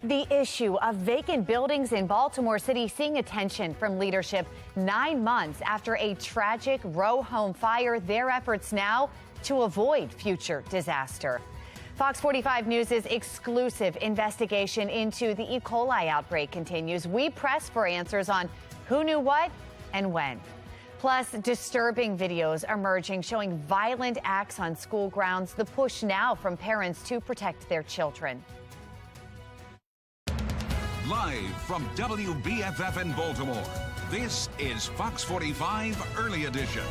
The issue of vacant buildings in Baltimore City seeing attention from leadership 9 months after a tragic row home fire. Their efforts now to avoid future disaster. Fox 45 News' exclusive investigation into the E. coli outbreak continues. We press for answers on who knew what and when. Plus, disturbing videos emerging showing violent acts on school grounds. The push now from parents to protect their children. Live from WBFF in Baltimore, this is Fox 45 Early Edition.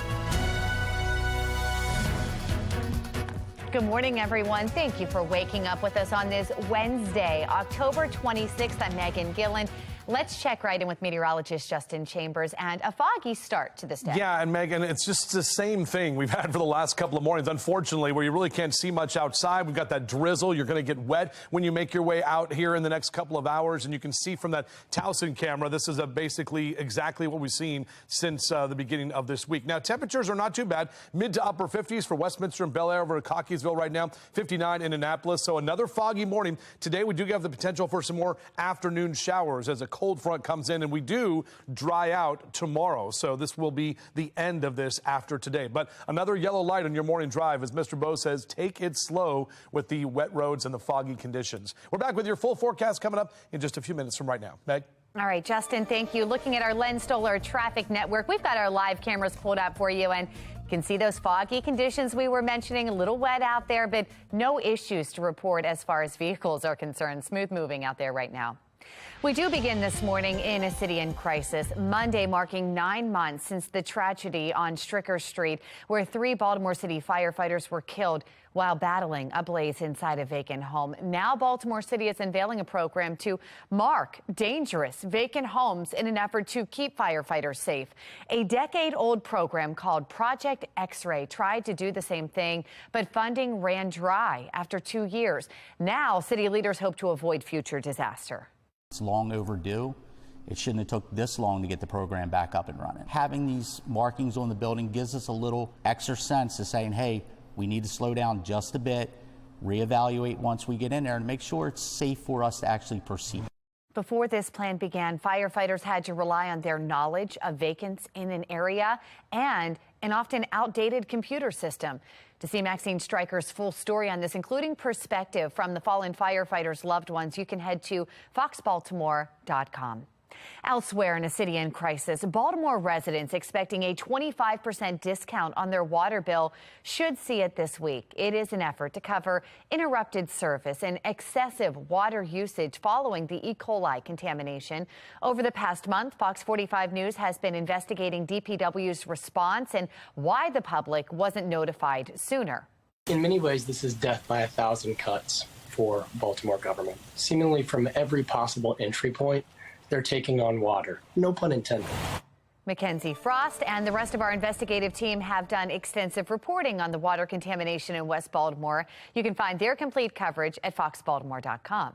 Good morning, everyone. Thank you for waking up with us on this Wednesday, October 26th. I'm Megan Gillen. Let's check right in with meteorologist Justin Chambers and a foggy start to this day. Yeah, and Megan, it's just the same thing we've had for the last couple of mornings, unfortunately, where you really can't see much outside. We've got that drizzle. You're going to get wet when you make your way out here in the next couple of hours. And you can see from that Towson camera, this is basically exactly what we've seen since the beginning of this week. Now, temperatures are not too bad. Mid to upper 50s for Westminster and Bel Air over at Cockeysville right now. 59 in Annapolis. So another foggy morning. Today, we do have the potential for some more afternoon showers as a cold front comes in, and we do dry out tomorrow. So this will be the end of this after today. But another yellow light on your morning drive, as Mr. Bo says, take it slow with the wet roads and the foggy conditions. We're back with your full forecast coming up in just a few minutes from right now. Meg? All right, Justin, thank you. Looking at our Len Stoller traffic network, we've got our live cameras pulled up for you, and you can see those foggy conditions we were mentioning. A little wet out there, but no issues to report as far as vehicles are concerned. Smooth moving out there right now. We do begin this morning in a city in crisis. Monday marking 9 months since the tragedy on Stricker Street, where 3 Baltimore City firefighters were killed while battling a blaze inside a vacant home. Now Baltimore City is unveiling a program to mark dangerous vacant homes in an effort to keep firefighters safe. A decade-old program called Project X-Ray tried to do the same thing, but funding ran dry after 2 years. Now city leaders hope to avoid future disaster. It's long overdue. It shouldn't have took this long to get the program back up and running. Having these markings on the building gives us a little extra sense of saying, hey, we need to slow down just a bit, reevaluate once we get in there, and make sure it's safe for us to actually proceed. Before this plan began, firefighters had to rely on their knowledge of vacants in an area and an often outdated computer system. To see Maxine Stryker's full story on this, including perspective from the fallen firefighters' loved ones, you can head to foxbaltimore.com. Elsewhere in a city in crisis, Baltimore residents expecting a 25% discount on their water bill should see it this week. It is an effort to cover interrupted service and excessive water usage following the E. coli contamination. Over the past month, Fox 45 News has been investigating DPW's response and why the public wasn't notified sooner. In many ways, this is death by 1,000 cuts for Baltimore government. Seemingly from every possible entry point, they're taking on water. No pun intended. Mackenzie Frost and the rest of our investigative team have done extensive reporting on the water contamination in West Baltimore. You can find their complete coverage at foxbaltimore.com.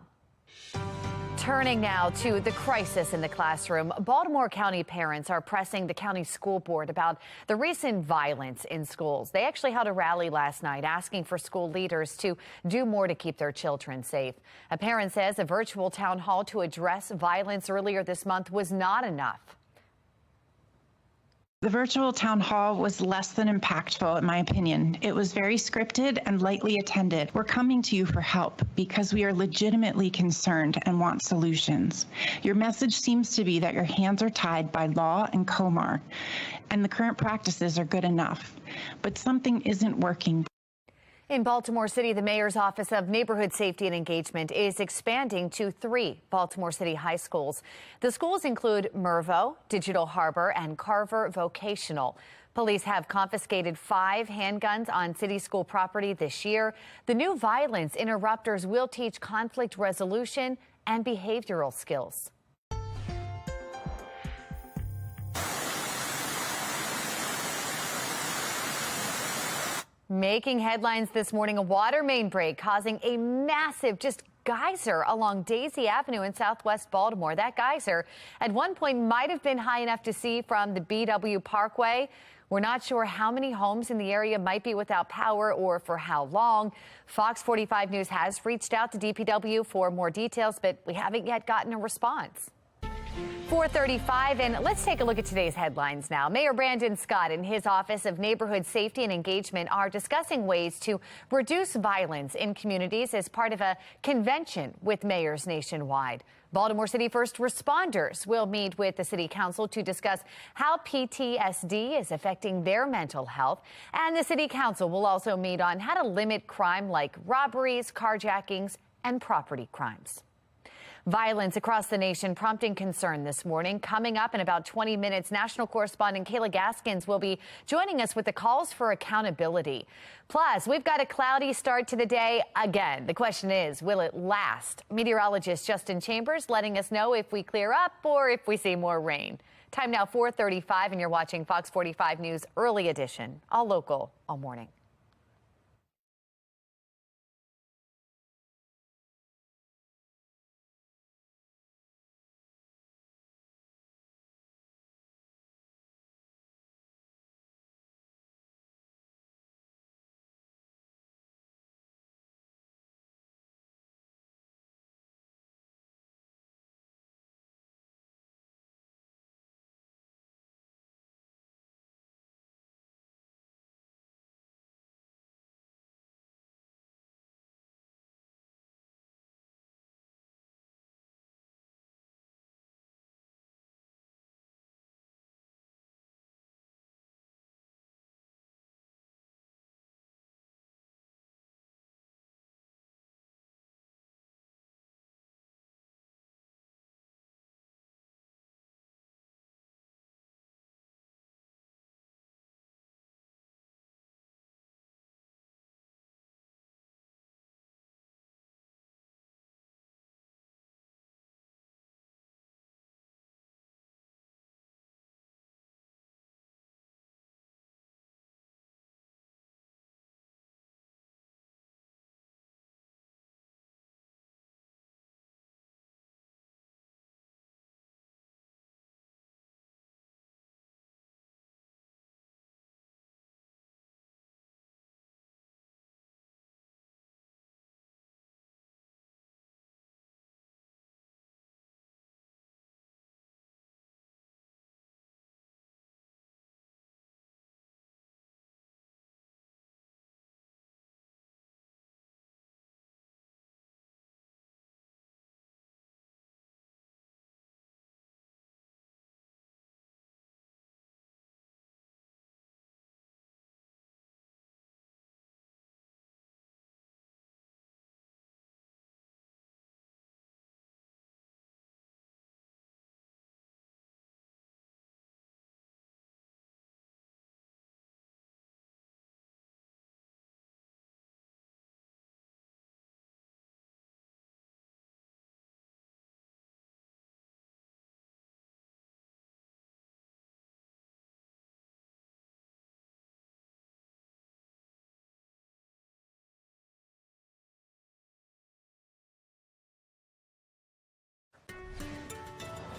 Turning now to the crisis in the classroom, Baltimore County parents are pressing the county school board about the recent violence in schools. They actually held a rally last night asking for school leaders to do more to keep their children safe. A parent says a virtual town hall to address violence earlier this month was not enough. The virtual town hall was less than impactful, in my opinion. It was very scripted and lightly attended. We're coming to you for help because we are legitimately concerned and want solutions. Your message seems to be that your hands are tied by law and COMAR, and the current practices are good enough. But something isn't working. In Baltimore City, the mayor's Office of Neighborhood Safety and Engagement is expanding to 3 Baltimore City high schools. The schools include Mervo, Digital Harbor, and Carver Vocational. Police have confiscated 5 handguns on city school property this year. The new violence interrupters will teach conflict resolution and behavioral skills. Making headlines this morning, a water main break causing a massive geyser along Daisy Avenue in southwest Baltimore. That geyser at one point might have been high enough to see from the BW Parkway. We're not sure how many homes in the area might be without power or for how long. Fox 45 News has reached out to DPW for more details, but we haven't yet gotten a response. 4:35, and let's take a look at today's headlines now. Mayor Brandon Scott and his Office of Neighborhood Safety and Engagement are discussing ways to reduce violence in communities as part of a convention with mayors nationwide. Baltimore City first responders will meet with the City Council to discuss how PTSD is affecting their mental health. And the City Council will also meet on how to limit crime like robberies, carjackings, and property crimes. Violence across the nation prompting concern this morning. Coming up in about 20 minutes, national correspondent Kayla Gaskins will be joining us with the calls for accountability. Plus, we've got a cloudy start to the day again. The question is, will it last? Meteorologist Justin Chambers letting us know if we clear up or if we see more rain. Time now 4:35, and you're watching Fox 45 News Early Edition, all local, all morning.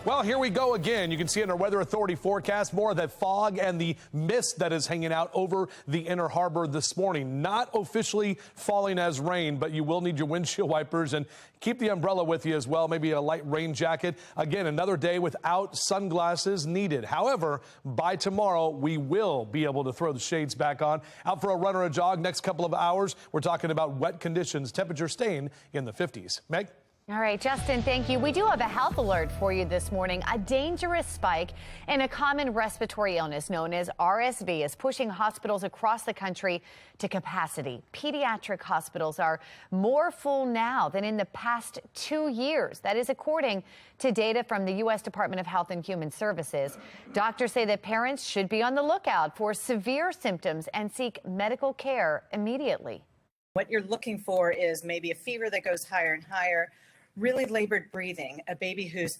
Well, here we go again. You can see in our Weather Authority forecast more of that fog and the mist that is hanging out over the Inner Harbor this morning. Not officially falling as rain, but you will need your windshield wipers and keep the umbrella with you as well, maybe a light rain jacket. Again, another day without sunglasses needed. However, by tomorrow, we will be able to throw the shades back on. Out for a run or a jog next couple of hours. We're talking about wet conditions, temperature staying in the 50s. Meg? All right, Justin, thank you. We do have a health alert for you this morning. A dangerous spike in a common respiratory illness known as RSV is pushing hospitals across the country to capacity. Pediatric hospitals are more full now than in the past 2 years. That is according to data from the U.S. Department of Health and Human Services. Doctors say that parents should be on the lookout for severe symptoms and seek medical care immediately. What you're looking for is maybe a fever that goes higher and higher, really labored breathing, a baby who's,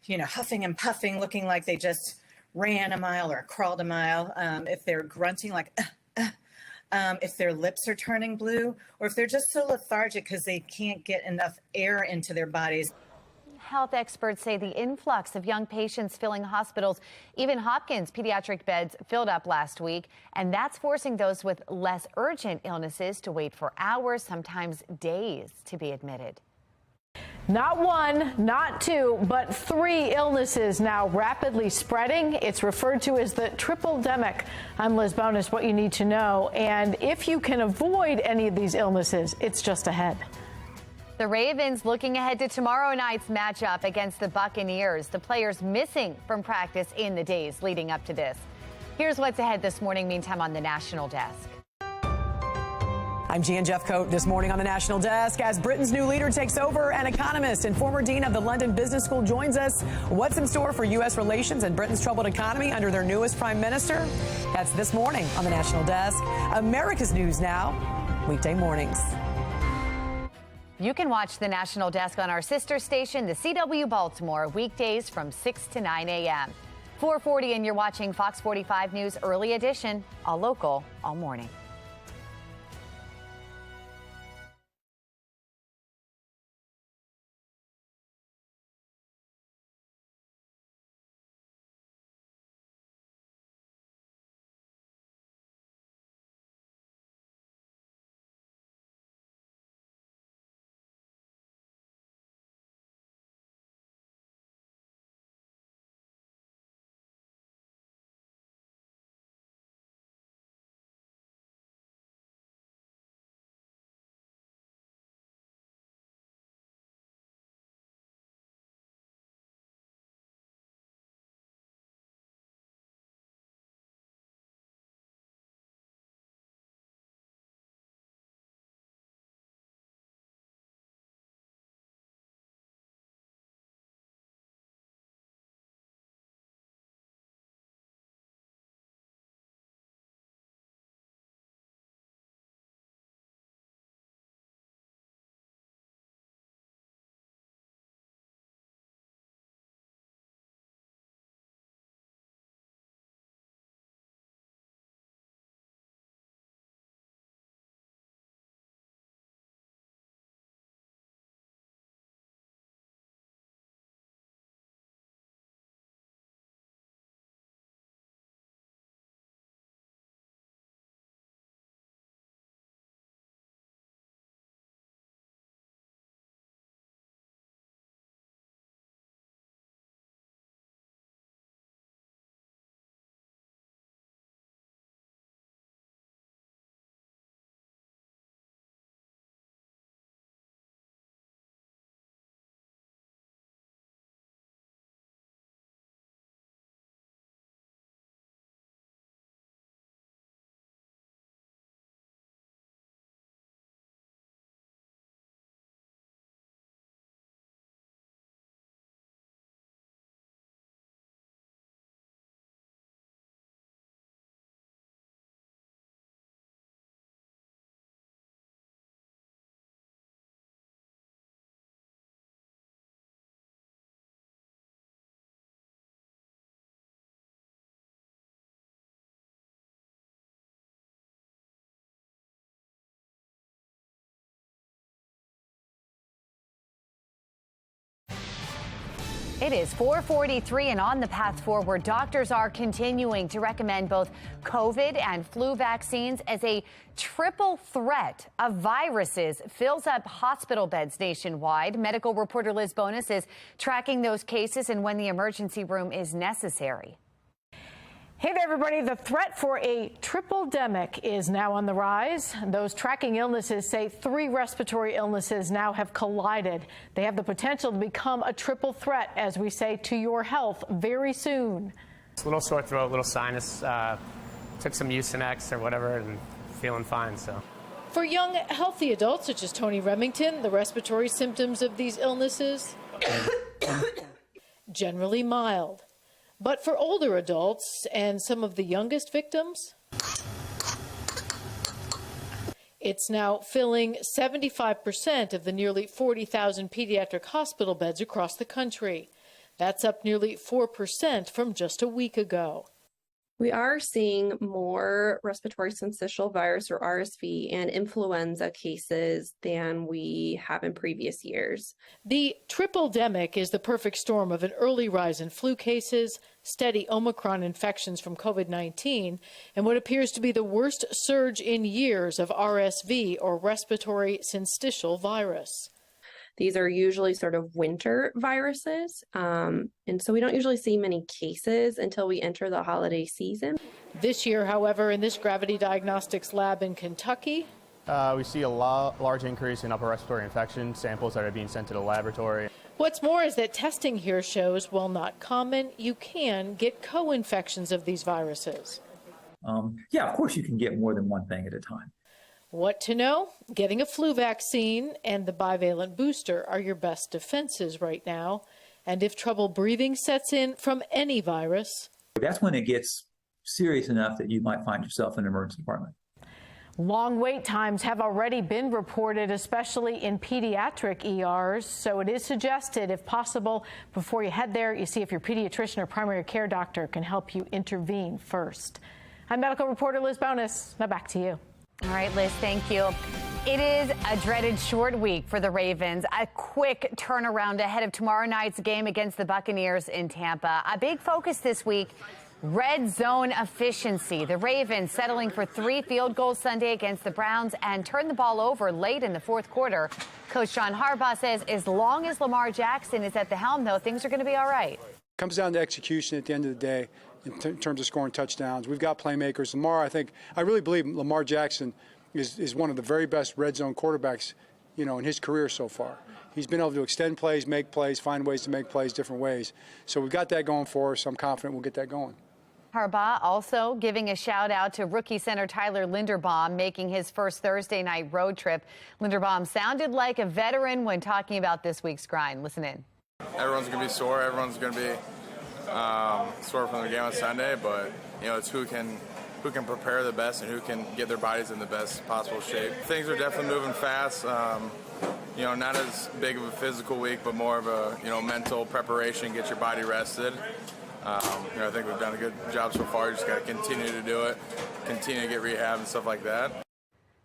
huffing and puffing, looking like they just ran a mile or crawled a mile. If they're grunting like, if their lips are turning blue, or if they're just so lethargic because they can't get enough air into their bodies. health experts say the influx of young patients filling hospitals, even Hopkins pediatric beds filled up last week, and that's forcing those with less urgent illnesses to wait for hours, sometimes days, to be admitted. Not one, not two, but 3 illnesses now rapidly spreading. It's referred to as the triple-demic. I'm Liz Bonus, what you need to know. And if you can avoid any of these illnesses, it's just ahead. The Ravens looking ahead to tomorrow night's matchup against the Buccaneers. The players missing from practice in the days leading up to this. Here's what's ahead this morning, meantime, on the National Desk. I'm Gian Jeffcoat this morning on the National Desk. As Britain's new leader takes over, an economist and former dean of the London Business School joins us. What's in store for U.S. relations and Britain's troubled economy under their newest prime minister? That's this morning on the National Desk. America's News Now, weekday mornings. You can watch the National Desk on our sister station, the CW Baltimore, weekdays from 6 to 9 a.m. 4:40, and you're watching Fox 45 News Early Edition, all local, all morning. It is 4:43 and on the path forward, doctors are continuing to recommend both COVID and flu vaccines as a triple threat of viruses fills up hospital beds nationwide. Medical reporter Liz Bonus is tracking those cases and when the emergency room is necessary. Hey there, everybody. The threat for a triple-demic is now on the rise. Those tracking illnesses say 3 respiratory illnesses now have collided. They have the potential to become a triple threat, as we say, to your health very soon. It's a little sore throat, a little sinus. Took some Mucinex or whatever and feeling fine. So. For young, healthy adults such as Tony Remington, the respiratory symptoms of these illnesses generally mild. But for older adults and some of the youngest victims, it's now filling 75% of the nearly 40,000 pediatric hospital beds across the country. That's up nearly 4% from just a week ago. We are seeing more respiratory syncytial virus or RSV and influenza cases than we have in previous years. The triple-demic is the perfect storm of an early rise in flu cases, steady Omicron infections from COVID-19, and what appears to be the worst surge in years of RSV or respiratory syncytial virus. These are usually sort of winter viruses, and so we don't usually see many cases until we enter the holiday season. This year, however, in this gravity diagnostics lab in Kentucky, we see a large increase in upper respiratory infection samples that are being sent to the laboratory. What's more is that testing here shows, while not common, you can get co-infections of these viruses. Yeah, of course you can get more than one thing at a time. What to know? Getting a flu vaccine and the bivalent booster are your best defenses right now. And if trouble breathing sets in from any virus, that's when it gets serious enough that you might find yourself in an emergency department. long wait times have already been reported, especially in pediatric ERs. So it is suggested, if possible, before you head there, you see if your pediatrician or primary care doctor can help you intervene first. I'm medical reporter Liz Bonus. Now back to you. All right, Liz, thank you. It is a dreaded short week for the Ravens. A quick turnaround ahead of tomorrow night's game against the Buccaneers in Tampa. A big focus this week, red zone efficiency. The Ravens settling for 3 field goals Sunday against the Browns and turned the ball over late in the fourth quarter. Coach John Harbaugh says as long as Lamar Jackson is at the helm, though, things are going to be all right. Comes down to execution at the end of the day. In terms of scoring touchdowns, we've got playmakers. Lamar, I really believe Lamar Jackson is one of the very best red zone quarterbacks, in his career so far. He's been able to extend plays, make plays, find ways to make plays different ways. So we've got that going for us. I'm confident we'll get that going. Harbaugh also giving a shout out to rookie center Tyler Linderbaum making his first Thursday night road trip. Linderbaum sounded like a veteran when talking about this week's grind. Listen in. Everyone's going to be sore. Everyone's going to be sore from the game on Sunday, but it's who can prepare the best and who can get their bodies in the best possible shape. Things are definitely moving fast. Not as big of a physical week, but more of a mental preparation, get your body rested. I think we've done a good job so far. Just got to continue to do it, continue to get rehab and stuff like that.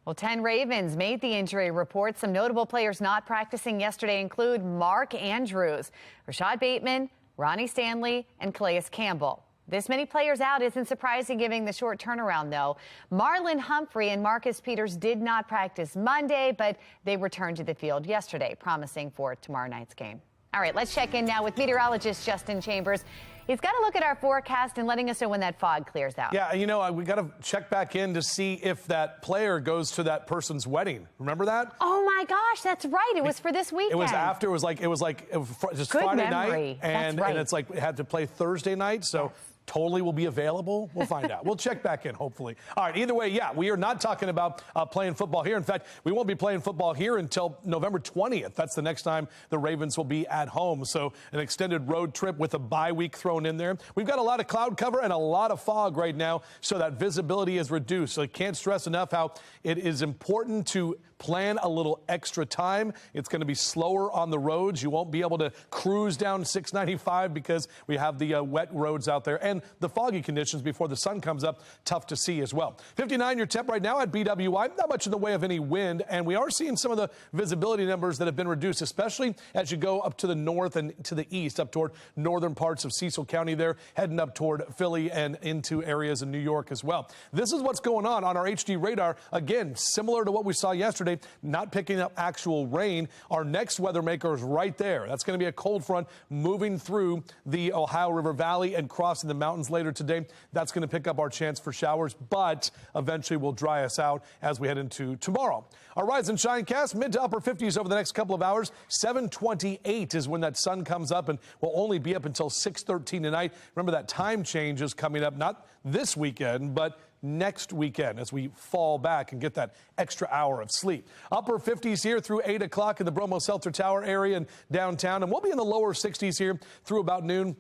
Well, 10 Ravens made the injury report. Some notable players not practicing yesterday include Mark Andrews, Rashad Bateman, Ronnie Stanley, and Calais Campbell. This many players out isn't surprising given the short turnaround, though. Marlon Humphrey and Marcus Peters did not practice Monday, but they returned to the field yesterday, promising for tomorrow night's game. All right, let's check in now with meteorologist Justin Chambers. He's got to look at our forecast and letting us know when that fog clears out. Yeah, we got to check back in to see if that player goes to that person's wedding. Remember that? Oh my gosh, that's right. It was for this weekend. It was after. It was like just Good Friday memory. night, and it's like it had to play Thursday night. So. Totally will be available. We'll find out. We'll check back in, hopefully. All right, either way, yeah, we are not talking about playing football here. In fact, we won't be playing football here until November 20th. That's the next time the Ravens will be at home. So an extended road trip with a bye week thrown in there. We've got a lot of cloud cover and a lot of fog right now, so that visibility is reduced. So I can't stress enough how it is important to plan a little extra time. It's going to be slower on the roads. You won't be able to cruise down 695 because we have the wet roads out there and the foggy conditions before the sun comes up. Tough to see as well. 59 your temp right now at BWI. Not much in the way of any wind, and we are seeing some of the visibility numbers that have been reduced, especially as you go up to the north and to the east, up toward northern parts of Cecil County there, heading up toward Philly and into areas in New York as well. This is what's going on our HD radar. Again, similar to what we saw yesterday. Not picking up actual rain. Our next weather maker is right there. That's going to be a cold front moving through the Ohio River Valley and crossing the mountains later today. That's going to pick up our chance for showers, but eventually will dry us out as we head into tomorrow. Our rise and shine cast, mid to upper 50s over the next couple of hours. 7:28 is when that sun comes up and will only be up until 6:13 tonight. Remember that time change is coming up, not this weekend, but next weekend as we fall back and get that extra hour of sleep. Upper 50s here through 8 o'clock in the Bromo Seltzer Tower area and downtown, and we'll be in the lower 60s here through about noon.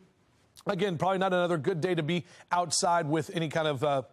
Again, probably not another good day to be outside with any kind of,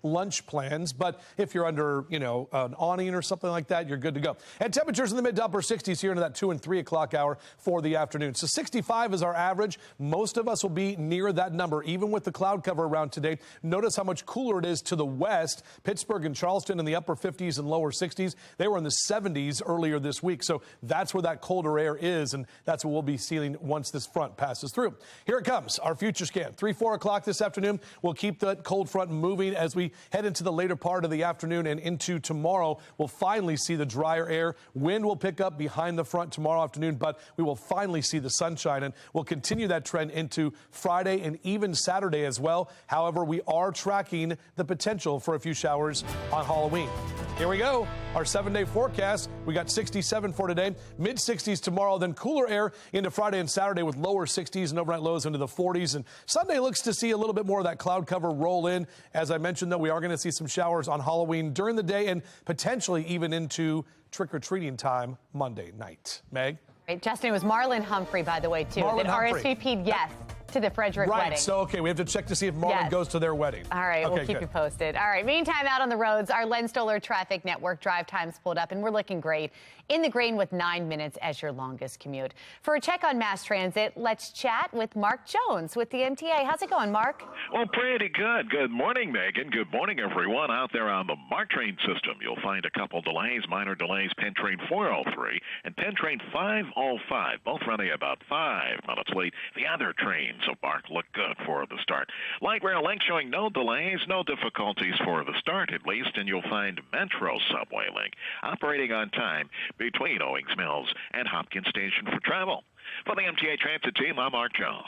lunch plans. But if you're under, an awning or something like that, you're good to go. And temperatures in the mid to upper 60s here into that 2 and 3 o'clock hour for the afternoon. So 65 is our average. Most of us will be near that number, even with the cloud cover around today. Notice how much cooler it is to the west. Pittsburgh and Charleston in the upper 50s and lower 60s. They were in the 70s earlier this week. So that's where that colder air is. And that's what we'll be seeing once this front passes through. Here it comes. Our future scan, 3-4 o'clock this afternoon. We'll keep that cold front moving as we head into the later part of the afternoon and into tomorrow. We'll finally see the drier air. Wind will pick up behind the front tomorrow afternoon, but we will finally see the sunshine, and we'll continue that trend into Friday and even Saturday as well. However, we are tracking the potential for a few showers on Halloween. Here we go. Our 7-day forecast. We got 67 for today, mid 60s tomorrow, then cooler air into Friday and Saturday with lower 60s and overnight lows into the 40s. And Sunday looks to see a little bit more of that cloud cover roll in. As I mentioned, though, we are going to see some showers on Halloween during the day and potentially even into trick-or-treating time Monday night. Meg? Right, Justin, it was Marlon Humphrey, by the way, too, Marlon that Humphrey. RSVP'd yes to the Frederick wedding. Right, so, okay, we have to check to see if Marlon goes to their wedding. All right, okay, we'll keep you posted. All right, meantime, out on the roads, our Len Stoller Traffic Network drive times pulled up, and we're looking great. In the green with 9 minutes as your longest commute. For a check on mass transit, let's chat with Mark Jones with the MTA. How's it going, Mark? Well, pretty good. Good morning, Megan. Good morning, everyone out there on the MARC train system. You'll find a couple delays, minor delays, Penn Train 403 and Penn Train 505, both running about 5 minutes late. The other trains of MARC look good for the start. Light rail link showing no delays, no difficulties for the start at least, and you'll find Metro subway link operating on time between Owings Mills and Hopkins Station for travel. For the MTA Transit team, I'm Mark Jones.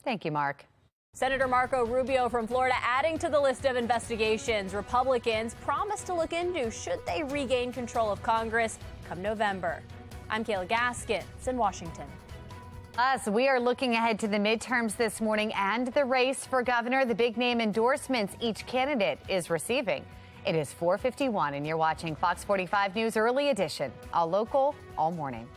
Thank you, Mark. Senator Marco Rubio from Florida adding to the list of investigations Republicans promise to look into should they regain control of Congress come November. I'm Kayla Gaskins in Washington. We are looking ahead to the midterms this morning and the race for governor, the big name endorsements each candidate is receiving. It is 4:51 and you're watching Fox 45 News Early Edition, all local, all morning.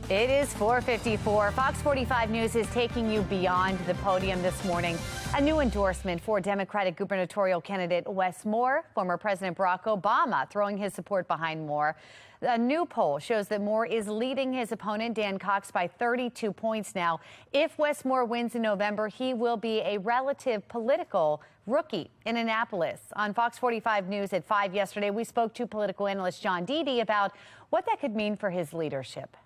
It is 4:54. Fox 45 News is taking you beyond the podium this morning. A new endorsement for Democratic gubernatorial candidate Wes Moore, former President Barack Obama throwing his support behind Moore. A new poll shows that Moore is leading his opponent, Dan Cox, by 32 points now. If Wes Moore wins in November, he will be a relative political rookie in Annapolis. On Fox 45 News at 5 yesterday, we spoke to political analyst John Deedy about what that could mean for his leadership.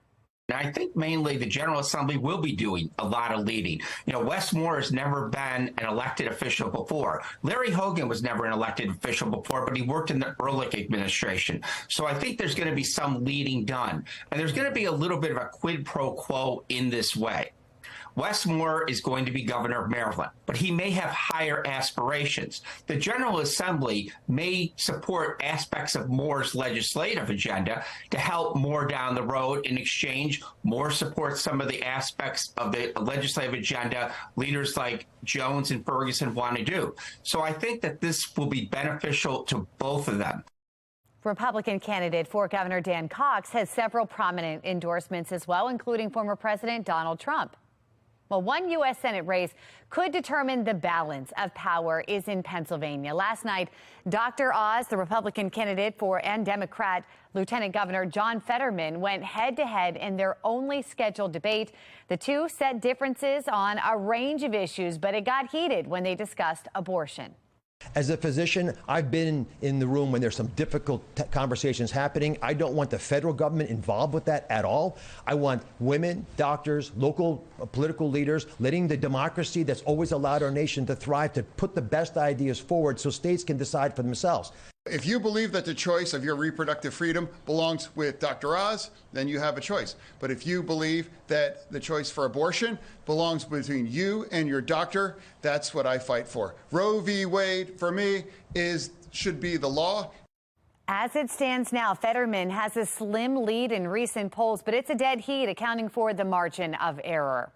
I think mainly the General Assembly will be doing a lot of leading. Wes Moore has never been an elected official before. Larry Hogan was never an elected official before, but he worked in the Ehrlich administration. So I think there's going to be some leading done. And there's going to be a little bit of a quid pro quo in this way. Wes Moore is going to be governor of Maryland, but he may have higher aspirations. The General Assembly may support aspects of Moore's legislative agenda to help Moore down the road. In exchange, Moore supports some of the aspects of the legislative agenda leaders like Jones and Ferguson want to do. So I think that this will be beneficial to both of them. Republican candidate for Governor Dan Cox has several prominent endorsements as well, including former President Donald Trump. Well, one U.S. Senate race could determine the balance of power is in Pennsylvania. Last night, Dr. Oz, the Republican candidate for and Democrat Lieutenant Governor John Fetterman, went head-to-head in their only scheduled debate. The two set differences on a range of issues, but it got heated when they discussed abortion. As a physician, I've been in the room when there's some difficult conversations happening. I don't want the federal government involved with that at all. I want women, doctors, local political leaders, letting the democracy that's always allowed our nation to thrive, to put the best ideas forward so states can decide for themselves. If you believe that the choice of your reproductive freedom belongs with Dr. Oz, then you have a choice. But if you believe that the choice for abortion belongs between you and your doctor, that's what I fight for. Roe v. Wade, for me, should be the law. As it stands now, Fetterman has a slim lead in recent polls, but it's a dead heat, accounting for the margin of error.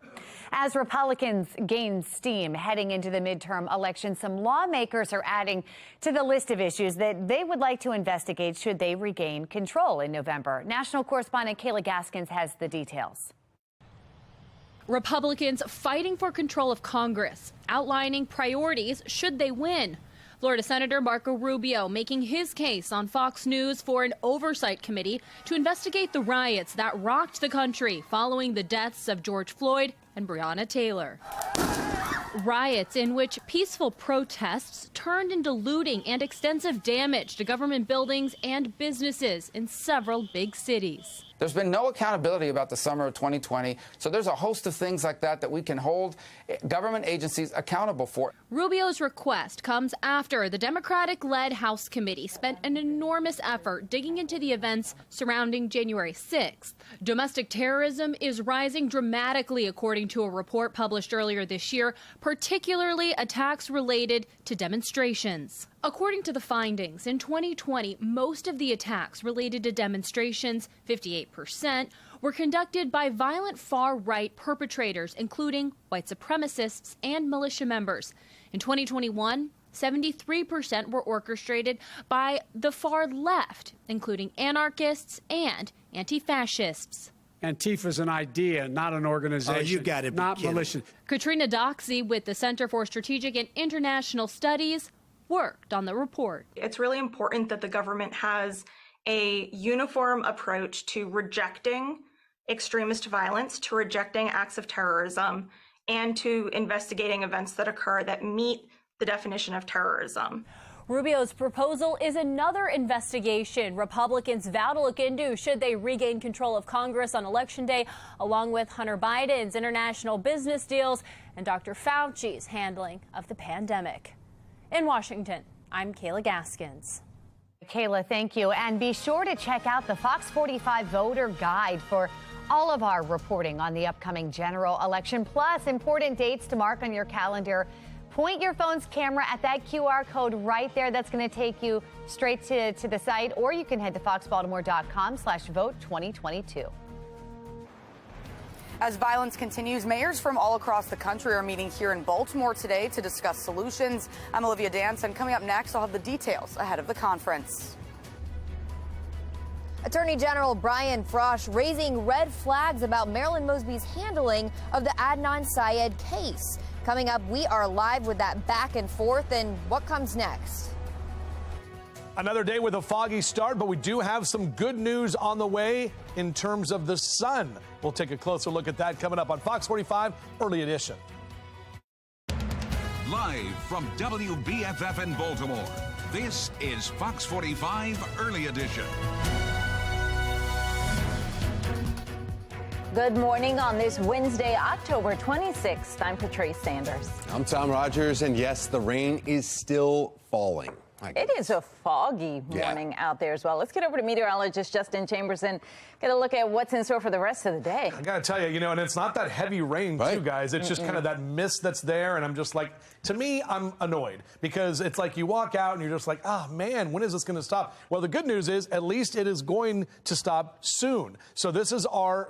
As Republicans gain steam heading into the midterm election, some lawmakers are adding to the list of issues that they would like to investigate should they regain control in November. National correspondent Kayla Gaskins has the details. Republicans fighting for control of Congress, outlining priorities should they win. Florida Senator Marco Rubio making his case on Fox News for an oversight committee to investigate the riots that rocked the country following the deaths of George Floyd and Breonna Taylor. Riots in which peaceful protests turned into looting and extensive damage to government buildings and businesses in several big cities. There's been no accountability about the summer of 2020, so there's a host of things like that that we can hold government agencies accountable for. Rubio's request comes after the Democratic-led House committee spent an enormous effort digging into the events surrounding January 6th. Domestic terrorism is rising dramatically, according to a report published earlier this year, particularly attacks related to demonstrations. According to the findings, in 2020, most of the attacks related to demonstrations, 58%, were conducted by violent far-right perpetrators, including white supremacists and militia members. In 2021, 73% were orchestrated by the far left, including anarchists and anti-fascists. Antifa's an idea, not an organization. Oh, you got to be not kidding. militia. Katrina Doxey with the Center for Strategic and International Studies worked on the report. It's really important that the government has a uniform approach to rejecting extremist violence, to rejecting acts of terrorism, and to investigating events that occur that meet the definition of terrorism. Rubio's proposal is another investigation Republicans vow to look into should they regain control of Congress on Election Day, along with Hunter Biden's international business deals and Dr. Fauci's handling of the pandemic. In Washington, I'm Kayla Gaskins. Kayla, thank you. And be sure to check out the Fox 45 voter guide for all of our reporting on the upcoming general election, plus important dates to mark on your calendar. Point your phone's camera at that QR code right there. That's going to take you straight to the site, or you can head to foxbaltimore.com/vote2022. As violence continues, mayors from all across the country are meeting here in Baltimore today to discuss solutions. I'm Olivia Danson. Coming up next, I'll have the details ahead of the conference. Attorney General Brian Frosh raising red flags about Marilyn Mosby's handling of the Adnan Syed case. Coming up, we are live with that back and forth and what comes next. Another day with a foggy start, but we do have some good news on the way in terms of the sun. We'll take a closer look at that coming up on Fox 45 Early Edition. Live from WBFF in Baltimore, this is Fox 45 Early Edition. Good morning on this Wednesday, October 26th. I'm Patrice Sanders. I'm Tom Rogers, and yes, the rain is still falling. It is a foggy morning out there as well. Let's get over to meteorologist Justin Chambers and get a look at what's in store for the rest of the day. I gotta tell you, and it's not that heavy rain too, guys. It's just kind of that mist that's there, and I'm just like, to me, I'm annoyed because it's like you walk out and you're just like, oh man, when is this going to stop? Well, the good news is at least it is going to stop soon. So this is our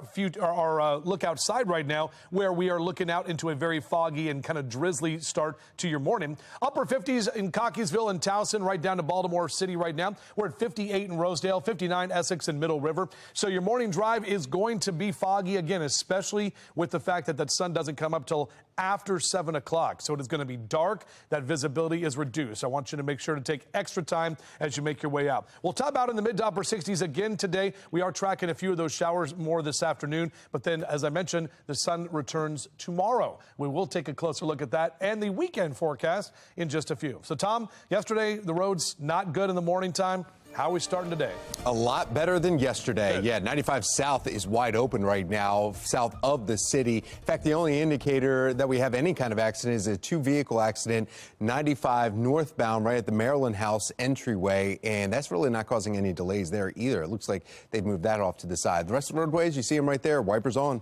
look outside right now, where we are looking out into a very foggy and kind of drizzly start to your morning. Upper 50s in Cockeysville and Towson, right down to Baltimore City right now. We're at 58 in Rosedale, 59 Essex and Middle River. So your morning drive is going to be foggy again, especially with the fact that that sun doesn't come up till after 7 o'clock. So it is going to be dark. That visibility is reduced. I want you to make sure to take extra time as you make your way out. We'll top out in the mid to upper 60s again today. We are tracking a few of those showers more this afternoon. But then, as I mentioned, the sun returns tomorrow. We will take a closer look at that and the weekend forecast in just a few. So, Tom, yesterday, the roads not good in the morning time. How are we starting today? A lot better than yesterday. Good. Yeah, 95 South is wide open right now, south of the city. In fact, the only indicator that we have any kind of accident is a two-vehicle accident, 95 northbound, right at the Maryland House entryway, and that's really not causing any delays there either. It looks like they've moved that off to the side. The rest of the roadways, you see them right there, wipers on.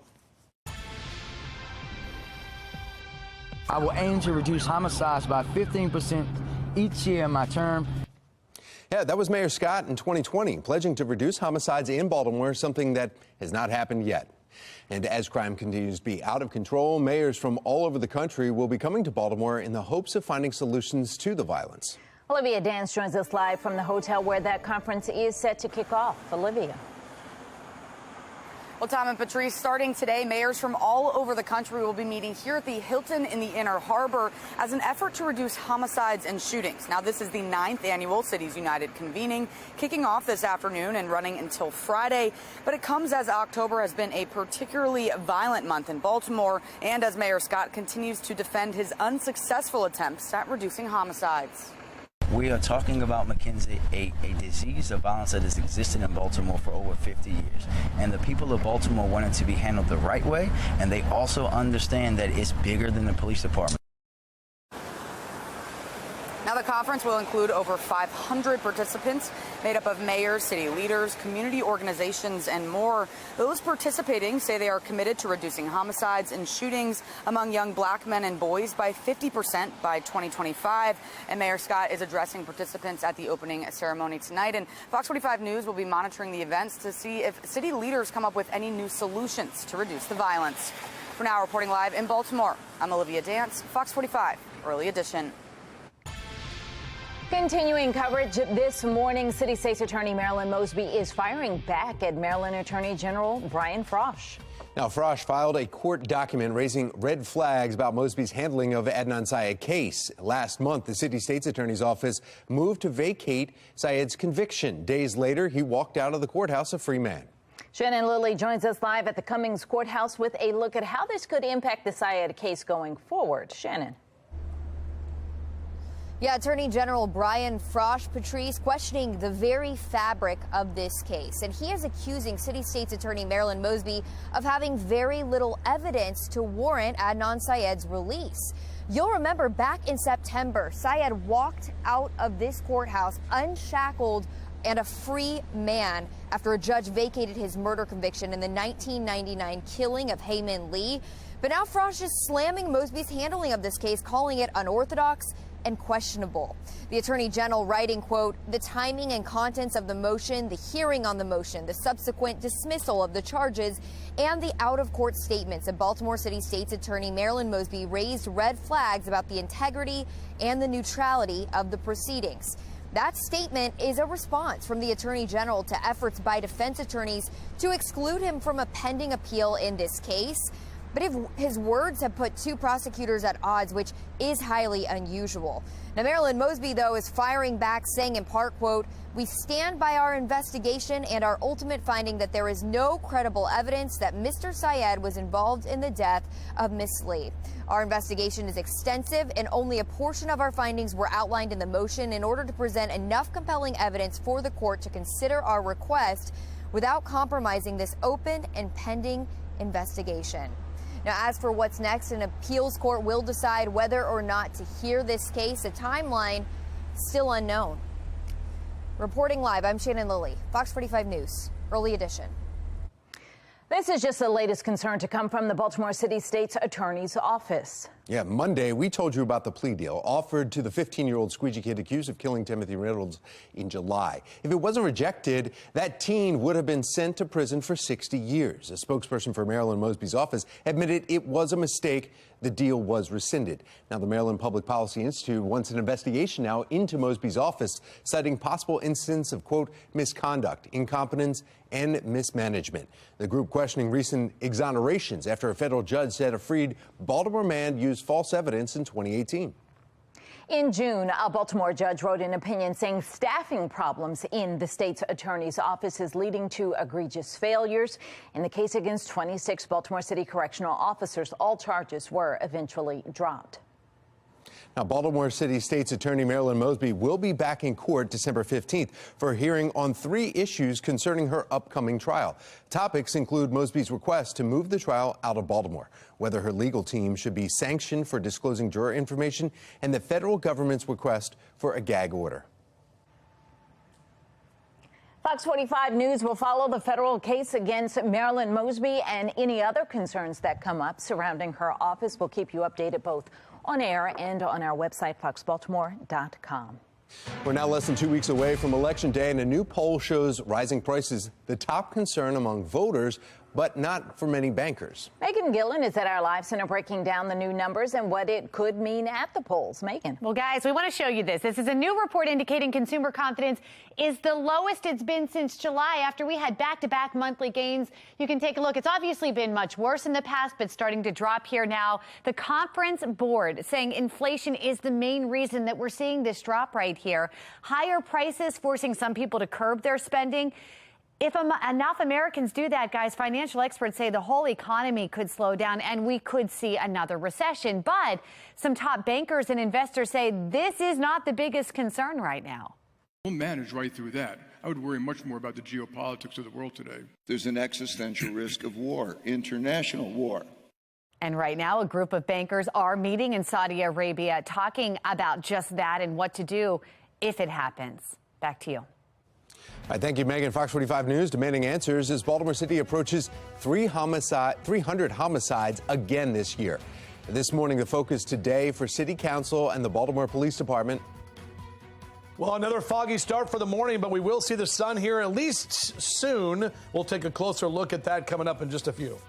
I will aim to reduce homicides by 15% each year in my term. Yeah, that was Mayor Scott in 2020, pledging to reduce homicides in Baltimore, something that has not happened yet. And as crime continues to be out of control, mayors from all over the country will be coming to Baltimore in the hopes of finding solutions to the violence. Olivia Dance joins us live from the hotel where that conference is set to kick off. Olivia. Well, Tom and Patrice, starting today, mayors from all over the country will be meeting here at the Hilton in the Inner Harbor as an effort to reduce homicides and shootings. Now, this is the 9th annual Cities United convening, kicking off this afternoon and running until Friday. But it comes as October has been a particularly violent month in Baltimore, and as Mayor Scott continues to defend his unsuccessful attempts at reducing homicides. We are talking about, Mackenzie, a disease of violence that has existed in Baltimore for over 50 years. And the people of Baltimore want it to be handled the right way, and they also understand that it's bigger than the police department. Now, the conference will include over 500 participants made up of mayors, city leaders, community organizations, and more. Those participating say they are committed to reducing homicides and shootings among young black men and boys by 50% by 2025. And Mayor Scott is addressing participants at the opening ceremony tonight. And Fox 45 News will be monitoring the events to see if city leaders come up with any new solutions to reduce the violence. For now, reporting live in Baltimore, I'm Olivia Dance, Fox 45 Early Edition. Continuing coverage this morning, City State's Attorney Marilyn Mosby is firing back at Maryland Attorney General Brian Frosh. Now, Frosh filed a court document raising red flags about Mosby's handling of Adnan Syed case. Last month, the city state's attorney's office moved to vacate Syed's conviction. Days later, he walked out of the courthouse a free man. Shannon Lilly joins us live at the Cummings Courthouse with a look at how this could impact the Syed case going forward. Shannon. Yeah, Attorney General Brian Frosh, Patrice, questioning the very fabric of this case. And he is accusing City State's Attorney Marilyn Mosby of having very little evidence to warrant Adnan Syed's release. You'll remember back in September, Syed walked out of this courthouse unshackled and a free man after a judge vacated his murder conviction in the 1999 killing of Hayman Lee. But now Frosh is slamming Mosby's handling of this case, calling it unorthodox and questionable. The Attorney General writing, quote, the timing and contents of the motion, the hearing on the motion, the subsequent dismissal of the charges, and the out-of-court statements of Baltimore City State's Attorney Marilyn Mosby raised red flags about the integrity and the neutrality of the proceedings. That statement is a response from the Attorney General to efforts by defense attorneys to exclude him from a pending appeal in this case. But if his words have put two prosecutors at odds, which is highly unusual. Now, Marilyn Mosby, though, is firing back, saying in part, quote, "We stand by our investigation and our ultimate finding that there is no credible evidence that Mr. Syed was involved in the death of Miss Lee. Our investigation is extensive and only a portion of our findings were outlined in the motion in order to present enough compelling evidence for the court to consider our request without compromising this open and pending investigation." Now, as for what's next, an appeals court will decide whether or not to hear this case. A timeline still unknown. Reporting live, I'm Shannon Lilly, Fox 45 News, Early Edition. This is just the latest concern to come from the Baltimore City State's Attorney's Office. Yeah, Monday, we told you about the plea deal offered to the 15-year-old squeegee kid accused of killing Timothy Reynolds in July. If it wasn't rejected, that teen would have been sent to prison for 60 years. A spokesperson for Marilyn Mosby's office admitted it was a mistake. The deal was rescinded. Now, the Maryland Public Policy Institute wants an investigation now into Mosby's office, citing possible incidents of, quote, misconduct, incompetence, and mismanagement. The group questioning recent exonerations after a federal judge said a freed Baltimore man used false evidence in 2018. In June, a Baltimore judge wrote an opinion saying staffing problems in the state's attorney's office is leading to egregious failures. In the case against 26 Baltimore City correctional officers, all charges were eventually dropped. Now, Baltimore City State's Attorney Marilyn Mosby will be back in court December 15th for a hearing on 3 issues concerning her upcoming trial. Topics include Mosby's request to move the trial out of Baltimore, whether her legal team should be sanctioned for disclosing juror information, and the federal government's request for a gag order. Fox 45 News will follow the federal case against Marilyn Mosby and any other concerns that come up surrounding her office. We'll keep you updated both on air and on our website, foxbaltimore.com. We're now less than 2 weeks away from Election Day, and a new poll shows rising prices the top concern among voters, but not for many bankers. Megan Gillen is at our Live Center breaking down the new numbers and what it could mean at the polls. Megan. Well, guys, we want to show you this. This is a new report indicating consumer confidence is the lowest it's been since July after we had back-to-back monthly gains. You can take a look. It's obviously been much worse in the past, but starting to drop here now. The Conference Board saying inflation is the main reason that we're seeing this drop right here. Higher prices forcing some people to curb their spending. If enough Americans do that, guys, financial experts say the whole economy could slow down and we could see another recession. But some top bankers and investors say this is not the biggest concern right now. We'll manage right through that. I would worry much more about the geopolitics of the world today. There's an existential risk of war, international war. And right now, a group of bankers are meeting in Saudi Arabia talking about just that and what to do if it happens. Back to you. Thank you, Megan. Fox 45 News demanding answers as Baltimore City approaches 300 homicides again this year. This morning, the focus today for City Council and the Baltimore Police Department. Well, another foggy start for the morning, but we will see the sun here at least soon. We'll take a closer look at that coming up in just a few.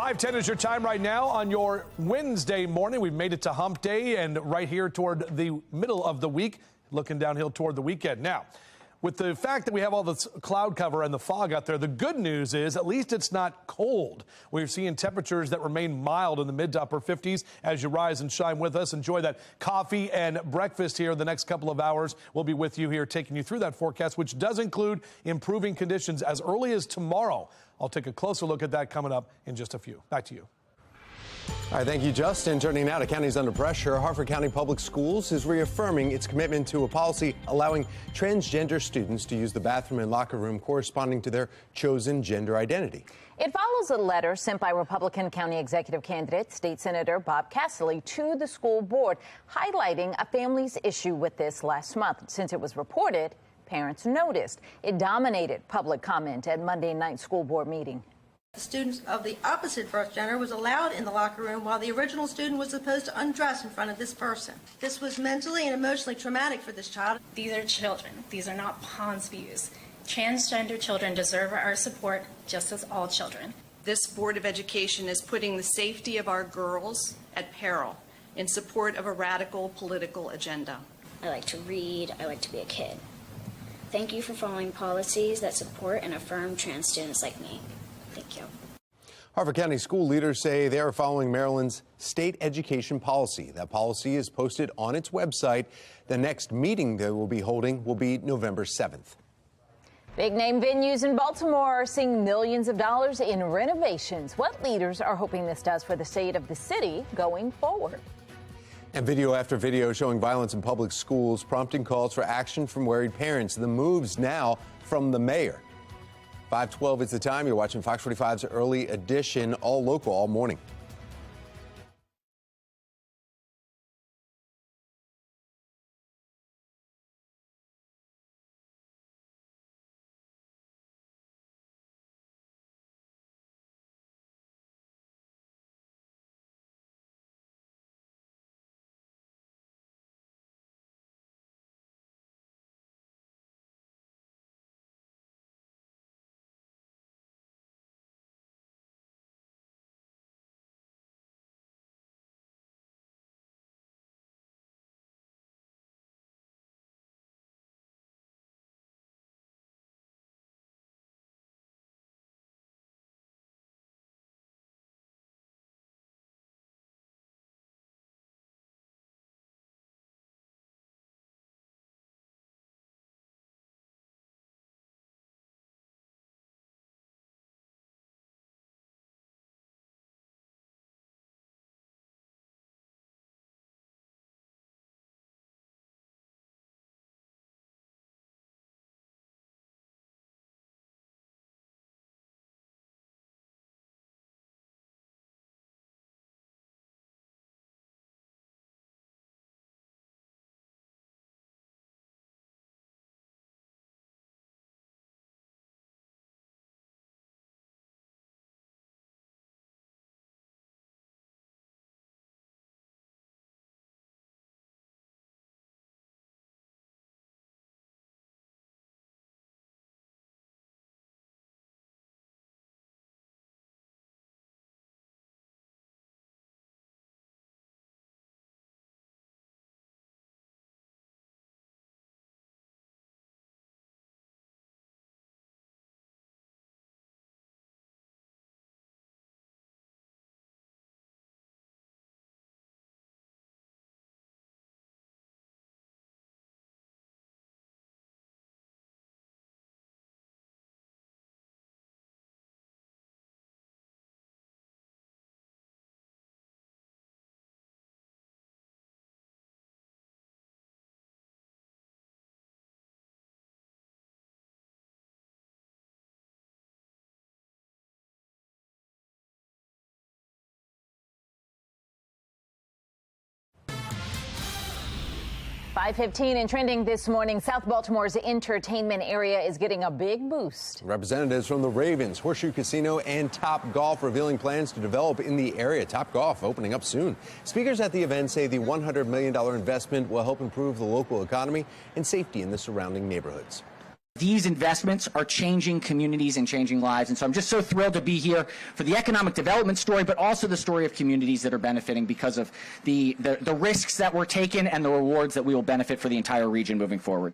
5:10 is your time right now on your Wednesday morning. We've made it to hump day and right here toward the middle of the week, looking downhill toward the weekend. Now, with the fact that we have all this cloud cover and the fog out there, the good news is at least it's not cold. We're seeing temperatures that remain mild in the mid to upper 50s as you rise and shine with us. Enjoy that coffee and breakfast here the next couple of hours. We'll be with you here taking you through that forecast, which does include improving conditions as early as tomorrow. I'll take a closer look at that coming up in just a few. Back to you. All right, thank you, Justin. Turning now to counties under pressure, Harford County Public Schools is reaffirming its commitment to a policy allowing transgender students to use the bathroom and locker room corresponding to their chosen gender identity. It follows a letter sent by Republican County Executive candidate, State Senator Bob Casserly, to the school board, highlighting a family's issue with this last month. Since it was reported, parents noticed. It dominated public comment at Monday night school board meeting. Students of the opposite birth gender was allowed in the locker room while the original student was supposed to undress in front of this person. This was mentally and emotionally traumatic for this child. These are children. These are not Pon's views. Transgender children deserve our support just as all children. This Board of Education is putting the safety of our girls at peril in support of a radical political agenda. I like to read. I like to be a kid. Thank you for following policies that support and affirm trans students like me. Thank you. Harford County school leaders say they are following Maryland's state education policy. That policy is posted on its website. The next meeting they will be holding will be November 7th. Big name venues in Baltimore are seeing millions of dollars in renovations. What leaders are hoping this does for the state of the city going forward? And video after video showing violence in public schools, prompting calls for action from worried parents. The moves now from the mayor. 5:12 is the time. You're watching Fox 45's Early Edition, all local, all morning. .15 and trending this morning, South Baltimore's entertainment area is getting a big boost. Representatives from the Ravens, Horseshoe Casino, and Top Golf revealing plans to develop in the area. Top Golf opening up soon. Speakers at the event say the $100 million investment will help improve the local economy and safety in the surrounding neighborhoods. These investments are changing communities and changing lives. And so I'm just so thrilled to be here for the economic development story, but also the story of communities that are benefiting because of the risks that were taken and the rewards that we will benefit for the entire region moving forward.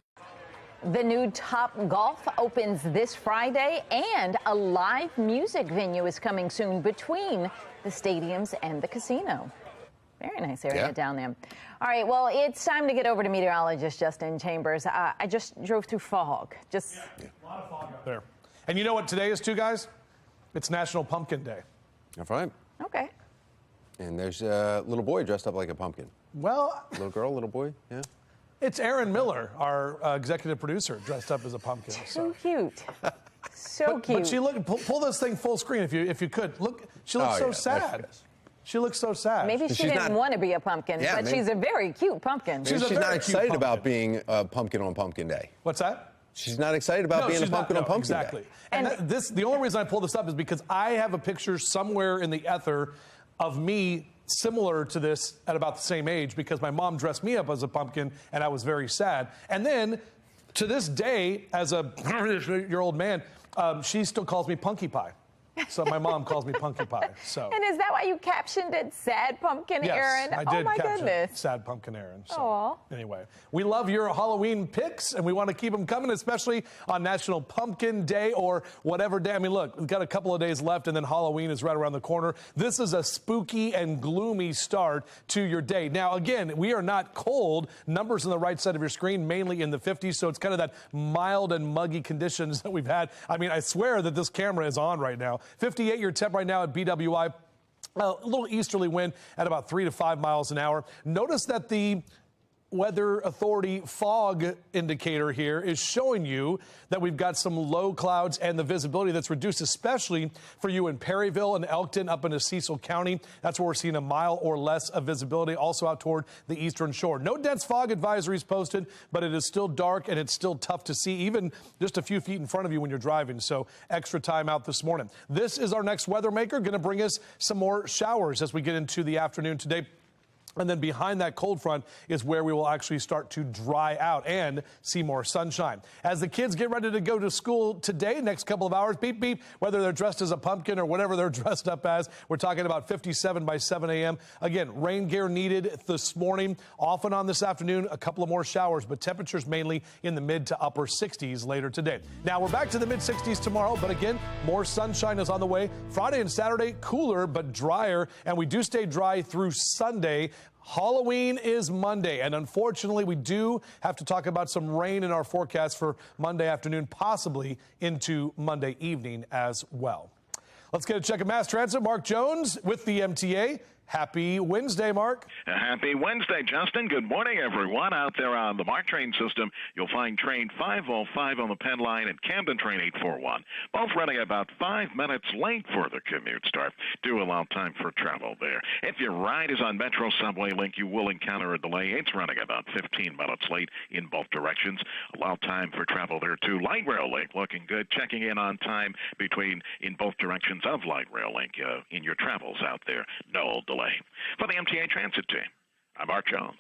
The new Top Golf opens this Friday, and a live music venue is coming soon between the stadiums and the casino. Very nice area down there. All right, well, it's time to get over to meteorologist Justin Chambers. I just drove through fog. A lot of fog out there. And you know what today is, too, guys? It's National Pumpkin Day. That's right. Okay. And there's a little boy dressed up like a pumpkin. Well, little girl, little boy, yeah. It's Aaron Miller, our executive producer, dressed up as a pumpkin. So cute. So cute. But she pull this thing full screen if you could. Look, she looks so sad. She looks so sad. Maybe she didn't want to be a pumpkin, but maybe. She's a very cute pumpkin. She's not excited about being a pumpkin on Pumpkin Day. What's that? She's not excited about being a pumpkin on Pumpkin Day. Exactly. And the only reason I pull this up is because I have a picture somewhere in the ether of me similar to this at about the same age, because my mom dressed me up as a pumpkin and I was very sad. And then to this day, as a year-old man, she still calls me Punky Pie. So my mom calls me Punky Pie. So. And is that why you captioned it Sad Pumpkin Aaron? Yes, I did. Oh my caption goodness. Sad Pumpkin Aaron. So Aww. Anyway, we love your Halloween picks, and we want to keep them coming, especially on National Pumpkin Day or whatever day. I mean, look, we've got a couple of days left, and then Halloween is right around the corner. This is a spooky and gloomy start to your day. Now, again, we are not cold. Numbers on the right side of your screen, mainly in the 50s, so it's kind of that mild and muggy conditions that we've had. I mean, I swear that this camera is on right now. 58 your temp right now at BWI. A little easterly wind at about 3 to 5 miles an hour. Notice that the Weather Authority fog indicator here is showing you that we've got some low clouds and the visibility that's reduced, especially for you in Perryville and Elkton up into Cecil County. That's where we're seeing a mile or less of visibility, also out toward the eastern shore. No dense fog advisories posted, but it is still dark and it's still tough to see, even just a few feet in front of you when you're driving. So extra time out this morning. This is our next weather maker, going to bring us some more showers as we get into the afternoon today. And then behind that cold front is where we will actually start to dry out and see more sunshine. As the kids get ready to go to school today, next couple of hours, beep, beep, whether they're dressed as a pumpkin or whatever they're dressed up as, we're talking about 57 by 7 a.m. Again, rain gear needed this morning. Off and on this afternoon, a couple of more showers, but temperatures mainly in the mid to upper 60s later today. Now, we're back to the mid 60s tomorrow, but again, more sunshine is on the way. Friday and Saturday, cooler but drier, and we do stay dry through Sunday. Halloween is Monday, and unfortunately, we do have to talk about some rain in our forecast for Monday afternoon, possibly into Monday evening as well. Let's get a check of mass transit. Mark Jones with the MTA. Happy Wednesday, Mark. Happy Wednesday, Justin. Good morning, everyone. Out there on the MARC train system, you'll find train 505 on the Penn line and Camden train 841. Both running about 5 minutes late for the commute start. Do allow time for travel there. If your ride is on Metro Subway Link, you will encounter a delay. It's running about 15 minutes late in both directions. Allow time for travel there, too. Light Rail Link looking good. Checking in on time in both directions of Light Rail Link in your travels out there. No delay. For the MTA Transit Team, I'm Mark Jones.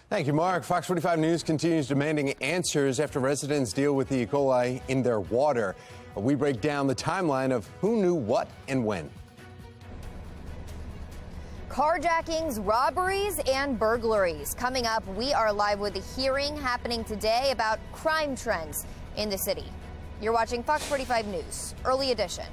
Thank you, Mark. Fox 45 News continues demanding answers after residents deal with the E. coli in their water. We break down the timeline of who knew what and when. Carjackings, robberies, and burglaries. Coming up, we are live with a hearing happening today about crime trends in the city. You're watching Fox 45 News, Early Edition.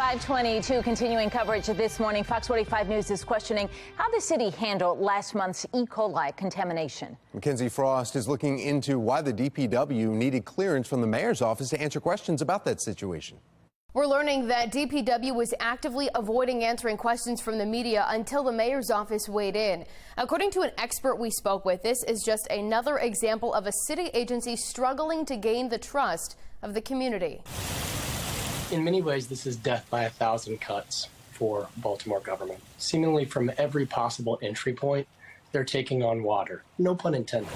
522 continuing coverage this morning. Fox 45 News is questioning how the city handled last month's E. coli contamination. Mackenzie Frost is looking into why the DPW needed clearance from the mayor's office to answer questions about that situation. We're learning that DPW was actively avoiding answering questions from the media until the mayor's office weighed in. According to an expert we spoke with, this is just another example of a city agency struggling to gain the trust of the community. In many ways, this is death by 1,000 cuts for Baltimore government. Seemingly from every possible entry point, they're taking on water. No pun intended.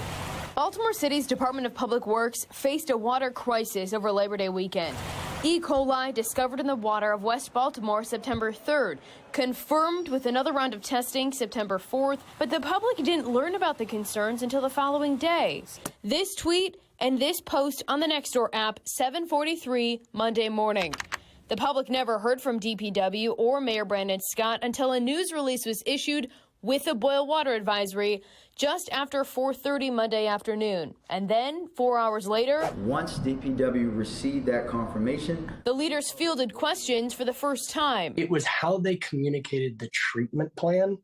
Baltimore City's Department of Public Works faced a water crisis over Labor Day weekend. E. coli discovered in the water of West Baltimore September 3rd, confirmed with another round of testing September 4th, but the public didn't learn about the concerns until the following day. This tweet and this post on the Nextdoor app, 7:43 Monday morning. The public never heard from DPW or Mayor Brandon Scott until a news release was issued with a boil water advisory just after 4:30 Monday afternoon. And then, 4 hours later, once DPW received that confirmation, the leaders fielded questions for the first time. It was how they communicated the treatment plan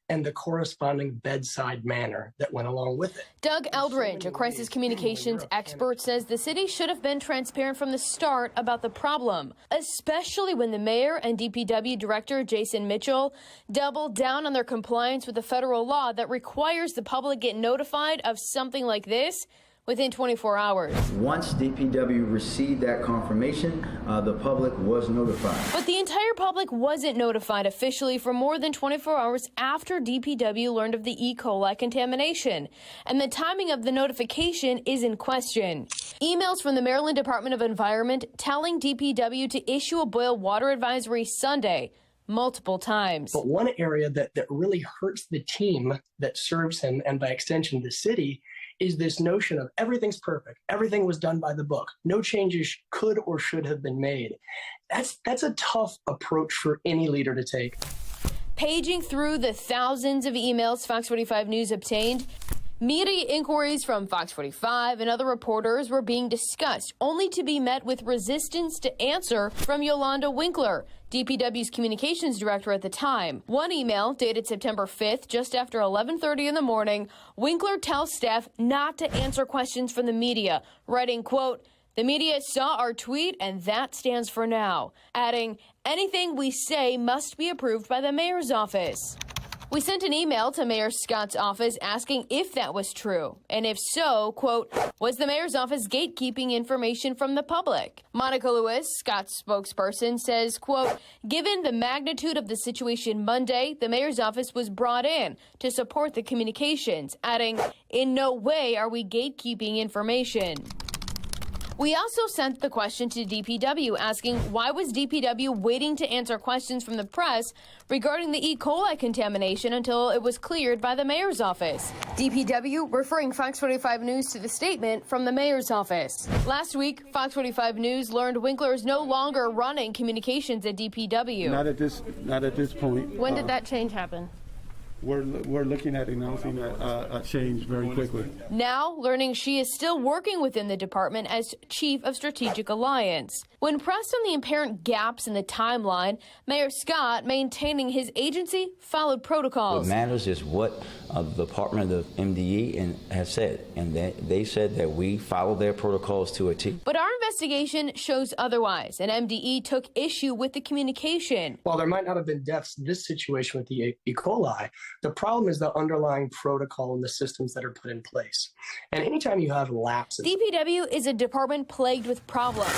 and the corresponding bedside manner that went along with it. Doug Eldridge, a crisis communications expert, says the city should have been transparent from the start about the problem, especially when the mayor and DPW director Jason Mitchell doubled down on their compliance with the federal law that requires the public get notified of something like this within 24 hours. Once DPW received that confirmation, the public was notified. But the entire public wasn't notified officially for more than 24 hours after DPW learned of the E. coli contamination. And the timing of the notification is in question. Emails from the Maryland Department of Environment telling DPW to issue a boil water advisory Sunday multiple times. But one area that really hurts the team that serves him, and by extension the city, is this notion of everything's perfect. Everything was done by the book. No changes could or should have been made. That's a tough approach for any leader to take. Paging through the thousands of emails Fox 45 News obtained, media inquiries from Fox 45 and other reporters were being discussed, only to be met with resistance to answer from Yolanda Winkler, DPW's communications director at the time. One email, dated September 5th, just after 11:30 in the morning, Winkler tells staff not to answer questions from the media, writing, quote, "The media saw our tweet and that stands for now," adding, "Anything we say must be approved by the mayor's office." We sent an email to Mayor Scott's office asking if that was true, and if so, quote, was the mayor's office gatekeeping information from the public? Monica Lewis, Scott's spokesperson, says, quote, given the magnitude of the situation Monday, the mayor's office was brought in to support the communications, adding, in no way are we gatekeeping information. We also sent the question to DPW asking why was DPW waiting to answer questions from the press regarding the E. coli contamination until it was cleared by the mayor's office. DPW referring Fox 45 News to the statement from the mayor's office. Last week, Fox 45 News learned Winkler is no longer running communications at DPW. Not at this point. When did that change happen? We're looking at announcing a change very quickly. Now, learning she is still working within the department as Chief of Strategic Alliance. When pressed on the apparent gaps in the timeline, Mayor Scott, maintaining his agency, followed protocols. What matters is what the Department of MDE has said, and they said that we follow their protocols to a T. But our investigation shows otherwise, and MDE took issue with the communication. While there might not have been deaths in this situation with the E. coli, the problem is the underlying protocol and the systems that are put in place. And anytime you have lapses... DPW is a department plagued with problems.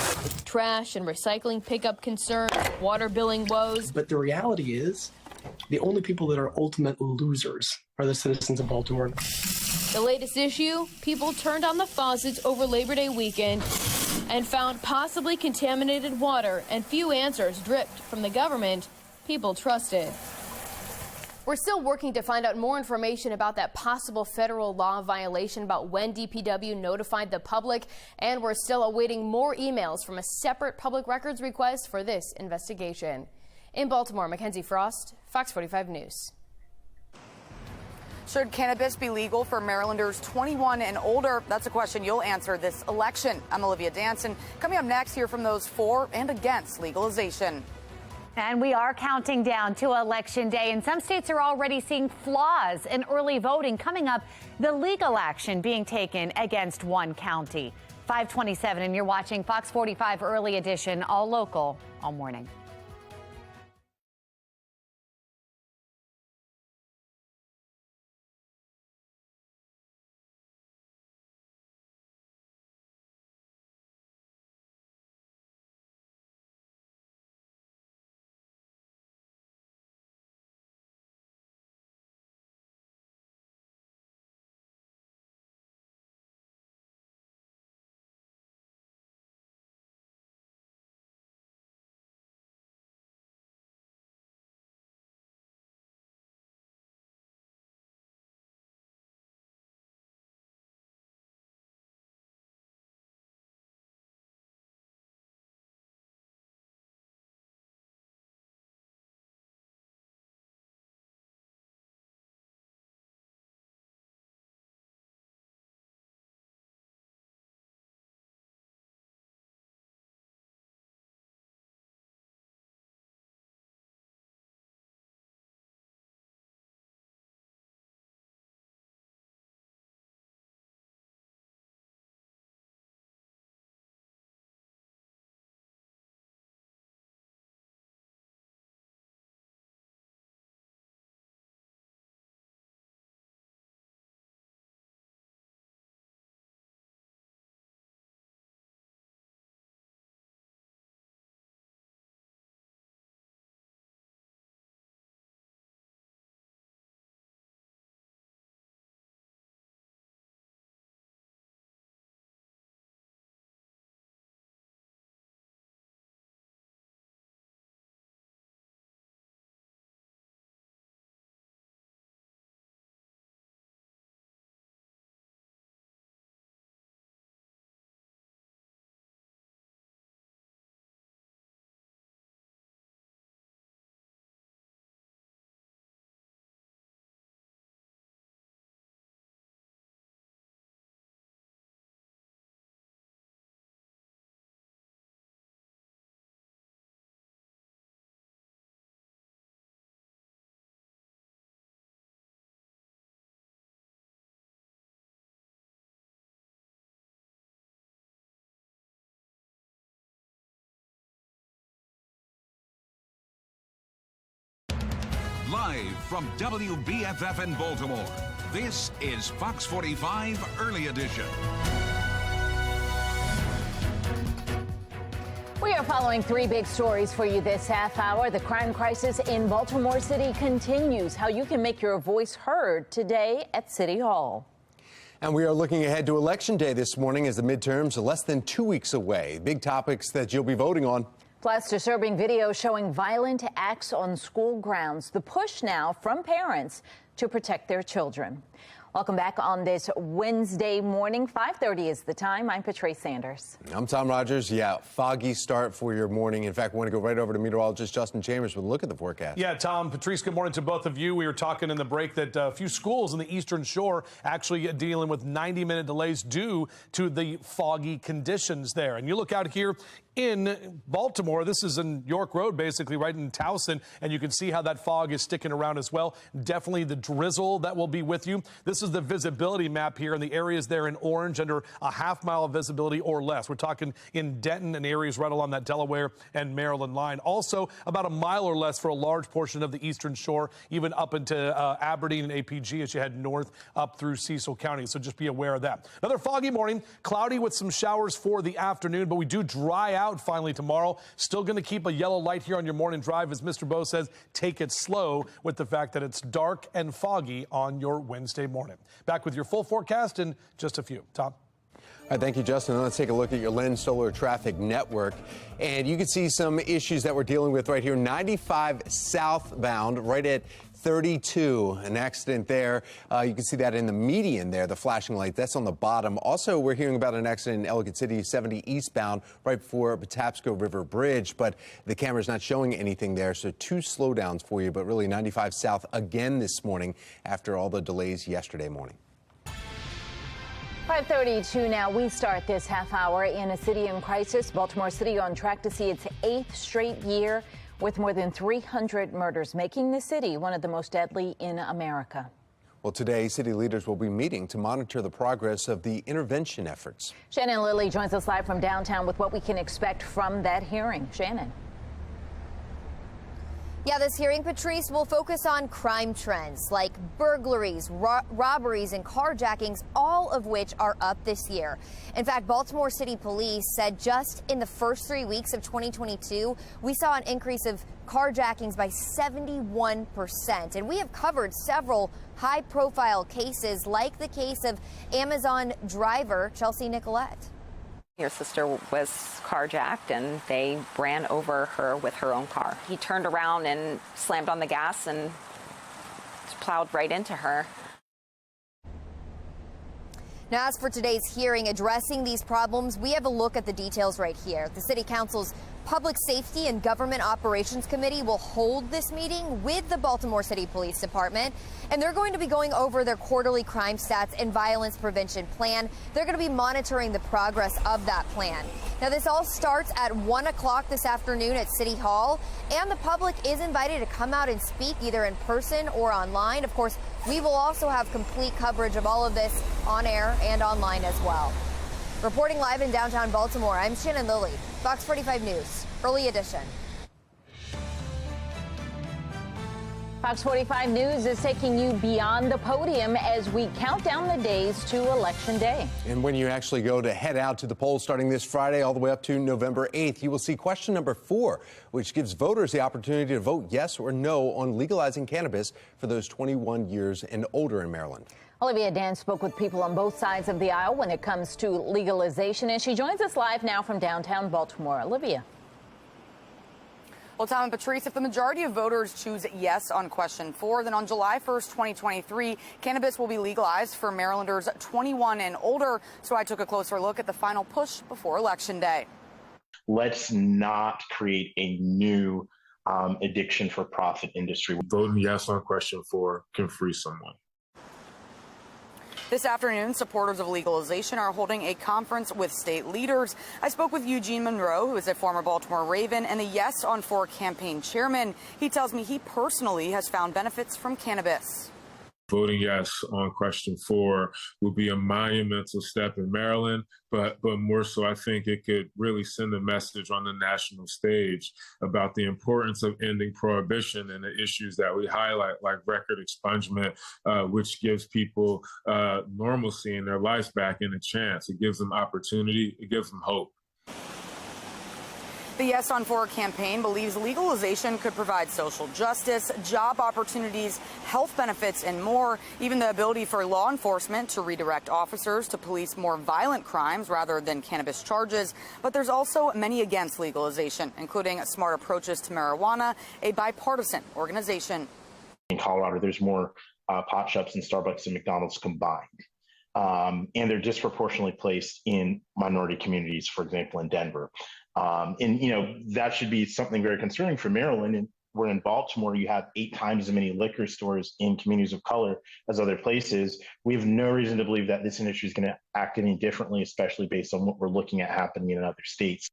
Trash and recycling pickup concerns, water billing woes. But the reality is, the only people that are ultimate losers are the citizens of Baltimore. The latest issue, people turned on the faucets over Labor Day weekend and found possibly contaminated water, and few answers dripped from the government people trusted. We're still working to find out more information about that possible federal law violation about when DPW notified the public, and we're still awaiting more emails from a separate public records request for this investigation. In Baltimore, Mackenzie Frost, Fox 45 News. Should cannabis be legal for Marylanders 21 and older? That's a question you'll answer this election. I'm Olivia Danson. Coming up next, hear from those for and against legalization. And we are counting down to Election Day, and some states are already seeing flaws in early voting. Coming up, the legal action being taken against one county. 5:27, and you're watching Fox 45 Early Edition, all local, all morning. Live from WBFF in Baltimore, this is Fox 45 Early Edition. We are following three big stories for you this half hour. The crime crisis in Baltimore City continues. How you can make your voice heard today at City Hall. And we are looking ahead to Election Day this morning as the midterms are less than 2 weeks away. Big topics that you'll be voting on. Plus, disturbing video showing violent acts on school grounds. The push now from parents to protect their children. Welcome back on this Wednesday morning. 5:30 is the time. I'm Patrice Sanders. I'm Tom Rogers. Yeah, foggy start for your morning. In fact, we want to go right over to meteorologist Justin Chambers with a look at the forecast. Yeah, Tom, Patrice, good morning to both of you. We were talking in the break that a few schools in the Eastern Shore actually dealing with 90-minute delays due to the foggy conditions there. And you look out here in Baltimore, this is in York Road, basically right in Towson, and you can see how that fog is sticking around as well. Definitely the drizzle that will be with you. This is the visibility map here, and the areas there in orange under a half-mile of visibility or less. We're talking in Denton and areas right along that Delaware and Maryland line. Also, about a mile or less for a large portion of the Eastern Shore, even up into Aberdeen and APG as you head north up through Cecil County. So just be aware of that. Another foggy morning, cloudy with some showers for the afternoon, but we do dry out finally tomorrow. Still going to keep a yellow light here on your morning drive. As Mr. Bo says, take it slow with the fact that it's dark and foggy on your Wednesday morning. Back with your full forecast in just a few. Tom? All right, thank you, Justin. Let's take a look at your Lens Solar Traffic Network. And you can see some issues that we're dealing with right here. 95 southbound, right at 32, an accident there. You can see that in the median there, the flashing light. That's on the bottom. Also, we're hearing about an accident in Ellicott City, 70 eastbound, right before Patapsco River Bridge. But the camera's not showing anything there, so 2 slowdowns for you. But really, 95 south again this morning after all the delays yesterday morning. 5:32 now. We start this half hour in a city in crisis. Baltimore City on track to see its 8th straight year with more than 300 murders, making the city one of the most deadly in America. Well, today, city leaders will be meeting to monitor the progress of the intervention efforts. Shannon Lilly joins us live from downtown with what we can expect from that hearing. Shannon. Yeah, this hearing, Patrice, will focus on crime trends like burglaries, robberies, and carjackings, all of which are up this year. In fact, Baltimore City Police said just in the first 3 weeks of 2022, we saw an increase of carjackings by 71%. And we have covered several high-profile cases, like the case of Amazon driver Chelsea Nicolette. Your sister was carjacked and they ran over her with her own car. He turned around and slammed on the gas and plowed right into her. Now, as for today's hearing addressing these problems, we have a look at the details right here. The City Council's Public Safety and Government Operations Committee will hold this meeting with the Baltimore City Police Department, and they're going to be going over their quarterly crime stats and violence prevention plan. They're going to be monitoring the progress of that plan. Now, this all starts at 1 o'clock this afternoon at City Hall, and the public is invited to come out and speak either in person or online. Of course, we will also have complete coverage of all of this on air and online as well. Reporting live in downtown Baltimore, I'm Shannon Lilly, Fox 45 News, Early Edition. Fox 45 News is taking you beyond the podium as we count down the days to Election Day. And when you actually go to head out to the polls starting this Friday all the way up to November 8th, you will see question number 4, which gives voters the opportunity to vote yes or no on legalizing cannabis for those 21 years and older in Maryland. Olivia Dan spoke with people on both sides of the aisle when it comes to legalization, and she joins us live now from downtown Baltimore. Olivia. Well, Tom and Patrice, if the majority of voters choose yes on question 4, then on July 1st, 2023, cannabis will be legalized for Marylanders 21 and older. So I took a closer look at the final push before Election Day. Let's not create a new addiction for profit industry. Voting yes on question 4 can free someone. This afternoon, supporters of legalization are holding a conference with state leaders. I spoke with Eugene Monroe, who is a former Baltimore Raven and the Yes on 4 campaign chairman. He tells me he personally has found benefits from cannabis. Voting yes on question 4 would be a monumental step in Maryland, but more so, I think it could really send a message on the national stage about the importance of ending prohibition and the issues that we highlight, like record expungement, which gives people normalcy in their lives back and a chance. It gives them opportunity. It gives them hope. The Yes on 4 campaign believes legalization could provide social justice, job opportunities, health benefits, and more, even the ability for law enforcement to redirect officers to police more violent crimes rather than cannabis charges. But there's also many against legalization, including Smart Approaches to Marijuana, a bipartisan organization. In Colorado, there's more pot shops and Starbucks and McDonald's combined. And they're disproportionately placed in minority communities, for example, in Denver. And, you know, that should be something very concerning for Maryland. And where in Baltimore, you have 8 times as many liquor stores in communities of color as other places. We have no reason to believe that this industry is going to act any differently, especially based on what we're looking at happening in other states.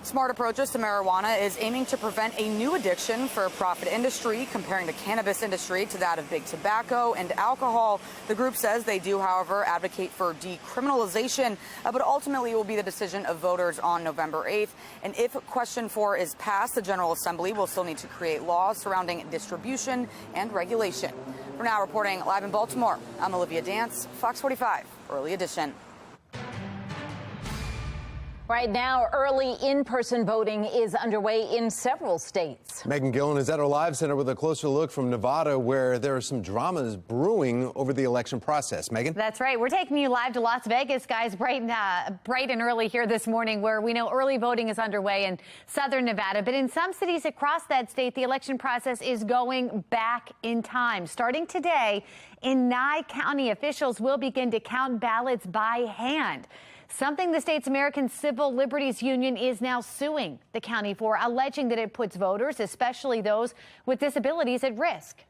Smart Approaches to Marijuana is aiming to prevent a new addiction for a profit industry, comparing the cannabis industry to that of big tobacco and alcohol. The group says they do, however, advocate for decriminalization, but ultimately it will be the decision of voters on November 8th. And if question 4 is passed, the General Assembly will still need to create laws surrounding distribution and regulation. For now, reporting live in Baltimore, I'm Olivia Dance, Fox 45, Early Edition. Right now, early in-person voting is underway in several states. Megan Gillen is at our live center with a closer look from Nevada, where there are some dramas brewing over the election process. Megan? That's right. We're taking you live to Las Vegas, guys, bright and early here this morning, where we know early voting is underway in southern Nevada. But in some cities across that state, the election process is going back in time. Starting today, in Nye County, officials will begin to count ballots by hand. Something the state's American Civil Liberties Union is now suing the county for, alleging that it puts voters, especially those with disabilities, at risk.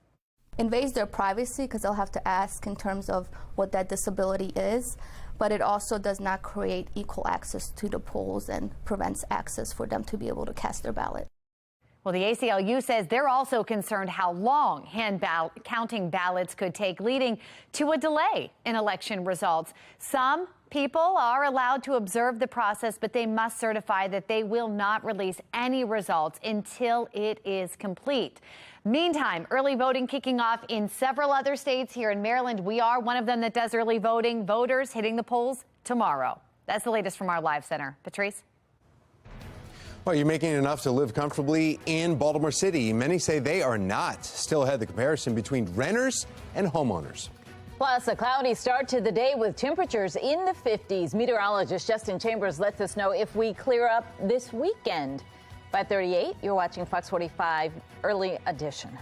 invades their privacy because they'll have to ask in terms of what that disability is, but it also does not create equal access to the polls and prevents access for them to be able to cast their ballot. Well, the ACLU says they're also concerned how long counting ballots could take, leading to a delay in election results. Some people are allowed to observe the process, but they must certify that they will not release any results until it is complete. Meantime, early voting kicking off in several other states. Here in Maryland, we are one of them that does early voting. Voters hitting the polls tomorrow. That's the latest from our live center. Patrice? Well, you're making enough to live comfortably in Baltimore City. Many say they are not. Still ahead, the comparison between renters and homeowners. Plus, a cloudy start to the day with temperatures in the 50s. Meteorologist Justin Chambers lets us know if we clear up this weekend. 5:38, you're watching Fox 45 Early Edition.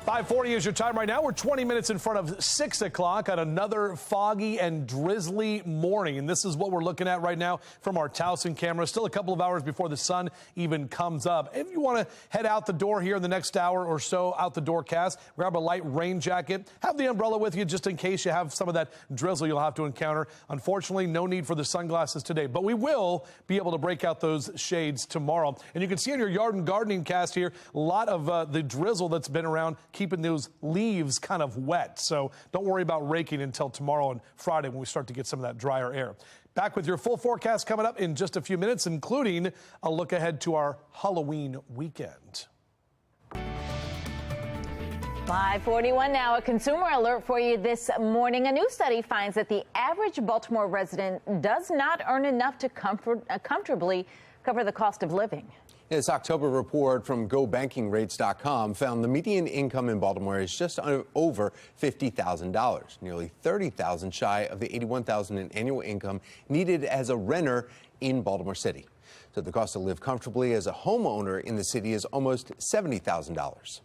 .540 is your time right now. We're 20 minutes in front of 6 o'clock on another foggy and drizzly morning. And this is what we're looking at right now from our Towson camera. Still a couple of hours before the sun even comes up. If you want to head out the door here in the next hour or so, out the door cast, grab a light rain jacket. Have the umbrella with you just in case you have some of that drizzle you'll have to encounter. Unfortunately, no need for the sunglasses today, but we will be able to break out those shades tomorrow. And you can see in your yard and gardening cast here, a lot of the drizzle that's been around, keeping those leaves kind of wet. So don't worry about raking until tomorrow and Friday when we start to get some of that drier air. Back with your full forecast coming up in just a few minutes, including a look ahead to our Halloween weekend. 5:41 now. A consumer alert for you this morning. A new study finds that the average Baltimore resident does not earn enough to comfortably cover the cost of living. This October report from GoBankingRates.com found the median income in Baltimore is just over $50,000, nearly $30,000 shy of the $81,000 in annual income needed as a renter in Baltimore City. So the cost to live comfortably as a homeowner in the city is almost $70,000.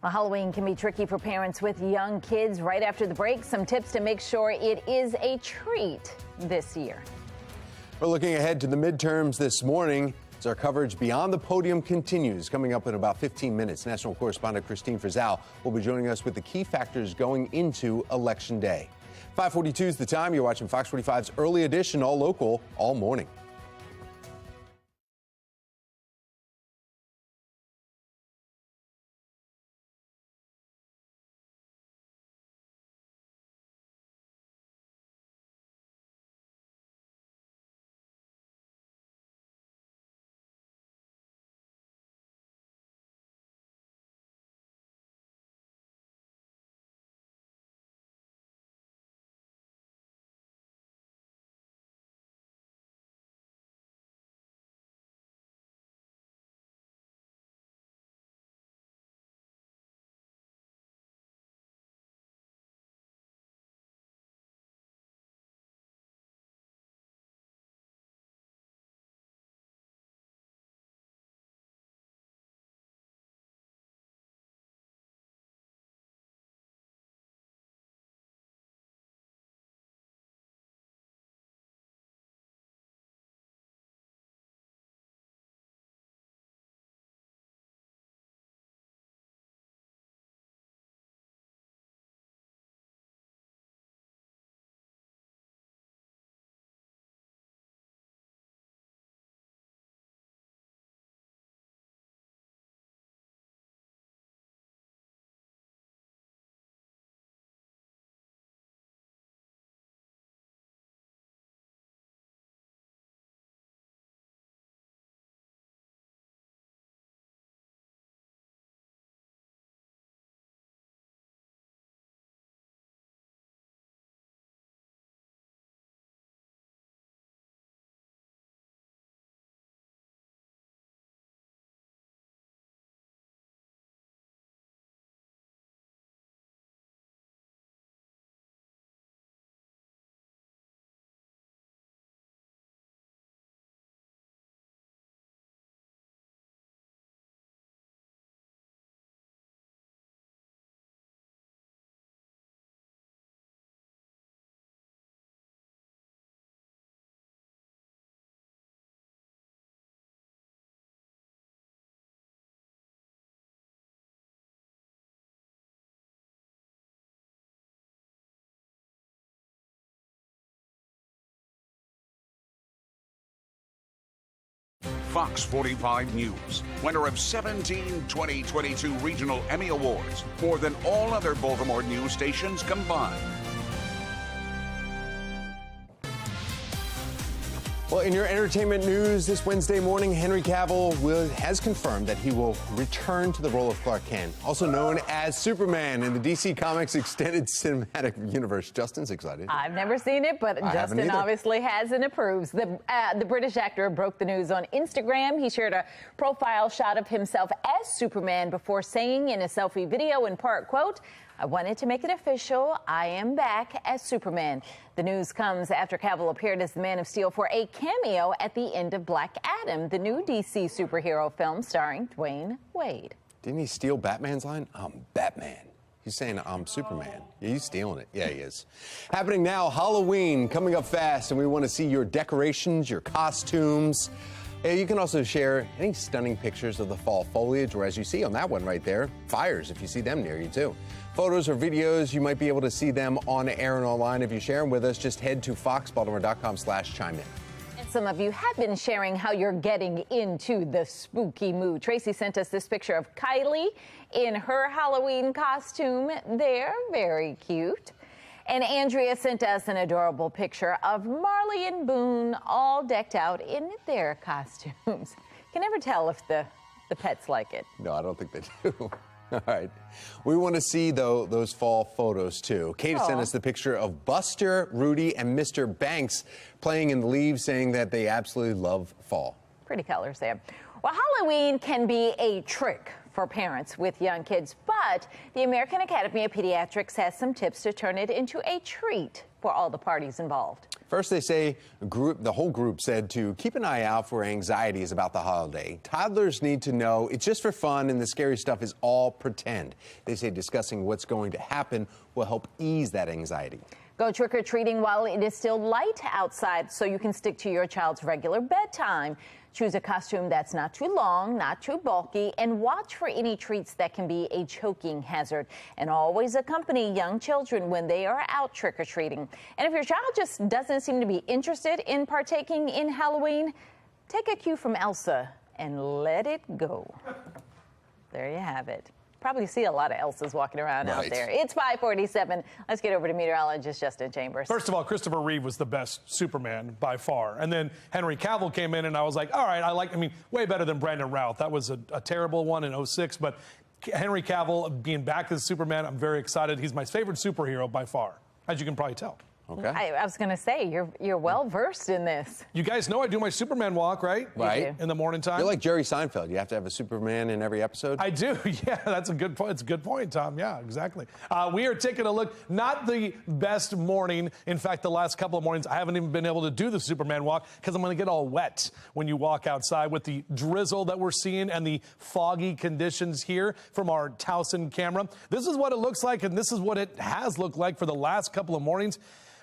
Well, Halloween can be tricky for parents with young kids. Right after the break, some tips to make sure it is a treat this year. We're looking ahead to the midterms this morning as our coverage beyond the podium continues. Coming up in about 15 minutes, national correspondent Christine Frizzell will be joining us with the key factors going into Election Day. 5:42 is the time. You're watching Fox 45's Early Edition, all local, all morning. Fox 45 News, winner of 17 2022 Regional Emmy Awards, more than all other Baltimore news stations combined. Well, in your entertainment news this Wednesday morning, Henry Cavill has confirmed that he will return to the role of Clark Kent, also known as Superman in the DC Comics Extended Cinematic Universe. Justin's excited. I've never seen it, but Justin obviously has and approves. The British actor broke the news on Instagram. He shared a profile shot of himself as Superman before saying in a selfie video, in part, quote, "I wanted to make it official. I am back as Superman." The news comes after Cavill appeared as the Man of Steel for a cameo at the end of Black Adam, the new DC superhero film starring Dwayne Wade. Didn't he steal Batman's line? I'm Batman. He's saying I'm Superman. Yeah, he's stealing it. Yeah, he is. Happening now, Halloween coming up fast, and we want to see your decorations, your costumes. You can also share any stunning pictures of the fall foliage, or as you see on that one right there, fires if you see them near you too. Photos or videos, you might be able to see them on air and online. If you share them with us, just head to foxbaltimore.com/chime-in. And some of you have been sharing how you're getting into the spooky mood. Tracy sent us this picture of Kylie in her Halloween costume there. Very cute. And Andrea sent us an adorable picture of Marley and Boone all decked out in their costumes. Can never tell if the pets like it. No, I don't think they do. All right. We want to see, though, those fall photos, too. Kate sent us the picture of Buster, Rudy, and Mr. Banks playing in the leaves, saying that they absolutely love fall. Pretty colors there. Well, Halloween can be a trick for parents with young kids, but the American Academy of Pediatrics has some tips to turn it into a treat for all the parties involved. First, they say the whole group said to keep an eye out for anxieties about the holiday. Toddlers need to know it's just for fun and the scary stuff is all pretend. They say discussing what's going to happen will help ease that anxiety. Go trick-or-treating while it is still light outside so you can stick to your child's regular bedtime. Choose a costume that's not too long, not too bulky, and watch for any treats that can be a choking hazard. And always accompany young children when they are out trick-or-treating. And if your child just doesn't seem to be interested in partaking in Halloween, take a cue from Elsa and let it go. There you have it. Probably see a lot of Elsas walking around out there. It's 5:47. Let's get over to meteorologist Justin Chambers. First of all, Christopher Reeve was the best Superman by far. And then Henry Cavill came in, and I was like, all right, way better than Brandon Routh. That was a terrible one in 06, but Henry Cavill being back as Superman, I'm very excited. He's my favorite superhero by far, as you can probably tell. Okay. I was going to say, you're well versed in this. You guys know I do my Superman walk, right? Right. In the morning time. You're like Jerry Seinfeld. You have to have a Superman in every episode. I do. Yeah, that's a good point. It's a good point, Tom. Yeah, exactly. We are taking a look. Not the best morning. In fact, the last couple of mornings, I haven't even been able to do the Superman walk because I'm going to get all wet when you walk outside with the drizzle that we're seeing and the foggy conditions here from our Towson camera. This is what it looks like, and this is what it has looked like for the last couple of mornings.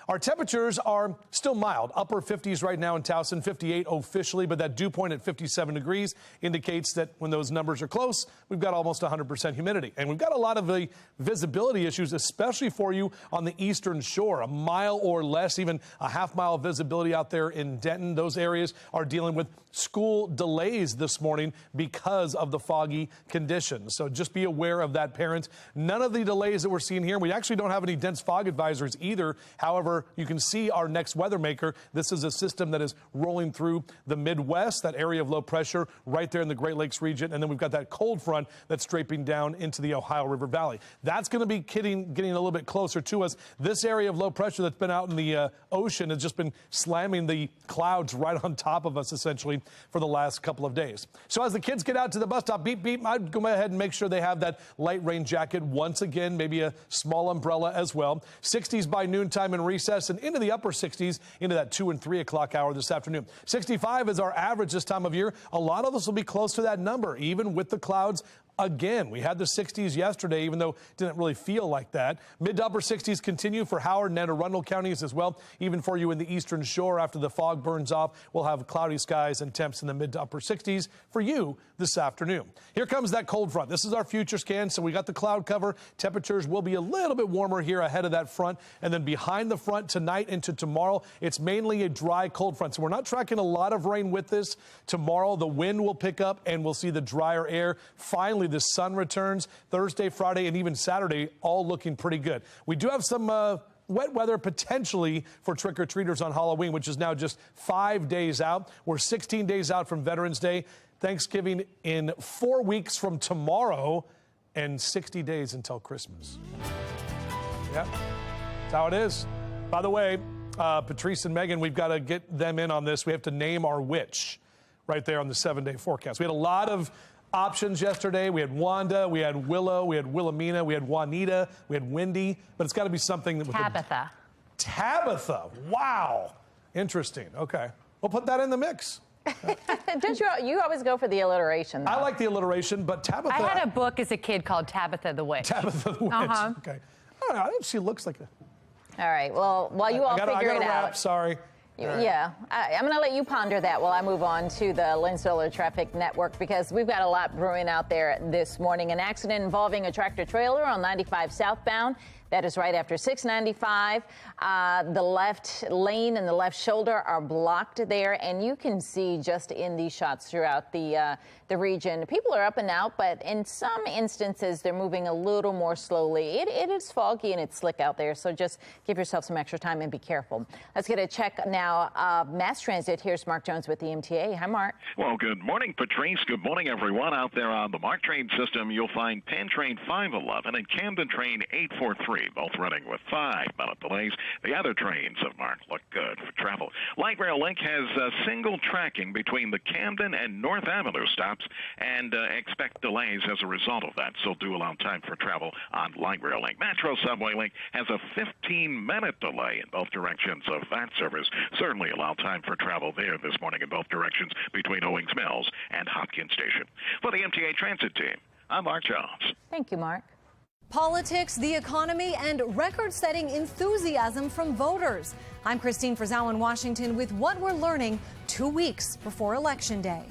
Our temperatures are still mild, upper 50s right now in Towson, 58 officially, but that dew point at 57 degrees indicates that when those numbers are close, we've got almost 100% humidity. And we've got a lot of the visibility issues, especially for you on the eastern shore, a mile or less, even a half-mile visibility out there in Denton. Those areas are dealing with school delays this morning because of the foggy conditions. So just be aware of that, parents. None of the delays that we're seeing here. We actually don't have any dense fog advisories either. However, you can see our next weather maker. This is a system that is rolling through the Midwest, that area of low pressure right there in the Great Lakes region. And then we've got that cold front that's draping down into the Ohio River Valley. That's going to be getting a little bit closer to us. This area of low pressure that's been out in the ocean has just been slamming the clouds right on top of us, essentially, for the last couple of days. So as the kids get out to the bus stop, beep, beep, I'd go ahead and make sure they have that light rain jacket once again, maybe a small umbrella as well. 60s by noontime and recess, and into the upper 60s into that 2 and 3 o'clock hour this afternoon. 65 is our average this time of year. A lot of us will be close to that number, even with the clouds. Again, we had the 60s yesterday, even though it didn't really feel like that. Mid to upper 60s continue for Howard and Anne Arundel counties as well. Even for you in the eastern shore, after the fog burns off, we'll have cloudy skies and temps in the mid to upper 60s for you this afternoon. Here comes that cold front. This is our future scan, so we got the cloud cover. Temperatures will be a little bit warmer here ahead of that front, and then behind the front tonight into tomorrow, it's mainly a dry cold front. So we're not tracking a lot of rain with this. Tomorrow, the wind will pick up, and we'll see the drier air. Finally, the sun returns Thursday, Friday, and even Saturday, all looking pretty good. We do have some wet weather potentially for trick-or-treaters on Halloween, which is now just 5 days out. We're 16 days out from Veterans Day, Thanksgiving in 4 weeks from tomorrow, and 60 days until Christmas. Yeah, that's how it is. By the way, Patrice and Megan, we've got to get them in on this. We have to name our witch right there on the 7-day forecast. We had a lot of options yesterday. We had Wanda, we had Willow, we had Wilhelmina, we had Juanita, we had Wendy, but it's got to be something that Tabitha. Tabitha. Wow. Interesting. Okay. We'll put that in the mix. Don't you always go for the alliteration, though? I like the alliteration, but Tabitha. I had a book as a kid called Tabitha the Witch. Tabitha the Witch. Okay. I don't know. She looks like a. All right. Well, while you all figure it out. Sorry. Yeah, I'm going to let you ponder that while I move on to the Lynn Solar Traffic Network, because we've got a lot brewing out there this morning. An accident involving a tractor trailer on 95 southbound. That is right after 695. The left lane and the left shoulder are blocked there, and you can see just in these shots throughout the region, people are up and out, but in some instances, they're moving a little more slowly. It is foggy and it's slick out there, so just give yourself some extra time and be careful. Let's get a check now. Mass transit. Here's Mark Jones with the MTA. Hi, Mark. Well, good morning, Patrice. Good morning, everyone. Out there on the Mark train system, you'll find Penn Train 511 and Camden Train 843, both running with 5-minute delays. The other trains of Mark look good for travel. Light Rail Link has single tracking between the Camden and North Avenue stops, and expect delays as a result of that. So do allow time for travel on Light Rail Link. Metro Subway Link has a 15-minute delay in both directions of that service. Certainly allow time for travel there this morning in both directions between Owings Mills and Hopkins Station. For the MTA Transit Team, I'm Mark Jones. Thank you, Mark. politics, the economy, and record-setting enthusiasm from voters. I'm Christine Frizzau in Washington with what we're learning 2 weeks before Election Day.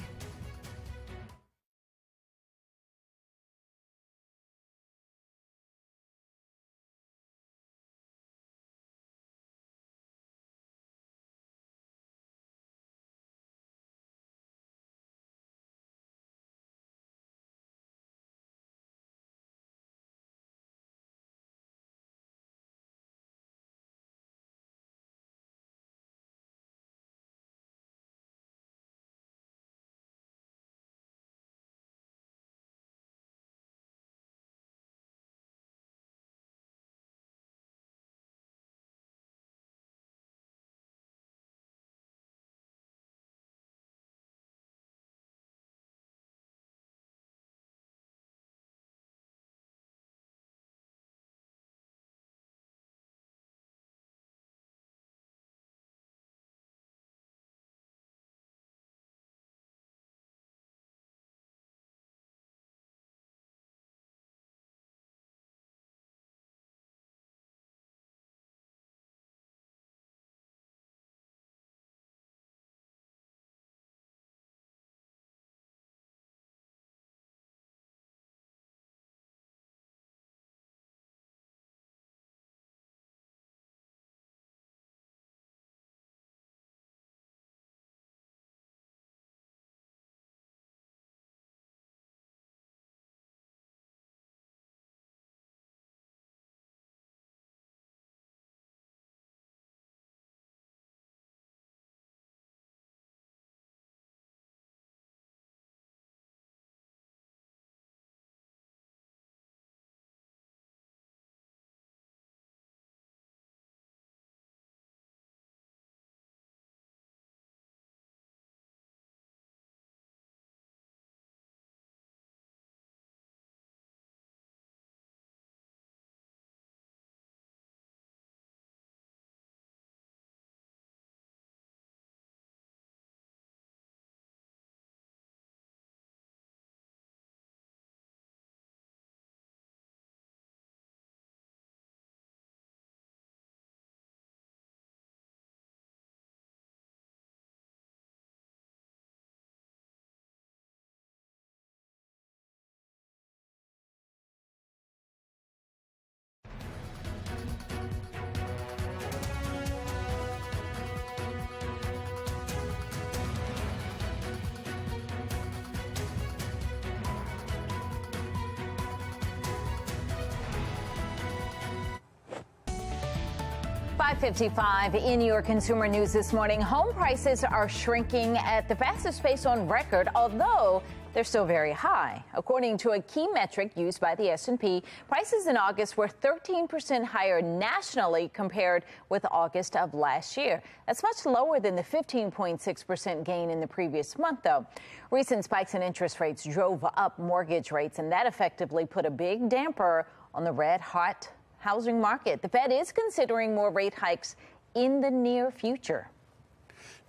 .55 in your consumer news this morning. Home prices are shrinking at the fastest pace on record, although they're still very high. According to a key metric used by the S&P, prices in August were 13% higher nationally compared with August of last year. That's much lower than the 15.6% gain in the previous month, though. Recent spikes in interest rates drove up mortgage rates, and that effectively put a big damper on the red-hot housing market. The Fed is considering more rate hikes in the near future.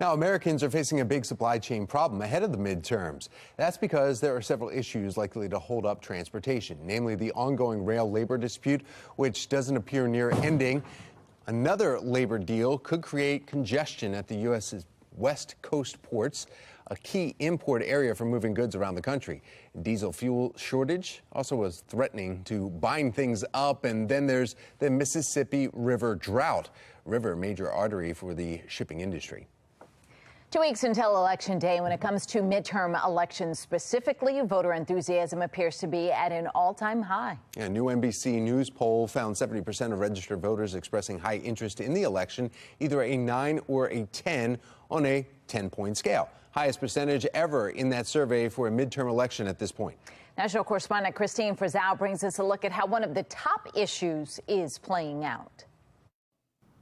Now, Americans are facing a big supply chain problem ahead of the midterms. That's because there are several issues likely to hold up transportation, namely the ongoing rail labor dispute, which doesn't appear near ending. Another labor deal could create congestion at the U.S.'s West Coast ports, a key import area for moving goods around the country. Diesel fuel shortage also was threatening to bind things up. And then there's the Mississippi River drought, river major artery for the shipping industry. 2 weeks until Election Day. When it comes to midterm elections specifically, voter enthusiasm appears to be at an all-time high. A new NBC News poll found 70% of registered voters expressing high interest in the election, either a 9 or a 10 on a 10-point scale. Highest percentage ever in that survey for a midterm election at this point. National correspondent Christine Frizzau brings us a look at how one of the top issues is playing out.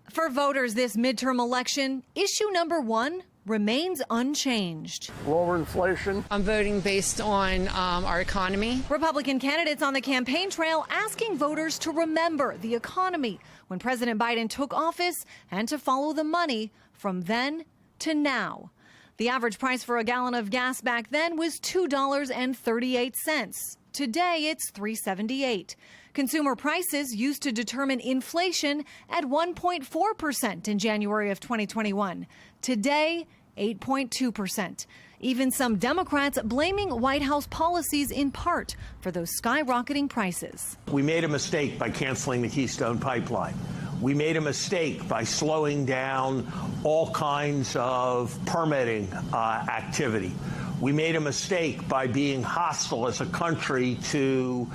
For voters this midterm election, issue number one remains unchanged. Lower inflation. I'm voting based on our economy. Republican candidates on the campaign trail asking voters to remember the economy when President Biden took office and to follow the money from then to now. The average price for a gallon of gas back then was $2.38. Today, it's $3.78. Consumer prices used to determine inflation at 1.4% in January of 2021. Today, 8.2%. Even some Democrats blaming White House policies in part for those skyrocketing prices. We made a mistake by canceling the Keystone Pipeline. We made a mistake by slowing down all kinds of permitting activity. We made a mistake by being hostile as a country to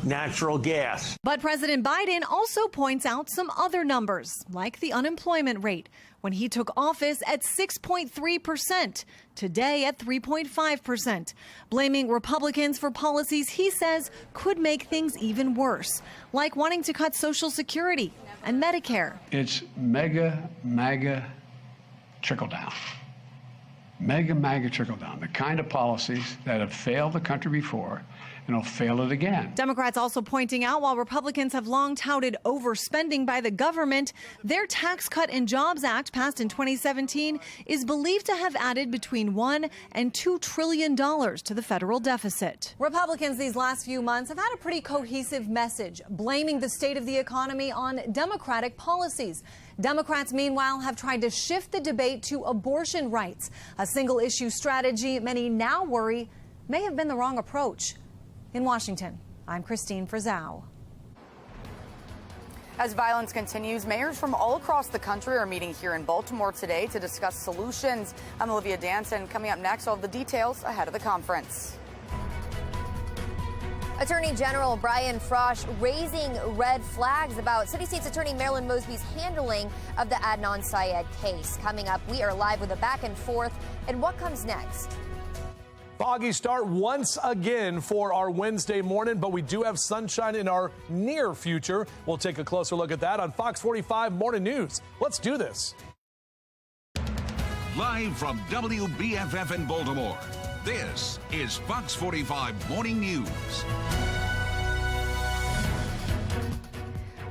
natural gas. But President Biden also points out some other numbers, like the unemployment rate, when he took office at 6.3%, today at 3.5%, blaming Republicans for policies he says could make things even worse, like wanting to cut Social Security and Medicare. It's MAGA trickle down. MAGA trickle down, the kind of policies that have failed the country before and will fail it again. Democrats also pointing out while Republicans have long touted overspending by the government, their Tax Cut and Jobs Act passed in 2017 is believed to have added between $1 and $2 trillion to the federal deficit. Republicans these last few months have had a pretty cohesive message, blaming the state of the economy on Democratic policies. Democrats, meanwhile, have tried to shift the debate to abortion rights, a single-issue strategy many now worry may have been the wrong approach. In Washington, I'm Christine Frizzau. As violence continues, mayors from all across the country are meeting here in Baltimore today to discuss solutions. I'm Olivia Danson. Coming up next, all of the details ahead of the conference. Attorney General Brian Frosh raising red flags about City State's Attorney Marilyn Mosby's handling of the Adnan Syed case. Coming up, we are live with a back and forth and what comes next. Foggy start once again for our Wednesday morning, but we do have sunshine in our near future. We'll take a closer look at that on Fox 45 Morning News. Let's do this. Live from WBFF in Baltimore, this is Fox 45 Morning News.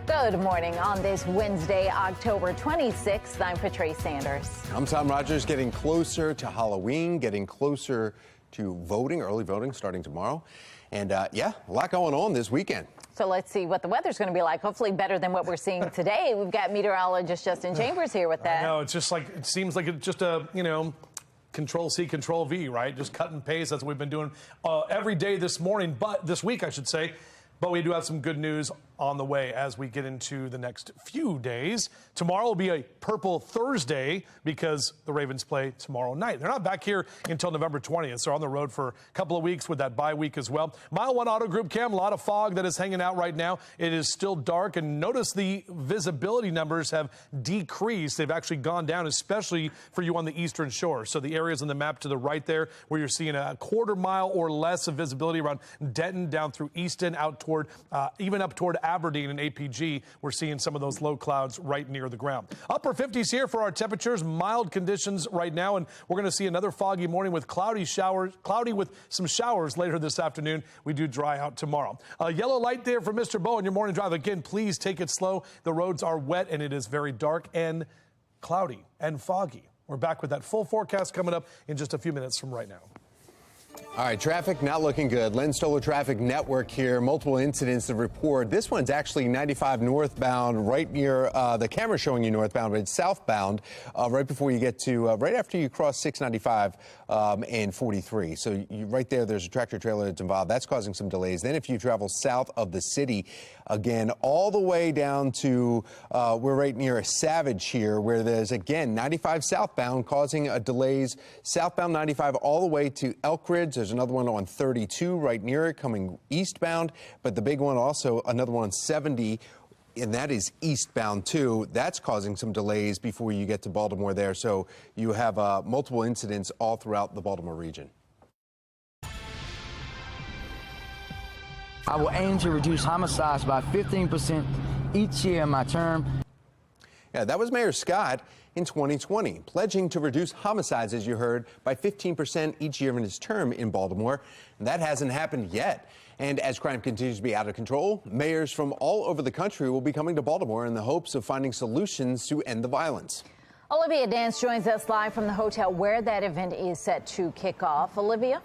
Good morning on this Wednesday, October 26th. I'm Patrice Sanders. I'm Tom Rogers. Getting closer to Halloween, getting closer to voting, early voting starting tomorrow. And yeah, a lot going on this weekend. So let's see what the weather's going to be like. Hopefully better than what we're seeing today. We've got meteorologist Justin Chambers here with that. I know, it's just like, it seems like it's just a, Control-C, Control-V, right? Just cut and paste. That's what we've been doing every day this morning, but this week, I should say. But we do have some good news on the way as we get into the next few days. Tomorrow will be a Purple Thursday because the Ravens play tomorrow night. They're not back here until November 20th. So they're on the road for a couple of weeks with that bye week as well. Mile 1 Auto Group Cam, a lot of fog that is hanging out right now. It is still dark, and notice the visibility numbers have decreased. They've actually gone down, especially for you on the eastern shore. So the areas on the map to the right there where you're seeing a quarter mile or less of visibility around Denton down through Easton out toward even up toward Aberdeen and APG, we're seeing some of those low clouds right near the ground. Upper 50s here for our temperatures, mild conditions right now, and we're going to see another foggy morning with cloudy with some showers later this afternoon. We do dry out tomorrow. A yellow light there for Mr. Bo on your morning drive. Again, please take it slow. The roads are wet and it is very dark and cloudy and foggy. We're back with that full forecast coming up in just a few minutes from right now. All right, traffic not looking good. Len Stoller Traffic Network here. Multiple incidents to report. This one's actually 95 northbound, right near the camera showing you northbound, but it's southbound right before you get to right after you cross 695 and 43. So right there, there's a tractor trailer that's involved. That's causing some delays. Then if you travel south of the city, again, all the way down to we're right near a Savage here, where there's again 95 southbound causing delays. Southbound 95 all the way to Elk Ridge. There's another one on 32 right near it coming eastbound, but the big one also another one on 70, and that is eastbound too. That's causing some delays before you get to Baltimore there. So you have multiple incidents all throughout the Baltimore region. I will aim to reduce homicides by 15% each year in my term. Yeah, that was Mayor Scott in 2020, pledging to reduce homicides, as you heard, by 15% each year in his term in Baltimore. And that hasn't happened yet. And as crime continues to be out of control, mayors from all over the country will be coming to Baltimore in the hopes of finding solutions to end the violence. Olivia Dance joins us live from the hotel where that event is set to kick off. Olivia?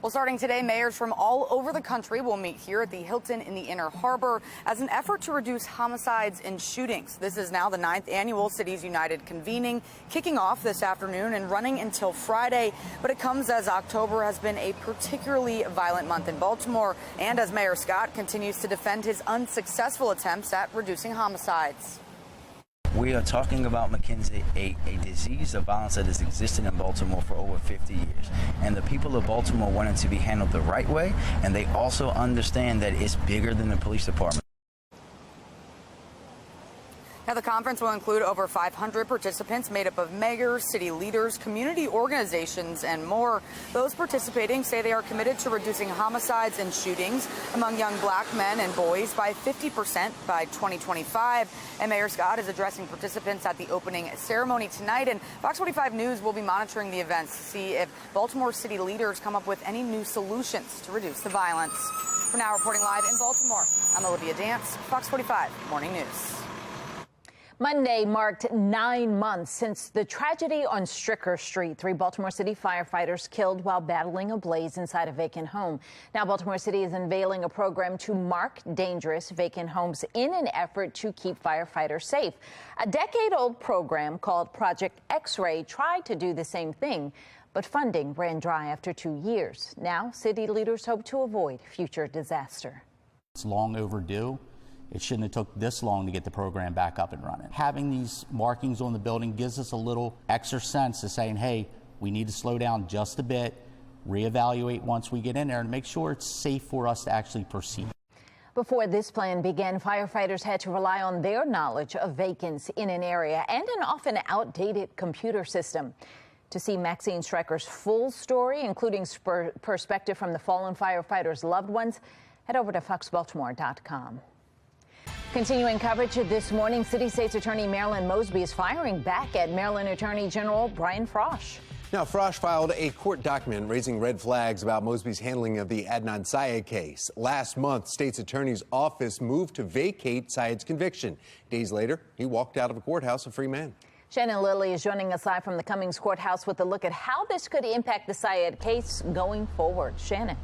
Well, starting today, mayors from all over the country will meet here at the Hilton in the Inner Harbor as an effort to reduce homicides and shootings. This is now the 9th annual Cities United convening, kicking off this afternoon and running until Friday. But it comes as October has been a particularly violent month in Baltimore, and as Mayor Scott continues to defend his unsuccessful attempts at reducing homicides. We are talking about, McKinsey, a disease of violence that has existed in Baltimore for over 50 years. And the people of Baltimore want it to be handled the right way, and they also understand that it's bigger than the police department. Now, the conference will include over 500 participants made up of mayors, city leaders, community organizations, and more. Those participating say they are committed to reducing homicides and shootings among young black men and boys by 50% by 2025. And Mayor Scott is addressing participants at the opening ceremony tonight. And Fox 45 News will be monitoring the events to see if Baltimore city leaders come up with any new solutions to reduce the violence. For now, reporting live in Baltimore, I'm Olivia Dance, Fox 45 Morning News. Monday marked 9 months since the tragedy on Stricker Street. 3 Baltimore City firefighters killed while battling a blaze inside a vacant home. Now, Baltimore City is unveiling a program to mark dangerous vacant homes in an effort to keep firefighters safe. A decade-old program called Project X-Ray tried to do the same thing, but funding ran dry after 2 years. Now, city leaders hope to avoid future disaster. It's long overdue. It shouldn't have took this long to get the program back up and running. Having these markings on the building gives us a little extra sense of saying, hey, we need to slow down just a bit, reevaluate once we get in there, and make sure it's safe for us to actually proceed. Before this plan began, firefighters had to rely on their knowledge of vacants in an area and an often outdated computer system. To see Maxine Strecker's full story, including perspective from the fallen firefighters' loved ones, head over to foxbaltimore.com. Continuing coverage this morning, City State's Attorney Marilyn Mosby is firing back at Maryland Attorney General Brian Frosh. Now, Frosh filed a court document raising red flags about Mosby's handling of the Adnan Syed case. Last month, State's Attorney's office moved to vacate Syed's conviction. Days later, he walked out of a courthouse a free man. Shannon Lilly is joining us live from the Cummings Courthouse with a look at how this could impact the Syed case going forward. Shannon.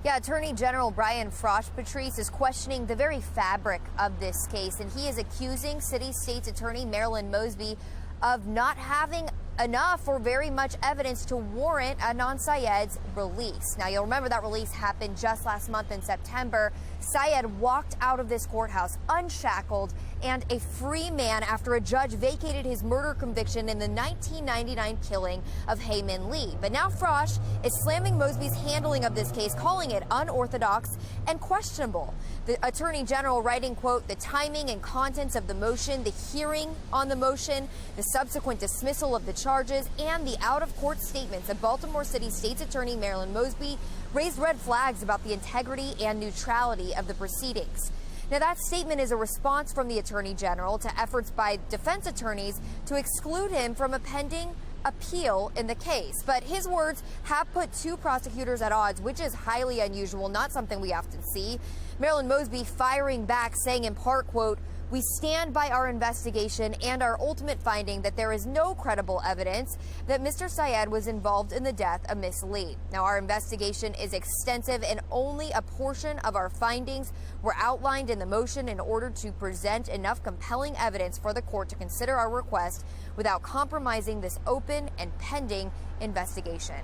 Yeah, Attorney General Brian Frosh Patrice is questioning the very fabric of this case, and he is accusing City State's Attorney Marilyn Mosby of not having enough or very much evidence to warrant Adnan Syed's release. Now, you'll remember that release happened just last month in September. Syed walked out of this courthouse unshackled and a free man after a judge vacated his murder conviction in the 1999 killing of Hayman Lee. But now Frosh is slamming Mosby's handling of this case, calling it unorthodox and questionable. The Attorney General writing, quote, the timing and contents of the motion, the hearing on the motion, the subsequent dismissal of the charges, and the out-of-court statements of Baltimore City State's Attorney Marilyn Mosby raised red flags about the integrity and neutrality of the proceedings. Now, that statement is a response from the Attorney General to efforts by defense attorneys to exclude him from a pending appeal in the case. But his words have put 2 prosecutors at odds, which is highly unusual, not something we often see. Marilyn Mosby firing back, saying in part, quote, we stand by our investigation and our ultimate finding that there is no credible evidence that Mr. Syed was involved in the death of Miss Lee. Now, our investigation is extensive and only a portion of our findings were outlined in the motion in order to present enough compelling evidence for the court to consider our request without compromising this open and pending investigation.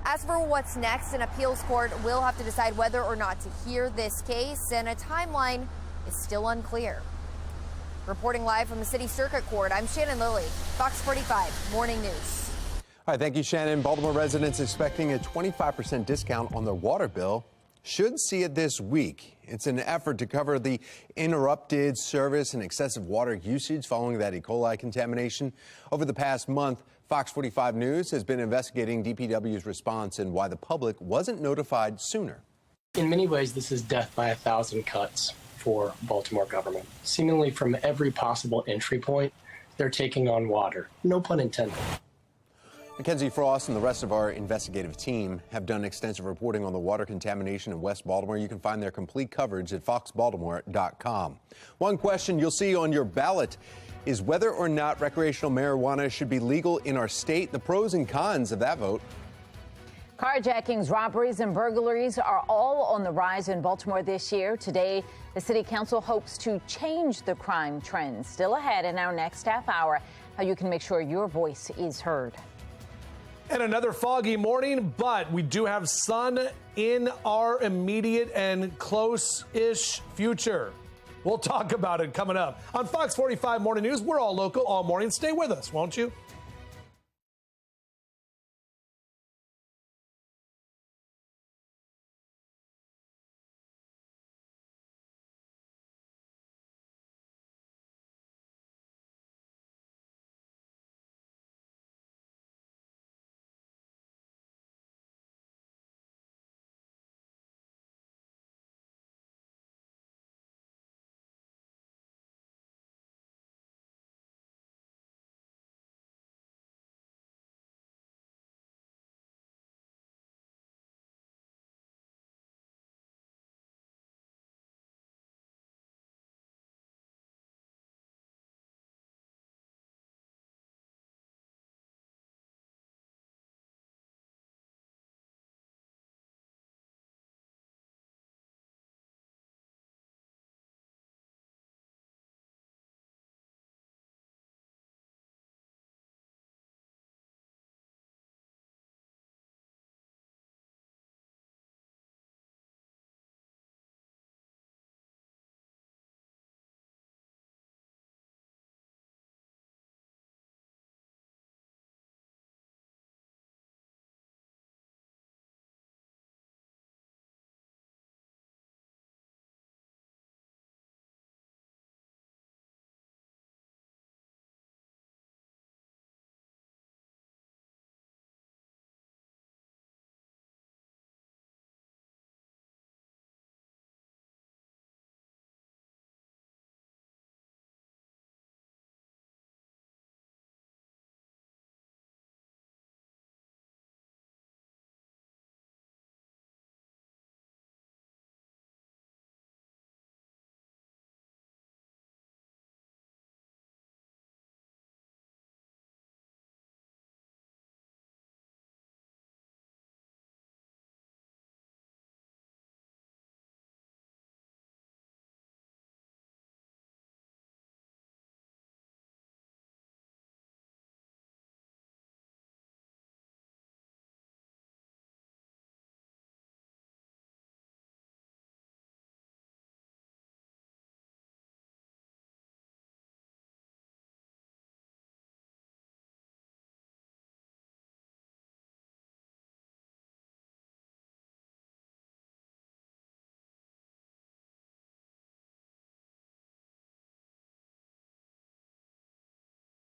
As for what's next, an appeals court will have to decide whether or not to hear this case, and a timeline is still unclear. Reporting live from the City Circuit Court, I'm Shannon Lilly, Fox 45 Morning News. All right, thank you, Shannon. Baltimore residents expecting a 25% discount on their water bill should see it this week. It's an effort to cover the interrupted service and excessive water usage following that E. coli contamination. Over the past month, Fox 45 News has been investigating DPW's response and why the public wasn't notified sooner. In many ways, this is death by 1,000 cuts for Baltimore government. Seemingly from every possible entry point, they're taking on water. No pun intended. Mackenzie Frost and the rest of our investigative team have done extensive reporting on the water contamination in West Baltimore. You can find their complete coverage at foxbaltimore.com. One question you'll see on your ballot is whether or not recreational marijuana should be legal in our state. The pros and cons of that vote. Carjackings, robberies, and burglaries are all on the rise in Baltimore this year. Today, the city council hopes to change the crime trend. Still ahead in our next half hour, how you can make sure your voice is heard. And another foggy morning, but we do have sun in our immediate and close-ish future. We'll talk about it coming up on Fox 45 Morning News. We're all local all morning. Stay with us, won't you?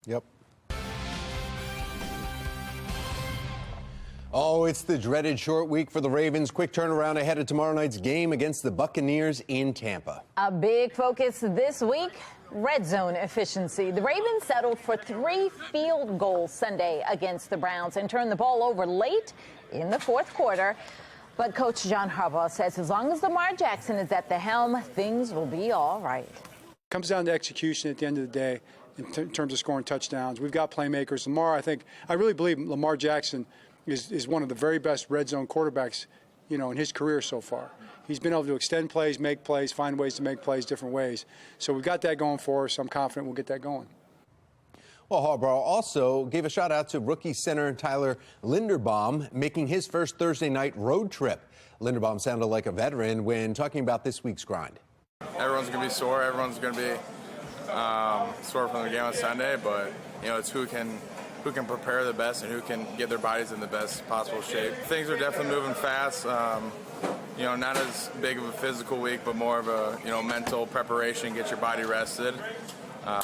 Yep. Oh, it's the dreaded short week for the Ravens. Quick turnaround ahead of tomorrow night's game against the Buccaneers in Tampa. A big focus this week, red zone efficiency. The Ravens settled for 3 field goals Sunday against the Browns and turned the ball over late in the fourth quarter. But Coach John Harbaugh says as long as Lamar Jackson is at the helm, things will be all right. Comes down to execution at the end of the day in terms of scoring touchdowns. We've got playmakers. I really believe Lamar Jackson is one of the very best red zone quarterbacks, in his career so far. He's been able to extend plays, make plays, find ways to make plays different ways. So we've got that going for us. I'm confident we'll get that going. Well, Harbaugh also gave a shout out to rookie center Tyler Linderbaum making his first Thursday night road trip. Linderbaum sounded like a veteran when talking about this week's grind. Everyone's going to be sore. Everyone's going to be sore from the game on Sunday, but it's who can prepare the best and who can get their bodies in the best possible shape. Things are definitely moving fast. Not as big of a physical week, but more of a mental preparation, get your body rested. I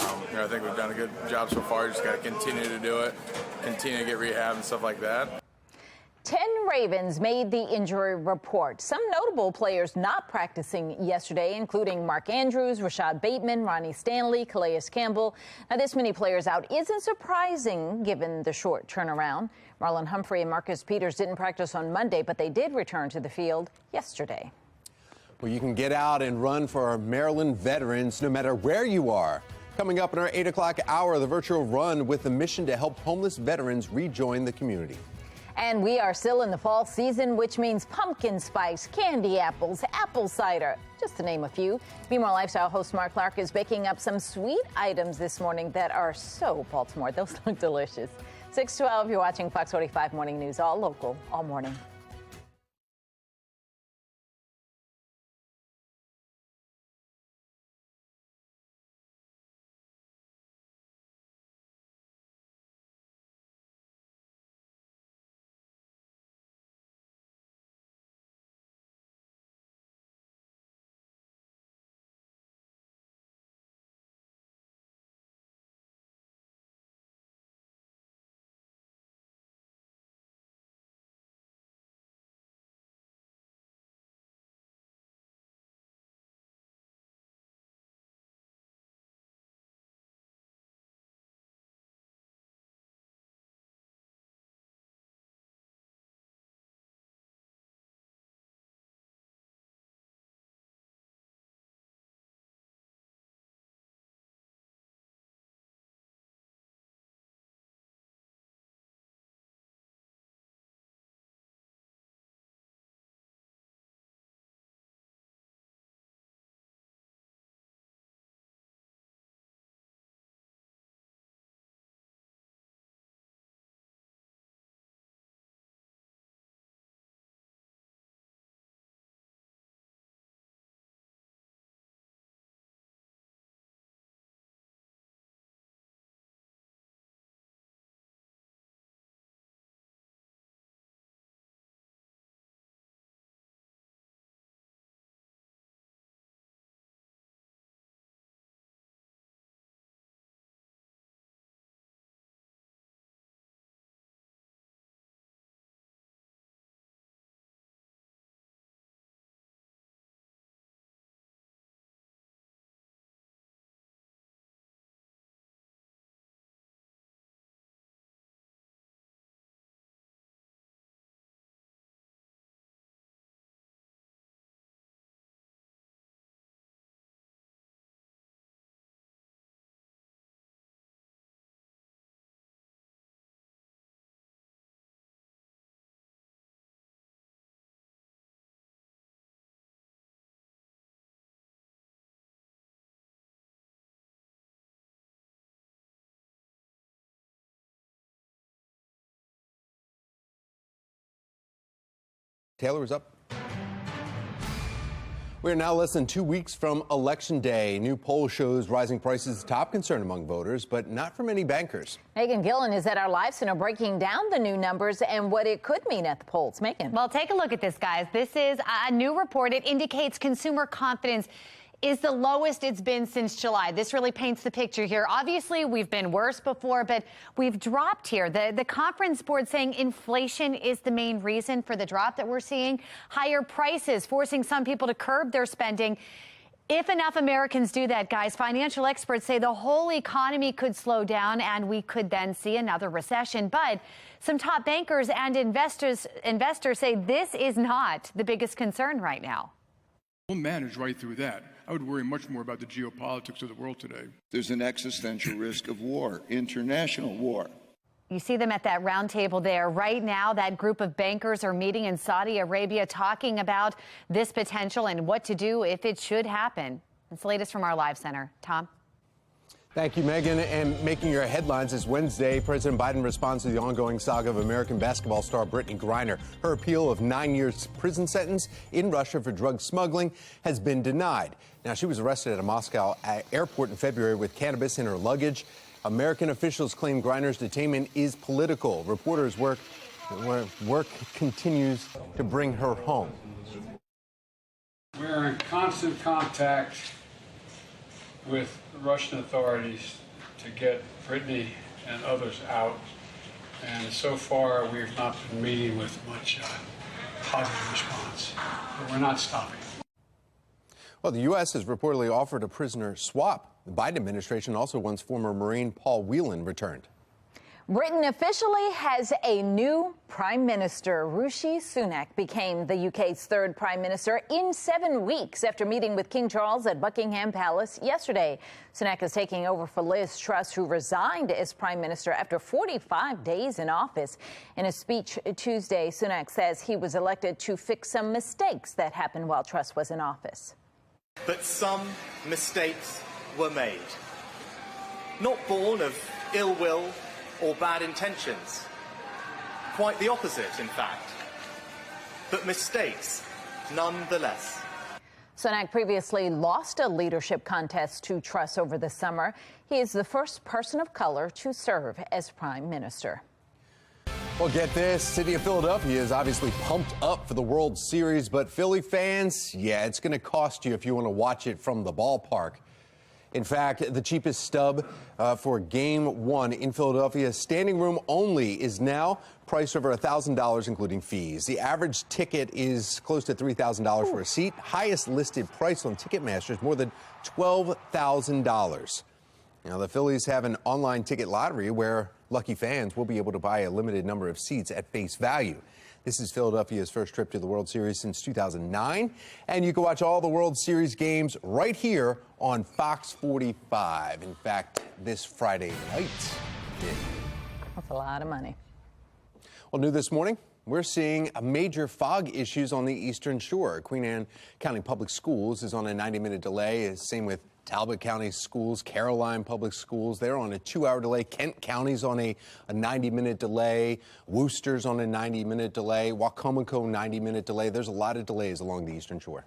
think we've done a good job so far. Just got to continue to do it, continue to get rehab and stuff like that. 10 Ravens made the injury report. Some notable players not practicing yesterday, including Mark Andrews, Rashad Bateman, Ronnie Stanley, Calais Campbell. Now, this many players out isn't surprising given the short turnaround. Marlon Humphrey and Marcus Peters didn't practice on Monday, but they did return to the field yesterday. Well, you can get out and run for our Maryland veterans no matter where you are. Coming up in our 8 o'clock hour, the virtual run with the mission to help homeless veterans rejoin the community. And we are still in the fall season, which means pumpkin spice, candy apples, apple cider, just to name a few. Be More Lifestyle host Mark Clark is baking up some sweet items this morning that are so Baltimore. Those look delicious. 6:12, you're watching Fox 45 Morning News, all local, all morning. Taylor is up. We're now less than 2 weeks from Election Day. New poll shows rising prices top concern among voters, but not for many bankers. Megan Gillen is at our Live Center breaking down the new numbers and what it could mean at the polls. Megan. Well, take a look at this, guys. This is a new report. It indicates consumer confidence is the lowest it's been since July. This really paints the picture here. Obviously, we've been worse before, but we've dropped here. The Conference Board saying inflation is the main reason for the drop that we're seeing. Higher prices forcing some people to curb their spending. If enough Americans do that, guys, financial experts say the whole economy could slow down and we could then see another recession. But some top bankers and investors say this is not the biggest concern right now. We'll manage right through that. I would worry much more about the geopolitics of the world today. There's an existential risk of war, international war. You see them at that round table there. Right now, that group of bankers are meeting in Saudi Arabia talking about this potential and what to do if it should happen. It's the latest from our Live Center. Tom? Thank you, Megan. And making your headlines this Wednesday, President Biden responds to the ongoing saga of American basketball star Brittany Griner. Her appeal of 9 years prison sentence in Russia for drug smuggling has been denied. Now, she was arrested at a Moscow airport in February with cannabis in her luggage. American officials claim Griner's detainment is political. Reporters' work continues to bring her home. We're in constant contact with Russian authorities to get Brittany and others out. And so far, we've not been meeting with much positive response. But we're not stopping. Well, the U.S. has reportedly offered a prisoner swap. The Biden administration also wants former Marine Paul Whelan returned. Britain officially has a new prime minister. Rishi Sunak became the UK's third prime minister in 7 weeks after meeting with King Charles at Buckingham Palace yesterday. Sunak is taking over for Liz Truss, who resigned as prime minister after 45 days in office. In a speech Tuesday, Sunak says he was elected to fix some mistakes that happened while Truss was in office. But some mistakes were made, not born of ill will or bad intentions. Quite the opposite, in fact. But mistakes, nonetheless. Sunak previously lost a leadership contest to Truss over the summer. He is the first person of color to serve as prime minister. Well, get this. City of Philadelphia is obviously pumped up for the World Series, but Philly fans, yeah, it's going to cost you if you want to watch it from the ballpark. In fact, the cheapest stub for Game 1 in Philadelphia, standing room only, is now priced over $1,000, including fees. The average ticket is close to $3,000 for a seat. Highest listed price on Ticketmaster is more than $12,000. Now, the Phillies have an online ticket lottery where lucky fans will be able to buy a limited number of seats at face value. This is Philadelphia's first trip to the World Series since 2009, and you can watch all the World Series games right here on FOX45. In fact, this Friday night. That's a lot of money. Well, new this morning, we're seeing major fog issues on the Eastern Shore. Queen Anne County Public Schools is on a 90-minute delay. Same with Talbot County Schools, Caroline Public Schools, they're on a 2-hour delay. Kent County's on a 90-minute delay. Worcester's on a 90-minute delay. Wacomico, 90-minute delay. There's a lot of delays along the Eastern Shore.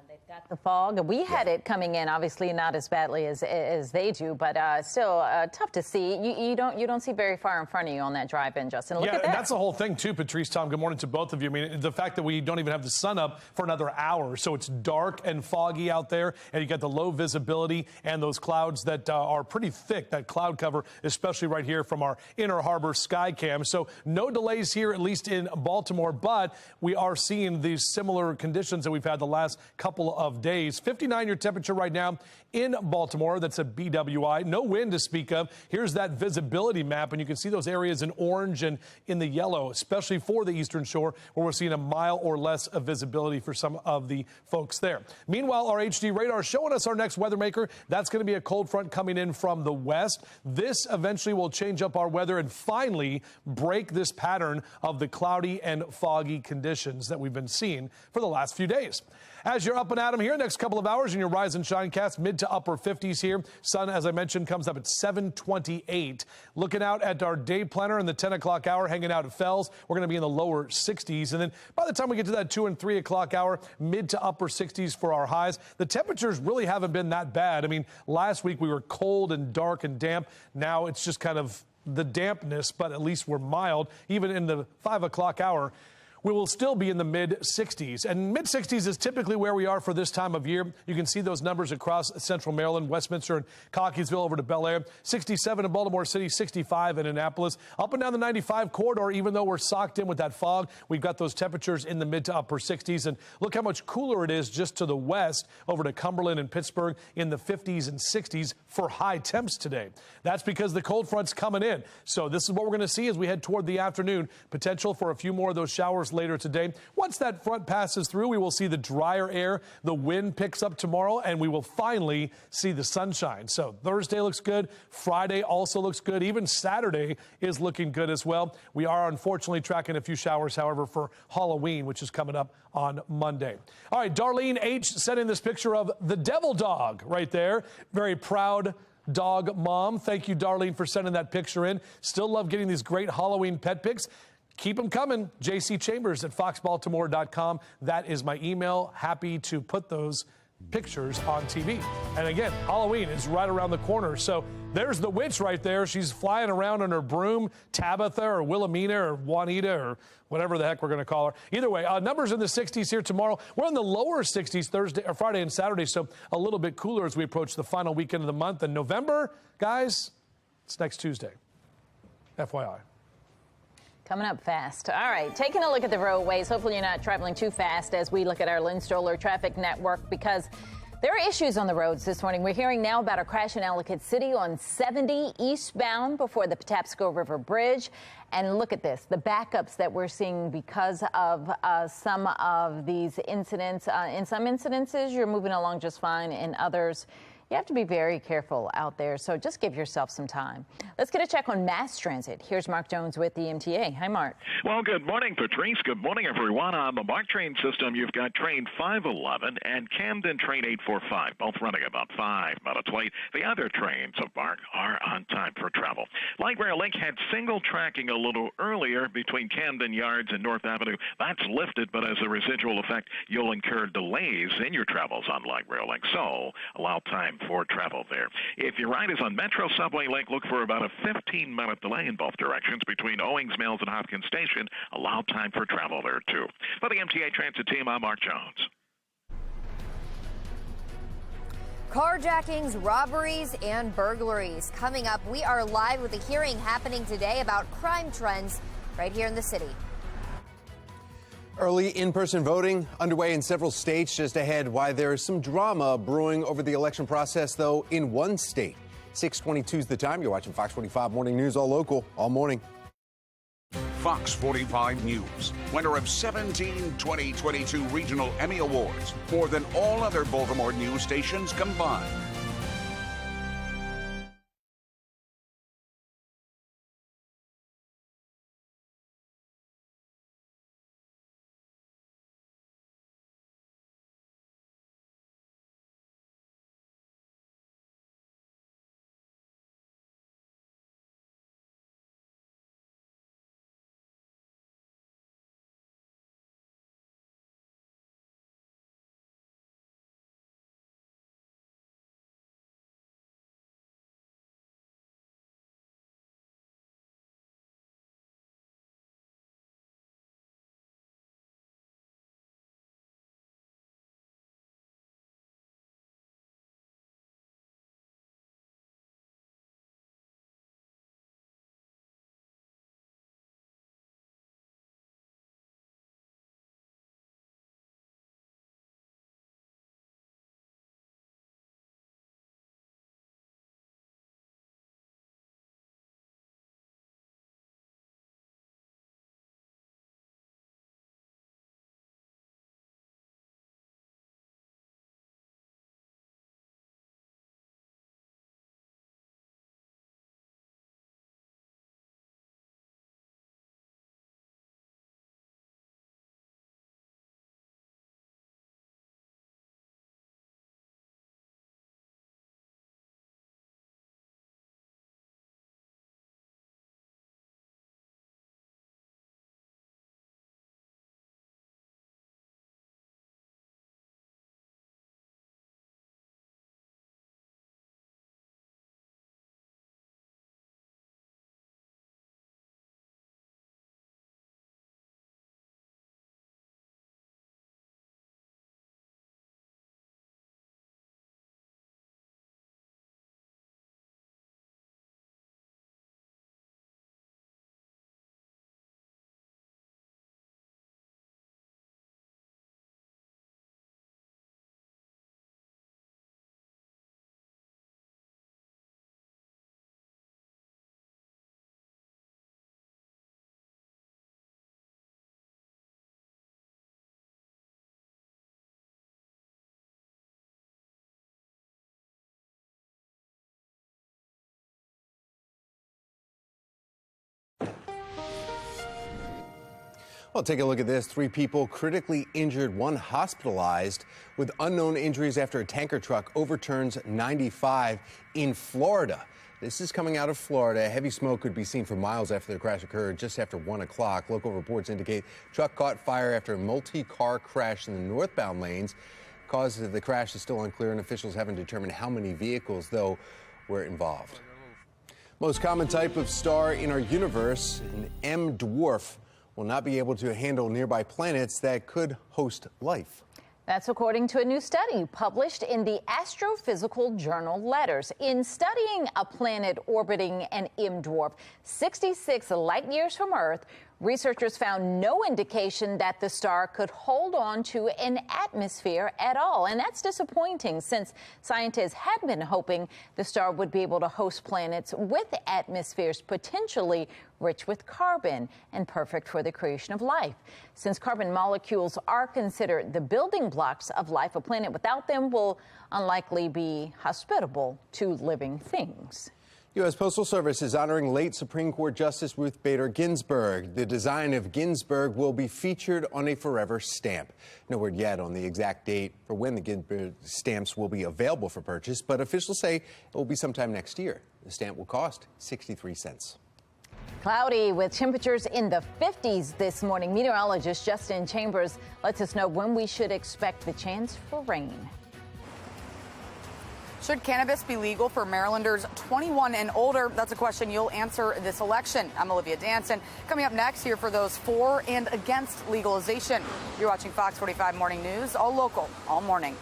They've got the fog. We had it coming in, obviously not as badly as they do, but still tough to see. You don't see very far in front of you on that drive-in, Justin. Look at that. That's the whole thing too, Patrice, Tom. Good morning to both of you. I mean, the fact that we don't even have the sun up for another hour, so it's dark and foggy out there, and you got the low visibility and those clouds that are pretty thick. That cloud cover, especially right here from our Inner Harbor sky cam. So no delays here, at least in Baltimore, but we are seeing these similar conditions that we've had the last couple of days. 59 your temperature right now in Baltimore. That's a BWI. No wind to speak of. Here's that visibility map, and you can see those areas in orange and in the yellow, especially for the Eastern Shore, where we're seeing a mile or less of visibility for some of the folks there. Meanwhile, our HD radar showing us our next weather maker. That's going to be a cold front coming in from the west. This eventually will change up our weather and finally break this pattern of the cloudy and foggy conditions that we've been seeing for the last few days. As you're up and at 'em here, next couple of hours in your Rise and Shine cast, mid to upper 50s here. Sun, as I mentioned, comes up at 7:28. Looking out at our day planner in the 10 o'clock hour, hanging out at Fells, we're going to be in the lower 60s. And then by the time we get to that 2 and 3 o'clock hour, mid to upper 60s for our highs. The temperatures really haven't been that bad. I mean, last week we were cold and dark and damp. Now it's just kind of the dampness, but at least we're mild. Even in the 5 o'clock hour, we will still be in the mid-60s. And mid-60s is typically where we are for this time of year. You can see those numbers across central Maryland, Westminster, and Cockeysville over to Bel Air. 67 in Baltimore City, 65 in Annapolis. Up and down the 95 corridor, even though we're socked in with that fog, we've got those temperatures in the mid to upper 60s. And look how much cooler it is just to the west over to Cumberland and Pittsburgh in the 50s and 60s for high temps today. That's because the cold front's coming in. So this is what we're going to see as we head toward the afternoon. Potential for a few more of those showers later today. Once that front passes through, we will see the drier air. The wind picks up tomorrow, and we will finally see the sunshine. So Thursday looks good. Friday also looks good. Even Saturday is looking good as well. We are unfortunately tracking a few showers, however, for Halloween, which is coming up on Monday. All right, Darlene H. sent in this picture of the devil dog right there. Very proud dog mom. Thank you, Darlene, for sending that picture in. Still love getting these great Halloween pet pics. Keep them coming. jcchambers@foxbaltimore.com. That is my email. Happy to put those pictures on TV. And again, Halloween is right around the corner. So there's the witch right there. She's flying around on her broom, Tabitha or Wilhelmina or Juanita or whatever the heck we're going to call her. Either way, numbers in the 60s here tomorrow. We're in the lower 60s Thursday or Friday and Saturday, so a little bit cooler as we approach the final weekend of the month. And November, guys, it's next Tuesday. FYI. Coming up fast. All right, taking a look at the roadways. Hopefully you're not traveling too fast as we look at our Lynn Stoller traffic network, because There are issues on the roads this morning. We're hearing now about a crash in Ellicott City on 70 eastbound before the Patapsco River Bridge. And look at this, the backups that we're seeing because of some of these incidents. In some incidences, you're moving along just fine. In others, you have to be very careful out there. So just give yourself some time. Let's get a check on mass transit. Here's Mark Jones with the MTA. Hi, Mark. Well, good morning, Patrice. Good morning, everyone. On the MARC train system, you've got train 511 and Camden train 845, both running about 5 minutes late. The other trains of MARC are on time for travel. Light Rail Link had single tracking a little earlier between Camden Yards and North Avenue. That's lifted, but as a residual effect, you'll incur delays in your travels on Light Rail Link. So allow time for travel there. If your ride is on Metro Subway Link, look for about a 15-minute delay in both directions between Owings Mills and Hopkins Station. Allow time for travel there, too. For the MTA Transit team, I'm Mark Jones. Carjackings, robberies, and burglaries. Coming up, we are live with a hearing happening today about crime trends right here in the city. Early in-person voting underway in several states. Just ahead, why there is some drama brewing over the election process, though, in one state. 6:22 is the time. You're watching Fox 45 Morning News, all local, all morning. Fox 45 News, winner of 17 2022 Regional Emmy Awards, more than all other Baltimore news stations combined. Well, take a look at this. 3 people critically injured, 1 hospitalized with unknown injuries after a tanker truck overturns 95 in Florida. This is coming out of Florida. Heavy smoke could be seen for miles after the crash occurred just after 1 o'clock. Local reports indicate truck caught fire after a multi-car crash in the northbound lanes. Cause of the crash is still unclear, and officials haven't determined how many vehicles, though, were involved. Most common type of star in our universe, an M dwarf, will not be able to handle nearby planets that could host life. That's according to a new study published in the Astrophysical Journal Letters. In studying a planet orbiting an M dwarf 66 light years from Earth, Researchers found no indication that the star could hold on to an atmosphere at all. And that's disappointing, since scientists had been hoping the star would be able to host planets with atmospheres potentially rich with carbon and perfect for the creation of life. Since carbon molecules are considered the building blocks of life, a planet without them will unlikely be hospitable to living things. U.S. Postal Service is honoring late Supreme Court Justice Ruth Bader Ginsburg. The design of Ginsburg will be featured on a forever stamp. No word yet on the exact date for when the Ginsburg stamps will be available for purchase, but officials say it will be sometime next year. The stamp will cost 63 cents. Cloudy with temperatures in the 50s this morning. Meteorologist Justin Chambers lets us know when we should expect the chance for rain. Should cannabis be legal for Marylanders 21 and older? That's a question you'll answer this election. I'm Olivia Danson. Coming up next, here for those for and against legalization. You're watching Fox 45 Morning News, all local, all morning.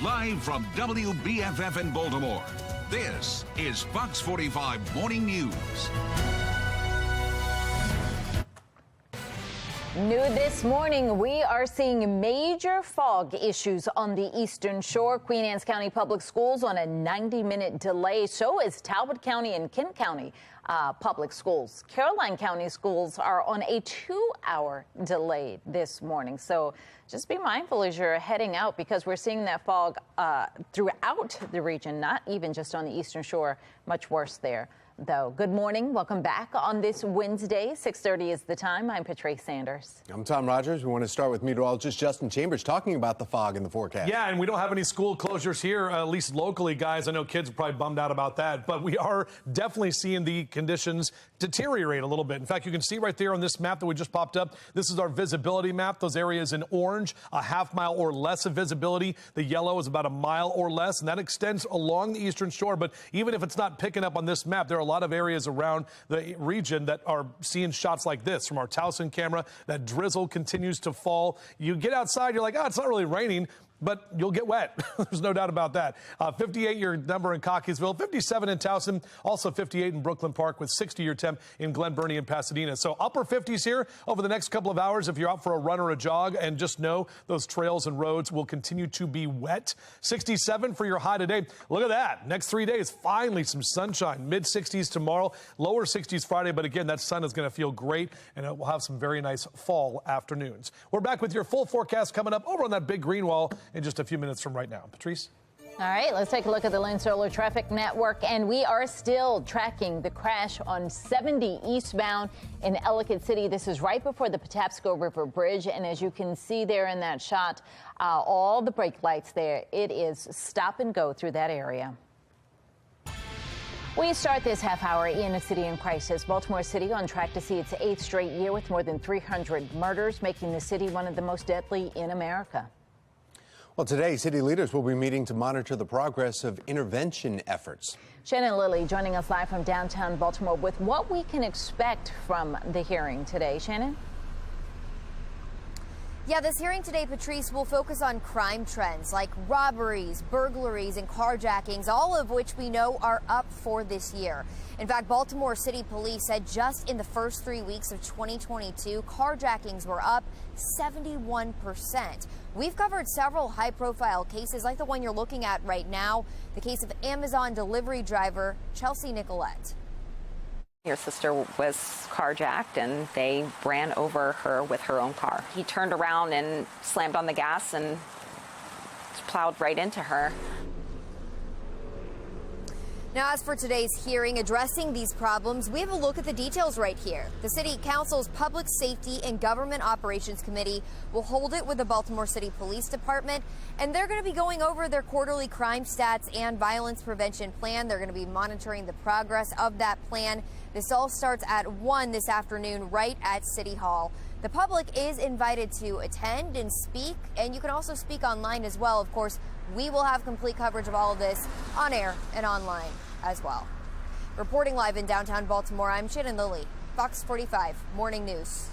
Live from WBFF in Baltimore, this is Fox 45 Morning News. New this morning, we are seeing major fog issues on the Eastern Shore. Queen Anne's County Public Schools on a 90-minute delay. So is Talbot County and Kent County Public Schools. Caroline County schools are on a 2-hour delay this morning. So just be mindful as you're heading out, because we're seeing that fog throughout the region, not even just on the Eastern Shore. Much worse there, though. Good morning. Welcome back on this Wednesday. 6:30 is the time. I'm Patrice Sanders. I'm Tom Rogers. We want to start with meteorologist Justin Chambers talking about the fog in the forecast. Yeah, and we don't have any school closures here, at least locally, guys. I know kids are probably bummed out about that, but we are definitely seeing the conditions deteriorate a little bit. In fact, you can see right there on this map that we just popped up, this is our visibility map. Those areas in orange, a half mile or less of visibility. The yellow is about a mile or less, and that extends along the Eastern Shore. But even if it's not picking up on this map, there are a lot of areas around the region that are seeing shots like this from our Towson camera. That drizzle continues to fall. You get outside, you're like, oh, it's not really raining. but you'll get wet. There's no doubt about that. 58 your number in Cockeysville, 57 in Towson, also 58 in Brooklyn Park with 60 your temp in Glen Burnie and Pasadena. So upper 50s here over the next couple of hours if you're out for a run or a jog, and just know those trails and roads will continue to be wet. 67 for your high today. Look at that. Next 3 days, finally some sunshine. Mid 60s tomorrow, lower 60s Friday. But again, that sun is going to feel great, and it will have some very nice fall afternoons. We're back with your full forecast coming up over on that big green wall in just a few minutes from right now. Patrice? All right, let's take a look at the Lane Solar Traffic Network, and we are still tracking the crash on 70 eastbound in Ellicott City. This is right before the Patapsco River Bridge, and as you can see there in that shot, all the brake lights there, it is stop and go through that area. We start this half hour in a city in crisis. Baltimore City on track to see its 8th straight year with more than 300 murders, making the city one of the most deadly in America. Well, today, city leaders will be meeting to monitor the progress of intervention efforts. Shannon Lilly joining us live from downtown Baltimore with what we can expect from the hearing today. Shannon? Yeah, this hearing today, Patrice, will focus on crime trends like robberies, burglaries, and carjackings, all of which we know are up for this year. In fact, Baltimore City Police said just in the first 3 weeks of 2022, carjackings were up 71%. We've covered several high-profile cases like the one you're looking at right now, the case of Amazon delivery driver Chelsea Nicolette. Your sister was carjacked and they ran over her with her own car. He turned around and slammed on the gas and plowed right into her. Now, as for today's hearing addressing these problems, we have a look at the details right here. The City Council's Public Safety and Government Operations Committee will hold it with the Baltimore City Police Department, and they're going to be going over their quarterly crime stats and violence prevention plan. They're going to be monitoring the progress of that plan. This all starts at 1 this afternoon right at City Hall. The public is invited to attend and speak, and you can also speak online as well. Of course, we will have complete coverage of all of this on air and online as well. Reporting live in downtown Baltimore, I'm Shannon Lilly, Fox 45 Morning News.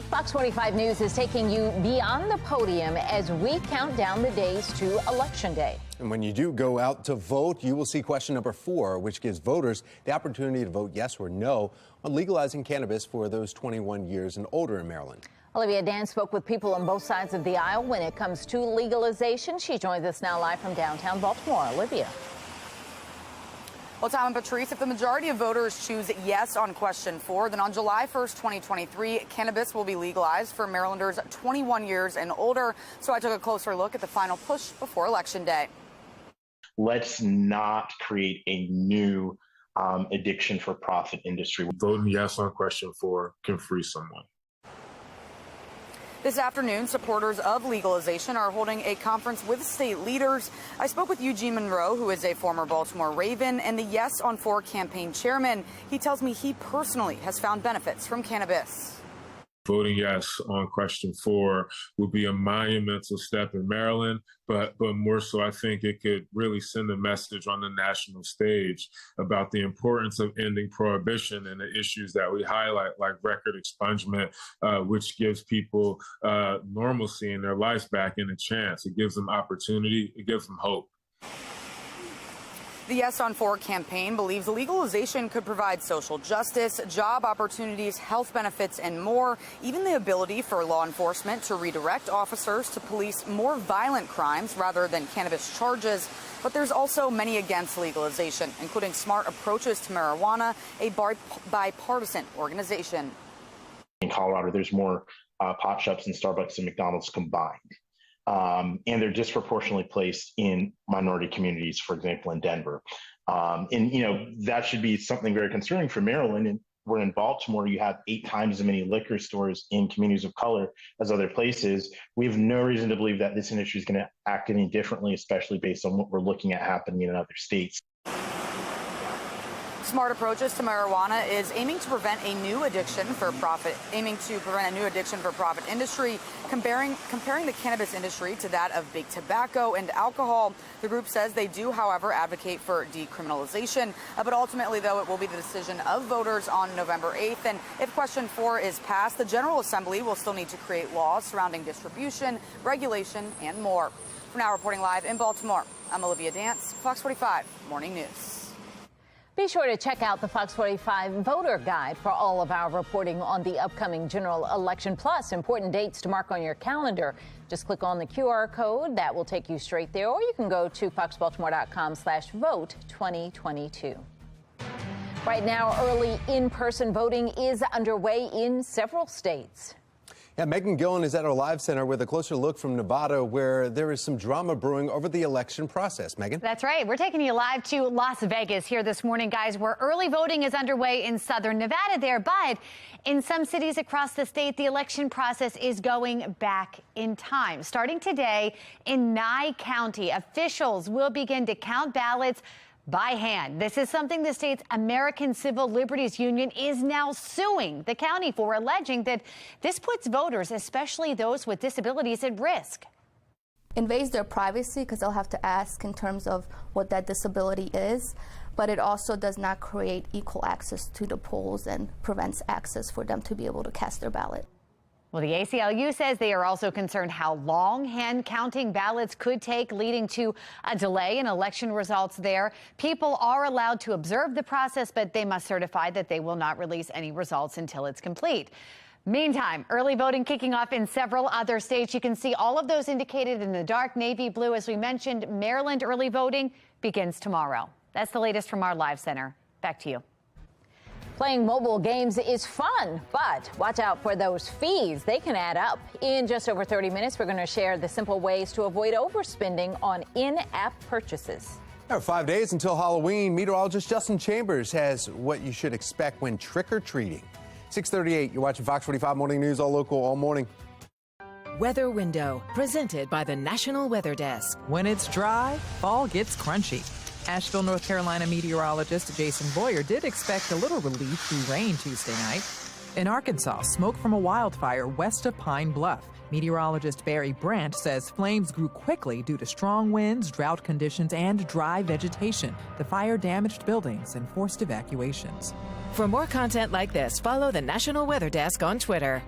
Fox 45 News is taking you beyond the podium as we count down the days to Election Day. And when you do go out to vote, you will see question number 4, which gives voters the opportunity to vote yes or no on legalizing cannabis for those 21 years and older in Maryland. Olivia Dan spoke with people on both sides of the aisle when it comes to legalization. She joins us now live from downtown Baltimore. Olivia. Well, Tom and Patrice, if the majority of voters choose yes on question 4, then on July 1st, 2023, cannabis will be legalized for Marylanders 21 years and older. So I took a closer look at the final push before Election Day. Let's not create a new addiction for profit industry. Voting yes on question 4 can free someone. This afternoon, supporters of legalization are holding a conference with state leaders. I spoke with Eugene Monroe, who is a former Baltimore Raven and the Yes on 4 campaign chairman. He tells me he personally has found benefits from cannabis. Voting yes on question 4 would be a monumental step in Maryland, but more so, I think it could really send a message on the national stage about the importance of ending prohibition and the issues that we highlight, like record expungement, which gives people normalcy in their lives back and a chance. It gives them opportunity. It gives them hope. The Yes on 4 campaign believes legalization could provide social justice, job opportunities, health benefits, and more, even the ability for law enforcement to redirect officers to police more violent crimes rather than cannabis charges. But there's also many against legalization, including Smart Approaches to Marijuana, a bipartisan organization. In Colorado, there's more pot shops and Starbucks and McDonald's combined. And they're disproportionately placed in minority communities, for example, in Denver. That should be something very concerning for Maryland. And where in Baltimore, you have 8 times as many liquor stores in communities of color as other places. We have no reason to believe that this industry is going to act any differently, especially based on what we're looking at happening in other states. smart approaches to marijuana is aiming to prevent a new addiction for profit industry, comparing the cannabis industry to that of big tobacco and alcohol. The group says they do, however, advocate for decriminalization, but ultimately, though, it will be the decision of voters on November 8th. And if question 4 is passed, the General Assembly will still need to create laws surrounding distribution, regulation, and more. For now, reporting live in Baltimore, I'm Olivia Dance, Fox 45 Morning News. Be sure to check out the Fox 45 voter guide for all of our reporting on the upcoming general election, plus important dates to mark on your calendar. Just click on the QR code. That will take you straight there, or you can go to foxbaltimore.com/vote2022. Right now, early in-person voting is underway in several states. Yeah, Megan Gillen is at our live center with a closer look from Nevada, where there is some drama brewing over the election process. Megan? That's right. We're taking you live to Las Vegas here this morning, guys, where early voting is underway in southern Nevada there. But in some cities across the state, the election process is going back in time. Starting today in Nye County, officials will begin to count ballots by hand. This is something the state's American Civil Liberties Union is now suing the county for, alleging that this puts voters, especially those with disabilities, at risk. Invades their privacy because they'll have to ask in terms of what that disability is, but it also does not create equal access to the polls and prevents access for them to be able to cast their ballot. Well, the ACLU says they are also concerned how long hand counting ballots could take, leading to a delay in election results there. People are allowed to observe the process, but they must certify that they will not release any results until it's complete. Meantime, early voting kicking off in several other states. You can see all of those indicated in the dark navy blue. As we mentioned, Maryland early voting begins tomorrow. That's the latest from our live center. Back to you. Playing mobile games is fun, but watch out for those fees. They can add up. In just over 30 minutes, we're going to share the simple ways to avoid overspending on in-app purchases. There are 5 days until Halloween. Meteorologist Justin Chambers has what you should expect when trick-or-treating. 6:38, you're watching Fox 45 Morning News, all local, all morning. Weather Window, presented by the National Weather Desk. When it's dry, fall gets crunchy. Asheville, North Carolina meteorologist Jason Boyer did expect a little relief through rain Tuesday night. In Arkansas, smoke from a wildfire west of Pine Bluff. Meteorologist Barry Brandt says flames grew quickly due to strong winds, drought conditions, and dry vegetation. The fire damaged buildings and forced evacuations. For more content like this, follow the National Weather Desk on Twitter.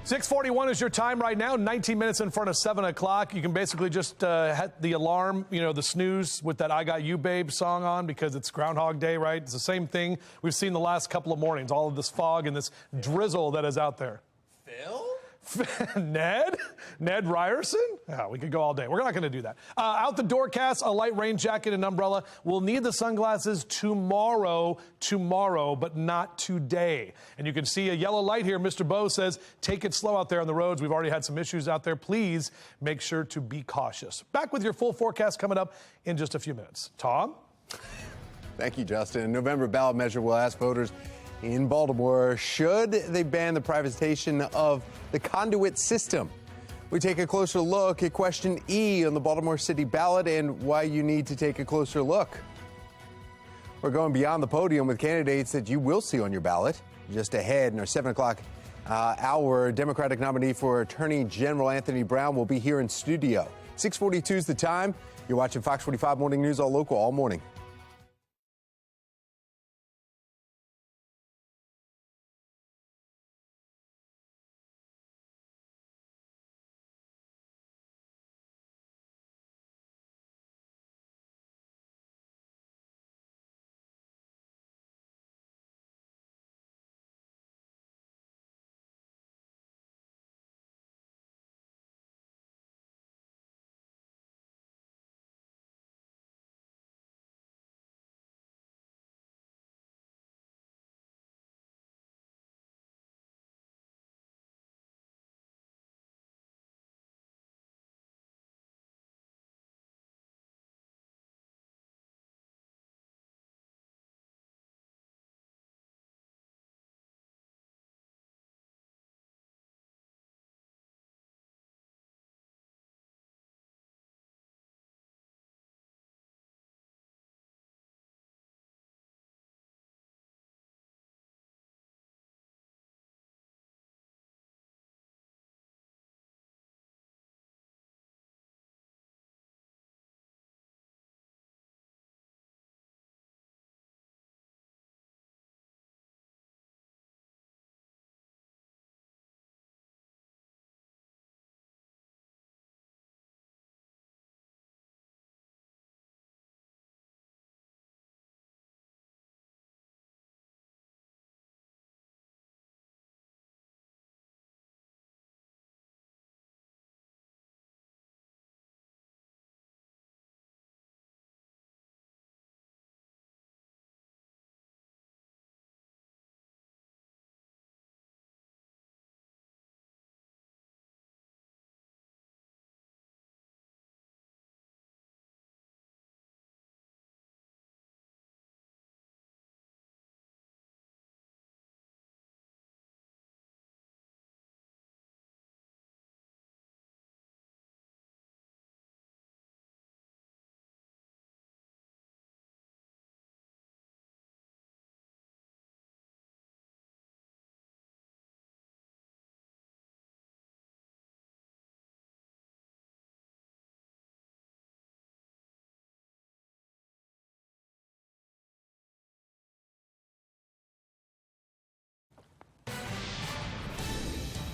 6:41 is your time right now, 19 minutes in front of 7 o'clock. You can basically just hit the alarm, the snooze with that I Got You Babe song on because it's Groundhog Day, right? It's the same thing we've seen the last couple of mornings, all of this fog and this drizzle that is out there. Phil? Ned Ryerson? Yeah, we could go all day. We're not going to do that. Out the door cast, a light rain jacket and umbrella. We'll need the sunglasses tomorrow, but not today. And you can see a yellow light here. Mr. Bowe says, take it slow out there on the roads. We've already had some issues out there. Please make sure to be cautious. Back with your full forecast coming up in just a few minutes. Tom? Thank you, Justin. A November ballot measure will ask voters in Baltimore, should they ban the privatization of the conduit system? We take a closer look at question E on the Baltimore City ballot and why you need to take a closer look. We're going beyond the podium with candidates that you will see on your ballot. Just ahead in our 7 o'clock hour, Democratic nominee for Attorney General Anthony Brown will be here in studio. 6:42 is the time. You're watching Fox 45 Morning News, all local, all morning.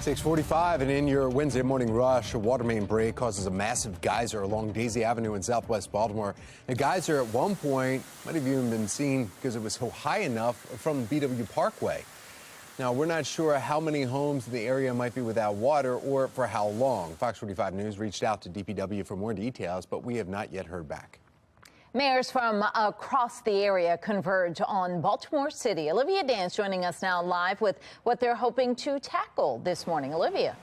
.45 and in your Wednesday morning rush, a water main break causes a massive geyser along Daisy Avenue in southwest Baltimore. The geyser at one point might have even been seen because it was so high enough from BW Parkway. Now, we're not sure how many homes in the area might be without water or for how long. Fox 45 News reached out to DPW for more details, but we have not yet heard back. Mayors from across the area converge on Baltimore City. Olivia Dance joining us now live with what they're hoping to tackle this morning. Olivia.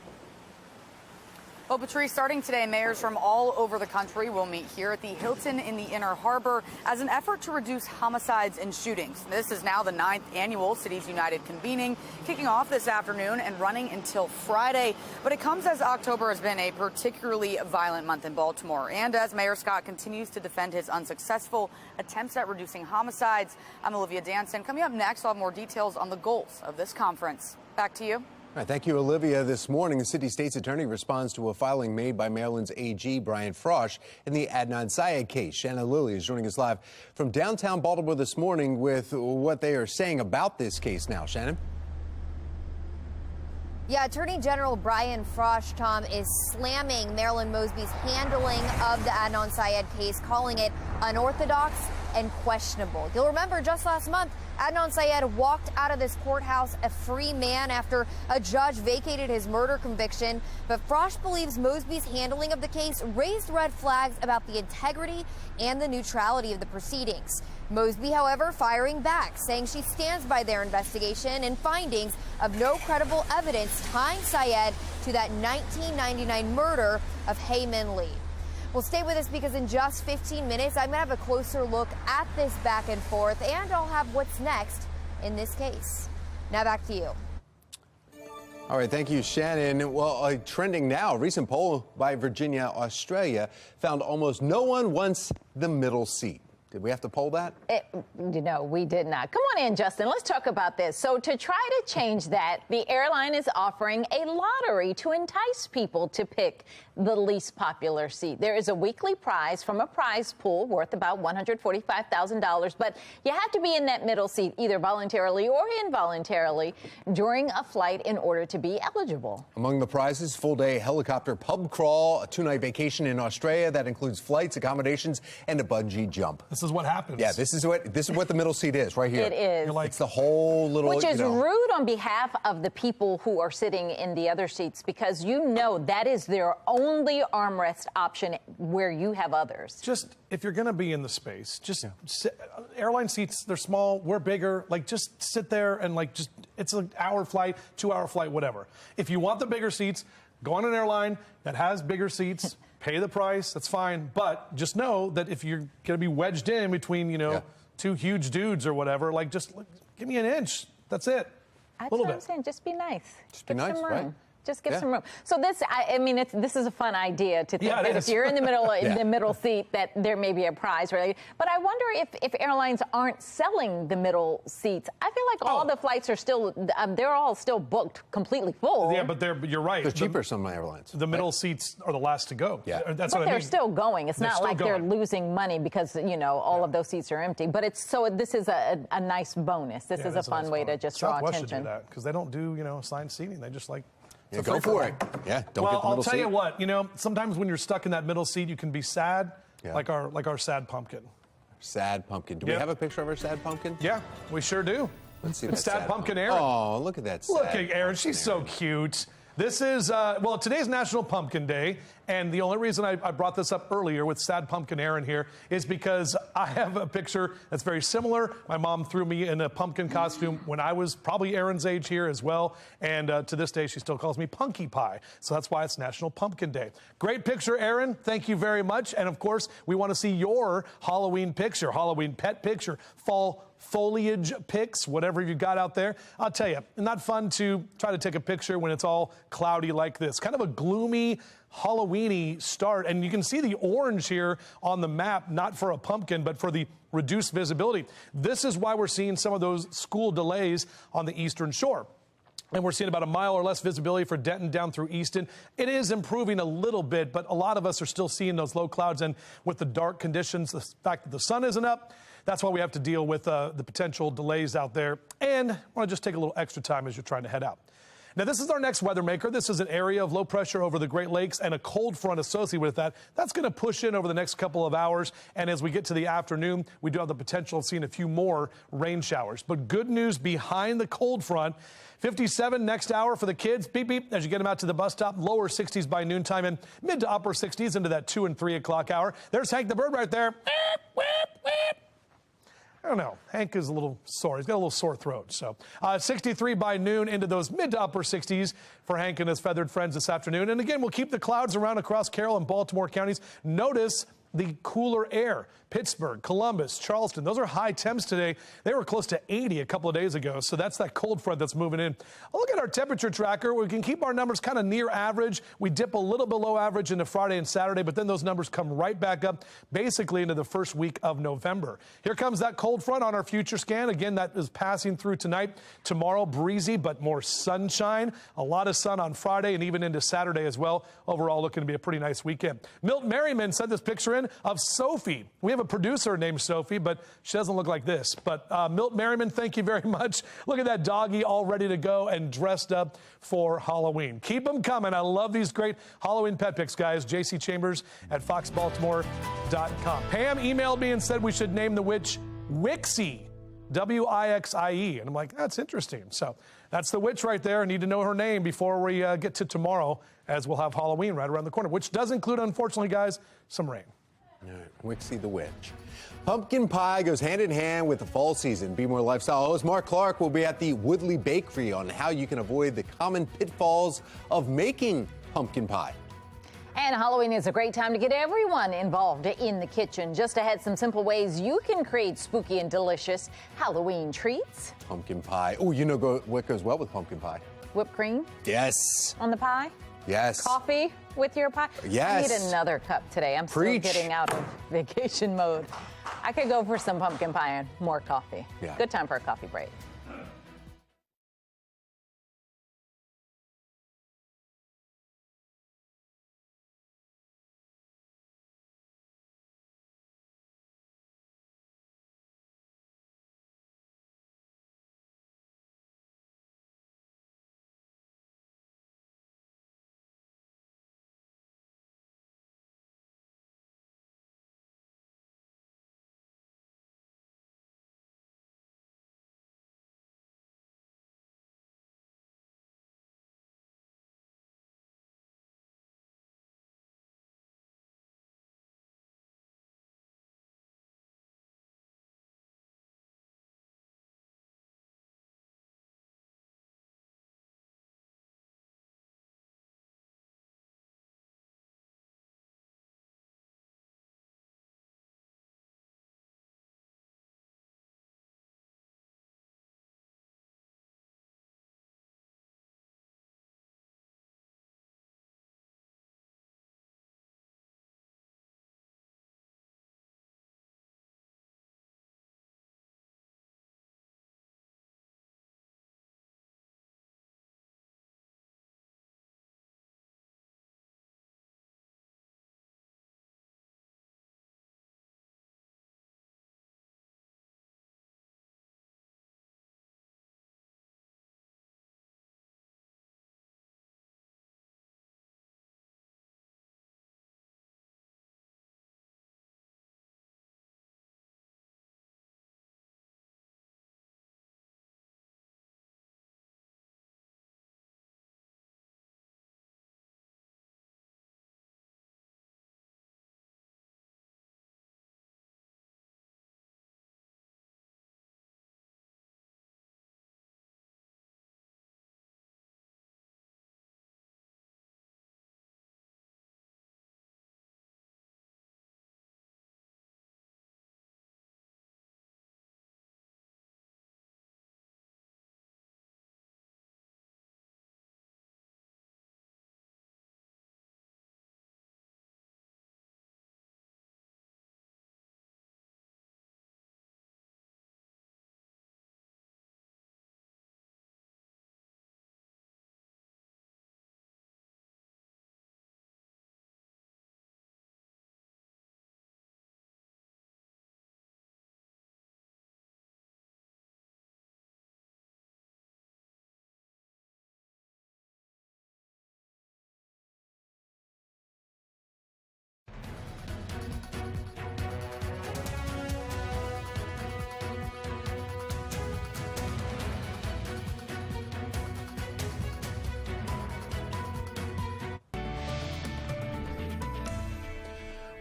Well, Patrice, starting today, mayors from all over the country will meet here at the Hilton in the Inner Harbor as an effort to reduce homicides and shootings. This is now the 9th annual Cities United convening, kicking off this afternoon and running until Friday. But it comes as October has been a particularly violent month in Baltimore. And as Mayor Scott continues to defend his unsuccessful attempts at reducing homicides, I'm Olivia Danson. Coming up next, I'll have more details on the goals of this conference. Back to you. All right, thank you, Olivia. This morning, the city state's attorney responds to a filing made by Maryland's AG, Brian Frosch, in the Adnan Syed case. Shanna Lilly is joining us live from downtown Baltimore this morning with what they are saying about this case now. Shannon? Yeah, Attorney General Brian Frosh, Tom, is slamming Marilyn Mosby's handling of the Adnan Syed case, calling it unorthodox and questionable. You'll remember just last month, Adnan Syed walked out of this courthouse a free man after a judge vacated his murder conviction. But Frosh believes Mosby's handling of the case raised red flags about the integrity and the neutrality of the proceedings. Mosby, however, firing back, saying she stands by their investigation and findings of no credible evidence tying Syed to that 1999 murder of Hae Min Lee. Well, stay with us because in just 15 minutes, I'm going to have a closer look at this back and forth, and I'll have what's next in this case. Now back to you. All right, thank you, Shannon. Well, trending now, a recent poll by Virginia, Australia, found almost no one wants the middle seat. Did we have to poll that? No, we did not. Come on in, Justin. Let's talk about this. So to try to change that, the airline is offering a lottery to entice people to pick the least popular seat. There is a weekly prize from a prize pool worth about $145,000, but you have to be in that middle seat either voluntarily or involuntarily during a flight in order to be eligible. Among the prizes, full-day helicopter pub crawl, a 2-night vacation in Australia that includes flights, accommodations, and a bungee jump. This is what happens. Yeah, this is what the middle seat is right here. It is. You're like, it's the whole little, which is rude on behalf of the people who are sitting in the other seats, because you know that is their only armrest option where you have others. Just, if you're going to be in the space, just sit. Airline seats, they're small, we're bigger. Like, just sit there and it's an hour flight, 2-hour flight, whatever. If you want the bigger seats, go on an airline that has bigger seats. Pay the price, that's fine. But just know that if you're going to be wedged in between, two huge dudes or whatever, just give me an inch. That's it. That's what I'm saying. Just be nice. Just be nice, right? Just give some room. So this, this is a fun idea to think that if you're in the middle, in the middle seat, that there may be a prize. Right? But I wonder if airlines aren't selling the middle seats. I feel like all the flights are still, they're all still booked completely full. Yeah, but you're right. They're cheaper, some airlines. The middle seats are the last to go. Yeah, that's but what I mean. They're still going. It's not like they're losing money because all of those seats are empty. But this is a nice bonus. This is a fun way to just draw attention. Should do that because they don't do assigned seating. They just Yeah, go for it. Yeah, don't get the middle seat. Well, I'll tell you what, sometimes when you're stuck in that middle seat, you can be sad, like our sad pumpkin. Sad pumpkin. Do we have a picture of our sad pumpkin? Yeah, we sure do. Let's see it's sad pumpkin Erin. Oh, look at that sad Look at Erin. She's so cute. This is, today's National Pumpkin Day, and the only reason I brought this up earlier with Sad Pumpkin Erin here is because I have a picture that's very similar. My mom threw me in a pumpkin costume when I was probably Erin's age here as well, and to this day she still calls me Punky Pie, so that's why it's National Pumpkin Day. Great picture, Erin. Thank you very much, and of course, we want to see your Halloween picture, Halloween pet picture, fall foliage pics, whatever you got out there. I'll tell you, not fun to try to take a picture when it's all cloudy like this. Kind of a gloomy, Halloween-y start. And you can see the orange here on the map, not for a pumpkin, but for the reduced visibility. This is why we're seeing some of those school delays on the eastern shore. And we're seeing about a mile or less visibility for Denton down through Easton. It is improving a little bit, but a lot of us are still seeing those low clouds. And with the dark conditions, the fact that the sun isn't up, that's why we have to deal with the potential delays out there. And I want to just take a little extra time as you're trying to head out. Now, this is our next weather maker. This is an area of low pressure over the Great Lakes and a cold front associated with that. That's going to push in over the next couple of hours. And as we get to the afternoon, we do have the potential of seeing a few more rain showers. But good news behind the cold front. 57 next hour for the kids. Beep, beep, as you get them out to the bus stop. Lower 60s by noontime and mid to upper 60s into that 2 and 3 o'clock hour. There's Hank the Bird right there. I don't know. Hank is a little sore. He's got a little sore throat. So 63 by noon into those mid to upper 60s for Hank and his feathered friends this afternoon. And again, we'll keep the clouds around across Carroll and Baltimore counties. Notice the cooler air. Pittsburgh, Columbus, Charleston, those are high temps today. They were close to 80 a couple of days ago, so that's that cold front that's moving in. Look at our temperature tracker. We can keep our numbers kind of near average. We dip a little below average into Friday and Saturday, but then those numbers come right back up basically into the first week of November. Here comes that cold front on our future scan. Again, that is passing through tonight. Tomorrow, breezy, but more sunshine. A lot of sun on Friday and even into Saturday as well. Overall, looking to be a pretty nice weekend. Milt Merriman sent this picture in. Merriman of Sophie. We have a producer named Sophie, but she doesn't look like this. But Milt Merriman, thank you very much. Look at that doggy all ready to go and dressed up for Halloween. Keep them coming. I love these great Halloween pet pics, guys. JC Chambers at foxbaltimore.com. Pam emailed me and said we should name the witch Wixie, W-I-X-I-E. And I'm like, that's interesting. So that's the witch right there. I need to know her name before we get to tomorrow, as we'll have Halloween right around the corner, which does include, unfortunately, guys, some rain. All right, Wixie the witch. Pumpkin pie goes hand in hand with the fall season. Be More Lifestyle host Mark Clark will be at the Woodley Bakery on how you can avoid the common pitfalls of making pumpkin pie. And Halloween is a great time to get everyone involved in the kitchen. Just ahead, some simple ways you can create spooky and delicious Halloween treats. Pumpkin pie. Oh, you know what goes well with pumpkin pie? Whipped cream? Yes. On the pie? Yes. Coffee with your pie? Yes. I need another cup today. I'm Preach. still getting out of vacation mode. I could go for some pumpkin pie and more coffee. Yeah. Good time for a coffee break.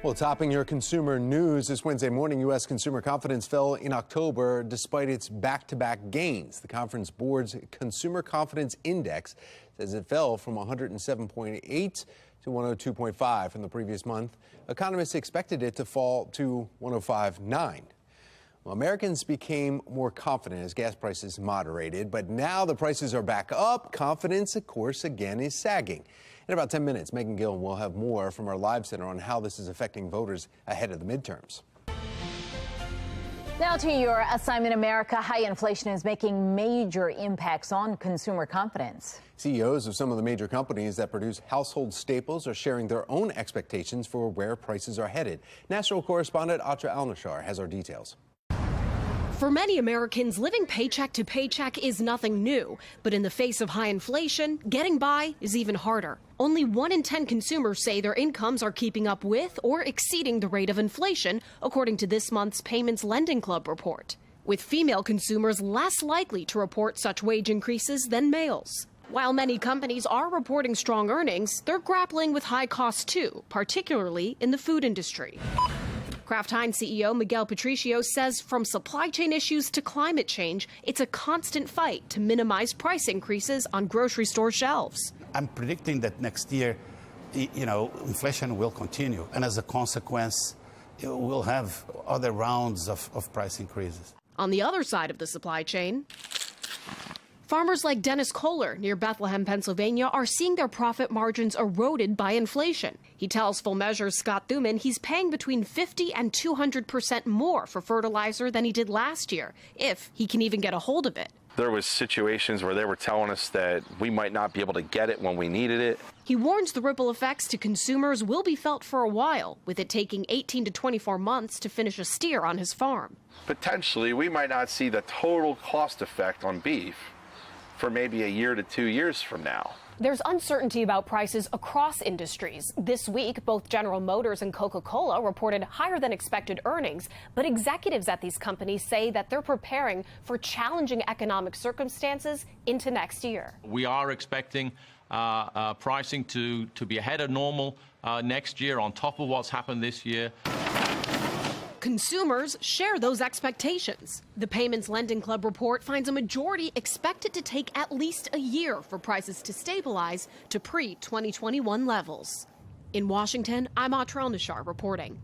Well, topping your consumer news this Wednesday morning, U.S. consumer confidence fell in October despite its back-to-back gains. The Conference Board's Consumer Confidence Index says it fell from 107.8 to 102.5 from the previous month. Economists expected it to fall to 105.9. Well, Americans became more confident as gas prices moderated, but now the prices are back up. Confidence, of course, again is sagging. In about 10 minutes, Megan Gill will have more from our live center on how this is affecting voters ahead of the midterms. Now to your assignment, America. High inflation is making major impacts on consumer confidence. CEOs of some of the major companies that produce household staples are sharing their own expectations for where prices are headed. National correspondent Atra Al-Nashar has our details. For many Americans, living paycheck to paycheck is nothing new. But in the face of high inflation, getting by is even harder. Only 1 in 10 consumers say their incomes are keeping up with or exceeding the rate of inflation, according to this month's Payments Lending Club report, with female consumers less likely to report such wage increases than males. While many companies are reporting strong earnings, they're grappling with high costs too, particularly in the food industry. Kraft Heinz CEO Miguel Patricio says from supply chain issues to climate change, it's a constant fight to minimize price increases on grocery store shelves. I'm predicting that next year, inflation will continue. And as a consequence, we'll have other rounds of price increases. On the other side of the supply chain, farmers like Dennis Kohler near Bethlehem, Pennsylvania, are seeing their profit margins eroded by inflation. He tells Full Measure's Scott Thuman he's paying between 50% and 200% more for fertilizer than he did last year, if he can even get a hold of it. There was situations where they were telling us that we might not be able to get it when we needed it. He warns the ripple effects to consumers will be felt for a while, with it taking 18 to 24 months to finish a steer on his farm. Potentially, we might not see the total cost effect on beef for maybe a year to 2 years from now. There's uncertainty about prices across industries. This week, both General Motors and Coca-Cola reported higher than expected earnings, but executives at these companies say that they're preparing for challenging economic circumstances into next year. We are expecting pricing to be ahead of normal next year on top of what's happened this year. Consumers share those expectations. The Payments Lending Club report finds a majority expect it to take at least a year for prices to stabilize to pre-2021 levels. In Washington, I'm Atra Al-Nashar reporting.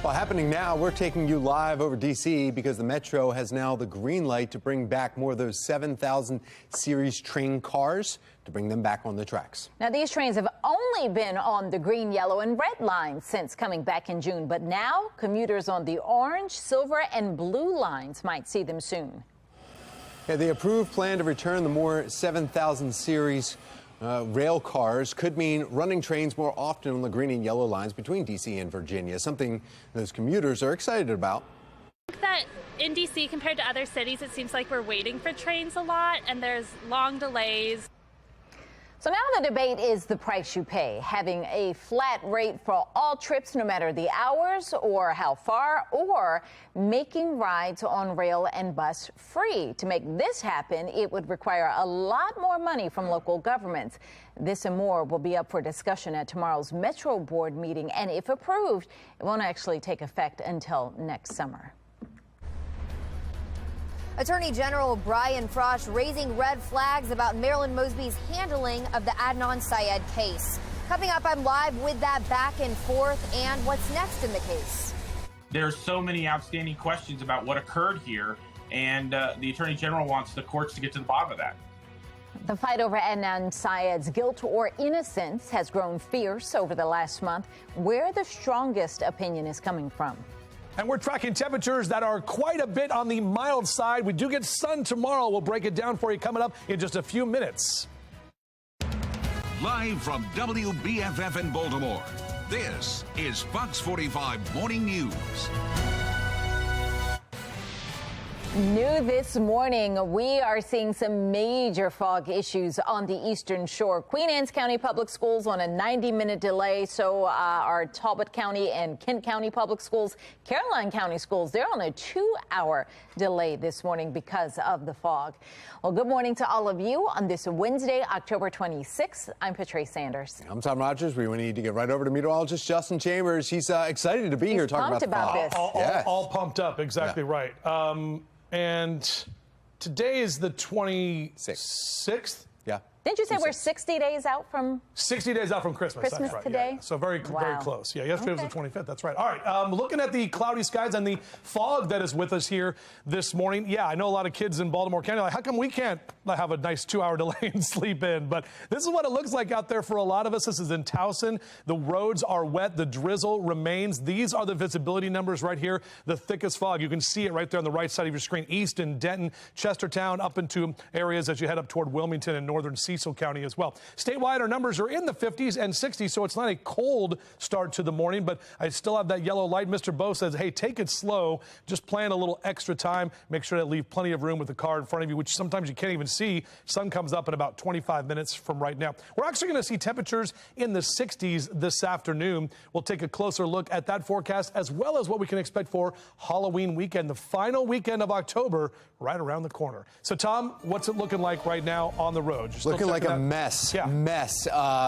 Well, happening now, we're taking you live over D.C. because the Metro has now the green light to bring back more of those 7,000 series train cars to bring them back on the tracks. Now, these trains have only been on the green, yellow, and red lines since coming back in June. But now, commuters on the orange, silver, and blue lines might see them soon. Yeah, the approved plan to return the more 7,000 series rail cars could mean running trains more often on the green and yellow lines between D.C. and Virginia, something those commuters are excited about. I think that in D.C. compared to other cities, it seems like we're waiting for trains a lot and there's long delays. So now the debate is the price you pay, having a flat rate for all trips, no matter the hours or how far, or making rides on rail and bus free. To make this happen, it would require a lot more money from local governments. This and more will be up for discussion at tomorrow's Metro Board meeting, and if approved, it won't actually take effect until next summer. Attorney General Brian Frosh raising red flags about Marilyn Mosby's handling of the Adnan Syed case. Coming up, I'm live with that back and forth and what's next in the case. There's so many outstanding questions about what occurred here, and the Attorney General wants the courts to get to the bottom of that. The fight over Adnan Syed's guilt or innocence has grown fierce over the last month. Where the strongest opinion is coming from. And we're tracking temperatures that are quite a bit on the mild side. We do get sun tomorrow. We'll break it down for you coming up in just a few minutes. Live from WBFF in Baltimore, this is Fox 45 Morning News. New this morning, we are seeing some major fog issues on the eastern shore. Queen Anne's County Public Schools on a 90-minute delay. So are Talbot County and Kent County Public Schools. Caroline County Schools, they're on a 2-hour delay this morning because of the fog. Well, good morning to all of you on this Wednesday, October 26th. I'm Patrice Sanders. I'm Tom Rogers. We need to get right over to meteorologist Justin Chambers. He's excited to be here talking about the fog. All pumped up. Exactly right. And today is the 26th. Yeah. Didn't you say we're 60 days out from 60 days out from Christmas. Christmas that's right. today? Yeah. So very close. Yeah, yesterday was the 25th. That's right. All right. Looking at the cloudy skies and the fog that is with us here this morning. Yeah, I know a lot of kids in Baltimore County like, how come we can't have a nice 2-hour delay and sleep in? But this is what it looks like out there for a lot of us. This is in Towson. The roads are wet. The drizzle remains. These are the visibility numbers right here. The thickest fog. You can see it right there on the right side of your screen. Easton, Denton, Chestertown, up into areas as you head up toward Wilmington and northern Cecil County as well. Statewide, our numbers are in the 50s and 60s, so it's not a cold start to the morning, but I still have that yellow light. Mr. Bo says, hey, take it slow. Just plan a little extra time. Make sure to leave plenty of room with the car in front of you, which sometimes you can't even see. Sun comes up in about 25 minutes from right now. We're actually going to see temperatures in the 60s this afternoon. We'll take a closer look at that forecast as well as what we can expect for Halloween weekend, the final weekend of October, right around the corner. So, Tom, what's it looking like right now on the road? Looking like a mess. Yeah. Mess.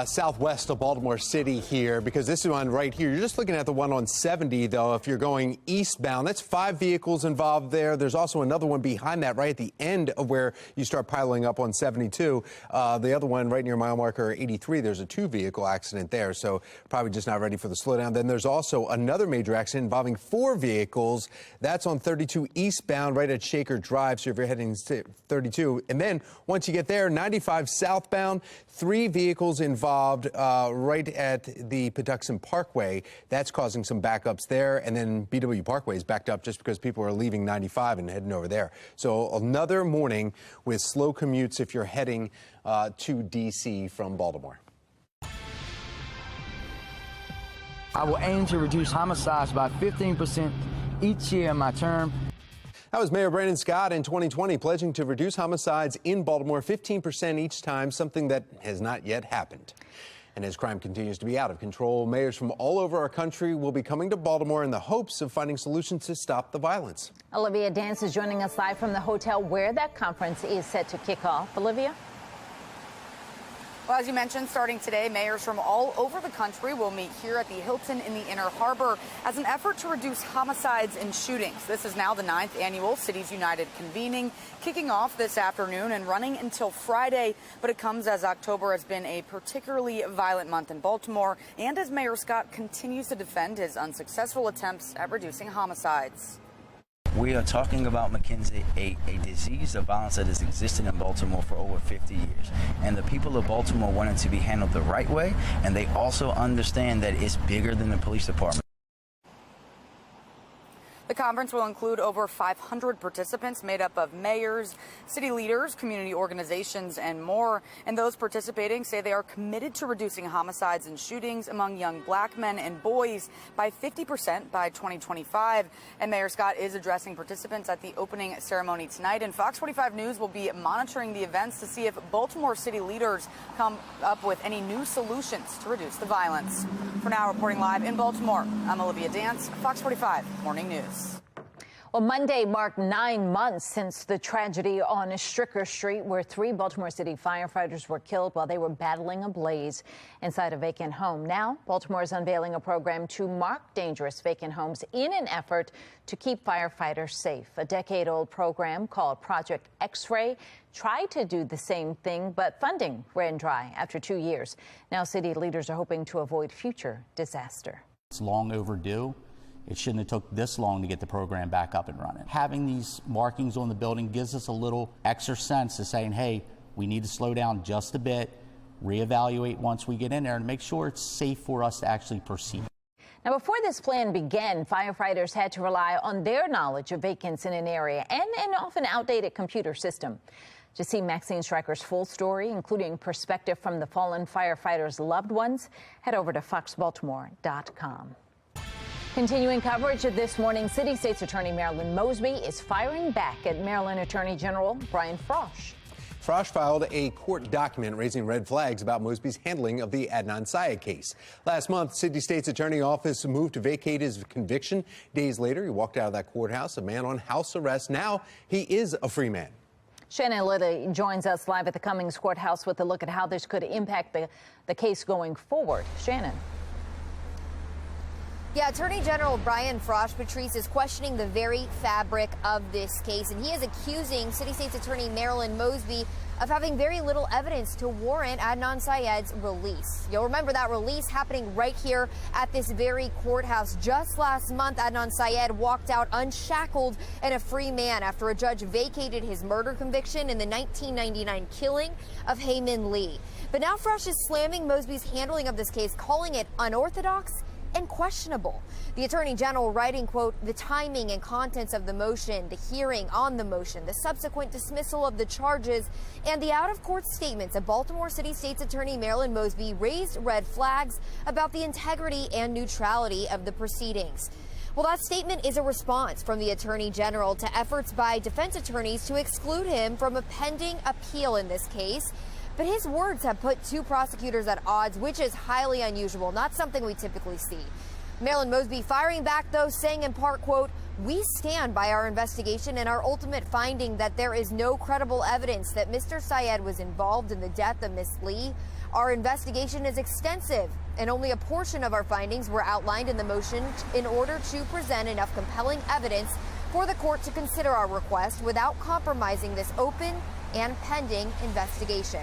Southwest of Baltimore City here, because this is one right here. You're just looking at the one on 70, though. If you're going eastbound, that's 5 vehicles involved there. There's also another one behind that right at the end of where you start piling up on 72. The other one right near mile marker 83, there's a 2-vehicle accident there, so probably just not ready for the slowdown. Then there's also another major accident involving 4 vehicles. That's on 32 eastbound right at Shaker Drive, so if you're heading to 32. And then once you get there, 95 southbound, 3 vehicles involved right at the Patuxent Parkway. That's causing some backups there. And then BW Parkway is backed up just because people are leaving 95 and heading over there. So another morning with slow commutes if you're heading to D.C. from Baltimore. I will aim to reduce homicides by 15% each year in my term. That was Mayor Brandon Scott in 2020 pledging to reduce homicides in Baltimore 15% each time, something that has not yet happened. And as crime continues to be out of control, mayors from all over our country will be coming to Baltimore in the hopes of finding solutions to stop the violence. Olivia Dance is joining us live from the hotel where that conference is set to kick off. Olivia? Well, as you mentioned, starting today, mayors from all over the country will meet here at the Hilton in the Inner Harbor as an effort to reduce homicides and shootings. This is now the 9th annual Cities United convening, kicking off this afternoon and running until Friday. But it comes as October has been a particularly violent month in Baltimore, and as Mayor Scott continues to defend his unsuccessful attempts at reducing homicides. We are talking about, Mackenzie, a disease of violence that has existed in Baltimore for over 50 years. And the people of Baltimore want it to be handled the right way, and they also understand that it's bigger than the police department. The conference will include over 500 participants made up of mayors, city leaders, community organizations, and more. And those participating say they are committed to reducing homicides and shootings among young black men and boys by 50% by 2025. And Mayor Scott is addressing participants at the opening ceremony tonight. And Fox 45 News will be monitoring the events to see if Baltimore city leaders come up with any new solutions to reduce the violence. For now, reporting live in Baltimore, I'm Olivia Dance, Fox 45 Morning News. Well, Monday marked 9 months since the tragedy on Stricker Street, where 3 Baltimore City firefighters were killed while they were battling a blaze inside a vacant home. Now, Baltimore is unveiling a program to mark dangerous vacant homes in an effort to keep firefighters safe. A decade-old program called Project X-Ray tried to do the same thing, but funding ran dry after 2 years. Now, city leaders are hoping to avoid future disaster. It's long overdue. It shouldn't have took this long to get the program back up and running. Having these markings on the building gives us a little extra sense of saying, hey, we need to slow down just a bit, reevaluate once we get in there, and make sure it's safe for us to actually proceed. Now, before this plan began, firefighters had to rely on their knowledge of vacants in an area and an often outdated computer system. To see Maxine Stryker's full story, including perspective from the fallen firefighters' loved ones, head over to foxbaltimore.com. Continuing coverage of this morning, City State's Attorney Marilyn Mosby is firing back at Maryland Attorney General Brian Frosh. Frosh filed a court document raising red flags about Mosby's handling of the Adnan Syed case. Last month, City State's Attorney Office moved to vacate his conviction. Days later, he walked out of that courthouse, a man on house arrest. Now he is a free man. Shannon Liddy joins us live at the Cummings Courthouse with a look at how this could impact the case going forward. Shannon. Yeah, Attorney General Brian Frosh Patrice is questioning the very fabric of this case, and he is accusing City State's Attorney Marilyn Mosby of having very little evidence to warrant Adnan Syed's release. You'll remember that release happening right here at this very courthouse. Just last month, Adnan Syed walked out unshackled and a free man after a judge vacated his murder conviction in the 1999 killing of Hayman Lee. But now Frosh is slamming Mosby's handling of this case, calling it unorthodox and questionable. The Attorney General writing, quote, the timing and contents of the motion, the hearing on the motion, the subsequent dismissal of the charges, and the out-of-court statements of Baltimore City State's Attorney Marilyn Mosby raised red flags about the integrity and neutrality of the proceedings. Well, that statement is a response from the Attorney General to efforts by defense attorneys to exclude him from a pending appeal in this case. But his words have put two prosecutors at odds, which is highly unusual, not something we typically see. Marilyn Mosby firing back, though, saying in part, quote, we stand by our investigation and our ultimate finding that there is no credible evidence that Mr. Syed was involved in the death of Miss Lee. Our investigation is extensive, and only a portion of our findings were outlined in the motion in order to present enough compelling evidence for the court to consider our request without compromising this open and pending investigation.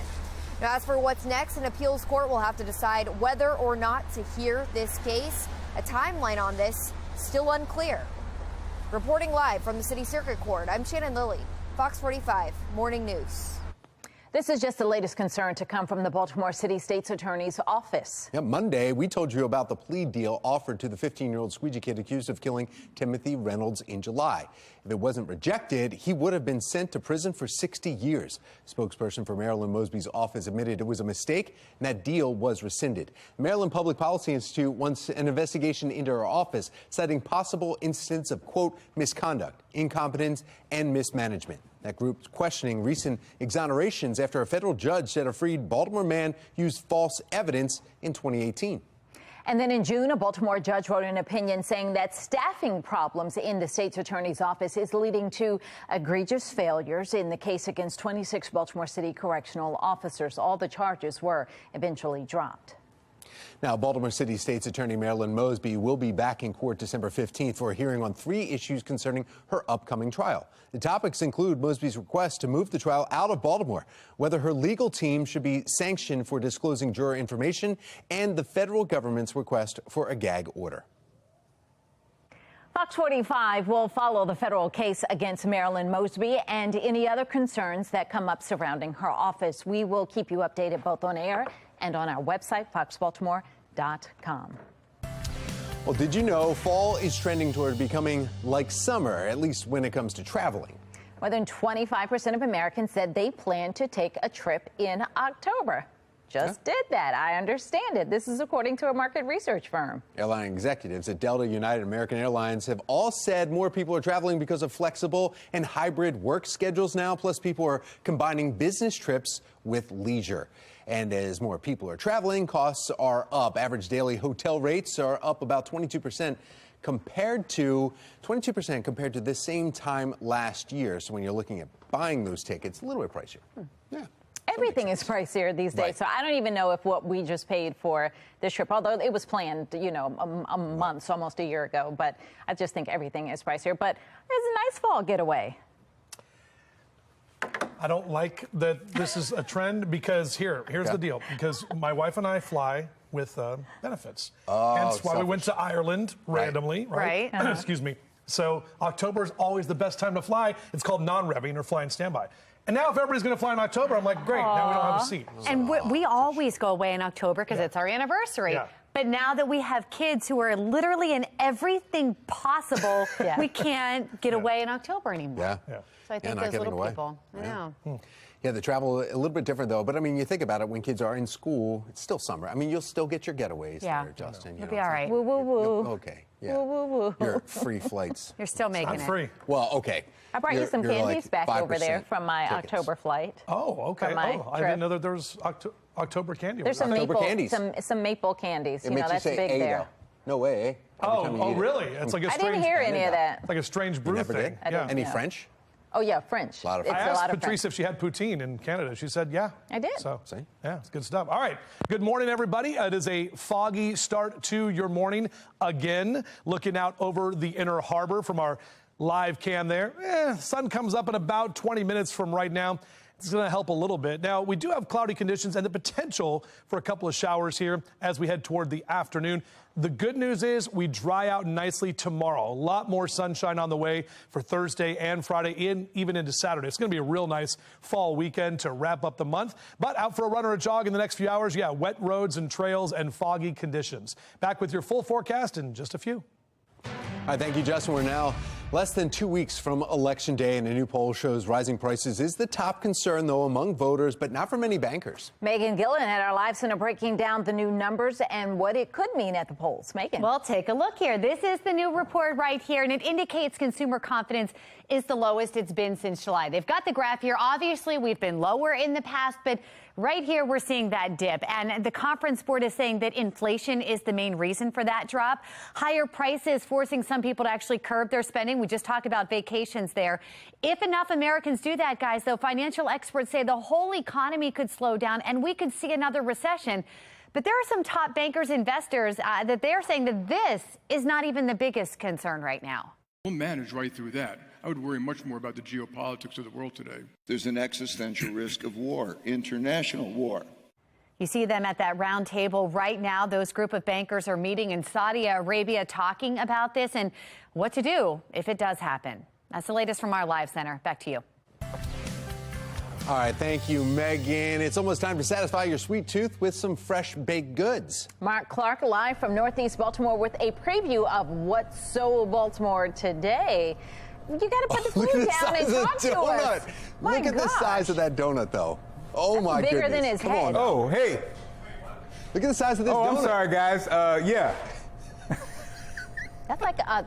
Now, as for what's next, an appeals court will have to decide whether or not to hear this case. A timeline on this still unclear. Reporting live from the City Circuit Court, I'm Shannon Lilly, Fox 45 Morning News. This is just the latest concern to come from the Baltimore City State's Attorney's Office. Yeah, Monday, we told you about the plea deal offered to the 15-year-old squeegee kid accused of killing Timothy Reynolds in July. If it wasn't rejected, he would have been sent to prison for 60 years. Spokesperson for Marilyn Mosby's office admitted it was a mistake and that deal was rescinded. The Maryland Public Policy Institute wants an investigation into her office, citing possible incidents of, quote, misconduct, incompetence, and mismanagement. That group's questioning recent exonerations after a federal judge said a freed Baltimore man used false evidence in 2018. And then in June, a Baltimore judge wrote an opinion saying that staffing problems in the state's attorney's office is leading to egregious failures in the case against 26 Baltimore City correctional officers. All the charges were eventually dropped. Now, Baltimore City State's Attorney Marilyn Mosby will be back in court December 15th for a hearing on 3 issues concerning her upcoming trial. The topics include Mosby's request to move the trial out of Baltimore, whether her legal team should be sanctioned for disclosing juror information, and the federal government's request for a gag order. Fox 45 will follow the federal case against Marilyn Mosby and any other concerns that come up surrounding her office. We will keep you updated both on air and on our website, foxbaltimore.com. Well, did you know fall is trending toward becoming like summer, at least when it comes to traveling? More than 25% of Americans said they plan to take a trip in October. Just did that. I understand it. This is according to a market research firm. Airline executives at Delta, United, American Airlines have all said more people are traveling because of flexible and hybrid work schedules now. Plus, people are combining business trips with leisure. And as more people are traveling, costs are up. Average daily hotel rates are up about 22% compared to this same time last year. So when you're looking at buying those tickets, a little bit pricier. Yeah. Everything is pricier these days, so I don't even know if what we just paid for this trip, although it was planned, you know, a month, almost a year ago, but I just think everything is pricier. But it's a nice fall getaway. I don't like that this is a trend because here's the deal. Because my wife and I fly with benefits. Hence why we went to Ireland randomly, right? Excuse me. So October is always the best time to fly. It's called non-revving or flying standby. And now if everybody's going to fly in October, I'm like, great, now we don't have a seat. And we always go away in October because it's our anniversary. Yeah. But now that we have kids who are literally in everything possible, we can't get away in October anymore. Yeah. So I think those little people, I know. Yeah, the travel a little bit different, though. But, I mean, you think about it, when kids are in school, it's still summer. I mean, you'll still get your getaways there, Justin. You'll be all right. Woo, woo, woo. Okay, yeah. Woo, woo, woo. Your free flights. You're still making it. Free. Well, okay. I brought you some candies back over there from my October flight. Oh, okay. I didn't know that there was October candy. There's some maple candies. You know, that's big there. No way, eh? Oh, really? It's like a strange. I didn't hear any of that. It's like a strange brew thing. Any French? Oh, yeah, French. I asked Patrice if she had poutine in Canada. She said, yeah. I did. So, yeah, it's good stuff. All right. Good morning, everybody. It is a foggy start to your morning again. Looking out over the inner harbor from our live cam there. Sun comes up in about 20 minutes from right now. It's going to help a little bit. Now, we do have cloudy conditions and the potential for a couple of showers here as we head toward the afternoon. The good news is we dry out nicely tomorrow. A lot more sunshine on the way for Thursday and Friday, even into Saturday. It's going to be a real nice fall weekend to wrap up the month. But out for a run or a jog in the next few hours, yeah, wet roads and trails and foggy conditions. Back with your full forecast in just a few. All right, thank you, Justin. We're now less than 2 weeks from Election Day, and a new poll shows rising prices is the top concern, though, among voters, but not for many bankers. Megan Gillen at our Live Center breaking down the new numbers and what it could mean at the polls. Megan. Well, take a look here. This is the new report right here, and it indicates consumer confidence is the lowest it's been since July. They've got the graph here. Obviously, we've been lower in the past, but right here we're seeing that dip. And the Conference Board is saying that inflation is the main reason for that drop. Higher prices forcing some people to actually curb their spending. We just talked about vacations there. If enough Americans do that, guys, though, financial experts say the whole economy could slow down and we could see another recession. But there are some top bankers, investors, that they're saying that this is not even the biggest concern right now. We'll manage right through that. I would worry much more about the geopolitics of the world today. There's an existential risk of war, international war. You see them at that round table right now. Those group of bankers are meeting in Saudi Arabia talking about this and what to do if it does happen. That's the latest from our Live Center. Back to you. All right, thank you, Megan. It's almost time to satisfy your sweet tooth with some fresh baked goods. Mark Clark live from Northeast Baltimore with a preview of what's so Baltimore today. You got to put the food down and talk to us. Look at the size of that donut, though. Oh, my goodness. Bigger than his head. Oh, hey. Look at the size of this donut. Oh, I'm sorry, guys. Yeah. That's like a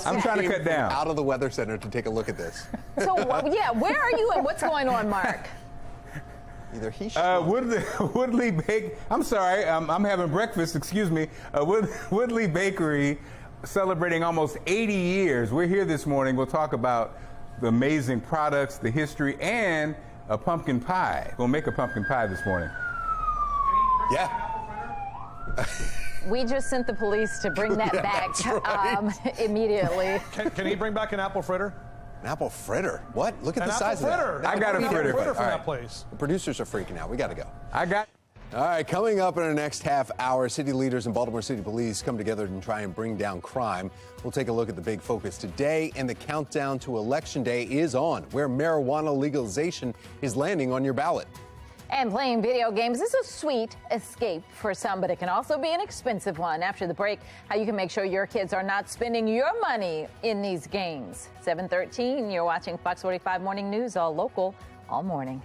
I'm trying to cut down. Out of the Weather Center to take a look at this. So, yeah, where are you and what's going on, Mark? Either he Woodley Bake. I'm sorry, I'm having breakfast. Excuse me. Woodley Bakery celebrating almost 80 years. We're here this morning. We'll talk about the amazing products, the history, and a pumpkin pie. We'll make a pumpkin pie this morning. Yeah. We just sent the police to bring that back immediately. Can he bring back an apple fritter? An apple fritter? What? Look at the size of that. I got a fritter from that place. The producers are freaking out. We got to go. All right, coming up in our next half hour, city leaders and Baltimore City Police come together and try and bring down crime. We'll take a look at the big focus today, and the countdown to Election Day is on, where marijuana legalization is landing on your ballot. And playing video games is a sweet escape for some, but it can also be an expensive one. After the break, how you can make sure your kids are not spending your money in these games. 7:13, you're watching Fox 45 Morning News, all local, all morning.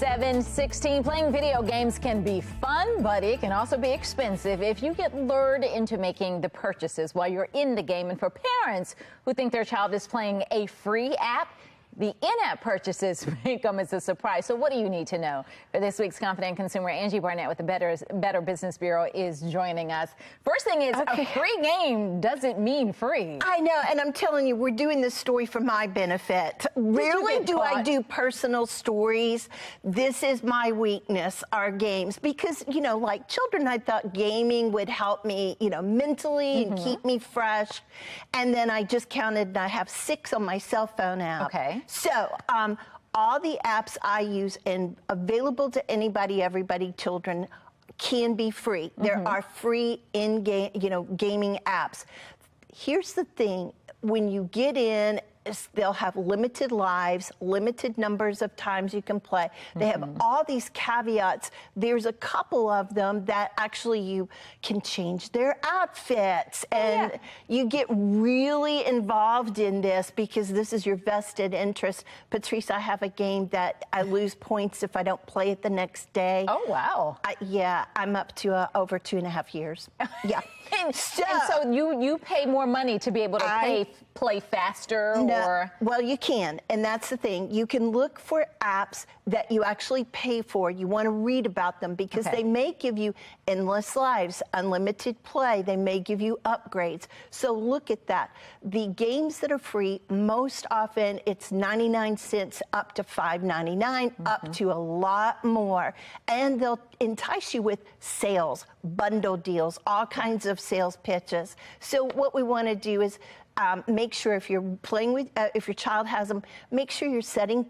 7:16. Playing video games can be fun, but it can also be expensive if you get lured into making the purchases while you're in the game. And for parents who think their child is playing a free app, the in-app purchases may come as a surprise. So what do you need to know? For this week's Confident Consumer, Angie Barnett with the Better Business Bureau is joining us. First thing is, a free game doesn't mean free. I know, and I'm telling you, we're doing this story for my benefit. Rarely do I do personal stories. This is my weakness, our games, because, you know, like children, I thought gaming would help me, you know, mentally and keep me fresh. And then I just counted, and I have 6 on my cell phone app. Okay. So, all the apps I use and available to anybody, everybody, children, can be free. There are free in-game, you know, gaming apps. Here's the thing: when you get in, they'll have limited lives, limited numbers of times you can play. They have all these caveats. There's a couple of them that actually you can change their outfits, and you get really involved in this because this is your vested interest. Patrice, I have a game that I lose points if I don't play it the next day. Oh, wow. Yeah, I'm up to over 2.5 years. Yeah. and so you pay more money to be able to play faster? Or? Well, you can, and that's the thing. You can look for apps that you actually pay for. You want to read about them because they may give you endless lives, unlimited play. They may give you upgrades. So look at that. The games that are free, most often it's 99 cents up to $5.99, up to a lot more. And they'll entice you with sales, bundle deals, all kinds of sales pitches. So what we want to do is make sure if you're playing with, if your child has them, make sure you're setting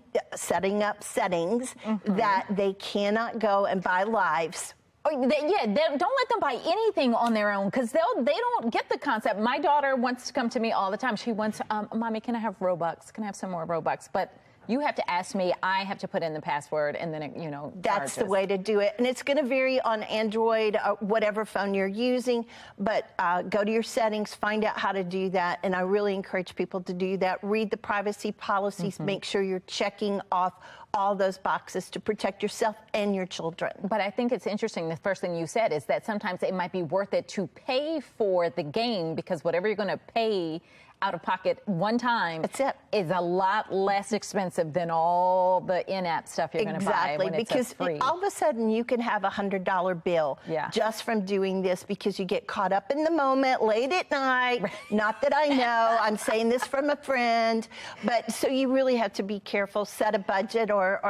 up settings that they cannot go and buy lives. Don't let them buy anything on their own because they don't get the concept. My daughter wants to come to me all the time. She wants, Mommy, can I have Robux? Can I have some more Robux? But you have to ask me. I have to put in the password, and then it, you know, that's the way to do it. And it's going to vary on Android, whatever phone you're using. But go to your settings, find out how to do that. And I really encourage people to do that. Read the privacy policies. Make sure you're checking off all those boxes to protect yourself and your children. But I think it's interesting, the first thing you said is that sometimes it might be worth it to pay for the game because whatever you're going to pay out of pocket one time is a lot less expensive than all the in-app stuff you're going to buy when it's free. All of a sudden you can have a $100 bill just from doing this because you get caught up in the moment late at night. Not that I know, I'm saying this from a friend, but so you really have to be careful, set a budget or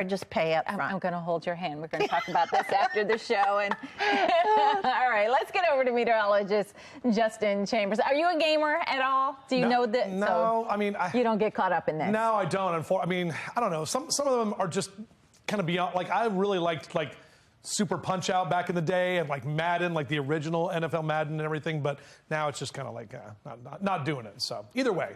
just pay up front. I'm going to hold your hand. We're going to talk about this after the show. And all right, let's get over to meteorologist Justin Chambers. Are you a gamer at all? Do you know that? No, I mean, you don't get caught up in this. No, I don't. I mean, I don't know. Some of them are just kind of beyond. Like I really liked like Super Punch Out back in the day, and like Madden, like the original NFL Madden and everything. But now it's just kind of like not doing it. So either way.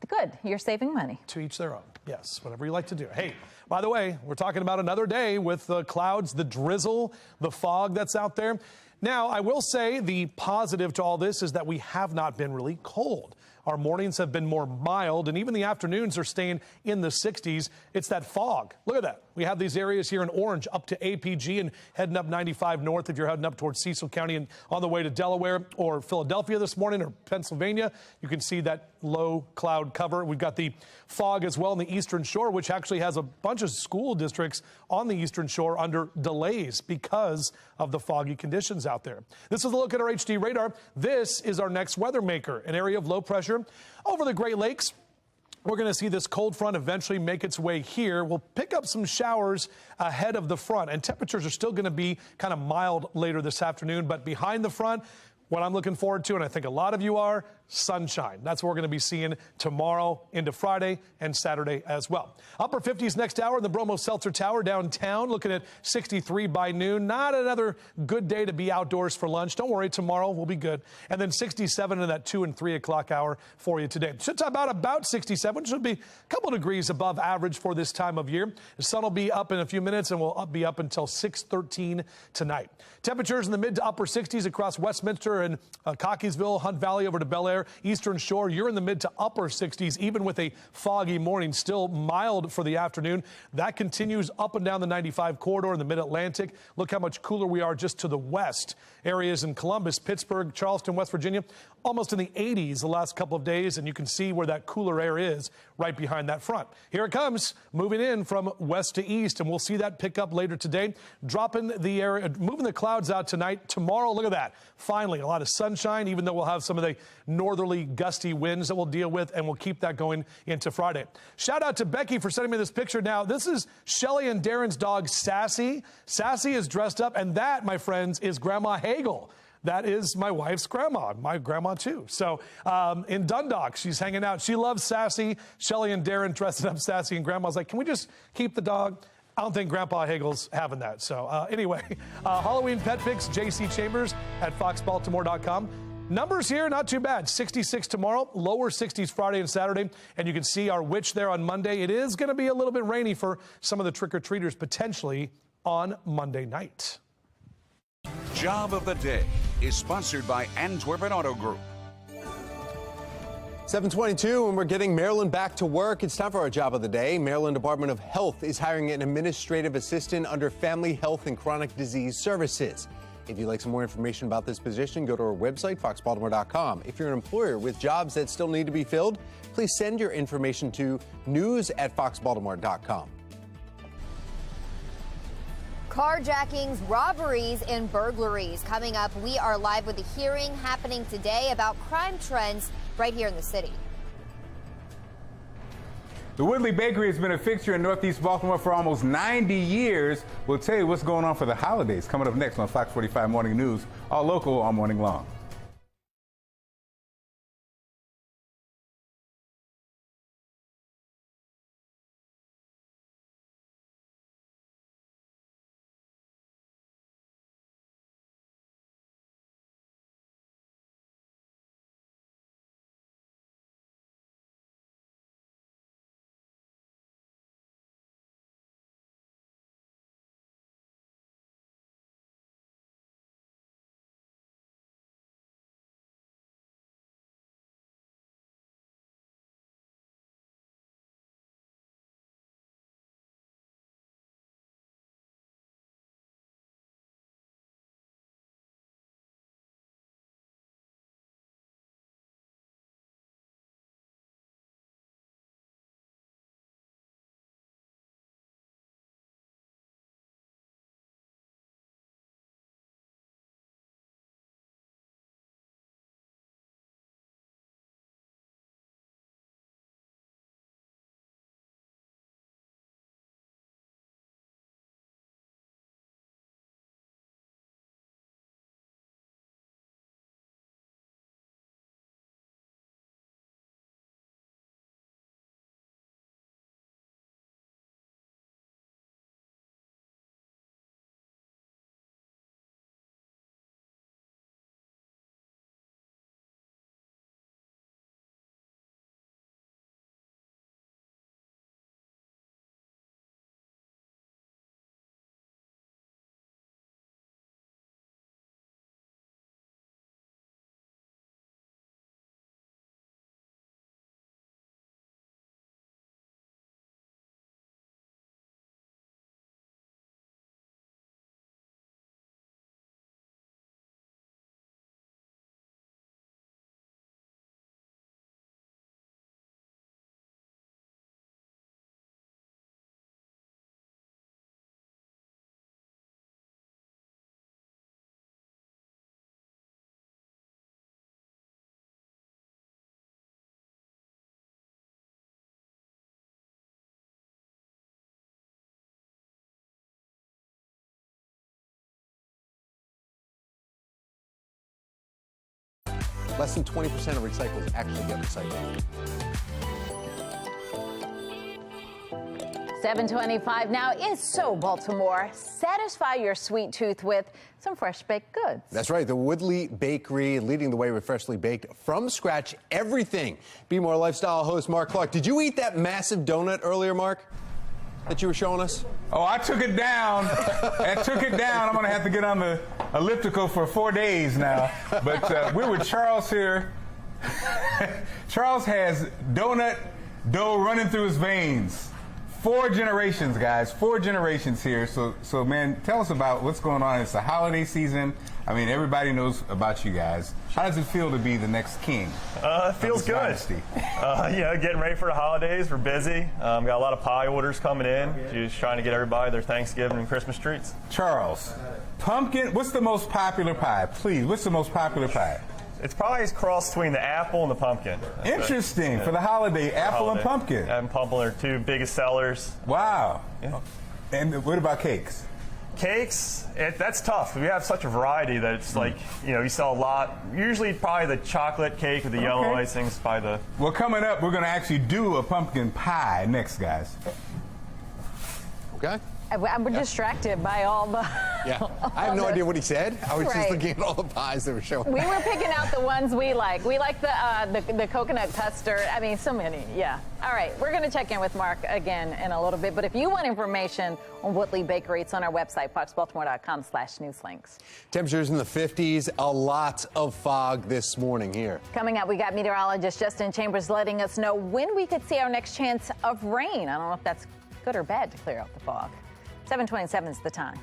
Good. You're saving money. To each their own. Yes, whatever you like to do. Hey, by the way, we're talking about another day with the clouds, the drizzle, the fog that's out there. Now, I will say the positive to all this is that we have not been really cold. Our mornings have been more mild, and even the afternoons are staying in the 60s. It's that fog. Look at that. We have these areas here in orange up to APG and heading up 95 north if you're heading up towards Cecil County and on the way to Delaware or Philadelphia this morning or Pennsylvania. You can see that low cloud cover. We've got the fog as well in the Eastern Shore, which actually has a bunch of school districts on the Eastern Shore under delays because of the foggy conditions out there. This is a look at our HD radar. This is our next weather maker, an area of low pressure over the Great Lakes. We're going to see this cold front eventually make its way here. We'll pick up some showers ahead of the front, and temperatures are still going to be kind of mild later this afternoon. But behind the front, what I'm looking forward to, and I think a lot of you are, sunshine. That's what we're going to be seeing tomorrow into Friday and Saturday as well. Upper 50s next hour in the Bromo Seltzer Tower downtown, looking at 63 by noon. Not another good day to be outdoors for lunch. Don't worry, tomorrow will be good. And then 67 in that 2 and 3 o'clock hour for you today. Should about 67, should be a couple degrees above average for this time of year. The sun will be up in a few minutes and will be up until 6:13 tonight. Temperatures in the mid to upper 60s across Westminster and Cockeysville, Hunt Valley over to Bel Air. there. Eastern Shore, you're in the mid to upper 60s, even with a foggy morning. Still mild for the afternoon. That continues up and down the 95 corridor in the mid-Atlantic. Look how much cooler we are just to the west. Areas in Columbus, Pittsburgh, Charleston, West Virginia, almost in the 80s the last couple of days, and you can see where that cooler air is right behind that front. Here it comes, moving in from west to east, and we'll see that pick up later today. Dropping the area, moving the clouds out tonight. Tomorrow, look at that. Finally, a lot of sunshine, even though we'll have some of the northerly gusty winds that we'll deal with, and we'll keep that going into Friday. Shout out to Becky for sending me this picture. Now, this is Shelly and Darren's dog, Sassy. Sassy is dressed up, and that, my friends, is Grandma Hagel. That is my wife's grandma, my grandma too. So in Dundalk, she's hanging out. She loves Sassy. Shelly and Darren dressing up Sassy, and Grandma's like, can we just keep the dog? I don't think Grandpa Hagel's having that. So anyway, Halloween pet pics, JC Chambers at foxbaltimore.com. Numbers here, not too bad. 66 tomorrow, lower 60s Friday and Saturday. And you can see our witch there on Monday. It is going to be a little bit rainy for some of the trick-or-treaters potentially on Monday night. Job of the Day is sponsored by Antwerpen Auto Group. 7:22, and we're getting Maryland back to work. It's time for our Job of the Day. Maryland Department of Health is hiring an administrative assistant under Family Health and Chronic Disease Services. If you'd like some more information about this position, go to our website, foxbaltimore.com. If you're an employer with jobs that still need to be filled, please send your information to news@foxbaltimore.com. Carjackings, robberies, and burglaries. Coming up, we are live with a hearing happening today about crime trends right here in the city. The Woodley Bakery has been a fixture in Northeast Baltimore for almost 90 years. We'll tell you what's going on for the holidays coming up next on Fox 45 Morning News, all local, all morning long. Less than 20% of recyclables actually get recycled. 7:25 now is So Baltimore. Satisfy your sweet tooth with some fresh baked goods. That's right. The Woodley Bakery leading the way with freshly baked, from scratch everything. Be More Lifestyle host Mark Clark. Did you eat that massive donut earlier, Mark, that you were showing us? Oh, I took it down. I'm going to have to get on the elliptical for 4 days now. But we're with Charles here. Charles has donut dough running through his veins. 4 generations, guys. 4 generations here. So, man, tell us about what's going on. It's the holiday season. I mean, everybody knows about you guys. How does it feel to be the next king? It feels good. Getting ready for the holidays. We're busy. Got a lot of pie orders coming in. Just trying to get everybody their Thanksgiving and Christmas treats. Charles, pumpkin. What's the most popular pie? Please, what's the most popular pie? It's probably a cross between the apple and the pumpkin. Interesting. For the holiday, apple and pumpkin. And pumpkin are 2 biggest sellers. Wow. Yeah. And what about cakes? Cakes, that's tough. We have such a variety that it's like, you sell a lot. Usually probably the chocolate cake with the yellow icing's by the... Well, coming up, we're going to actually do a pumpkin pie next, guys. Okay. I'm distracted by all the... Yeah, I have no idea what he said. I was just looking at all the pies that were showing. We were picking out the ones we like. We like the coconut custard. I mean, so many, yeah. All right, we're going to check in with Mark again in a little bit. But if you want information on Woodley Bakery, it's on our website, foxbaltimore.com/newslinks. Temperatures in the 50s, a lot of fog this morning here. Coming up, we got meteorologist Justin Chambers letting us know when we could see our next chance of rain. I don't know if that's good or bad to clear out the fog. 7:27 is the time.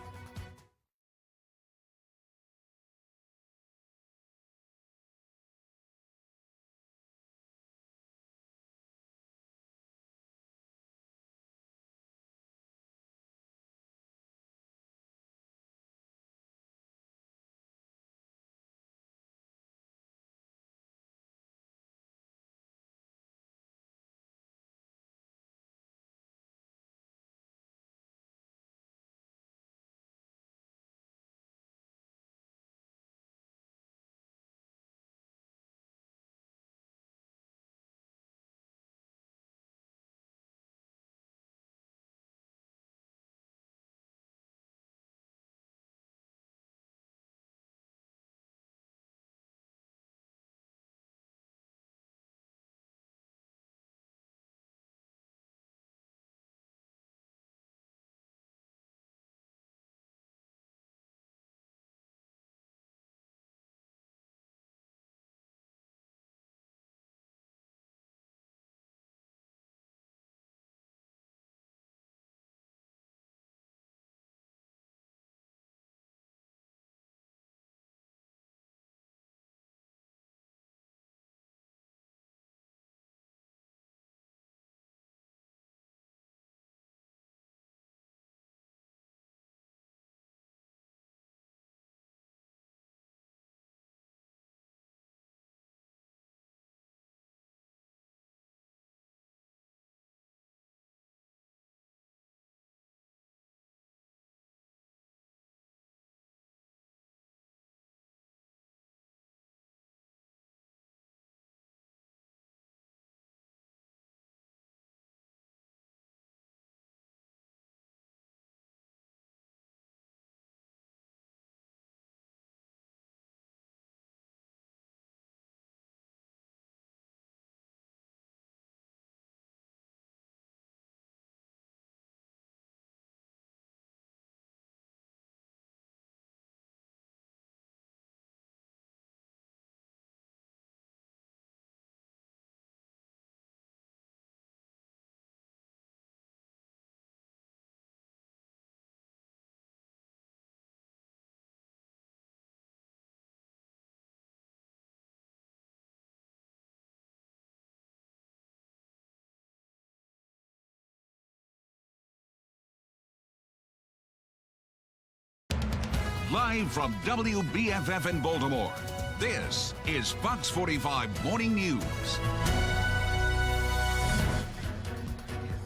Live from WBFF in Baltimore, this is Fox 45 Morning News.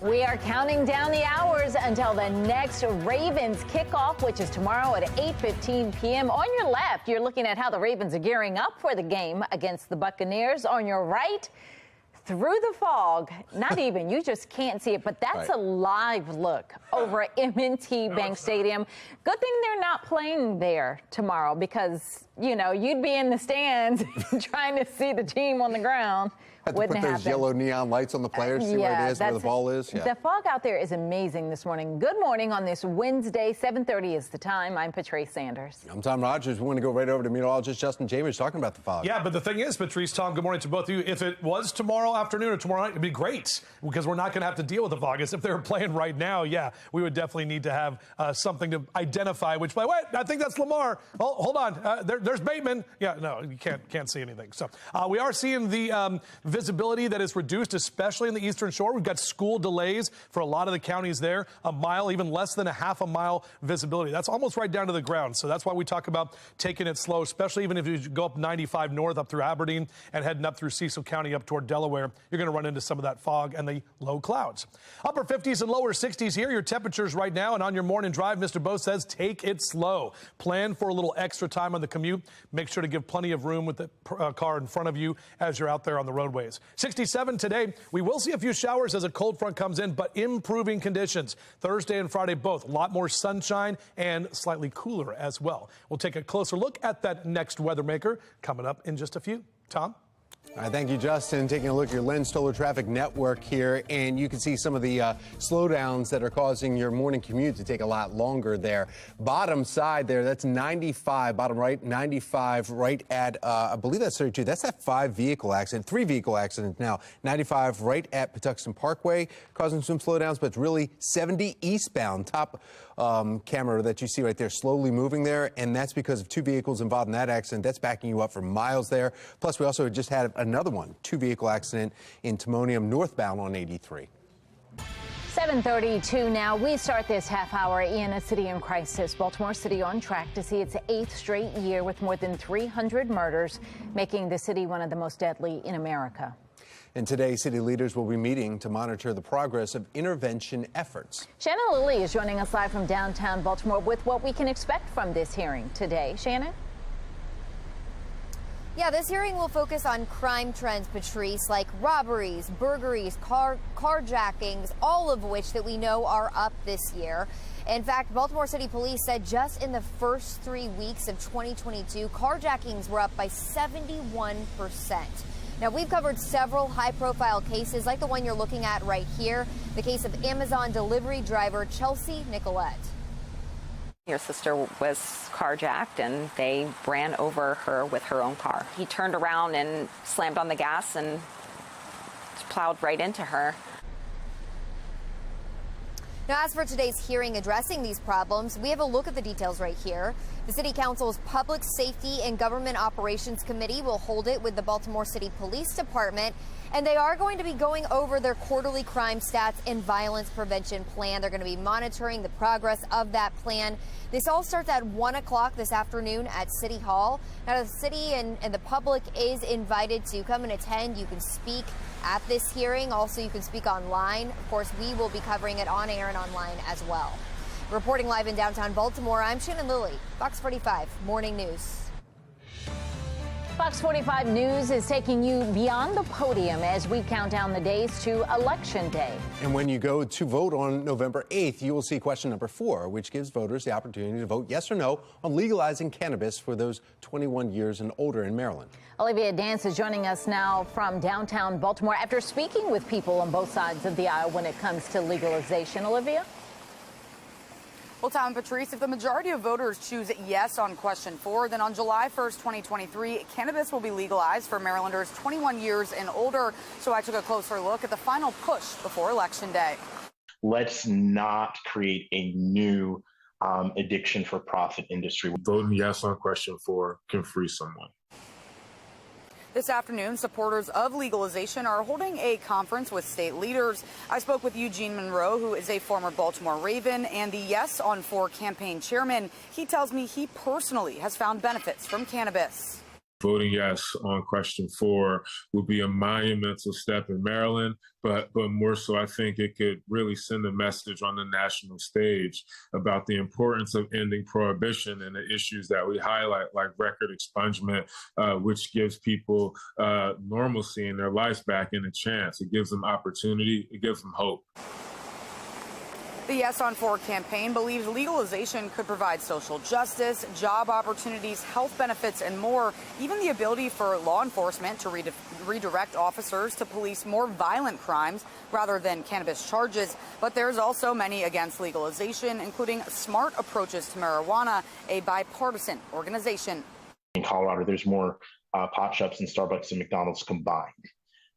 We are counting down the hours until the next Ravens kickoff, which is tomorrow at 8:15 p.m. On your left, you're looking at how the Ravens are gearing up for the game against the Buccaneers. On your right, through the fog, not even, you just can't see it, but that's a live look over at M&T Bank Stadium. Good thing they're not playing there tomorrow because, you'd be in the stands trying to see the team on the ground. Have to put those yellow neon lights on the players, see where it is, where the ball is. Yeah. The fog out there is amazing this morning. Good morning on this Wednesday. 7:30 is the time. I'm Patrice Sanders. I'm Tom Rogers. We want to go right over to meteorologist Justin Chambers talking about the fog. Yeah, but the thing is, Patrice, Tom, good morning to both of you. If it was tomorrow afternoon or tomorrow night, it'd be great because we're not going to have to deal with the fog. As if they were playing right now, yeah, we would definitely need to have something to identify which play. Wait, I think that's Lamar. Oh, hold on. There's Bateman. Yeah, no, you can't see anything. So we are seeing the visibility that is reduced, especially in the Eastern Shore. We've got school delays for a lot of the counties there. A mile, even less than a half a mile visibility. That's almost right down to the ground. So that's why we talk about taking it slow, especially even if you go up 95 north up through Aberdeen and heading up through Cecil County up toward Delaware. You're going to run into some of that fog and the low clouds. Upper 50s and lower 60s here. Your temperatures right now, and on your morning drive, Mr. Bo says take it slow. Plan for a little extra time on the commute. Make sure to give plenty of room with the car in front of you as you're out there on the roadways. 67 today. We will see a few showers as a cold front comes in, but improving conditions. Thursday and Friday both. A lot more sunshine and slightly cooler as well. We'll take a closer look at that next weather maker coming up in just a few. Tom? All right, thank you, Justin. Taking a look at your Len Stoller traffic network here, and you can see some of the slowdowns that are causing your morning commute to take a lot longer there. Bottom side there, that's 95. Bottom right, 95 right at, I believe that's 32. That's that 3-vehicle accident now. 95 right at Patuxent Parkway, causing some slowdowns, but it's really 70 eastbound. Top camera that you see right there slowly moving there, and that's because of 2 vehicles involved in that accident. That's backing you up for miles there. Plus, we also just had another one, 2-vehicle accident in Timonium northbound on 83. 7:32 now. We start this half hour in a city in crisis. Baltimore City on track to see its 8th straight year with more than 300 murders, making the city one of the most deadly in America. And today, city leaders will be meeting to monitor the progress of intervention efforts. Shannon Lilly is joining us live from downtown Baltimore with what we can expect from this hearing today. Shannon? Yeah, this hearing will focus on crime trends, Patrice, like robberies, burglaries, carjackings, all of which that we know are up this year. In fact, Baltimore City Police said just in the first 3 weeks of 2022, carjackings were up by 71%. Now, we've covered several high-profile cases like the one you're looking at right here, the case of Amazon delivery driver Chelsea Nicolette. Your sister was carjacked and they ran over her with her own car. He turned around and slammed on the gas and plowed right into her. Now, as for today's hearing addressing these problems, we have a look at the details right here. The City Council's Public Safety and Government Operations Committee will hold it with the Baltimore City Police Department, and they are going to be going over their quarterly crime stats and violence prevention plan. They're going to be monitoring the progress of that plan. This all starts at 1 o'clock this afternoon at City Hall. Now, the city and the public is invited to come and attend. You can speak at this hearing. Also, you can speak online. Of course, we will be covering it on air and online as well. Reporting live in downtown Baltimore, I'm Shannon Lilly, Fox 45 Morning News. Fox 45 News is taking you beyond the podium as we count down the days to Election Day. And when you go to vote on November 8th, you will see question number 4, which gives voters the opportunity to vote yes or no on legalizing cannabis for those 21 years and older in Maryland. Olivia Dance is joining us now from downtown Baltimore after speaking with people on both sides of the aisle when it comes to legalization. Olivia? Well, Tom and Patrice, if the majority of voters choose yes on question 4, then on July 1st, 2023, cannabis will be legalized for Marylanders 21 years and older. So I took a closer look at the final push before Election Day. Let's not create a new addiction for profit industry. Voting yes on question 4 can free someone. This afternoon, supporters of legalization are holding a conference with state leaders. I spoke with Eugene Monroe, who is a former Baltimore Raven and the Yes on 4 campaign chairman. He tells me he personally has found benefits from cannabis. Voting yes on question 4 would be a monumental step in Maryland, but more so, I think it could really send a message on the national stage about the importance of ending prohibition and the issues that we highlight, like record expungement, which gives people normalcy in their lives back and a chance. It gives them opportunity. It gives them hope. The Yes on 4 campaign believes legalization could provide social justice, job opportunities, health benefits, and more, even the ability for law enforcement to redirect officers to police more violent crimes rather than cannabis charges. But there's also many against legalization, including Smart Approaches to Marijuana, a bipartisan organization. In Colorado, there's more pot shops and Starbucks and McDonald's combined.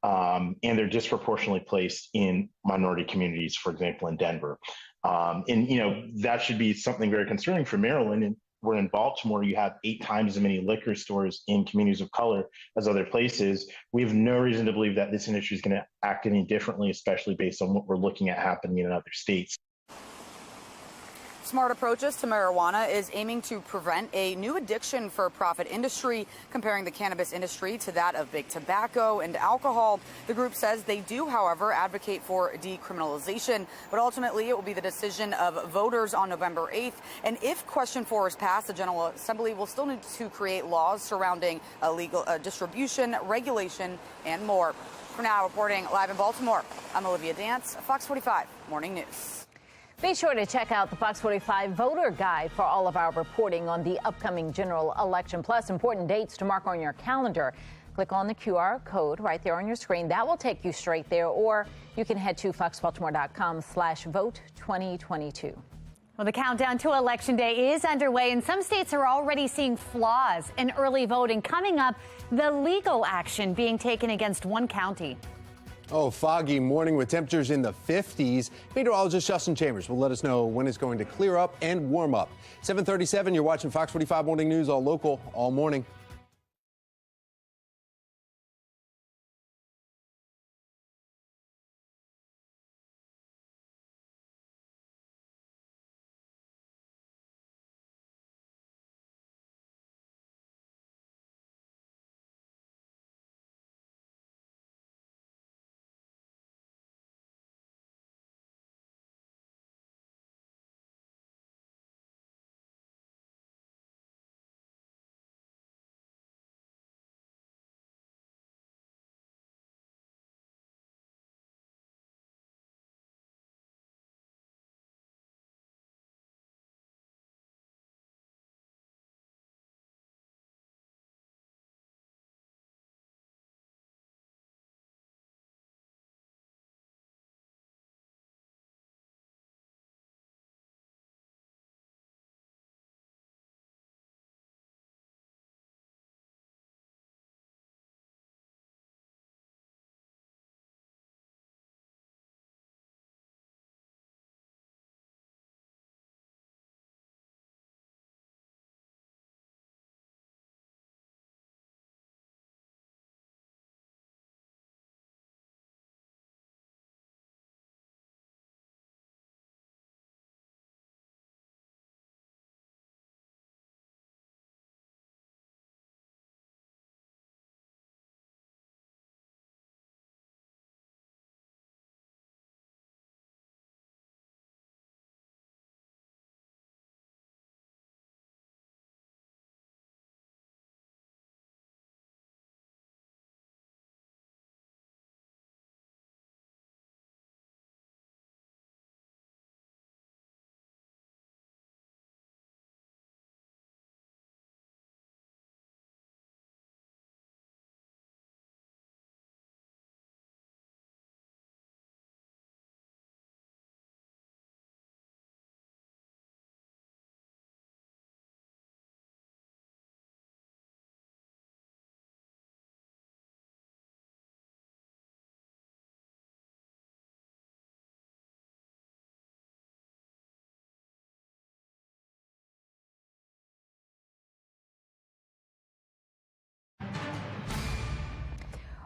And they're disproportionately placed in minority communities, for example, in Denver. And, you know, that should be something very concerning for Maryland. And where in Baltimore, you have 8 times as many liquor stores in communities of color as other places. We have no reason to believe that this industry is going to act any differently, especially based on what we're looking at happening in other states. Smart Approaches to Marijuana is aiming to prevent a new addiction for profit industry, comparing the cannabis industry to that of big tobacco and alcohol. The group says they do, however, advocate for decriminalization, but ultimately it will be the decision of voters on November 8th. And if Question 4 is passed, the General Assembly will still need to create laws surrounding illegal distribution, regulation, and more. For now, reporting live in Baltimore, I'm Olivia Dance, Fox 45 Morning News. Be sure to check out the Fox 45 voter guide for all of our reporting on the upcoming general election, plus important dates to mark on your calendar. Click on the QR code right there on your screen. That will take you straight there, or you can head to foxbaltimore.com/vote2022. Well, the countdown to Election Day is underway, and some states are already seeing flaws in early voting. Coming up, the legal action being taken against one county. Oh, foggy morning with temperatures in the 50s. Meteorologist Justin Chambers will let us know when it's going to clear up and warm up. 7:37, you're watching Fox 45 Morning News, all local, all morning.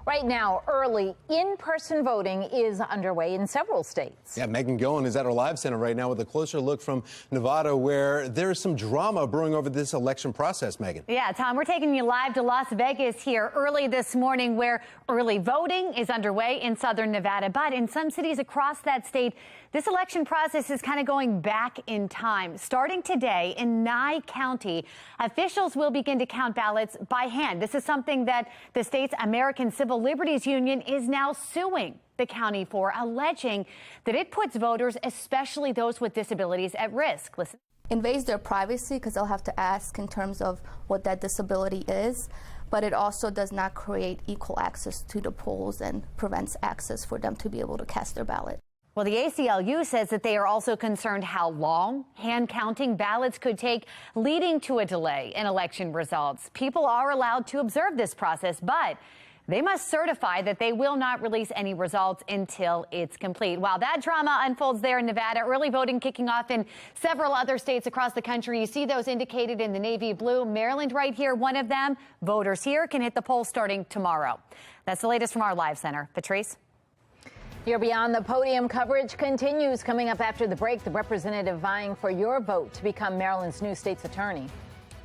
Right now, early in-person voting is underway in several states. Yeah, Megan Gillen is at our live center right now with a closer look from Nevada, where there's some drama brewing over this election process, Megan. Yeah, Tom, we're taking you live to Las Vegas here early this morning, where early voting is underway in southern Nevada. But in some cities across that state, this election process is kind of going back in time. Starting today in Nye County, officials will begin to count ballots by hand. This is something that the state's American Civil Liberties Union is now suing the county for, alleging that it puts voters, especially those with disabilities, at risk. Listen. Invades their privacy because they'll have to ask in terms of what that disability is. but it also does not create equal access to the polls and prevents access for them to be able to cast their ballot. Well, the ACLU says that they are also concerned how long hand counting ballots could take, leading to a delay in election results. People are allowed to observe this process, but they must certify that they will not release any results until it's complete. While that drama unfolds there in Nevada, early voting kicking off in several other states across the country. You see those indicated in the navy blue. Maryland right here, one of them. Voters here can hit the polls starting tomorrow. That's the latest from our live center. Patrice? Your Beyond the Podium coverage continues. Coming up after the break, the representative vying for your vote to become Maryland's new state's attorney.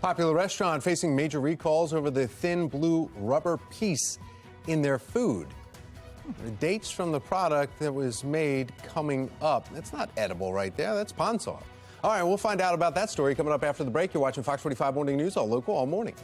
Popular restaurant facing major recalls over the thin blue rubber piece in their food. The dates from the product that was made coming up. It's not edible right there. That's pond salt. All right, we'll find out about that story coming up after the break. You're watching Fox 45 Morning News, all local, all morning.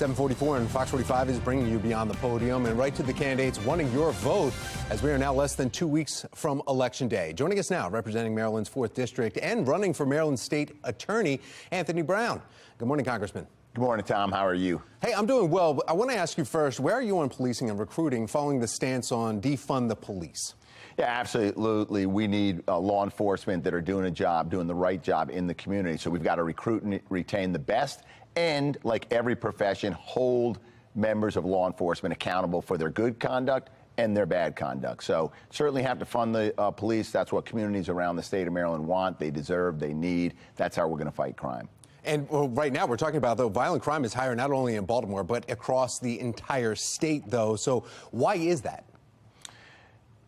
.44 and Fox 45 is bringing you Beyond the Podium and right to the candidates wanting your vote as we are now less than 2 weeks from Election Day. Joining us now, representing Maryland's 4th District and running for Maryland's State Attorney, Anthony Brown. Good morning, Congressman. Good morning, Tom. How are you? Hey, I'm doing well. But I want to ask you first, where are you on policing and recruiting following the stance on defund the police? Yeah, absolutely. We need law enforcement that are doing a job, doing the right job in the community. So we've got to recruit and retain the best and, like every profession, hold members of law enforcement accountable for their good conduct and their bad conduct. So certainly have to fund the police. That's what communities around the state of Maryland want. They deserve, they need. That's how we're going to fight crime. And well, right now we're talking about, though, violent crime is higher not only in Baltimore, but across the entire state, though. So why is that?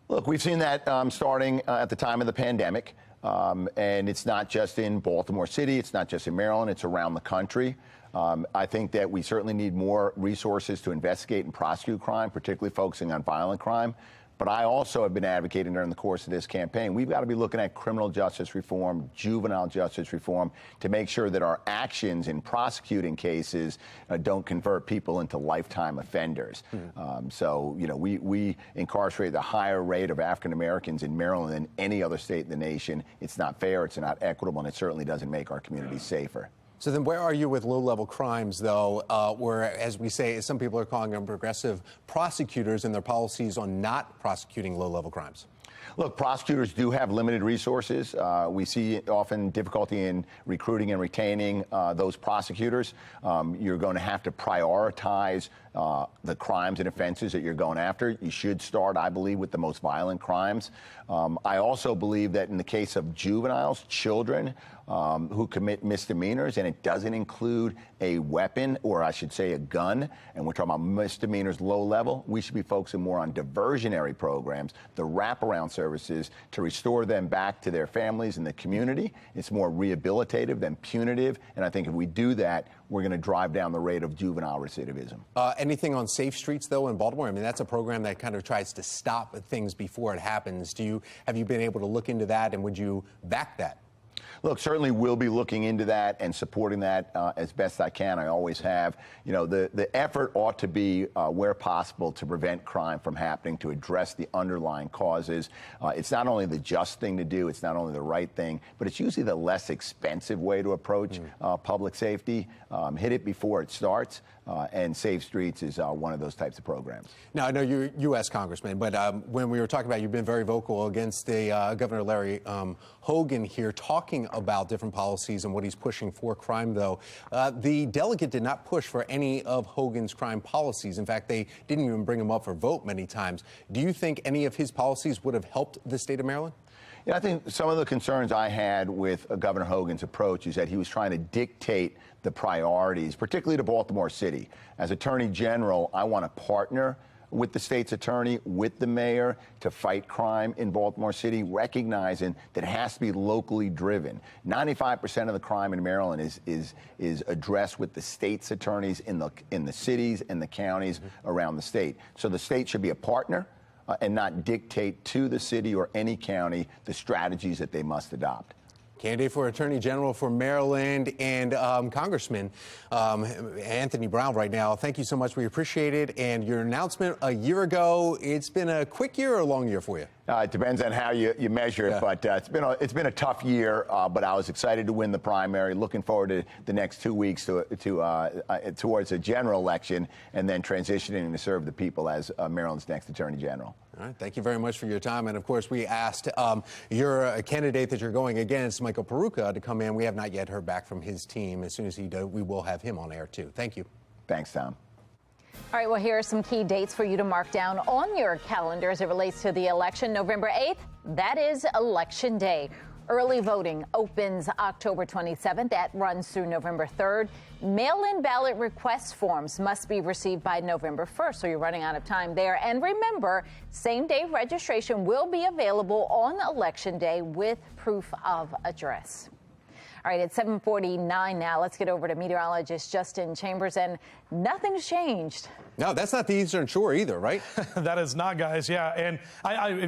Look, we've seen that starting at the time of the pandemic. And it's not just in Baltimore City. It's not just in Maryland. It's around the country. I think that we certainly need more resources to investigate and prosecute crime, particularly focusing on violent crime. But I also have been advocating during the course of this campaign, we've got to be looking at criminal justice reform, juvenile justice reform, to make sure that our actions in prosecuting cases don't convert people into lifetime offenders. So, you know, we incarcerate the higher rate of African Americans in Maryland than any other state in the nation. It's not fair, it's not equitable, and it certainly doesn't make our communities safer. So then where are you with low-level crimes, though, where, as we say, some people are calling them progressive prosecutors and their policies on not prosecuting low-level crimes? Look, prosecutors do have limited resources. We see often difficulty in recruiting and retaining those prosecutors. You're going to have to prioritize the crimes and offenses that you're going after. You should start, I believe, with the most violent crimes. I also believe that in the case of juveniles, children who commit misdemeanors, and it doesn't include a weapon, or I should say a gun, and we're talking about misdemeanors low level, we should be focusing more on diversionary programs, the wraparound services to restore them back to their families and the community. It's more rehabilitative than punitive, and I think if we do that, we're going to drive down the rate of juvenile recidivism. Anything on Safe Streets, though, in Baltimore? I mean, that's a program that kind of tries to stop things before it happens. Have you been able to look into that, and would you back that? Look, certainly we'll be looking into that and supporting that as best I can. I always have. You know, the effort ought to be, where possible, to prevent crime from happening, to address the underlying causes. It's not only the just thing to do, it's not only the right thing, but it's usually the less expensive way to approach public safety. Hit it before it starts, and Safe Streets is one of those types of programs. Now, I know you're U.S. Congressman, but when we were talking about, you've been very vocal against the Governor Larry Hogan here, talking about different policies and what he's pushing for crime, though. The delegate did not push for any of Hogan's crime policies. In fact, they didn't even bring him up for vote many times. Do you think any of his policies would have helped the state of Maryland? Yeah, I think some of the concerns I had with Governor Hogan's approach is that he was trying to dictate the priorities, particularly to Baltimore City. As Attorney General, I want to partner with the state's attorney, with the mayor, to fight crime in Baltimore City, recognizing that it has to be locally driven. 95% of the crime in Maryland is addressed with the state's attorneys in the cities and the counties around the state. So the state should be a partner and not dictate to the city or any county the strategies that they must adopt. Candidate for Attorney General for Maryland and Congressman Anthony Brown right now. Thank you so much. We appreciate it. And your announcement a year ago, it's been a quick year or a long year for you? It depends on how you measure it, but it's been a tough year. But I was excited to win the primary. Looking forward to the next 2 weeks towards a general election, and then transitioning to serve the people as Maryland's next Attorney General. All right. Thank you very much for your time. And of course, we asked your candidate that you're going against, Michael Peruka, to come in. We have not yet heard back from his team. As soon as he does, we will have him on air too. Thank you. Thanks, Tom. All right, well, here are some key dates for you to mark down on your calendar as it relates to the election. November 8th, that is Election Day. Early voting opens October 27th. That runs through November 3rd. Mail-in ballot request forms must be received by November 1st, so you're running out of time there. And remember, same-day registration will be available on Election Day with proof of address. All right, it's 7:49 now. Let's get over to meteorologist Justin Chambers, and nothing's changed. No, that's not the Eastern Shore either, right? That is not, guys. Yeah, and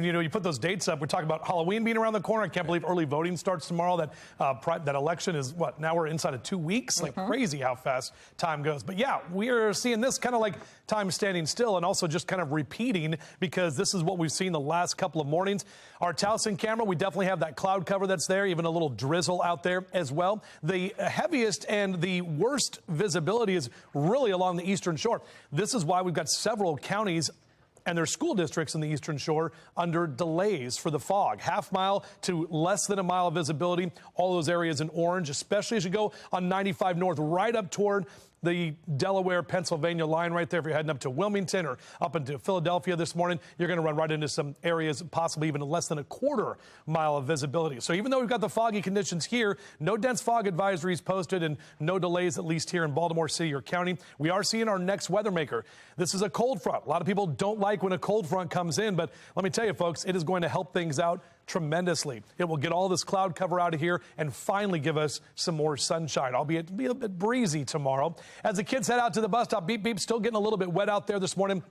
you know, you put those dates up. We're talking about Halloween being around the corner. I can't believe early voting starts tomorrow. That election is what? Now we're inside of 2 weeks. Like crazy how fast time goes. But yeah, we are seeing this kind of like time standing still, and also just kind of repeating, because this is what we've seen the last couple of mornings. Our Towson camera, we definitely have that cloud cover that's there, even a little drizzle out there as well. The heaviest and the worst visibility is really along the Eastern Shore. This is why we've got several counties and their school districts in the Eastern Shore under delays for the fog. Half mile to less than a mile of visibility. All those areas in orange, especially as you go on 95 North, right up toward the Delaware-Pennsylvania line right there. If you're heading up to Wilmington or up into Philadelphia this morning, you're going to run right into some areas, possibly even less than a quarter mile of visibility. So even though we've got the foggy conditions here, no dense fog advisories posted and no delays, at least here in Baltimore City or County. We are seeing our next weather maker. This is a cold front. A lot of people don't like when a cold front comes in, but let me tell you, folks, it is going to help things out tremendously. It will get all this cloud cover out of here and finally give us some more sunshine, albeit it'll be a bit breezy tomorrow. As the kids head out to the bus stop, beep, beep, still getting a little bit wet out there this morning.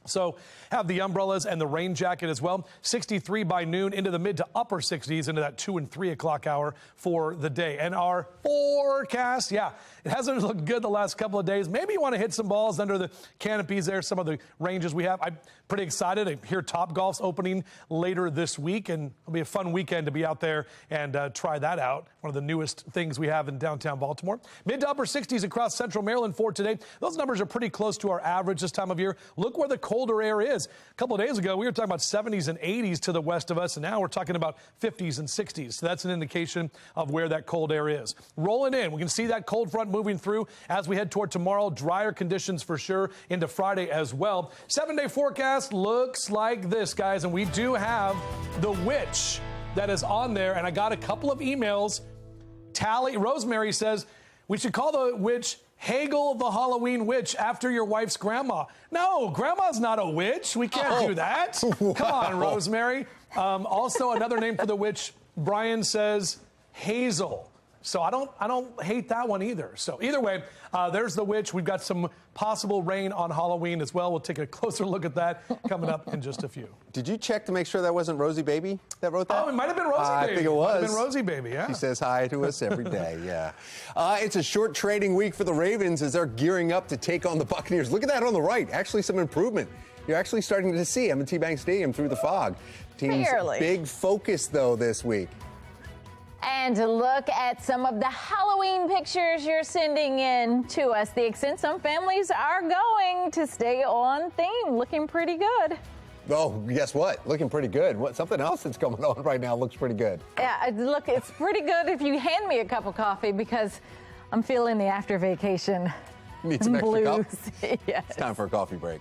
So have the umbrellas and the rain jacket as well. 63 by noon, into the mid to upper 60s into that 2 and 3 o'clock hour for the day. And our forecast, yeah, it hasn't looked good the last couple of days. Maybe you want to hit some balls under the canopies there, some of the ranges we have. I'm pretty excited to hear Topgolf's opening later this week, and it'll be a fun weekend to be out there and try that out. One of the newest things we have in downtown Baltimore. Mid to upper 60s across central Maryland for today. Those numbers are pretty close to our average this time of year. Look where the colder air is. A couple of days ago, we were talking about 70s and 80s to the west of us, and now we're talking about 50s and 60s. So that's an indication of where that cold air is. Rolling in, we can see that cold front moving through as we head toward tomorrow. Drier conditions for sure into Friday as well. 7-day forecast looks like this, guys, and we do have the witch that is on there, and I got a couple of emails. Rosemary says we should call the witch Hagel the Halloween witch after your wife's grandma. No, grandma's not a witch. We can't do that. Come on, Rosemary. Also, another name for the witch, Brian says Hazel. So I don't hate that one either. So either way, there's the witch. We've got some possible rain on Halloween as well. We'll take a closer look at that coming up in just a few. Did you check to make sure that wasn't Rosie Baby that wrote that? Oh, it might have been Rosie Baby. I think it was. Might have been Rosie Baby, yeah. She says hi to us every day, yeah. It's a short trading week for the Ravens as they're gearing up to take on the Buccaneers. Look at that on the right. Actually, some improvement. You're actually starting to see M&T Bank Stadium through the fog. Team's big focus, though, this week. And to look at some of the Halloween pictures you're sending in to us. The extent some families are going to stay on theme, looking pretty good. Oh, guess what? Looking pretty good. Something else that's going on right now looks pretty good. Yeah, look, it's pretty good if you hand me a cup of coffee because I'm feeling the after vacation Need some extra blues. Yes. It's time for a coffee break.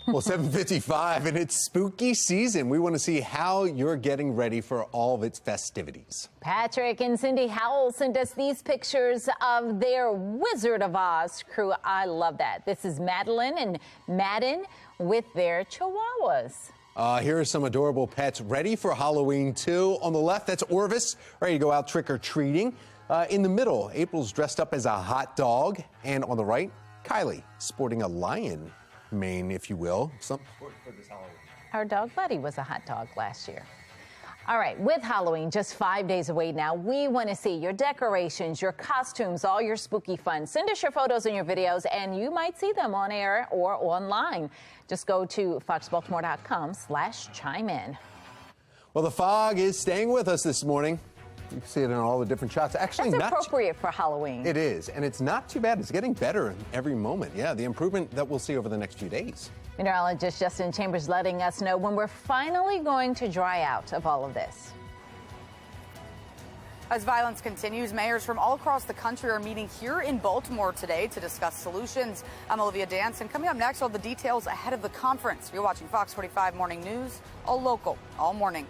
Well, 7:55, and it's spooky season. We want to see how you're getting ready for all of its festivities. Patrick and Cindy Howell sent us these pictures of their Wizard of Oz crew. I love that. This is Madeline and Madden with their chihuahuas. Here are some adorable pets ready for Halloween, too. On the left, that's Orvis, ready to go out trick-or-treating. In the middle, April's dressed up as a hot dog. And on the right, Kylie, sporting a lion mane, if you will. Something for this Halloween. Our dog Buddy was a hot dog last year. All right, with Halloween just 5 days away now, we want to see your decorations, your costumes, all your spooky fun. Send us your photos and your videos, and you might see them on air or online. Just go to foxbaltimore.com/chime in. Well, the fog is staying with us this morning. You can see it in all the different shots. Actually, that's appropriate for Halloween. It is, and it's not too bad. It's getting better every moment. Yeah, the improvement that we'll see over the next few days. Meteorologist Justin Chambers letting us know when we're finally going to dry out of all of this. As violence continues, mayors from all across the country are meeting here in Baltimore today to discuss solutions. I'm Olivia Dance, and coming up next, all the details ahead of the conference. You're watching Fox 45 Morning News, all local, all morning.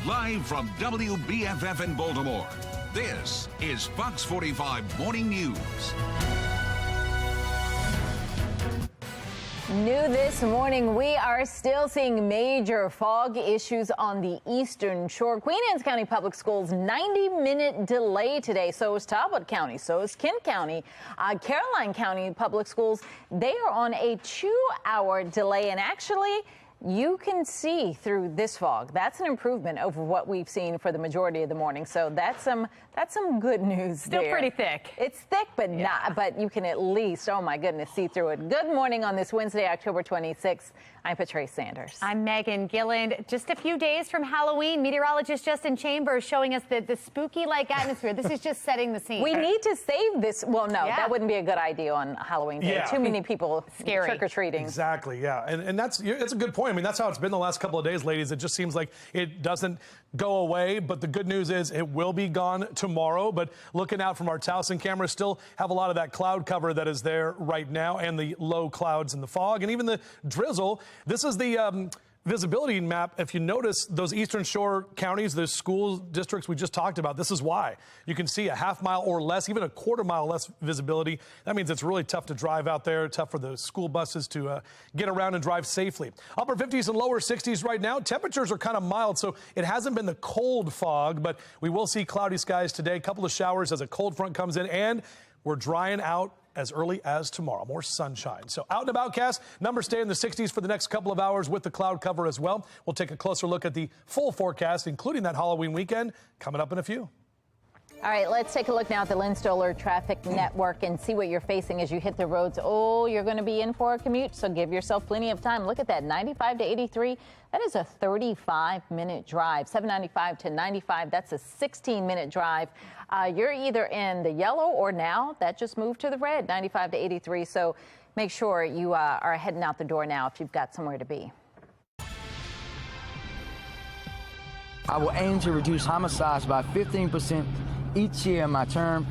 Live from WBFF in Baltimore, this is Fox 45 Morning News. New this morning, we are still seeing major fog issues on the eastern shore. Queen Anne's County Public Schools 90-minute delay today. So is Talbot County. So is Kent County. Caroline County Public Schools, they are on a 2-hour delay. And actually, you can see through this fog. That's an improvement over what we've seen for the majority of the morning. So that's some good news. Still there. pretty thick. It's thick, but but you can at least, oh my goodness, see through it. Good morning on this Wednesday, October 26th. I'm Patrice Sanders. I'm Megan Gilland. Just a few days from Halloween, meteorologist Justin Chambers showing us the spooky-like atmosphere. This is just setting the scene. We need to save this. Well, no, that wouldn't be a good idea on Halloween day. Yeah. Too many people Scary. trick-or-treating. Exactly, yeah. And that's a good point. going. I mean, that's how it's been the last couple of days, ladies. It just seems like it doesn't go away. But the good news is it will be gone tomorrow. But looking out from our Towson cameras, still have a lot of that cloud cover that is there right now, and the low clouds and the fog and even the drizzle. This is the visibility map. If you notice those Eastern Shore counties, those school districts we just talked about, this is why. You can see a half mile or less, even a quarter mile less visibility. That means it's really tough to drive out there, tough for the school buses to get around and drive safely. Upper 50s and lower 60s right now. Temperatures are kind of mild, so it hasn't been the cold fog, but we will see cloudy skies today. A couple of showers as a cold front comes in, and we're drying out as early as tomorrow. More sunshine. So out and about cast. Numbers stay in the 60s for the next couple of hours with the cloud cover as well. We'll take a closer look at the full forecast, including that Halloween weekend, coming up in a few. All right, let's take a look now at the Lynn Stoller Traffic Network and see what you're facing as you hit the roads. Oh, you're going to be in for a commute, so give yourself plenty of time. Look at that, 95 to 83. That is a 35-minute drive. 795 to 95, that's a 16-minute drive. You're either in the yellow or now that just moved to the red, 95 to 83. So make sure you are heading out the door now if you've got somewhere to be. I will aim to reduce homicides by 15% each year in my term.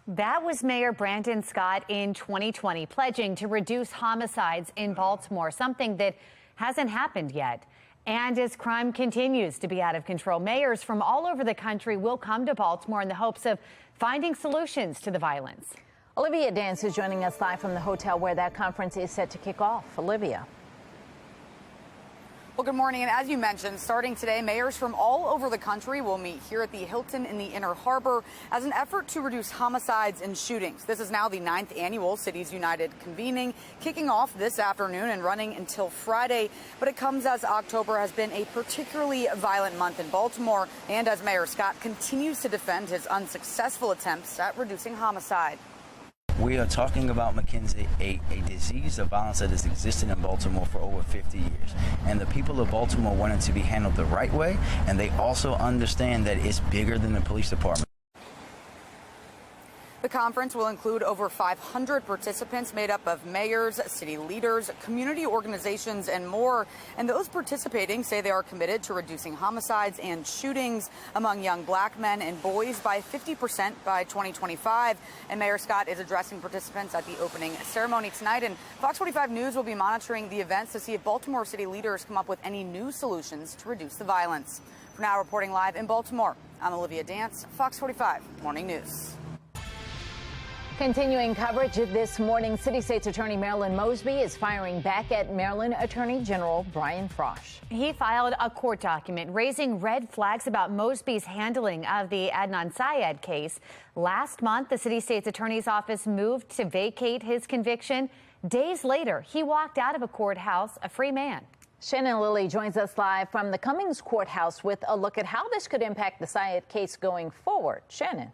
That was Mayor Brandon Scott in 2020, pledging to reduce homicides in Baltimore, something that hasn't happened yet. And as crime continues to be out of control, mayors from all over the country will come to Baltimore in the hopes of finding solutions to the violence. Olivia Dance is joining us live from the hotel where that conference is set to kick off. Olivia. Well, good morning. And as you mentioned, starting today, mayors from all over the country will meet here at the Hilton in the Inner Harbor as an effort to reduce homicides and shootings. This is now the 9th annual Cities United convening, kicking off this afternoon and running until Friday. But it comes as October has been a particularly violent month in Baltimore, and as Mayor Scott continues to defend his unsuccessful attempts at reducing homicide. We are talking about, Mackenzie, a disease of violence that has existed in Baltimore for over 50 years. And the people of Baltimore want it to be handled the right way, and they also understand that it's bigger than the police department. The conference will include over 500 participants made up of mayors, city leaders, community organizations, and more. And those participating say they are committed to reducing homicides and shootings among young black men and boys by 50% by 2025. And Mayor Scott is addressing participants at the opening ceremony tonight. And Fox 45 News will be monitoring the events to see if Baltimore city leaders come up with any new solutions to reduce the violence. For now, reporting live in Baltimore, I'm Olivia Dance, Fox 45 Morning News. Continuing coverage this morning, City State's Attorney Marilyn Mosby is firing back at Maryland Attorney General Brian Frosh. He filed a court document raising red flags about Mosby's handling of the Adnan Syed case. Last month, the City State's Attorney's office moved to vacate his conviction. Days later, he walked out of a courthouse a free man. Shannon Lilly joins us live from the Cummings Courthouse with a look at how this could impact the Syed case going forward. Shannon.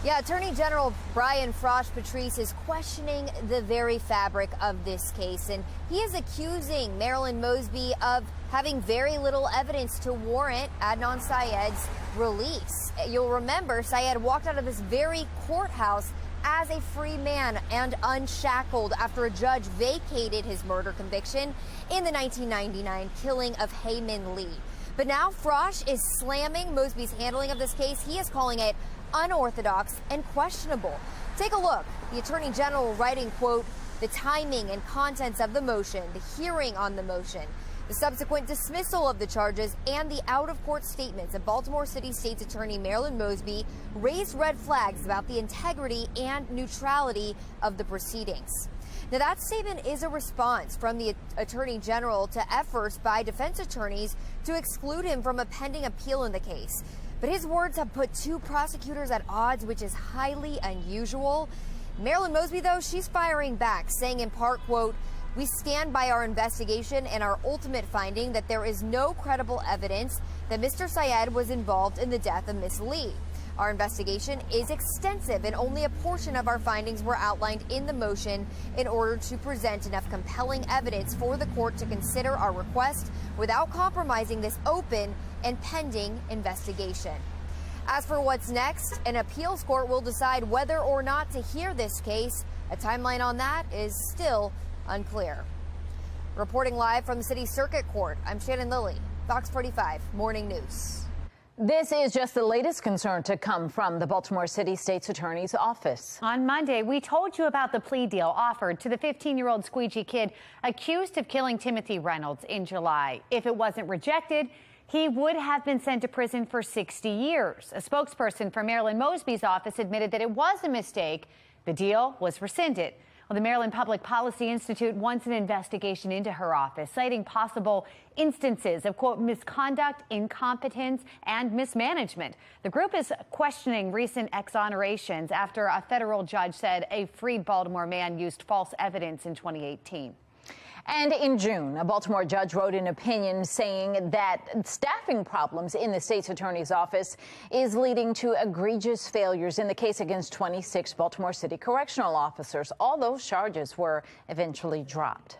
Yeah, Attorney General Brian Frosh Patrice is questioning the very fabric of this case, and he is accusing Marilyn Mosby of having very little evidence to warrant Adnan Syed's release. You'll remember Syed walked out of this very courthouse as a free man and unshackled after a judge vacated his murder conviction in the 1999 killing of Hayman Lee. But now Frosh is slamming Mosby's handling of this case. He is calling it unorthodox and questionable. Take a look. The Attorney General writing, quote, the timing and contents of the motion, the hearing on the motion, the subsequent dismissal of the charges, and the out-of-court statements of Baltimore City State's Attorney Marilyn Mosby raised red flags about the integrity and neutrality of the proceedings. Now, that statement is a response from the Attorney General to efforts by defense attorneys to exclude him from a pending appeal in the case. But his words have put two prosecutors at odds, which is highly unusual. Marilyn Mosby, though, she's firing back, saying in part, quote, we stand by our investigation and our ultimate finding that there is no credible evidence that Mr. Syed was involved in the death of Miss Lee. Our investigation is extensive, and only a portion of our findings were outlined in the motion in order to present enough compelling evidence for the court to consider our request without compromising this open and pending investigation. As for what's next, an appeals court will decide whether or not to hear this case. A timeline on that is still unclear. Reporting live from the City Circuit Court, I'm Shannon Lilly, Fox 45 Morning News. This is just the latest concern to come from the Baltimore City State's Attorney's Office. On Monday, we told you about the plea deal offered to the 15-year-old squeegee kid accused of killing Timothy Reynolds in July. If it wasn't rejected, he would have been sent to prison for 60 years. A spokesperson for Marilyn Mosby's office admitted that it was a mistake. The deal was rescinded. Well, the Maryland Public Policy Institute wants an investigation into her office, citing possible instances of, quote, misconduct, incompetence, and mismanagement. The group is questioning recent exonerations after a federal judge said a freed Baltimore man used false evidence in 2018. And in June, a Baltimore judge wrote an opinion saying that staffing problems in the state's attorney's office is leading to egregious failures in the case against 26 Baltimore City correctional officers. All those charges were eventually dropped.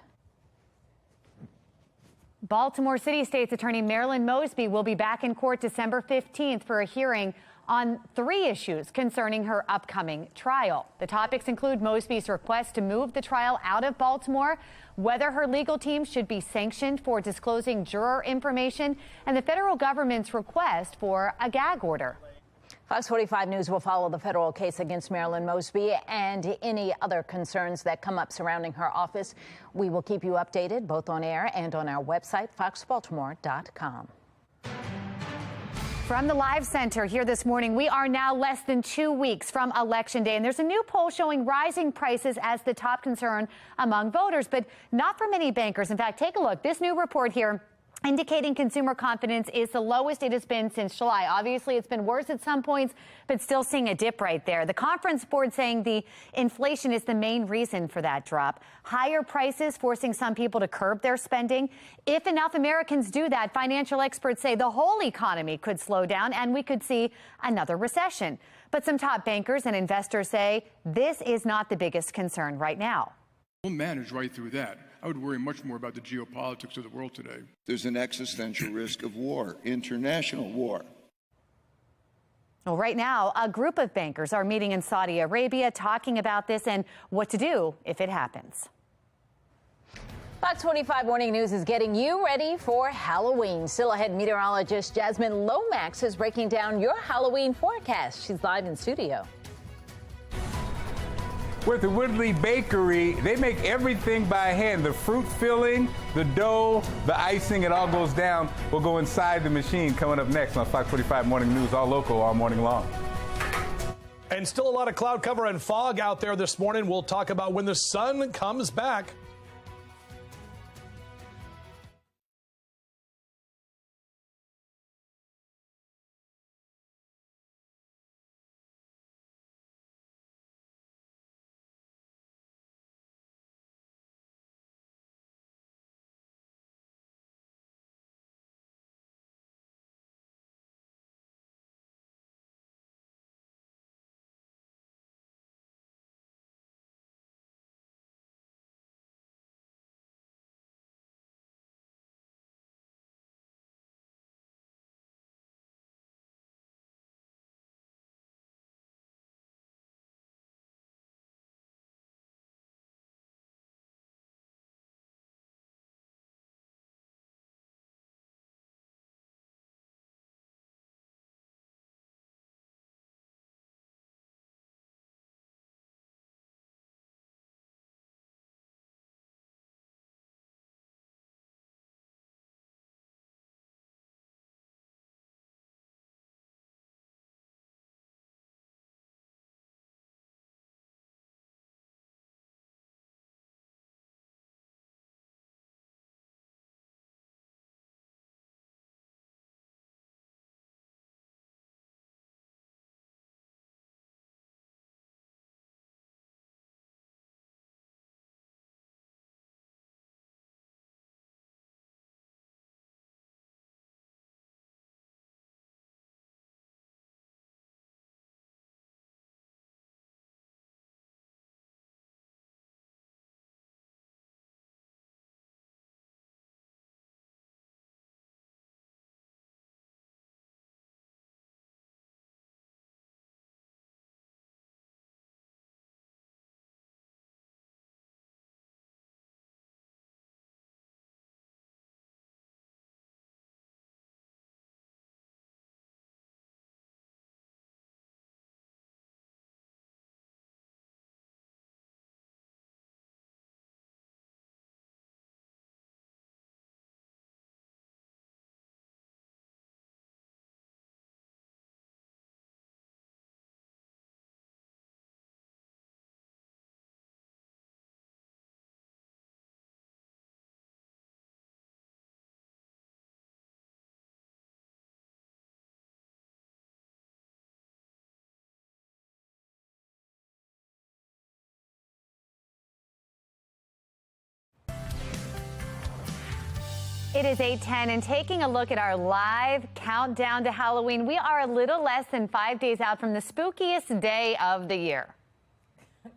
Baltimore City State's Attorney Marilyn Mosby will be back in court December 15th for a hearing on 3 issues concerning her upcoming trial. The topics include Mosby's request to move the trial out of Baltimore, whether her legal team should be sanctioned for disclosing juror information, and the federal government's request for a gag order. Fox 45 News will follow the federal case against Marilyn Mosby and any other concerns that come up surrounding her office. We will keep you updated both on air and on our website, foxbaltimore.com. From the Live Center here this morning, we are now less than 2 weeks from Election Day, and there's a new poll showing rising prices as the top concern among voters, but not for many bankers. In fact, take a look. This new report here indicating consumer confidence is the lowest it has been since July. Obviously, it's been worse at some points, but still seeing a dip right there. The Conference Board saying the inflation is the main reason for that drop. Higher prices forcing some people to curb their spending. If enough Americans do that, financial experts say the whole economy could slow down and we could see another recession. But some top bankers and investors say this is not the biggest concern right now. We'll manage right through that. I would worry much more about the geopolitics of the world today. There's an existential risk of war, international war. Well, right now, a group of bankers are meeting in Saudi Arabia talking about this and what to do if it happens. Fox 45 Morning News is getting you ready for Halloween. Still ahead, meteorologist Jasmine Lomax is breaking down your Halloween forecast. She's live in studio. With the Woodley Bakery, they make everything by hand. The fruit filling, the dough, the icing, it all goes down. We'll go inside the machine coming up next on Fox 45 Morning News, all local, all morning long. And still a lot of cloud cover and fog out there this morning. We'll talk about when the sun comes back. It is 8:10, and taking a look at our live countdown to Halloween, we are a little less than 5 days out from the spookiest day of the year.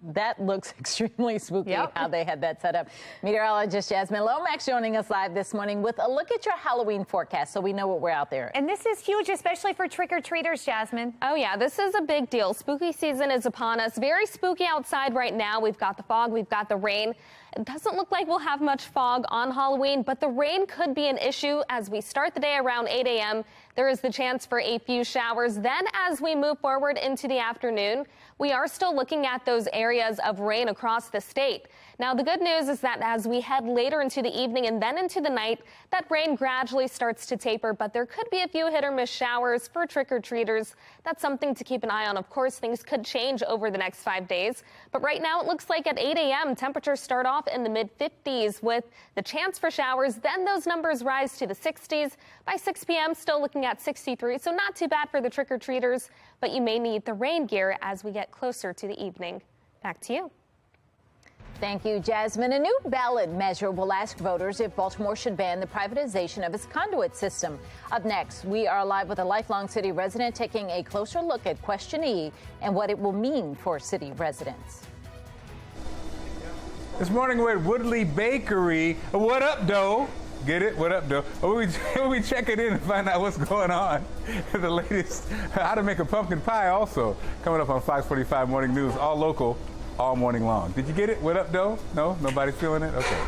That looks extremely spooky, how they had that set up. Meteorologist Jasmine Lomax joining us live this morning with a look at your Halloween forecast so we know what we're out there. And this is huge, especially for trick-or-treaters, Jasmine. Oh, yeah, this is a big deal. Spooky season is upon us. Very spooky outside right now. We've got the fog, we've got the rain. It doesn't look like we'll have much fog on Halloween, but the rain could be an issue as we start the day around 8 a.m. There is the chance for a few showers. Then as we move forward into the afternoon, we are still looking at those areas of rain across the state. Now, the good news is that as we head later into the evening and then into the night, that rain gradually starts to taper, but there could be a few hit or miss showers for trick-or-treaters. That's something to keep an eye on. Of course, things could change over the next 5 days, but right now it looks like at 8 a.m. temperatures start off in the mid-50s with the chance for showers. Then those numbers rise to the 60s. By 6 p.m., still looking at 63, so not too bad for the trick-or-treaters, but you may need the rain gear as we get closer to the evening. Back to you. Thank you, Jasmine. A new ballot measure will ask voters if Baltimore should ban the privatization of its conduit system. Up next, we are live with a lifelong city resident taking a closer look at Question E and what it will mean for city residents. This morning we're at Woodley Bakery. What up, doe? Get it? What up, doe? We'll be checking in and find out what's going on. The latest, how to make a pumpkin pie also. Coming up on Fox 45 Morning News, all local, all morning long. Did you get it? What up, doe? No? Nobody's feeling it? Okay.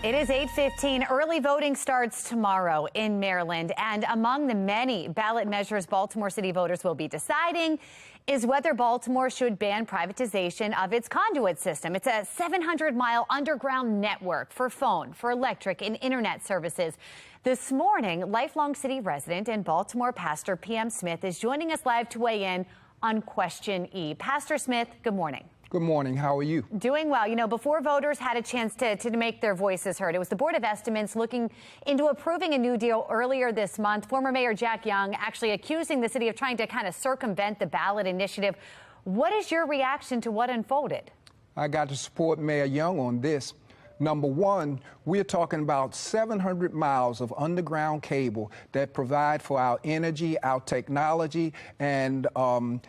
It is 8:15. Early voting starts tomorrow in Maryland. And among the many ballot measures Baltimore City voters will be deciding is whether Baltimore should ban privatization of its conduit system. It's a 700-mile underground network for phone, for electric and internet services. This morning, lifelong city resident and Baltimore pastor PM Smith is joining us live to weigh in on Question E. Pastor Smith, good morning. Good morning. How are you? Doing well. You know, before voters had a chance to make their voices heard, it was the Board of Estimates looking into approving a new deal earlier this month. Former Mayor Jack Young actually accusing the city of trying to kind of circumvent the ballot initiative. What is your reaction to what unfolded? I got to support Mayor Young on this. Number one, we're talking about 700 miles of underground cable that provide for our energy, our technology, and our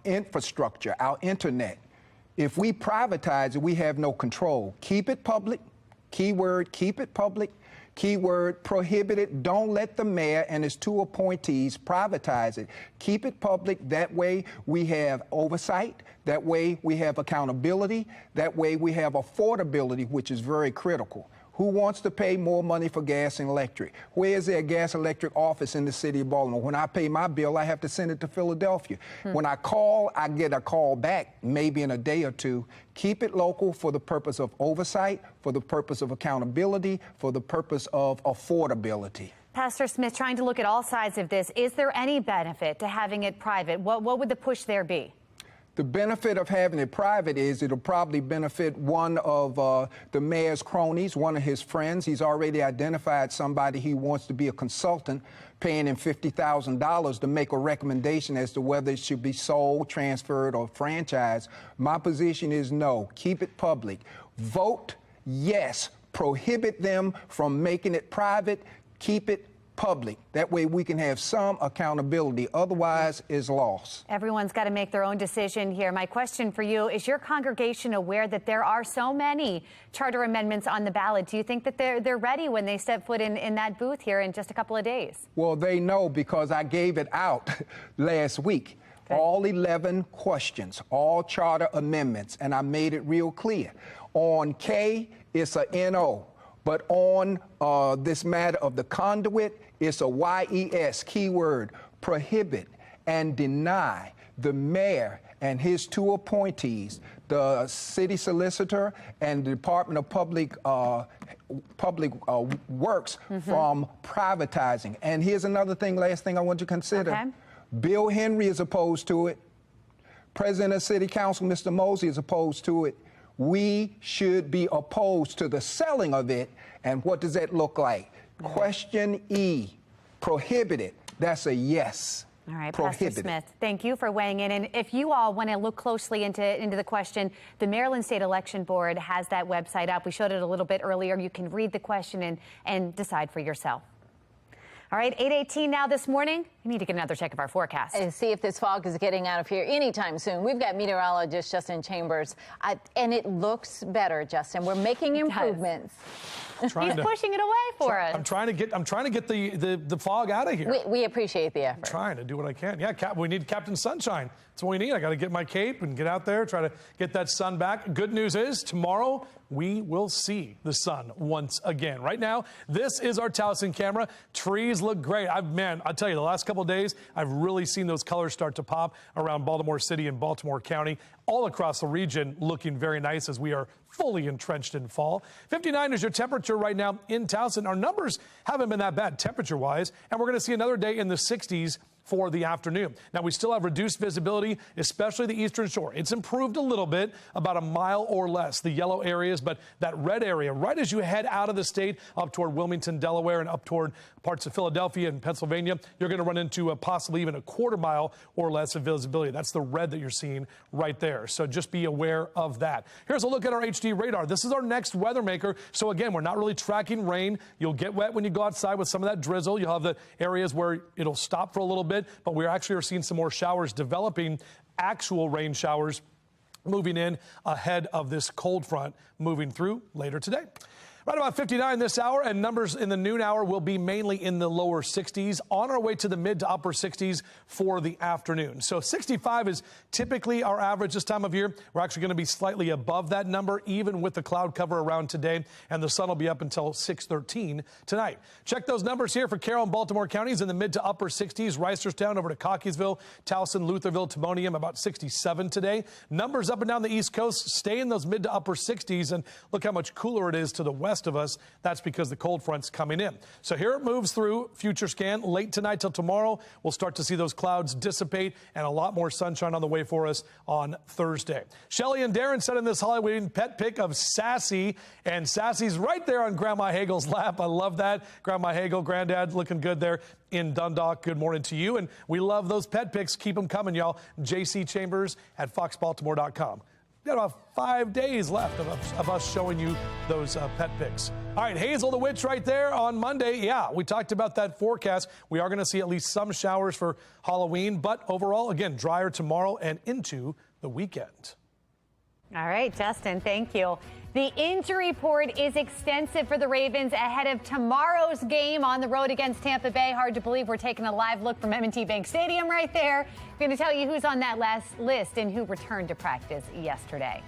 infrastructure, our internet. If we privatize it, we have no control. Keep it public. Keyword, keep it public. Keyword, prohibit it. Don't let the mayor and his two appointees privatize it. Keep it public. That way we have oversight. That way we have accountability. That way we have affordability, which is very critical. Who wants to pay more money for gas and electric? Where is there a gas electric office in the city of Baltimore? When I pay my bill, I have to send it to Philadelphia. When I call, I get a call back, maybe in a day or two. Keep it local for the purpose of oversight, for the purpose of accountability, for the purpose of affordability. Pastor Smith, trying to look at all sides of this, is there any benefit to having it private? What would the push there be? The benefit of having it private is it'll probably benefit one of the mayor's cronies, one of his friends. He's already identified somebody he wants to be a consultant, paying him $50,000 to make a recommendation as to whether it should be sold, transferred, or franchised. My position is no. Keep it public. Vote yes. Prohibit them from making it private. Keep it public. That way we can have some accountability. Otherwise, it's lost. Everyone's got to make their own decision here. My question for you, is your congregation aware that there are so many charter amendments on the ballot? Do you think that they're ready when they step foot in that booth here in just a couple of days? Well, they know because I gave it out last week. Good. All 11 questions, all charter amendments, and I made it real clear. On K, it's a NO. But on this matter of the conduit, it's a YES, keyword, prohibit and deny the mayor and his two appointees, the city solicitor and the Department of Public Works, from privatizing. And here's another thing, last thing I want you to consider. Okay. Bill Henry is opposed to it. President of City Council, Mr. Mosey, is opposed to it. We should be opposed to the selling of it. And what does that look like? Question E, prohibited. That's a yes. All right, Pastor Smith, thank you for weighing in. And if you all want to look closely into the question, the Maryland State Election Board has that website up. We showed it a little bit earlier. You can read the question and decide for yourself. All right, 8:18 now this morning. We need to get another check of our forecast. And see if this fog is getting out of here anytime soon. We've got meteorologist Justin Chambers, and it looks better, Justin. We're making improvements. He's pushing it away for us. I'm trying to get the fog out of here. We appreciate the effort. I'm trying to do what I can. Yeah, we need Captain Sunshine. That's what we need. I got to get my cape and get out there, try to get that sun back. Good news is tomorrow we will see the sun once again. Right now, this is our Towson camera. Trees look great. I'll tell you, the last couple of days, I've really seen those colors start to pop around Baltimore City and Baltimore County, all across the region, looking very nice as we are fully entrenched in fall. 59 is your temperature right now in Towson. Our numbers haven't been that bad temperature-wise, and we're going to see another day in the 60s for the afternoon. Now, we still have reduced visibility, especially the eastern shore. It's improved a little bit, about a mile or less, the yellow areas, but that red area, right as you head out of the state up toward Wilmington, Delaware, and up toward parts of Philadelphia and Pennsylvania, you're going to run into possibly even a quarter mile or less of visibility. That's the red that you're seeing right there. So just be aware of that. Here's a look at our HD radar. This is our next weather maker. So again, we're not really tracking rain. You'll get wet when you go outside with some of that drizzle. You'll have the areas where it'll stop for a little bit, but we actually are seeing some more showers developing, actual rain showers moving in ahead of this cold front moving through later today. Right about 59 this hour, and numbers in the noon hour will be mainly in the lower 60s, on our way to the mid to upper 60s for the afternoon. So 65 is typically our average this time of year. We're actually going to be slightly above that number, even with the cloud cover around today, and the sun will be up until 6:13 tonight. Check those numbers here for Carroll and Baltimore counties in the mid to upper 60s. Reisterstown over to Cockeysville, Towson, Lutherville, Timonium, about 67 today. Numbers up and down the East Coast stay in those mid to upper 60s, and look how much cooler it is to the west rest of us, that's because the cold front's coming in. So here it moves through future scan late tonight till tomorrow. We'll start to see those clouds dissipate and a lot more sunshine on the way for us on Thursday. Shelly and Darren sent in this Halloween pet pic of Sassy, and Sassy's right there on Grandma Hagel's lap. I love that. Grandma Hagel, Granddad, looking good there in Dundalk. Good morning to you. And we love those pet pics. Keep them coming, y'all. JC Chambers at foxbaltimore.com. We've got about 5 days left of us showing you those pet pics. All right, Hazel the Witch right there on Monday. Yeah, we talked about that forecast. We are going to see at least some showers for Halloween, but overall, again, drier tomorrow and into the weekend. All right, Justin, thank you. The injury report is extensive for the Ravens ahead of tomorrow's game on the road against Tampa Bay. Hard to believe we're taking a live look from M&T Bank Stadium right there. We're going to tell you who's on that last list and who returned to practice yesterday.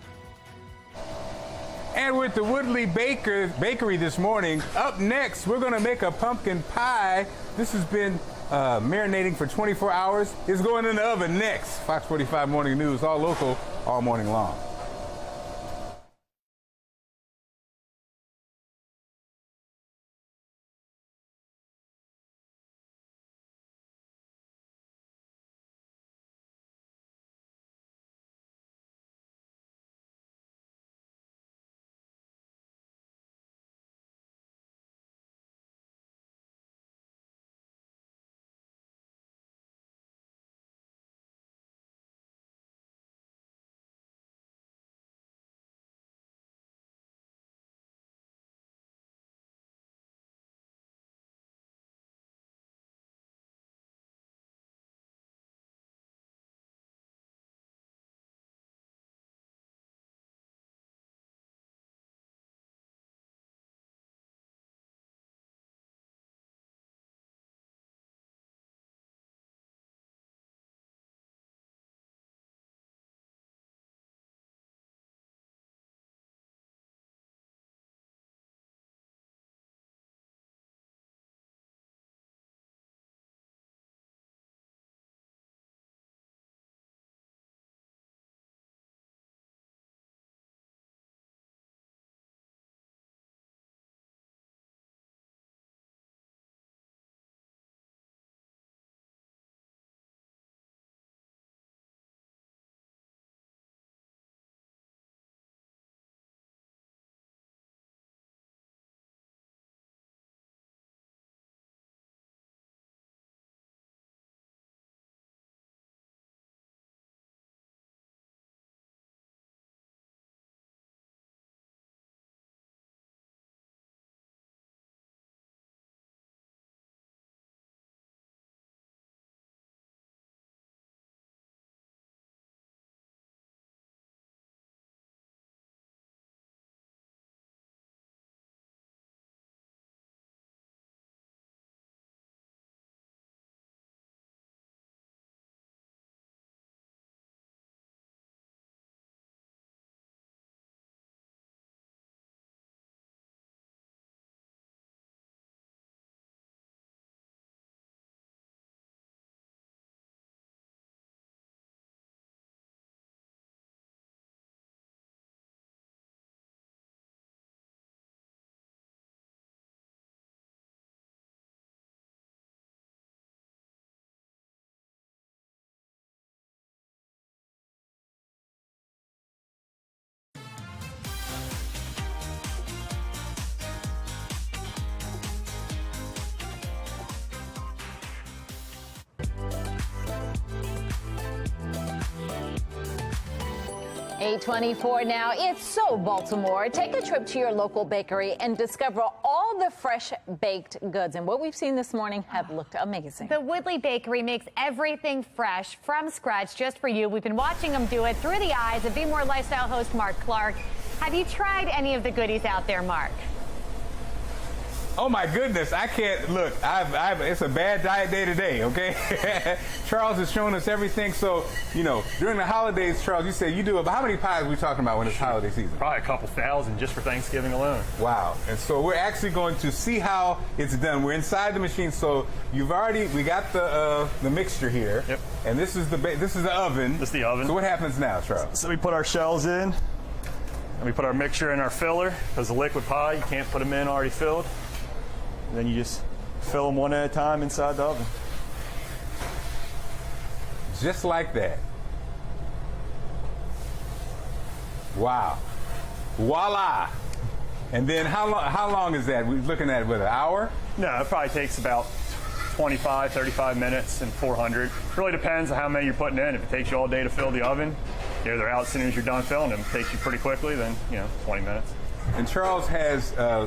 And with the Woodley Bakery this morning, up next, we're going to make a pumpkin pie. This has been marinating for 24 hours. It's going in the oven next. Fox 45 Morning News, all local, all morning long. .24 now. It's so Baltimore. Take a trip to your local bakery and discover all the fresh baked goods. And what we've seen this morning have looked amazing. The Woodley Bakery makes everything fresh from scratch just for you. We've been watching them do it through the eyes of Be More Lifestyle host Mark Clark. Have you tried any of the goodies out there, Mark? Oh my goodness, I can't look. It's a bad diet day today, okay? Charles has shown us everything. So, you know, during the holidays, Charles, you said you do about how many pies are we talking about when it's holiday season? Probably a couple thousand just for Thanksgiving alone. Wow. And so we're actually going to see how it's done. We're inside the machine. So we got the mixture here. Yep. And this is the oven. This is the oven. So what happens now, Charles? So we put our shells in. And we put our mixture in our filler, because the liquid pie, you can't put them in already filled. And then you just fill them one at a time inside the oven. Just like that. Wow. Voila. And then how long is that? We're looking at, what, an hour? No, it probably takes about 25, 35 minutes and 400. It really depends on how many you're putting in. If it takes you all day to fill the oven, they're out as soon as you're done filling them. If it takes you pretty quickly, then, 20 minutes. And Charles has, I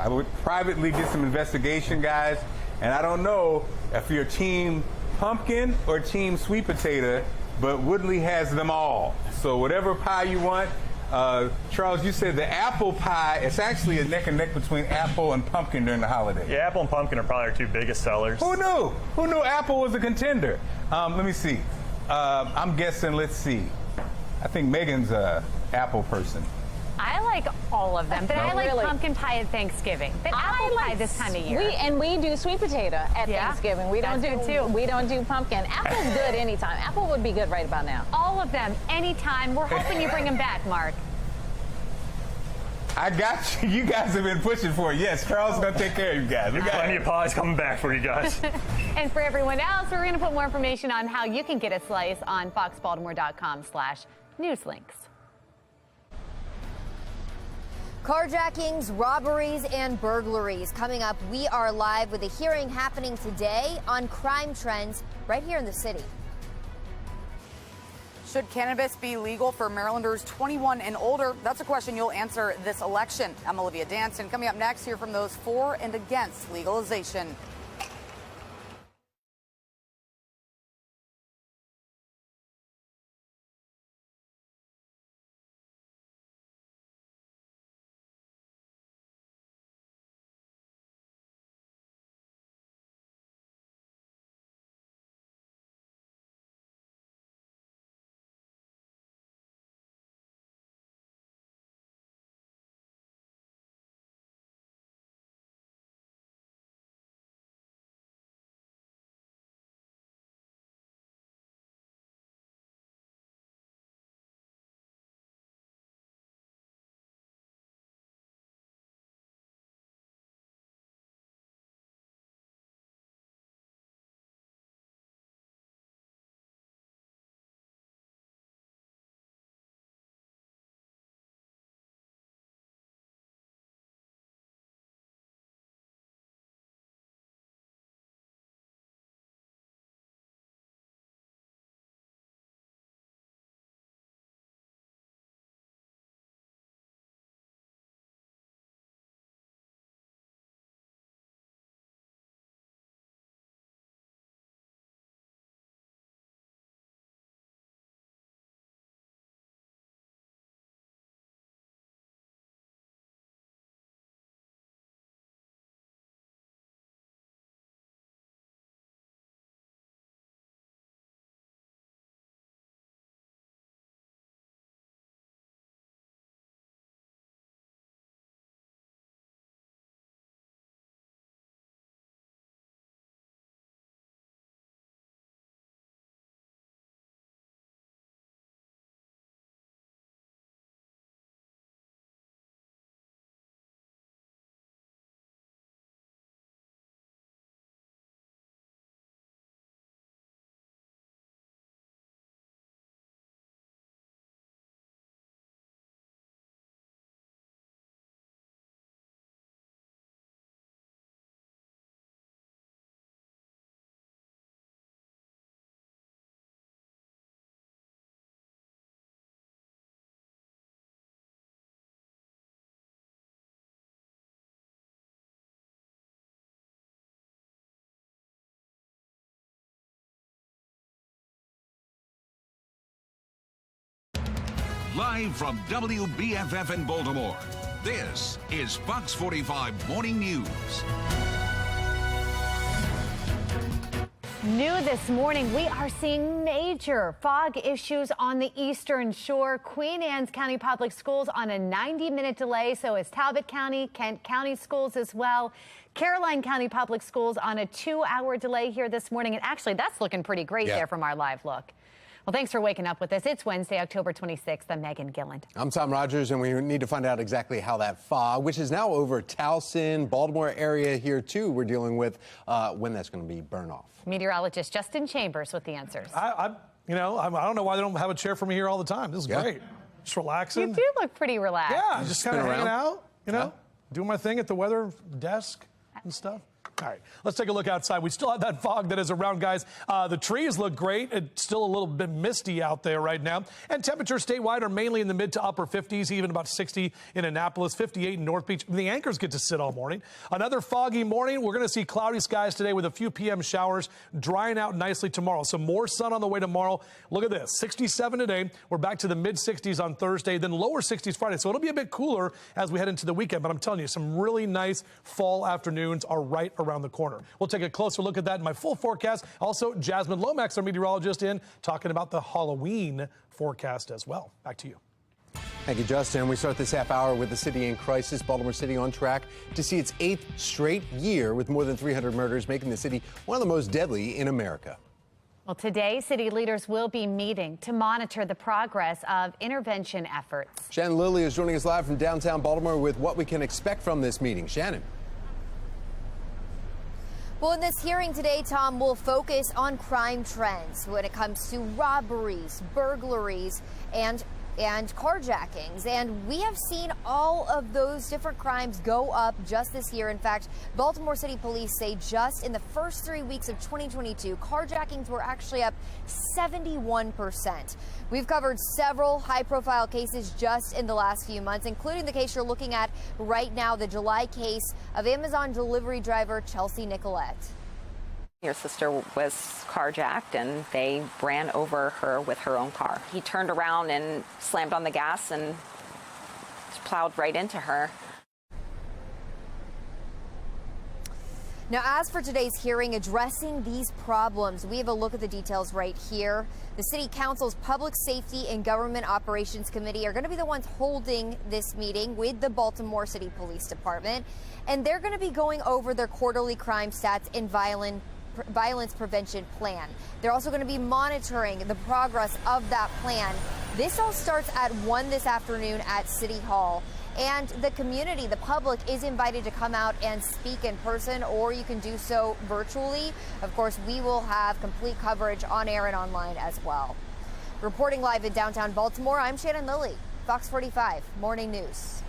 would privately did some investigation, guys, and I don't know if you're team pumpkin or team sweet potato, but Woodley has them all. So whatever pie you want. Charles, you said the apple pie, it's actually a neck and neck between apple and pumpkin during the holiday. Yeah, apple and pumpkin are probably our two biggest sellers. Who knew? Who knew apple was a contender? Let me see. I'm guessing, let's see. I think Megan's a apple person. I like all of them, but I like Really? pumpkin pie at Thanksgiving. But apple pie this time of year. We do sweet potato at Thanksgiving. We don't do pumpkin. Apple's good anytime. Apple would be good right about now. All of them, anytime. We're hoping you bring them back, Mark. I got you. You guys have been pushing for it. Yes, Charles is going to take care of you guys. We got plenty of pies coming back for you guys. And for everyone else, we're going to put more information on how you can get a slice on foxbaltimore.com/newslinks. Carjackings, robberies, and burglaries. Coming up, we are live with a hearing happening today on crime trends right here in the city. Should cannabis be legal for Marylanders 21 and older? That's a question you'll answer this election. I'm Olivia Danson. Coming up next, hear from those for and against legalization. Live from WBFF in Baltimore, this is Fox 45 Morning News. New this morning, we are seeing major fog issues on the eastern shore. Queen Anne's County Public Schools on a 90-minute delay, so is Talbot County, Kent County Schools as well. Caroline County Public Schools on a 2-hour delay here this morning. And actually, that's looking pretty great there from our live look. Well, thanks for waking up with us. It's Wednesday, October 26th. I'm Megan Gilland. I'm Tom Rogers, and we need to find out exactly how that fog, which is now over Towson, Baltimore area here too, we're dealing with, when that's going to be burned off. Meteorologist Justin Chambers with the answers. I don't know why they don't have a chair for me here all the time. This is great. Just relaxing. You do look pretty relaxed. Yeah, just kind of hanging out, doing my thing at the weather desk and stuff. All right, let's take a look outside. We still have that fog that is around, guys. The trees look great. It's still a little bit misty out there right now. And temperatures statewide are mainly in the mid to upper 50s, even about 60 in Annapolis, 58 in North Beach. The anchors get to sit all morning. Another foggy morning. We're going to see cloudy skies today with a few PM showers, drying out nicely tomorrow. So more sun on the way tomorrow. Look at this, 67 today. We're back to the mid 60s on Thursday, then lower 60s Friday. So it'll be a bit cooler as we head into the weekend. But I'm telling you, some really nice fall afternoons are right around the corner. We'll take a closer look at that in my full forecast. Also, Jasmine Lomax, our meteorologist, talking about the Halloween forecast as well. Back to you. Thank you, Justin. We start this half hour with the city in crisis. Baltimore City on track to see its 8th straight year with more than 300 murders, making the city one of the most deadly in America. Well, today, city leaders will be meeting to monitor the progress of intervention efforts. Shannon Lilly is joining us live from downtown Baltimore with what we can expect from this meeting. Shannon. Well, in this hearing today, Tom, will focus on crime trends when it comes to robberies, burglaries, and carjackings. And we have seen all of those different crimes go up just this year. In fact, Baltimore City Police say just in the first 3 weeks of 2022, carjackings were actually up 71%. We've covered several high-profile cases just in the last few months, including the case you're looking at right now, the July case of Amazon delivery driver Chelsea Nicolette. Your sister was carjacked, and they ran over her with her own car. He turned around and slammed on the gas and plowed right into her. Now, as for today's hearing addressing these problems, we have a look at the details right here. The City Council's Public Safety and Government Operations Committee are going to be the ones holding this meeting with the Baltimore City Police Department, and they're going to be going over their quarterly crime stats and violence prevention plan. They're also going to be monitoring the progress of that plan. This all starts at 1 this afternoon at City Hall. And the community, the public, is invited to come out and speak in person, or you can do so virtually. Of course, we will have complete coverage on air and online as well. Reporting live in downtown Baltimore, I'm Shannon Lilly, Fox 45 Morning News.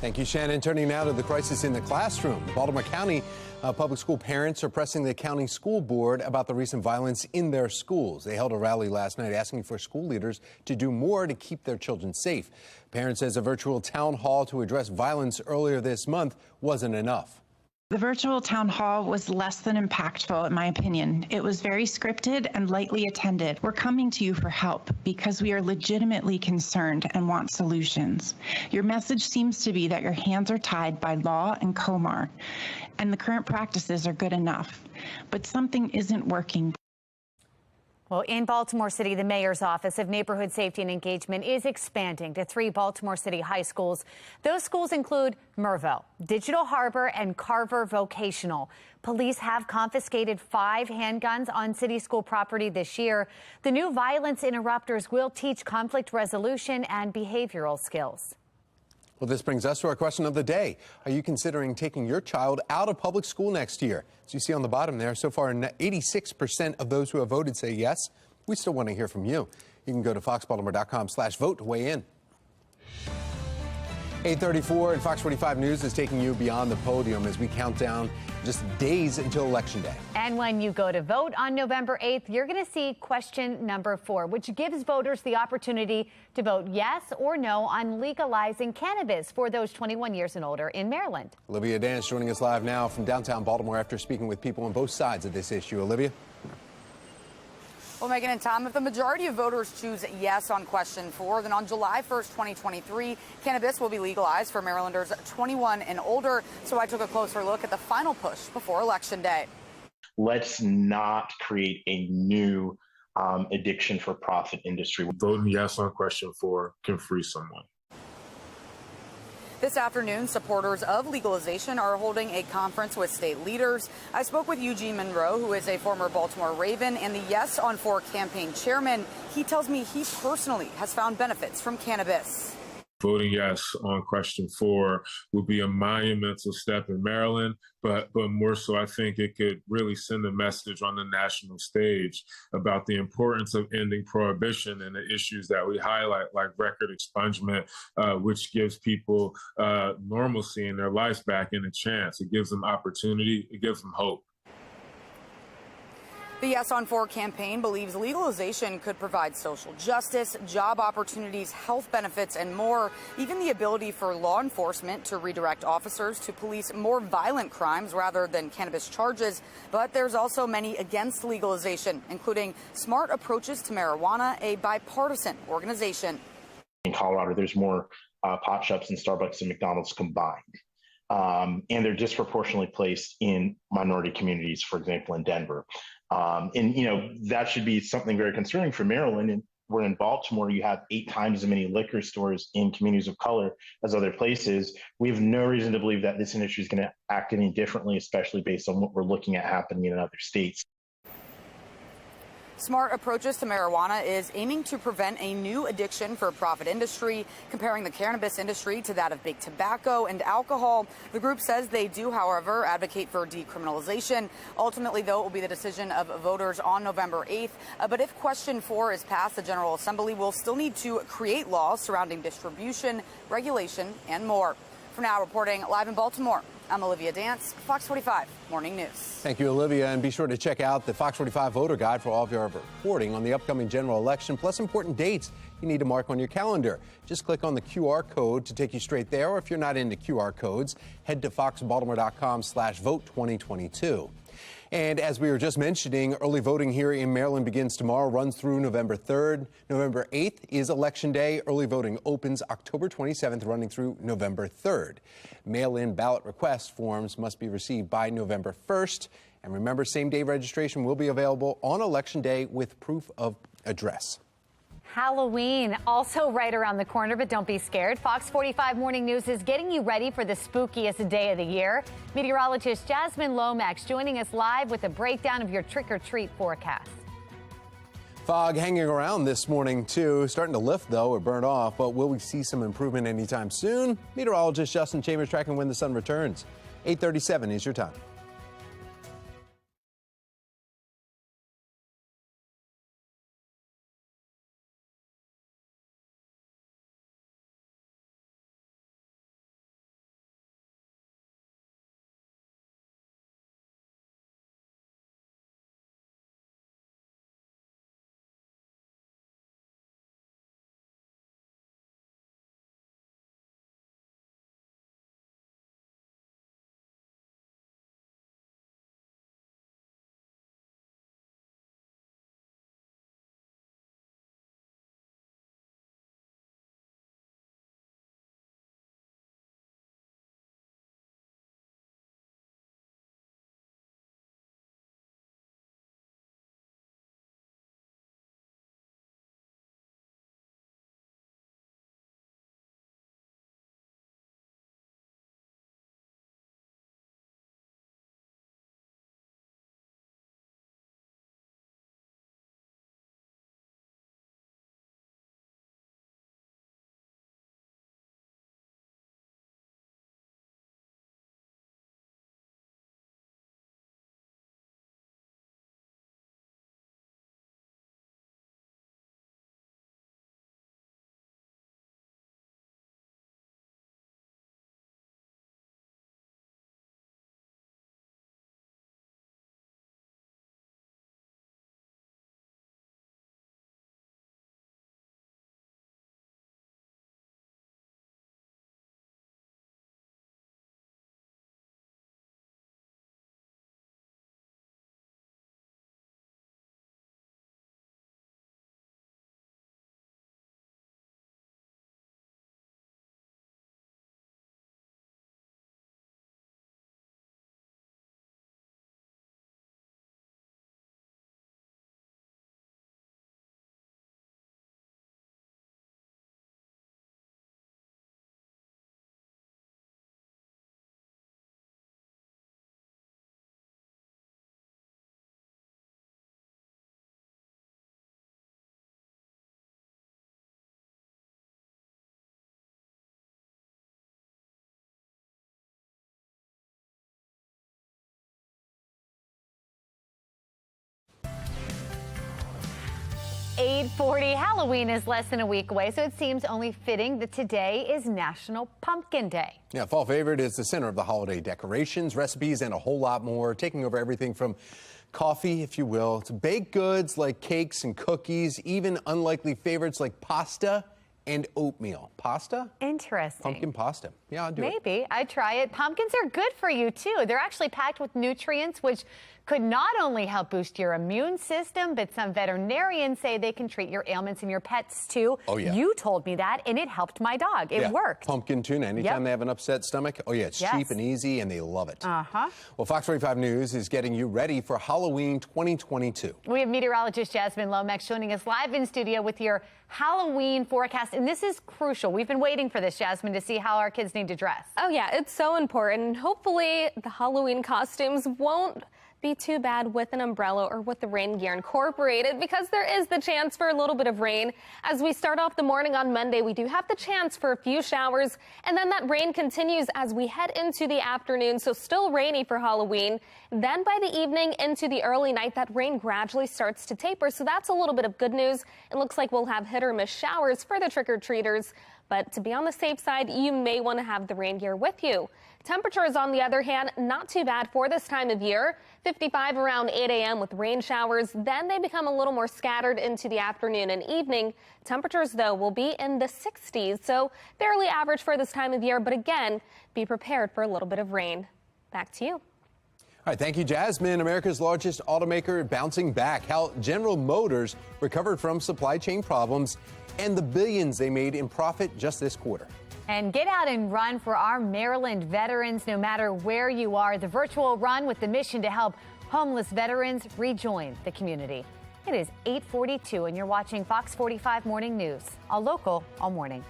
Thank you, Shannon. Turning now to the crisis in the classroom. Baltimore County public school parents are pressing the county school board about the recent violence in their schools. They held a rally last night asking for school leaders to do more to keep their children safe. Parents says a virtual town hall to address violence earlier this month wasn't enough. The virtual town hall was less than impactful, in my opinion. It was very scripted and lightly attended. We're coming to you for help because we are legitimately concerned and want solutions. Your message seems to be that your hands are tied by law and COMAR, and the current practices are good enough. But something isn't working. Well, in Baltimore City, the mayor's office of neighborhood safety and engagement is expanding to 3 Baltimore City high schools. Those schools include Mervo, Digital Harbor, and Carver Vocational. Police have confiscated 5 handguns on city school property this year. The new violence interrupters will teach conflict resolution and behavioral skills. Well, this brings us to our question of the day. Are you considering taking your child out of public school next year? As you see on the bottom there, so far 86% of those who have voted say yes. We still want to hear from you. You can go to foxbaltimore.com/vote to weigh in. 8:34 and Fox 45 News is taking you beyond the podium as we count down just days until Election Day. And when you go to vote on November 8th, you're going to see question number 4, which gives voters the opportunity to vote yes or no on legalizing cannabis for those 21 years and older in Maryland. Olivia Dance joining us live now from downtown Baltimore after speaking with people on both sides of this issue. Olivia? Well, Megan and Tom, if the majority of voters choose yes on question 4, then on July 1st, 2023, cannabis will be legalized for Marylanders 21 and older. So I took a closer look at the final push before Election Day. Let's not create a new addiction for profit industry. Voting yes on question 4 can free someone. This afternoon, supporters of legalization are holding a conference with state leaders. I spoke with Eugene Monroe, who is a former Baltimore Raven and the Yes on 4 campaign chairman. He tells me he personally has found benefits from cannabis. Voting yes on question 4 would be a monumental step in Maryland, but more so, I think it could really send a message on the national stage about the importance of ending prohibition and the issues that we highlight, like record expungement, which gives people normalcy in their life back and a chance. It gives them opportunity. It gives them hope. The Yes on 4 campaign believes legalization could provide social justice, job opportunities, health benefits, and more, even the ability for law enforcement to redirect officers to police more violent crimes rather than cannabis charges. But there's also many against legalization, including Smart Approaches to Marijuana, a bipartisan organization. In Colorado, there's more pot shops and Starbucks and McDonald's combined. And they're disproportionately placed in minority communities, for example, in Denver. And, you know, that should be something very concerning for Maryland. And we're in Baltimore, you have 8 times as many liquor stores in communities of color as other places. We have no reason to believe that this industry is going to act any differently, especially based on what we're looking at happening in other states. Smart Approaches to Marijuana is aiming to prevent a new addiction for a profit industry, comparing the cannabis industry to that of big tobacco and alcohol. The group says they do, however, advocate for decriminalization. Ultimately, though, it will be the decision of voters on November 8th. But if question 4 is passed, the General Assembly will still need to create laws surrounding distribution, regulation, and more. For now, reporting live in Baltimore, I'm Olivia Dance, Fox 45 Morning News. Thank you, Olivia. And be sure to check out the Fox 45 voter guide for all of your reporting on the upcoming general election, plus important dates you need to mark on your calendar. Just click on the QR code to take you straight there. Or if you're not into QR codes, head to foxbaltimore.com/vote2022. And as we were just mentioning, early voting here in Maryland begins tomorrow, runs through November 3rd. November 8th is Election Day. Early voting opens October 27th, running through November 3rd. Mail-in ballot request forms must be received by November 1st. And remember, same-day registration will be available on Election Day with proof of address. Halloween also right around the corner, but don't be scared. Fox 45 Morning News is getting you ready for the spookiest day of the year. Meteorologist Jasmine Lomax joining us live with a breakdown of your trick-or-treat forecast. Fog hanging around this morning, too. Starting to lift, though, or burn off. But will we see some improvement anytime soon? Meteorologist Justin Chambers tracking when the sun returns. 8:37 is your time. 8:40. Halloween is less than a week away, so it seems only fitting that today is National Pumpkin Day. Yeah, fall favorite is the center of the holiday decorations, recipes, and a whole lot more, taking over everything from coffee, if you will, to baked goods like cakes and cookies, even unlikely favorites like pasta and oatmeal. Pasta? Interesting. Pumpkin pasta. Yeah, I'll do it. Maybe. I'd try it. Pumpkins are good for you, too. They're actually packed with nutrients, which could not only help boost your immune system, but some veterinarians say they can treat your ailments in your pets, too. Oh, yeah. You told me that, and it helped my dog. It worked. Pumpkin tuna. Anytime they have an upset stomach. Oh, yeah, it's cheap and easy, and they love it. Uh-huh. Well, Fox 45 News is getting you ready for Halloween 2022. We have meteorologist Jasmine Lomax joining us live in studio with your Halloween forecast. And this is crucial. We've been waiting for this, Jasmine, to see how our kids need to dress. Oh, yeah, it's so important. Hopefully the Halloween costumes won't be too bad with an umbrella or with the rain gear incorporated, because there is the chance for a little bit of rain. As we start off the morning on Monday, we do have the chance for a few showers, and then that rain continues as we head into the afternoon, so still rainy for Halloween. Then by the evening into the early night, that rain gradually starts to taper, so that's a little bit of good news. It looks like we'll have hit or miss showers for the trick-or-treaters, but to be on the safe side, you may want to have the rain gear with you. Temperatures, on the other hand, not too bad for this time of year. 55 around 8 a.m. with rain showers. Then they become a little more scattered into the afternoon and evening. Temperatures, though, will be in the 60s, so fairly average for this time of year. But again, be prepared for a little bit of rain. Back to you. All right, thank you, Jasmine. America's largest automaker bouncing back. How General Motors recovered from supply chain problems and the billions they made in profit just this quarter. And get out and run for our Maryland veterans, no matter where you are. The virtual run with the mission to help homeless veterans rejoin the community. It is 8:42, and you're watching Fox 45 Morning News, all local, all morning.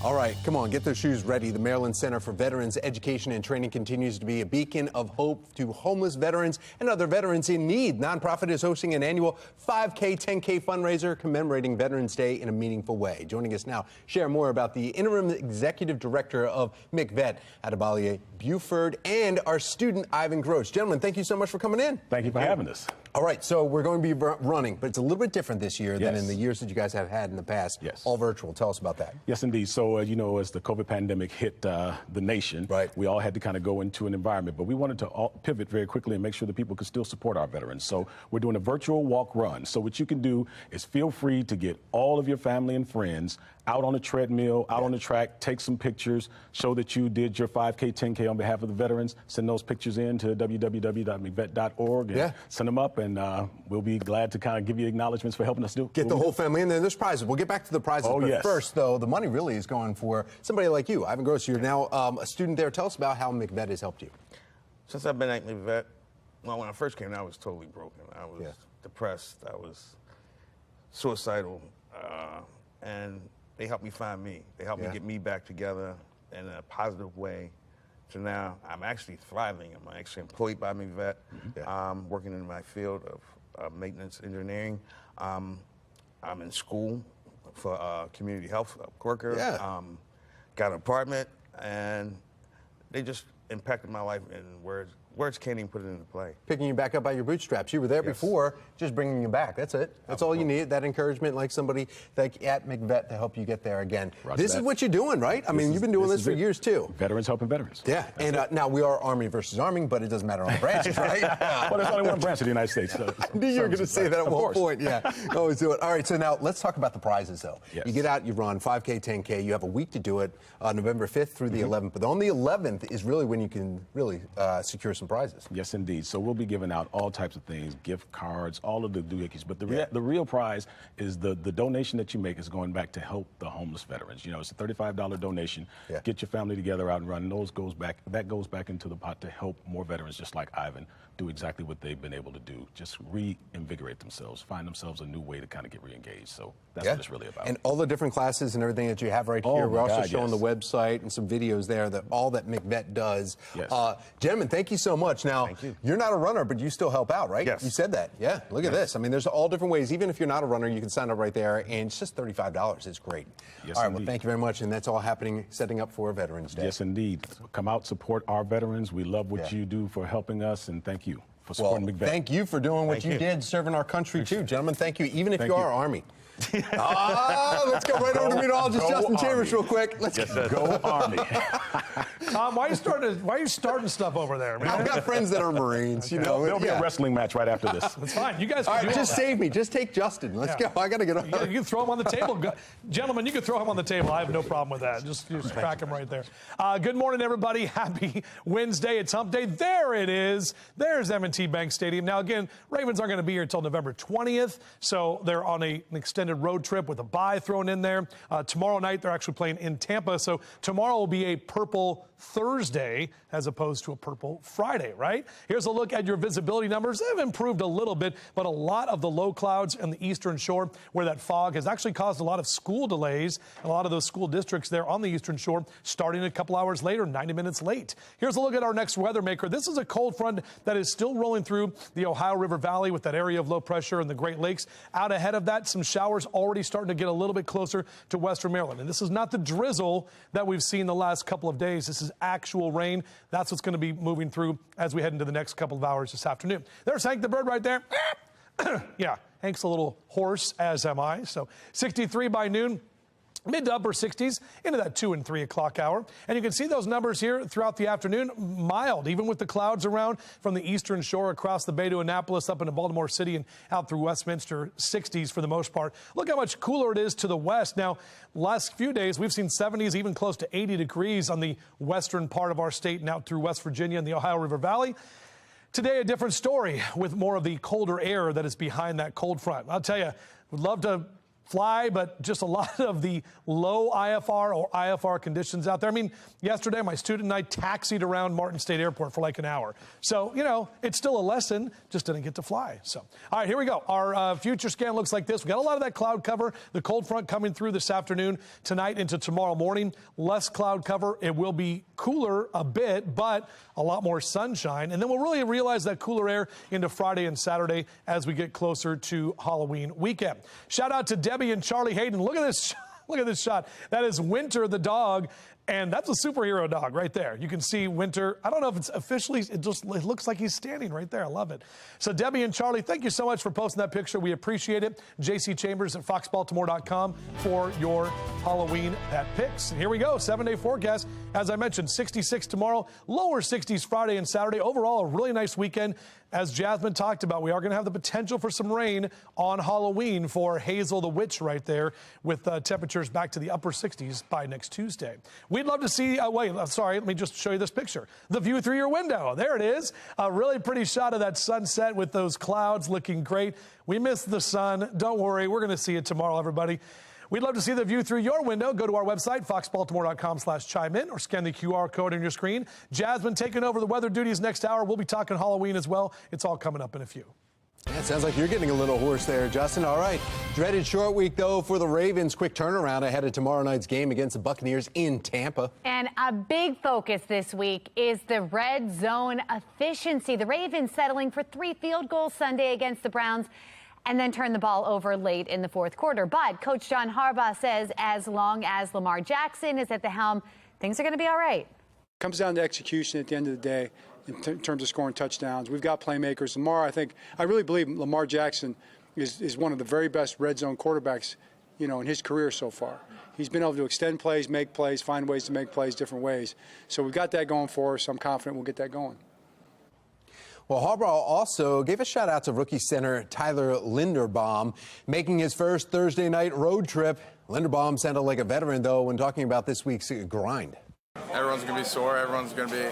All right, come on, get those shoes ready. The Maryland Center for Veterans Education and Training continues to be a beacon of hope to homeless veterans and other veterans in need. Nonprofit is hosting an annual 5K, 10K fundraiser commemorating Veterans Day in a meaningful way. Joining us now, share more about the interim executive director of McVet, Adebale Buford, and our student, Ivan Gross. Gentlemen, thank you so much for coming in. Thank you for having us. All right, so we're going to be running, but it's a little bit different this year than in the years that you guys have had in the past. Yes. All virtual. Tell us about that. Yes, indeed. So, as the COVID pandemic hit the nation, we all had to kind of go into an environment, but we wanted to pivot very quickly and make sure that people could still support our veterans. So we're doing a virtual walk run. So what you can do is feel free to get all of your family and friends out on a treadmill, out on the track, take some pictures, show that you did your 5K, 10K on behalf of the veterans, send those pictures in to www.mcvet.org and send them up, and we'll be glad to kind of give you acknowledgments for helping us do. Get the whole family in there. There's prizes. We'll get back to the prizes. Oh, but yes. First, though, the money really is going for somebody like you, Ivan Gross. You're now a student there. Tell us about how McVet has helped you. Since I've been at McVet, well, when I first came, I was totally broken. I was depressed. I was suicidal, and they helped me find me. They helped me get me back together in a positive way. So now I'm actually thriving. I'm actually employed by McVet, working in my field of maintenance engineering. I'm in school for community health worker. Got an apartment, and they just impacted my life in words can't even put it into play. Picking you back up by your bootstraps. You were there before, just bringing you back. That's it. That's all you need, that encouragement, like somebody like at McVet to help you get there again. This is what you're doing, right? I mean, you've been doing this for years, too. Veterans helping veterans. Yeah, and now we are Army versus Army, but it doesn't matter on the branches, right? Well, there's only one branch of the United States. So I knew you were going to say that at one point. Yeah, always do it. All right, so now let's talk about the prizes, though. You get out, you run 5K, 10K. You have a week to do it, November 5th through the 11th. But on the 11th is really when you can really secure some prizes. Yes, indeed. So we'll be giving out all types of things, gift cards, all of the doohickeys. But the real prize is the donation that you make is going back to help the homeless veterans. You know, it's a $35 donation. Get your family together out and run. That goes back into the pot to help more veterans just like Ivan do exactly what they've been able to do. Just reinvigorate themselves, find themselves a new way to kind of get reengaged. So that's what it's really about. And all the different classes and everything that you have right here. We're also showing the website and some videos there that all that McVet does. Gentlemen, thank you so much. Now, you're not a runner, but you still help out, right? Yes. You said that. Yeah, look at this. I mean, there's all different ways. Even if you're not a runner, you can sign up right there, and it's just $35. It's great. Yes, all right, well, thank you very much, and that's all happening, setting up for Veterans Day. Yes, indeed. Come out, support our veterans. We love what you do for helping us, and thank you for supporting McVet. Thank you for doing what you did, serving our country, too, gentlemen. Thank you, even if you are Army. Let's go right over to meteorologist Justin Chambers real quick. Let's go Army. Tom, why are you starting stuff over there, man? I've got friends that are Marines, you know. There'll be a wrestling match right after this. That's fine. You guys all can right, do just save me. Just take Justin. Let's go. I got to get on. You can throw him on the table. Gentlemen, you can throw him on the table. I have no problem with that. Just crack him right there. Good morning, everybody. Happy Wednesday. It's hump day. There it is. There's M&T Bank Stadium. Now, again, Ravens aren't going to be here until November 20th, so they're on an extended road trip with a bye thrown in there. Tomorrow night, they're actually playing in Tampa, so tomorrow will be a purple Thursday as opposed to a purple Friday, right? Here's a look at your visibility numbers. They've improved a little bit, but a lot of the low clouds in the eastern shore where that fog has actually caused a lot of school delays. A lot of those school districts there on the eastern shore starting a couple hours later, 90 minutes late. Here's a look at our next weather maker. This is a cold front that is still rolling through the Ohio River Valley with that area of low pressure in the Great Lakes. Out ahead of that, some showers already starting to get a little bit closer to western Maryland. And this is not the drizzle that we've seen the last couple of days. This is actual rain. That's what's going to be moving through as we head into the next couple of hours this afternoon. There's Hank the bird right there. Yeah, Hank's a little hoarse, as am I. So 63 by noon. Mid to upper 60s into that 2 and 3 o'clock hour. And you can see those numbers here throughout the afternoon. Mild, even with the clouds around from the eastern shore across the bay to Annapolis up into Baltimore City and out through Westminster, 60s for the most part. Look how much cooler it is to the west. Now, last few days, we've seen 70s, even close to 80 degrees on the western part of our state and out through West Virginia and the Ohio River Valley. Today, a different story with more of the colder air that is behind that cold front. I'll tell you, would love to fly, but just a lot of the low IFR or IFR conditions out there. I mean, yesterday my student and I taxied around Martin State Airport for like an hour. So, you know, it's still a lesson, just didn't get to fly. So, all right, here we go. Our future scan looks like this. We got a lot of that cloud cover, the cold front coming through this afternoon, tonight into tomorrow morning. Less cloud cover. It will be cooler a bit, but a lot more sunshine. And then we'll really realize that cooler air into Friday and Saturday as we get closer to Halloween weekend. Shout out to Debbie and Charlie Hayden. Look at this. Look at this shot. That is Winter the dog. And that's a superhero dog right there. You can see Winter. I don't know if it's officially, it looks like he's standing right there. I love it. So Debbie and Charlie, thank you so much for posting that picture. We appreciate it. JC Chambers at foxbaltimore.com for your Halloween pet picks. And here we go, 7-day forecast. As I mentioned, 66 tomorrow, lower 60s Friday and Saturday. Overall, a really nice weekend. As Jasmine talked about, we are going to have the potential for some rain on Halloween for Hazel the Witch right there, with temperatures back to the upper 60s by next Tuesday. We'd love to see, let me just show you this picture. The view through your window. There it is. A really pretty shot of that sunset with those clouds looking great. We missed the sun. Don't worry. We're going to see it tomorrow, everybody. We'd love to see the view through your window. Go to our website, foxbaltimore.com/chime in, or scan the QR code on your screen. Jasmine taking over the weather duties next hour. We'll be talking Halloween as well. It's all coming up in a few. Yeah, it sounds like you're getting a little hoarse there, Justin. All right. Dreaded short week, though, for the Ravens. Quick turnaround ahead of tomorrow night's game against the Buccaneers in Tampa. And a big focus this week is the red zone efficiency. The Ravens settling for 3 field goals Sunday against the Browns, and then turn the ball over late in the fourth quarter. But Coach John Harbaugh says as long as Lamar Jackson is at the helm, things are going to be all right. It comes down to execution at the end of the day in terms of scoring touchdowns. We've got playmakers. I really believe Lamar Jackson is one of the very best red zone quarterbacks, in his career so far. He's been able to extend plays, make plays, find ways to make plays different ways. So we've got that going for us. I'm confident we'll get that going. Well, Harbaugh also gave a shout out to rookie center Tyler Linderbaum, making his first Thursday night road trip. Linderbaum sounded like a veteran, though, when talking about this week's grind. Everyone's going to be sore. Everyone's going to be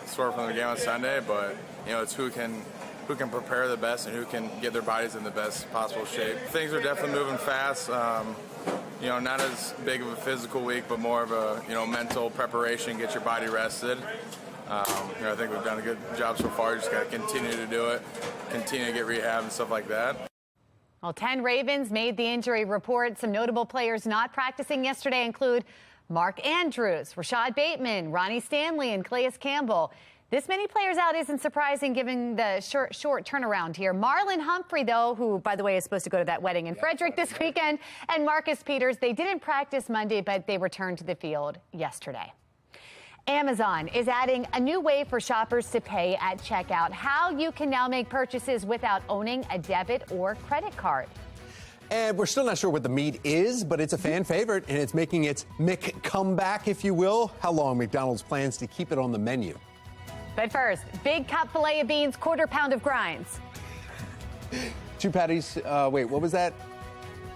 sore from the game on Sunday, but, it's who can prepare the best and who can get their bodies in the best possible shape. Things are definitely moving fast. Not as big of a physical week, but more of a, mental preparation, get your body rested. I think we've done a good job so far. Just got to continue to do it, continue to get rehab and stuff like that. Well, 10 Ravens made the injury report. Some notable players not practicing yesterday include Mark Andrews, Rashad Bateman, Ronnie Stanley, and Calais Campbell. This many players out isn't surprising given the short turnaround here. Marlon Humphrey, though, who, by the way, is supposed to go to that wedding in Frederick this weekend, and Marcus Peters, they didn't practice Monday, but they returned to the field yesterday. Amazon is adding a new way for shoppers to pay at checkout. How you can now make purchases without owning a debit or credit card. And we're still not sure what the meat is, but it's a fan favorite, and it's making its Mc comeback, if you will. How long McDonald's plans to keep it on the menu. But first, big cup filet of beans, quarter pound of grinds. 2 patties, wait, what was that?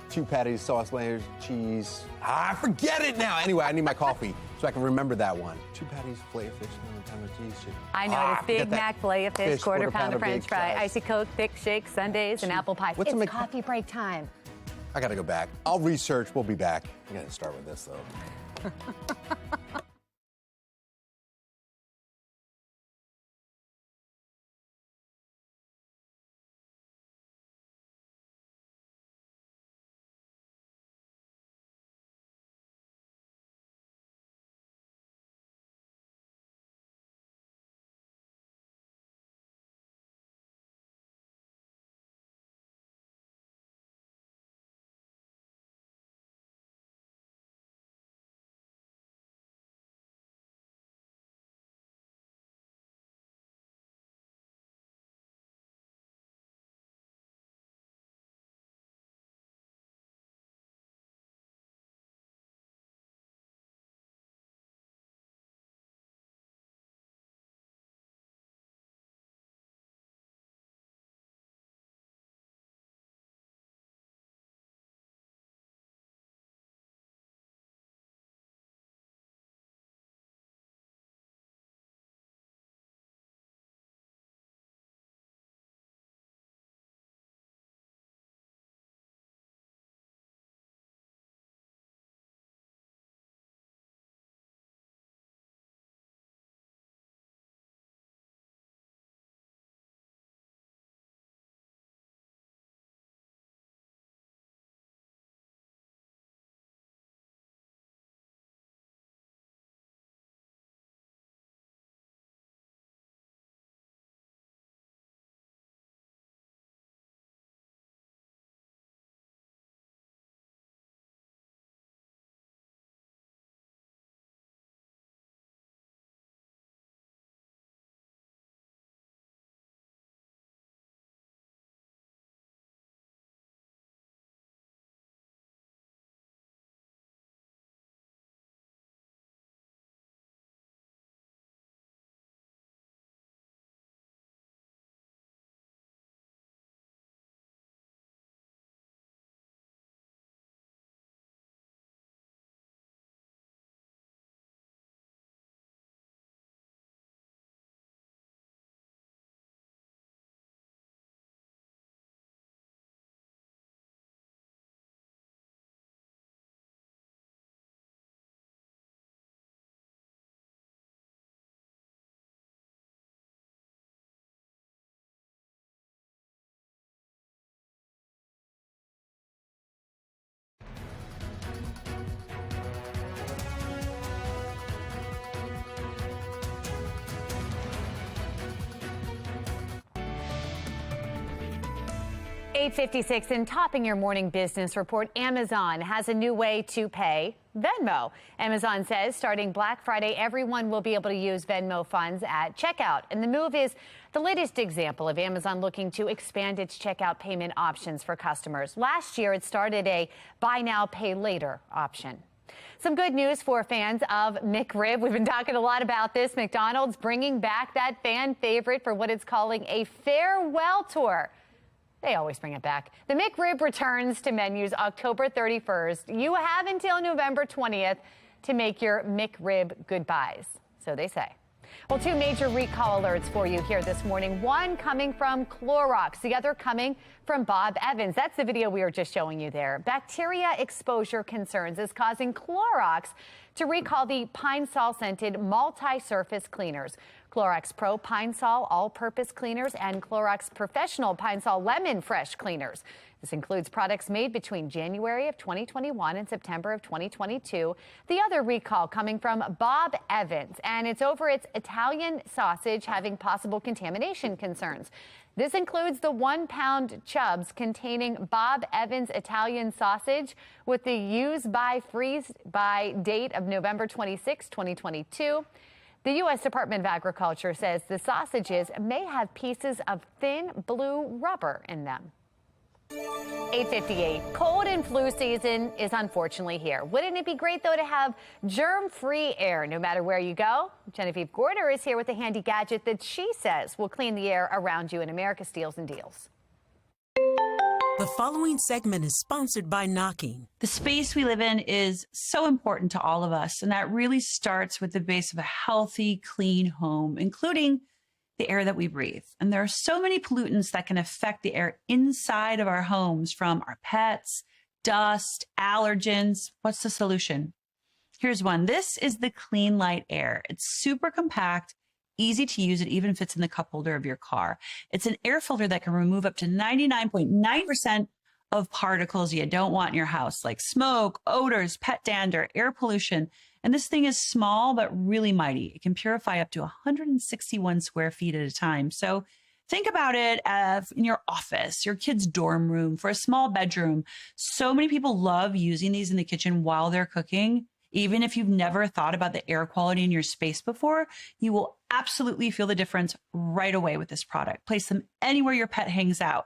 2 patties, sauce layers, cheese. I forget it now. Anyway, I need my coffee so I can remember that one. 2 patties, filet of fish, pound of cheese. I know it's Big Mac, filet of fish, quarter pound of French fry, icy Coke, thick shake, sundaes, and apple pie. It's coffee break time. I got to go back. I'll research. We'll be back. I got to start with this, though. 8:56 and topping your morning business report, Amazon has a new way to pay Venmo. Amazon says starting Black Friday, everyone will be able to use Venmo funds at checkout. And the move is the latest example of Amazon looking to expand its checkout payment options for customers. Last year, it started a buy now, pay later option. Some good news for fans of McRib. We've been talking a lot about this. McDonald's bringing back that fan favorite for what it's calling a farewell tour. They always bring it back. The McRib returns to menus October 31st. You have until November 20th to make your McRib goodbyes, so they say. Well, two major recall alerts for you here this morning. One coming from Clorox, the other coming from Bob Evans. That's the video we were just showing you there. Bacteria exposure concerns is causing Clorox to recall the Pine Sol scented multi-surface cleaners. Clorox Pro Pine Sol all-purpose cleaners and Clorox Professional Pine Sol Lemon Fresh cleaners. This includes products made between January of 2021 and September of 2022. The other recall coming from Bob Evans, and it's over its Italian sausage having possible contamination concerns. This includes the 1-pound chubs containing Bob Evans Italian sausage with the use by freeze by date of November 26, 2022. The U.S. Department of Agriculture says the sausages may have pieces of thin blue rubber in them. 8:58. Cold and flu season is unfortunately here. Wouldn't it be great, though, to have germ-free air no matter where you go? Genevieve Gorder is here with a handy gadget that she says will clean the air around you in America Steals and Deals. The following segment is sponsored by Knocking. The space we live in is so important to all of us, and that really starts with the base of a healthy, clean home, including the air that we breathe. And there are so many pollutants that can affect the air inside of our homes, from our pets, dust, allergens. What's the solution? Here's one. This is the Clean Light Air. It's super compact, easy to use. It even fits in the cup holder of your car. It's an air filter that can remove up to 99.9% of particles you don't want in your house, like smoke, odors, pet dander, air pollution. And this thing is small, but really mighty. It can purify up to 161 square feet at a time. So think about it in your office, your kid's dorm room, for a small bedroom. So many people love using these in the kitchen while they're cooking. Even if you've never thought about the air quality in your space before, you will absolutely feel the difference right away with this product. Place them anywhere your pet hangs out,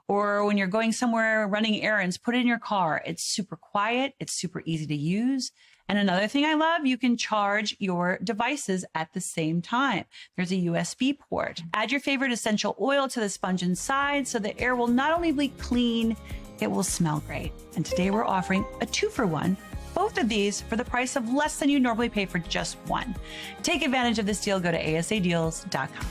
or when you're going somewhere running errands, put it in your car. It's super quiet. It's super easy to use. And another thing I love, you can charge your devices at the same time. There's a USB port. Add your favorite essential oil to the sponge inside so the air will not only be clean, it will smell great. And today we're offering a 2-for-1. Both of these for the price of less than you normally pay for just one. Take advantage of this deal. Go to asadeals.com.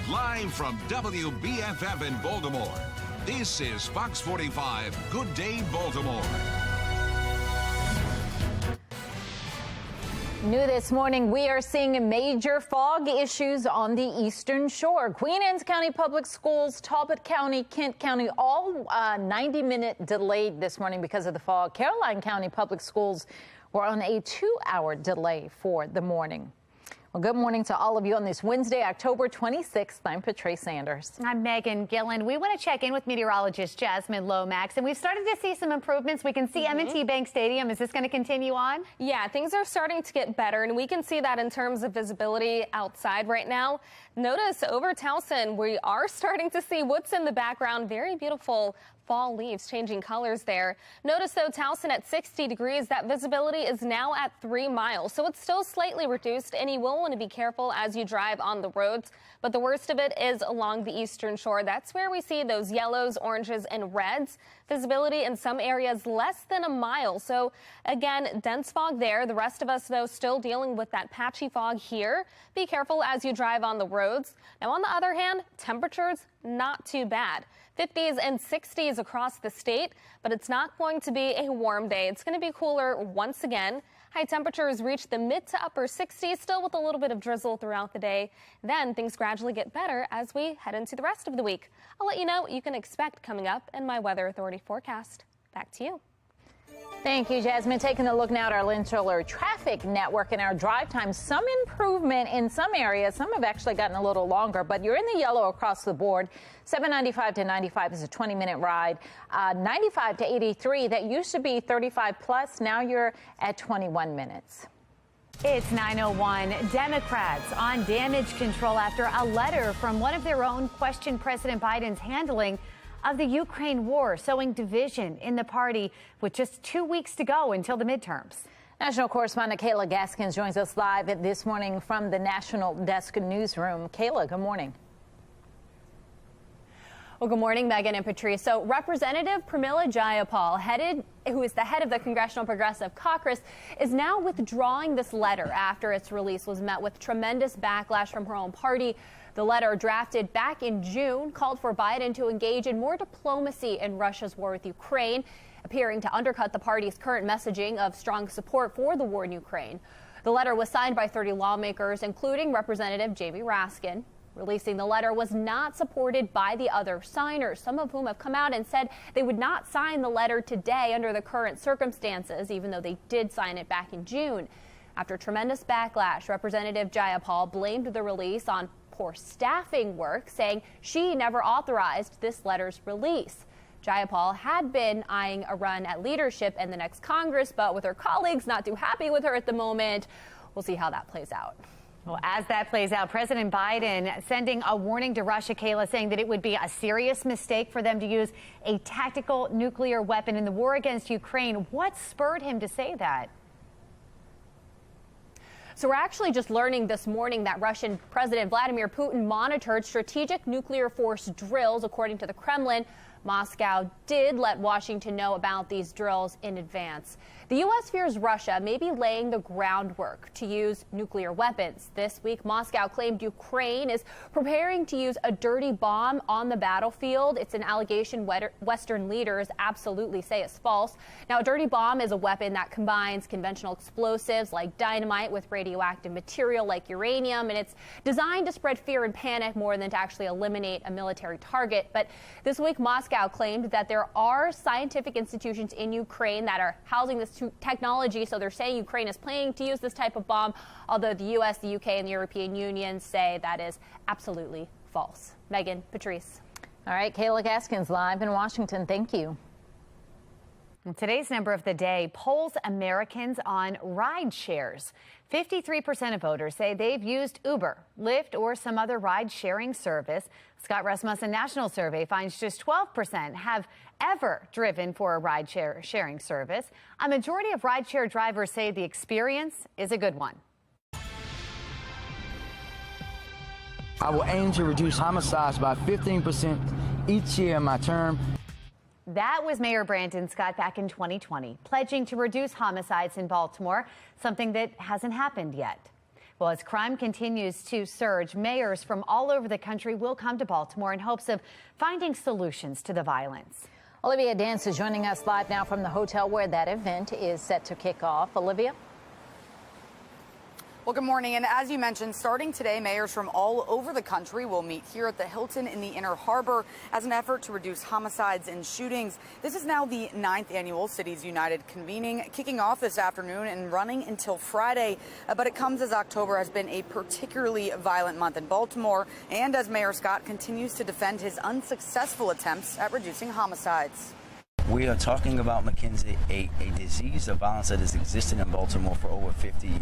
Live from WBFF in Baltimore, this is Fox 45 Good Day Baltimore. New this morning, we are seeing major fog issues on the Eastern Shore. Queen Anne's County Public Schools, Talbot County, Kent County, all 90-minute delayed this morning because of the fog. Caroline County Public Schools were on a 2-hour delay for the morning. Well, good morning to all of you on this Wednesday, October 26th. I'm Patrice Sanders. I'm Megan Gillen. We want to check in with meteorologist Jasmine Lomax, and we've started to see some improvements. We can see M&T Bank Stadium. Is this going to continue on? Yeah, things are starting to get better, and we can see that in terms of visibility outside right now. Notice over Towson, we are starting to see what's in the background. Very beautiful fall leaves changing colors there. Notice, though, Towson at 60 degrees, that visibility is now at 3 miles. So it's still slightly reduced, and you will want to be careful as you drive on the roads. But the worst of it is along the Eastern Shore. That's where we see those yellows, oranges, and reds. Visibility in some areas less than a mile. So again, dense fog there. The rest of us, though, still dealing with that patchy fog here. Be careful as you drive on the roads. Now, on the other hand, temperatures not too bad. 50s and 60s across the state, but it's not going to be a warm day. It's going to be cooler once again. High temperatures reach the mid to upper 60s, still with a little bit of drizzle throughout the day. Then things gradually get better as we head into the rest of the week. I'll let you know what you can expect coming up in my Weather Authority forecast. Back to you. Thank you, Jasmine. Taking a look now at our Lynch-Solar traffic network and our drive time. Some improvement in some areas. Some have actually gotten a little longer, but you're in the yellow across the board. 795 to 95 is a 20-minute ride. 95 to 83, that used to be 35 plus. Now you're at 21 minutes. It's 9:01. Democrats on damage control after a letter from one of their own questioned President Biden's handling of the Ukraine war, sowing division in the party with just 2 weeks to go until the midterms. National correspondent Kayla Gaskins joins us live this morning from the National Desk Newsroom. Kayla, good morning. Well, good morning, Megan and Patrice. So Representative Pramila Jayapal, who is the head of the Congressional Progressive Caucus, is now withdrawing this letter after its release was met with tremendous backlash from her own party. The letter, drafted back in June, called for Biden to engage in more diplomacy in Russia's war with Ukraine, appearing to undercut the party's current messaging of strong support for the war in Ukraine. The letter was signed by 30 lawmakers, including Representative Jamie Raskin. Releasing the letter was not supported by the other signers, some of whom have come out and said they would not sign the letter today under the current circumstances, even though they did sign it back in June. After tremendous backlash, Representative Jayapal blamed the release on poor staffing work, saying she never authorized this letter's release. Jayapal had been eyeing a run at leadership in the next Congress, but with her colleagues not too happy with her at the moment, we'll see how that plays out. Well, as that plays out, President Biden sending a warning to Russia, Kayla, saying that it would be a serious mistake for them to use a tactical nuclear weapon in the war against Ukraine. What spurred him to say that? So we're actually just learning this morning that Russian President Vladimir Putin monitored strategic nuclear force drills, according to the Kremlin. Moscow did let Washington know about these drills in advance. The U.S. fears Russia may be laying the groundwork to use nuclear weapons. This week, Moscow claimed Ukraine is preparing to use a dirty bomb on the battlefield. It's an allegation Western leaders absolutely say is false. Now, a dirty bomb is a weapon that combines conventional explosives like dynamite with radioactive material like uranium, and it's designed to spread fear and panic more than to actually eliminate a military target. But this week, Moscow claimed that there are scientific institutions in Ukraine that are housing this technology, so they're saying Ukraine is planning to use this type of bomb, although the U.S., the U.K., and the European Union say that is absolutely false. Megan, Patrice. All right, Kayla Gaskins live in Washington. Thank you. Today's number of the day polls Americans on ride shares. 53% of voters say they've used Uber, Lyft, or some other ride-sharing service. Scott Rasmussen National Survey finds just 12% have ever driven for a ride-sharing service. A majority of ride-share drivers say the experience is a good one. I will aim to reduce homicides by 15% each year in my term. That was Mayor Brandon Scott back in 2020, pledging to reduce homicides in Baltimore, something that hasn't happened yet. Well, as crime continues to surge, mayors from all over the country will come to Baltimore in hopes of finding solutions to the violence. Olivia Dance is joining us live now from the hotel where that event is set to kick off. Olivia? Well, good morning. And as you mentioned, starting today, mayors from all over the country will meet here at the Hilton in the Inner Harbor as an effort to reduce homicides and shootings. This is now the 9th annual Cities United convening, kicking off this afternoon and running until Friday. But it comes as October has been a particularly violent month in Baltimore, and as Mayor Scott continues to defend his unsuccessful attempts at reducing homicides. We are talking about, Mackenzie, a disease of violence that has existed in Baltimore for over 50 years.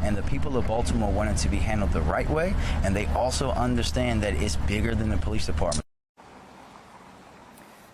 And the people of Baltimore want it to be handled the right way, and they also understand that it's bigger than the police department.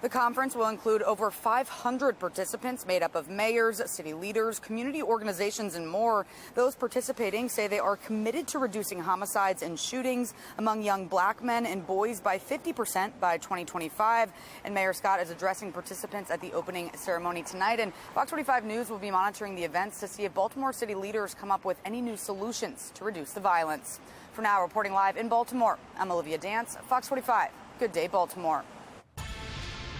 The conference will include over 500 participants made up of mayors, city leaders, community organizations, and more. Those participating say they are committed to reducing homicides and shootings among young black men and boys by 50% by 2025. And Mayor Scott is addressing participants at the opening ceremony tonight. And FOX45 News will be monitoring the events to see if Baltimore city leaders come up with any new solutions to reduce the violence. For now, reporting live in Baltimore, I'm Olivia Dance, FOX45. Good day, Baltimore.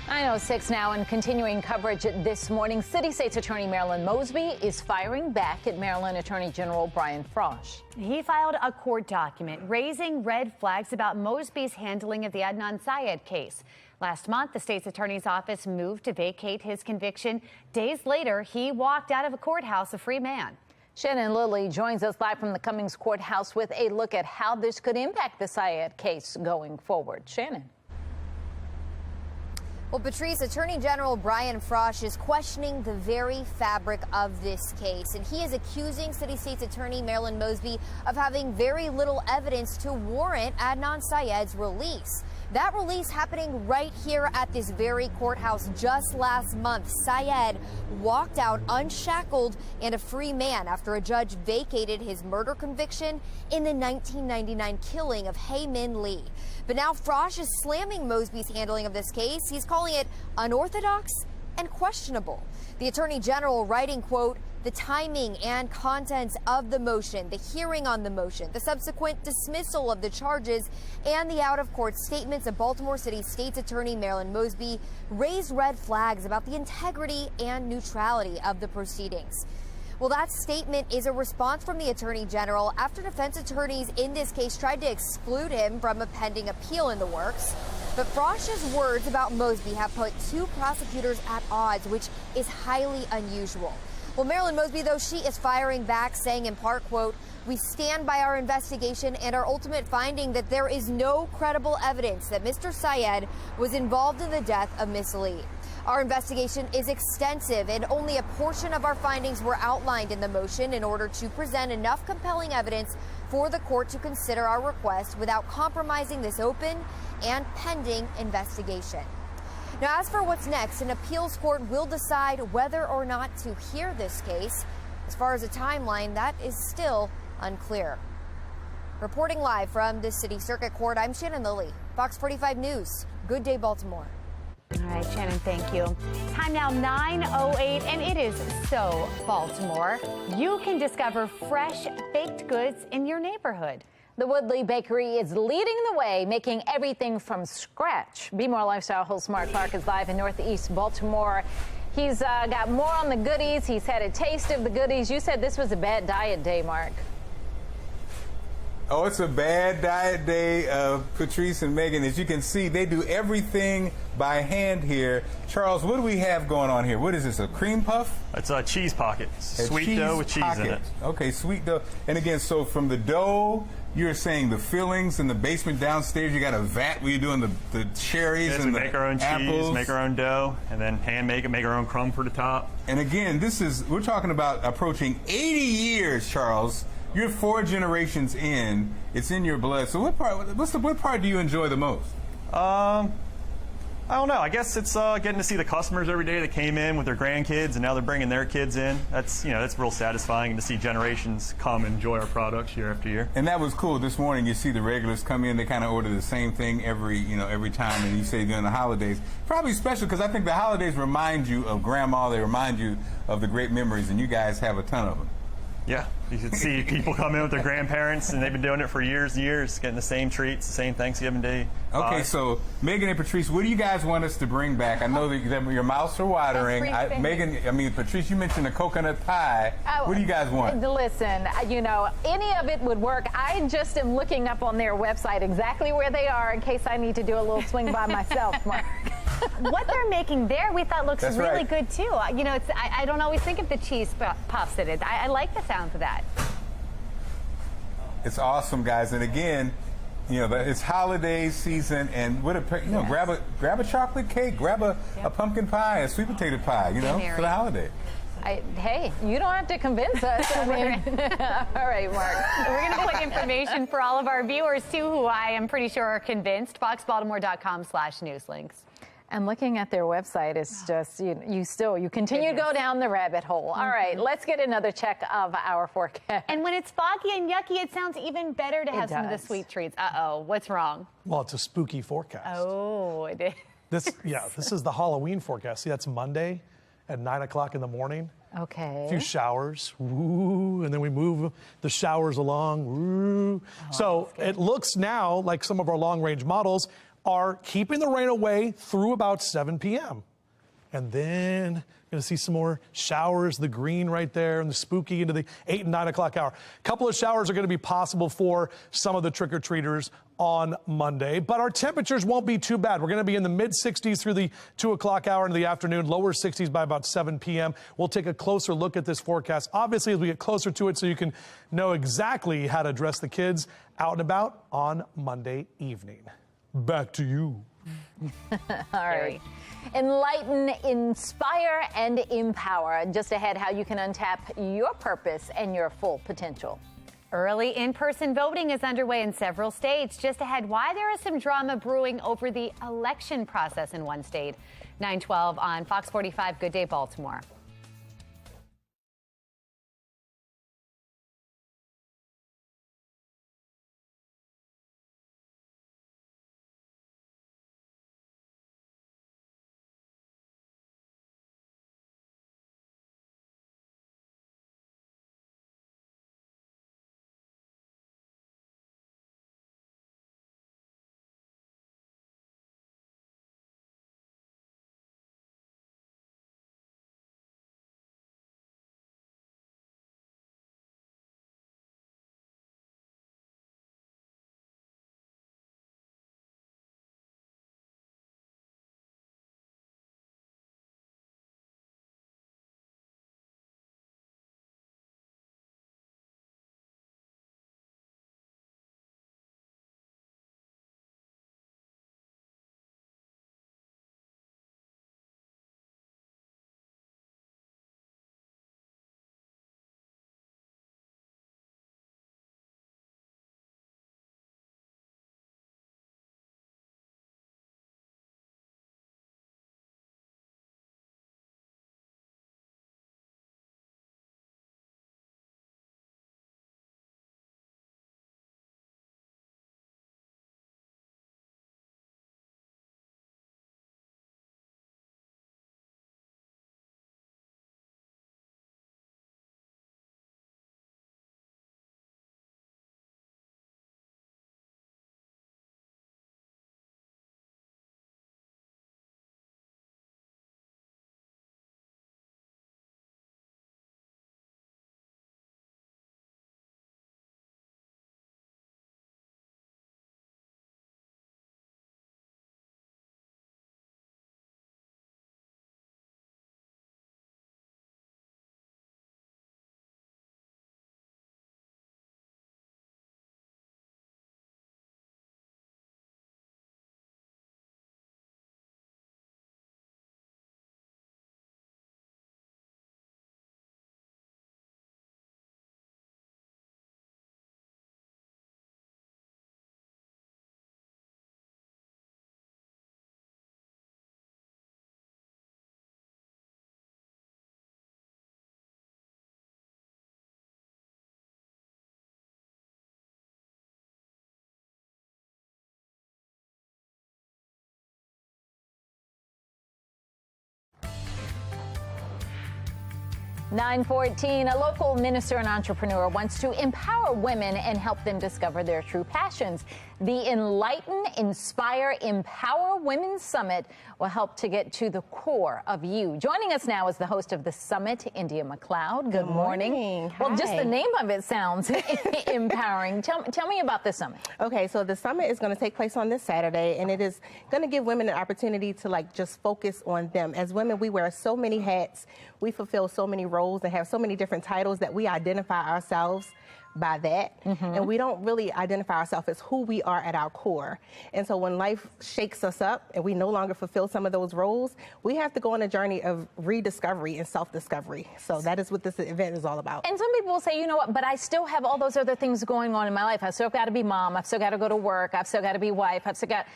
9:06 now, and continuing coverage this morning, City State's Attorney Marilyn Mosby is firing back at Maryland Attorney General Brian Frosh. He filed a court document raising red flags about Mosby's handling of the Adnan Syed case. Last month, the state's attorney's office moved to vacate his conviction. Days later, he walked out of a courthouse a free man. Shannon Lilly joins us live from the Cummings Courthouse with a look at how this could impact the Syed case going forward. Shannon. Well, Patrice, Attorney General Brian Frosh is questioning the very fabric of this case, and he is accusing City State's Attorney Marilyn Mosby of having very little evidence to warrant Adnan Syed's release. That release happening right here at this very courthouse just last month. Syed walked out unshackled and a free man after a judge vacated his murder conviction in the 1999 killing of Hae Min Lee. But now Frosh is slamming Mosby's handling of this case. He's calling it unorthodox and questionable. The Attorney General writing, quote, the timing and contents of the motion, the hearing on the motion, the subsequent dismissal of the charges, and the out-of-court statements of Baltimore City State's Attorney Marilyn Mosby raised red flags about the integrity and neutrality of the proceedings. Well, that statement is a response from the Attorney General after defense attorneys in this case tried to exclude him from a pending appeal in the works. But Frosh's words about Mosby have put two prosecutors at odds, which is highly unusual. Well, Marilyn Mosby, though, she is firing back, saying in part, quote, we stand by our investigation and our ultimate finding that there is no credible evidence that Mr. Syed was involved in the death of Miss Lee. Our investigation is extensive, and only a portion of our findings were outlined in the motion in order to present enough compelling evidence for the court to consider our request without compromising this open and pending investigation. Now, as for what's next, an appeals court will decide whether or not to hear this case. As far as a timeline, that is still unclear. Reporting live from the City Circuit Court, I'm Shannon Lilly, Fox 45 News. Good day, Baltimore. All right, Shannon, thank you. Time now 9:08, and it is so Baltimore. You can discover fresh baked goods in your neighborhood. The Woodley Bakery is leading the way, making everything from scratch. Be More Lifestyle host Mark Clark is live in Northeast Baltimore. He's got more on the goodies. He's had a taste of the goodies. You said this was a bad diet day, Mark. Oh, it's a bad diet day, Patrice and Megan. As you can see, they do everything by hand here. Charles, what do we have going on here? What is this, a cream puff? It's a cheese pocket. Sweet dough with cheese in it. Okay, sweet dough. And again, so from the dough, you're saying the fillings in the basement downstairs, you got a vat where you're doing the cherries and we the make our own apples. cheese, make our own dough, and then hand make it, make our own crumb for the top. And again, we're talking about approaching 80 years, Charles. You're 4 generations in. It's in your blood. So what part do you enjoy the most? I don't know. I guess it's getting to see the customers every day that came in with their grandkids, and now they're bringing their kids in. That's real satisfying to see generations come and enjoy our products year after year. And that was cool. This morning, you see the regulars come in. They kind of order the same thing every time. And you say during the holidays, probably special because I think the holidays remind you of grandma. They remind you of the great memories, and you guys have a ton of them. Yeah, you can see people come in with their grandparents, and they've been doing it for years and years, getting the same treats, the same Thanksgiving Day. Okay, so Megan and Patrice, what do you guys want us to bring back? I know that your mouths are watering. Patrice, you mentioned the coconut pie. What do you guys want? Listen, any of it would work. I just am looking up on their website exactly where they are in case I need to do a little swing by myself, Mark. What they're making there, we thought looks really good too. I don't always think of the cheese puffs in it. I like the sound of that. It's awesome, guys. And again, it's holiday season, and grab a chocolate cake, grab a pumpkin pie, a sweet potato pie, for the holiday. Hey, you don't have to convince us. All right, Mark. We're going to put information for all of our viewers, too, who I am pretty sure are convinced. FoxBaltimore.com/newslinks. And looking at their website, it's just, you continue to go down the rabbit hole. All right, let's get another check of our forecast. And when it's foggy and yucky, it sounds even better to have some of the sweet treats. Uh-oh, what's wrong? Well, it's a spooky forecast. Oh, it is. This is the Halloween forecast. See, that's Monday at 9 o'clock in the morning. Okay. A few showers, woo, and then we move the showers along, woo. So it looks now like some of our long-range models are keeping the rain away through about 7 p.m. And then Going to see some more showers, the green right there, and the spooky into the 8 and 9 o'clock hour. A couple of showers are going to be possible for some of the trick-or-treaters on Monday, but our temperatures won't be too bad. We're going to be in the mid-60s through the 2 o'clock hour into the afternoon, lower 60s by about 7 p.m. We'll take a closer look at this forecast, obviously, as we get closer to it, so you can know exactly how to dress the kids out and about on Monday evening. Back to you. All right. Enlighten, inspire, and empower. Just ahead, how you can untap your purpose and your full potential. Early in-person voting is underway in several states. Just ahead, why there is some drama brewing over the election process in one state. 9:12 on Fox 45. Good day, Baltimore. (9:14), a local minister and entrepreneur wants to empower women and help them discover their true passions. The Enlighten, Inspire, Empower Women's Summit will help to get to the core of you. Joining us now is the host of the summit, India McLeod. Good morning. Well, just the name of it sounds empowering. Tell me about this summit. Okay, so the summit is going to take place on this Saturday, and it is going to give women an opportunity to just focus on them. As women, we wear so many hats, we fulfill so many roles and have so many different titles that we identify ourselves by that, and we don't really identify ourselves as who we are at our core. And so when life shakes us up and we no longer fulfill some of those roles, we have to go on a journey of rediscovery and self-discovery. So that is what this event is all about. And some people will say, you know what, but I still have all those other things going on in my life. I've still got to be mom, I've still got to go to work, I've still got to be wife, I've still got...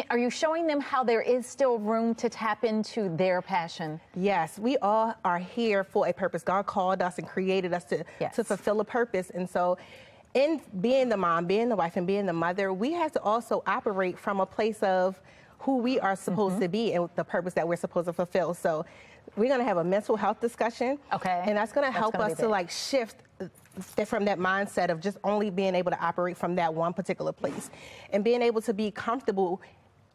Are you showing them how there is still room to tap into their passion? Yes, we all are here for a purpose. God called us and created us to fulfill a purpose. And so in being the mom, being the wife, and being the mother, we have to also operate from a place of who we are supposed to be and the purpose that we're supposed to fulfill. So we're going to have a mental health discussion. Okay. And that's going to help us to shift from that mindset of just only being able to operate from that one particular place and being able to be comfortable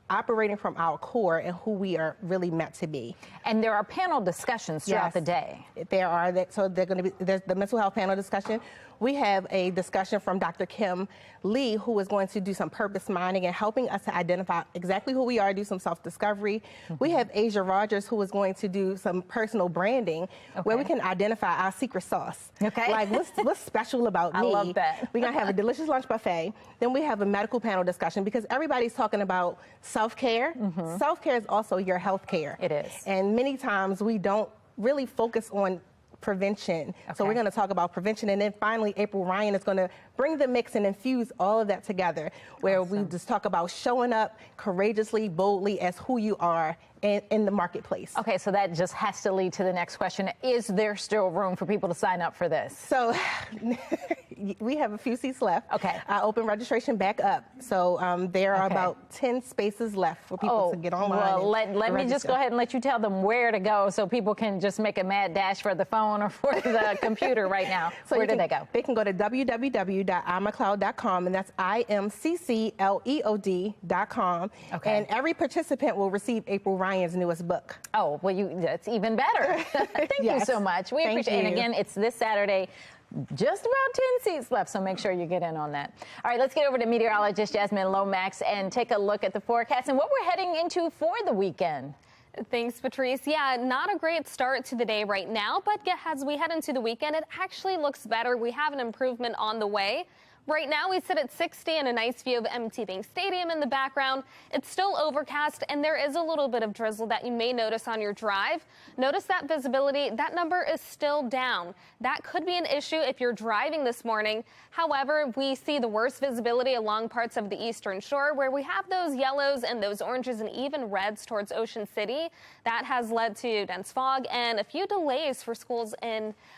operating from our core and who we are really meant to be. And there are panel discussions throughout the day. There are. So there's the mental health panel discussion. We have a discussion from Dr. Kim Lee, who is going to do some purpose mining and helping us to identify exactly who we are, do some self-discovery. We have Asia Rogers, who is going to do some personal branding, where we can identify our secret sauce. Okay. Like, what's special about me? I love that. We're going to have a delicious lunch buffet. Then we have a medical panel discussion, because everybody's talking about self-care. Self-care is also your health care. It is. And many times we don't really focus on prevention. So we're going to talk about prevention. And then finally, April Ryan is going to bring the mix and infuse all of that together, where we just talk about showing up courageously, boldly as who you are in the marketplace. Okay, so that just has to lead to the next question. Is there still room for people to sign up for this? So we have a few seats left. Okay. Open registration back up. So there are about 10 spaces left for people to get online. Well, let me just go ahead and let you tell them where to go, so people can just make a mad dash for the phone or for the computer right now. So where do they go? They can go to www.imacleod.com, and that's IMCCLEOD.com. Okay. And every participant will receive April Ryan's newest book. Oh, well, that's even better. Thank you so much. We appreciate it. And again, it's this Saturday. Just about 10 seats left, so make sure you get in on that. All right, let's get over to meteorologist Jasmine Lomax and take a look at the forecast and what we're heading into for the weekend. Thanks, Patrice. Yeah, not a great start to the day right now, but as we head into the weekend, it actually looks better. We have an improvement on the way. Right now, we sit at 60 and a nice view of MT Bank Stadium in the background. It's still overcast, and there is a little bit of drizzle that you may notice on your drive. Notice that visibility. That number is still down. That could be an issue if you're driving this morning. However, we see the worst visibility along parts of the eastern shore, where we have those yellows and those oranges and even reds towards Ocean City. That has led to dense fog and a few delays for schools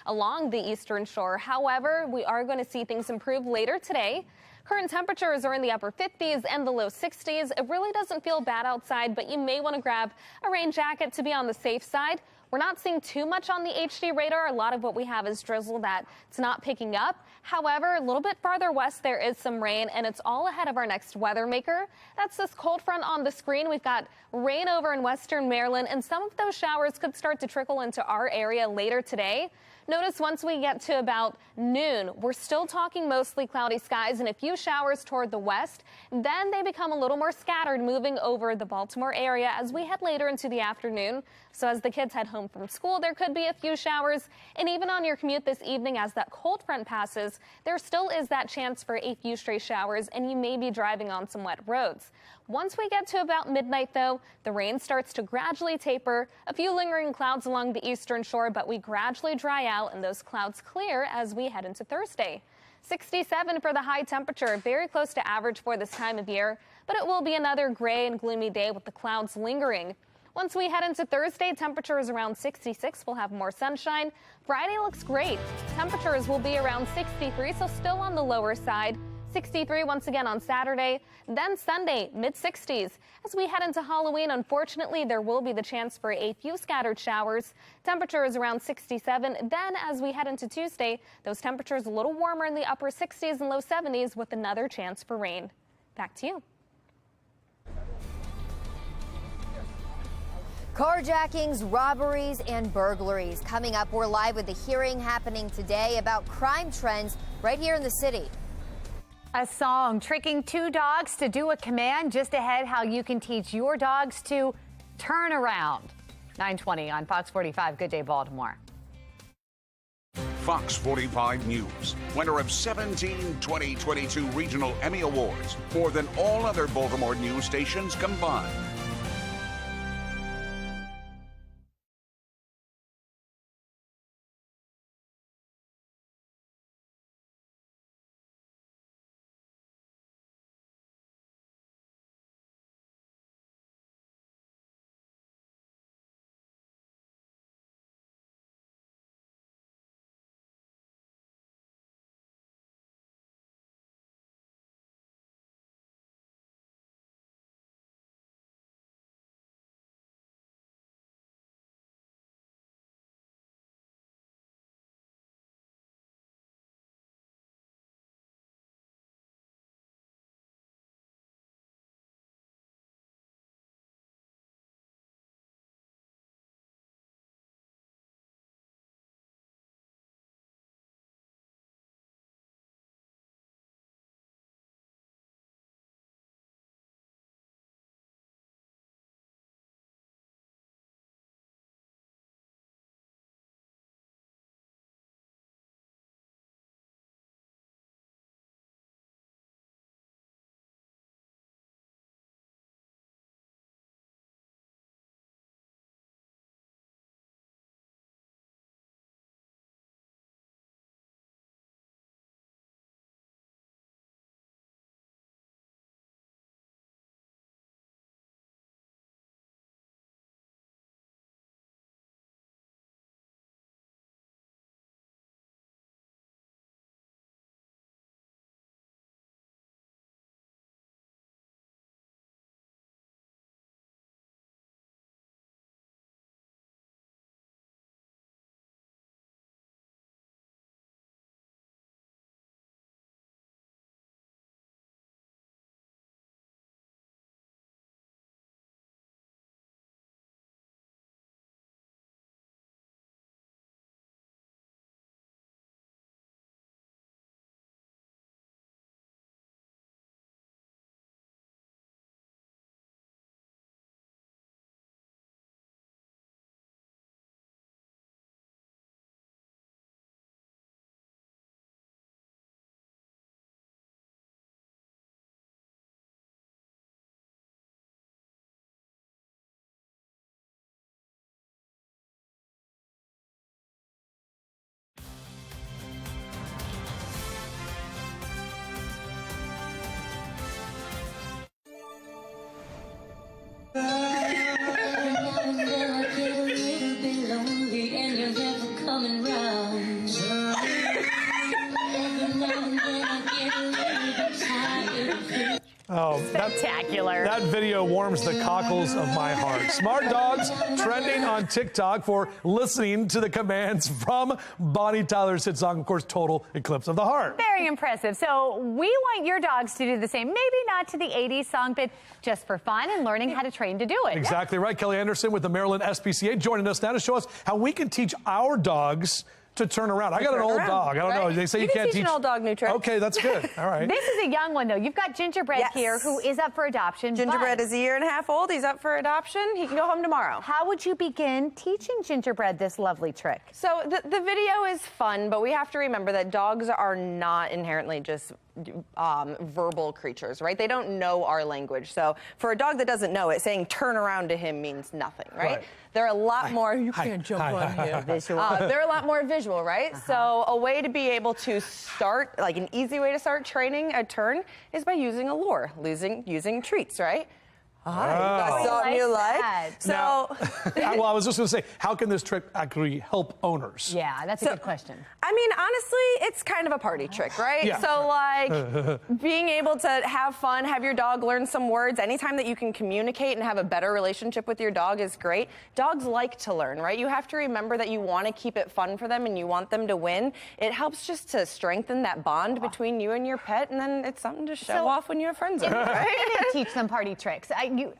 along the eastern shore. However, we are going to see things improve later today. Current temperatures are in the upper 50s and the low 60s. It really doesn't feel bad outside, but you may want to grab a rain jacket to be on the safe side. We're not seeing too much on the HD radar. A lot of what we have is drizzle that it's not picking up. However, a little bit farther west, there is some rain, and it's all ahead of our next weather maker. That's this cold front on the screen. We've got rain over in western Maryland, and some of those showers could start to trickle into our area later today. Notice once we get to about noon, we're still talking mostly cloudy skies and a few showers toward the west. Then they become a little more scattered, moving over the Baltimore area as we head later into the afternoon. So as the kids head home from school, there could be a few showers. And even on your commute this evening, as that cold front passes, there still is that chance for a few stray showers, and you may be driving on some wet roads. Once we get to about midnight, though, the rain starts to gradually taper. A few lingering clouds along the eastern shore, but we gradually dry out and those clouds clear as we head into Thursday. 67 for the high temperature, very close to average for this time of year, but it will be another gray and gloomy day with the clouds lingering. Once we head into Thursday, temperatures around 66. We'll have more sunshine. Friday looks great. Temperatures will be around 63, so still on the lower side. 63 once again on Saturday, then Sunday, mid-60s. As we head into Halloween, unfortunately, there will be the chance for a few scattered showers. Temperatures around 67. Then as we head into Tuesday, those temperatures a little warmer in the upper 60s and low 70s with another chance for rain. Back to you. Carjackings, robberies, and burglaries. Coming up, we're live with the hearing happening today about crime trends right here in the city. A song tricking two dogs to do a command. Just ahead, how you can teach your dogs to turn around. 9:20 on Fox 45. Good day, Baltimore. Fox 45 News, winner of 17 2022 Regional Emmy Awards, more than all other Baltimore news stations combined. Oh, spectacular. That video warms the cockles of my heart. Smart dogs trending on TikTok for listening to the commands from Bonnie Tyler's hit song, of course, Total Eclipse of the Heart. Very impressive. So we want your dogs to do the same. Maybe not to the 80s song, but just for fun and learning how to train to do it. Exactly right. Kelly Anderson with the Maryland SPCA joining us now to show us how we can teach our dogs to turn around. I got an old dog. I don't know. They say you can't teach an old dog new tricks. Okay, that's good. All right. This is a young one, though. You've got Gingerbread here, who is up for adoption. Gingerbread is a year and a half old. He's up for adoption. He can go home tomorrow. How would you begin teaching Gingerbread this lovely trick? So the video is fun, but we have to remember that dogs are not inherently just verbal creatures, right? They don't know our language. So for a dog that doesn't know it, saying turn around to him means nothing, right? They're a lot more, you can't jump on him. Visual. They're a lot more visual, right? So a way to be able to start, like an easy way to start training a turn is by using a lure, using treats, right? That's something you like. So, well, I was just going to say, how can this trick actually help owners? Yeah, that's a good question. I mean, honestly, it's kind of a party trick, right? Yeah. So, like, being able to have fun, have your dog learn some words, anytime that you can communicate and have a better relationship with your dog is great. Dogs like to learn, right? You have to remember that you want to keep it fun for them and you want them to win. It helps just to strengthen that bond between you and your pet, and then it's something to show off when you have friends over, right? Teach them party tricks.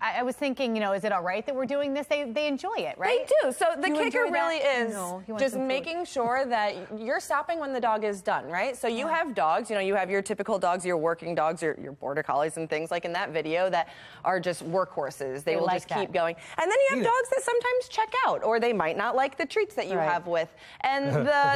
I was thinking, is it all right that we're doing this? They enjoy it, right? They do. So the kicker really is just some making sure that you're stopping when the dog is done, right? So you have dogs, you have your typical dogs, your working dogs, your border collies and things like in that video that are just workhorses. They will like just keep going. And then you have dogs that sometimes check out, or they might not like the treats that you have with. And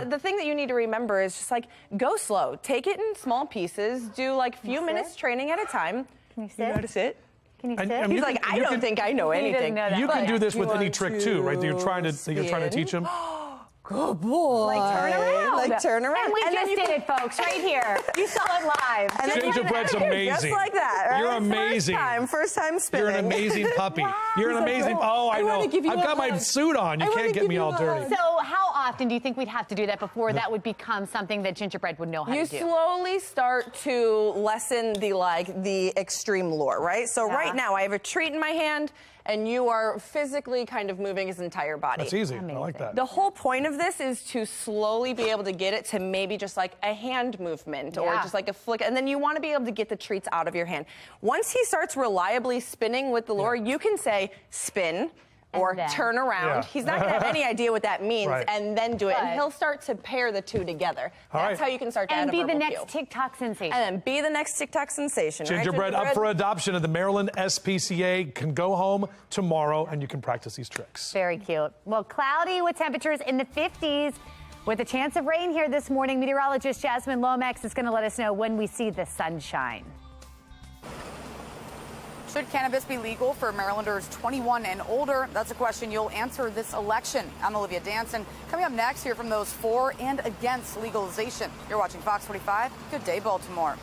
the thing that you need to remember is just like, go slow. Take it in small pieces. Do like few minutes training at a time. Can you sit? You know how to sit? Can you sit? He's like, I don't think I know anything. You can do this with any trick too, right? That you're trying to teach them. Good boy. Like turn around. Like turn around. And we just did it, folks, right here. You saw it live. And then Gingerbread's amazing. Just like that, right? You're amazing. First time spinning. You're an amazing puppy. Wow. You're an amazing. Oh, I know. I've got my suit on. You can't get me all dirty. So how often do you think we'd have to do that before that would become something that Gingerbread would know how to do? You slowly start to lessen the extreme lure, right? So right now I have a treat in my hand, and you are physically kind of moving his entire body. That's easy. I like that. The whole point of this is to slowly be able to get it to maybe just like a hand movement or just like a flick. And then you want to be able to get the treats out of your hand. Once he starts reliably spinning with the lure, you can say spin or turn around. Yeah. He's not going to have any idea what that means and then do it. And he'll start to pair the two together. That's how you can start to add a be the verbal next cue. TikTok sensation. And then be the next TikTok sensation. Gingerbread up for adoption at the Maryland SPCA. Can go home tomorrow and you can practice these tricks. Very cute. Well, cloudy with temperatures in the 50s. With a chance of rain here this morning, meteorologist Jasmine Lomax is going to let us know when we see the sunshine. Should cannabis be legal for Marylanders 21 and older? That's a question you'll answer this election. I'm Olivia Danson. Coming up next, hear from those for and against legalization. You're watching Fox 45. Good day, Baltimore.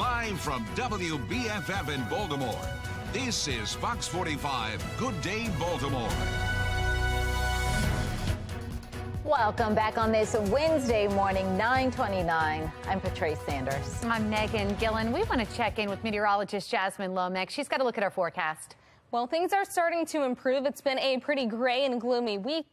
Live from WBFF in Baltimore, this is Fox 45 Good Day Baltimore. Welcome back on this Wednesday morning, 9:29. I'm Patrice Sanders. I'm Megan Gillen. We want to check in with meteorologist Jasmine Lomax. She's got a look at our forecast. Well, things are starting to improve. It's been a pretty gray and gloomy week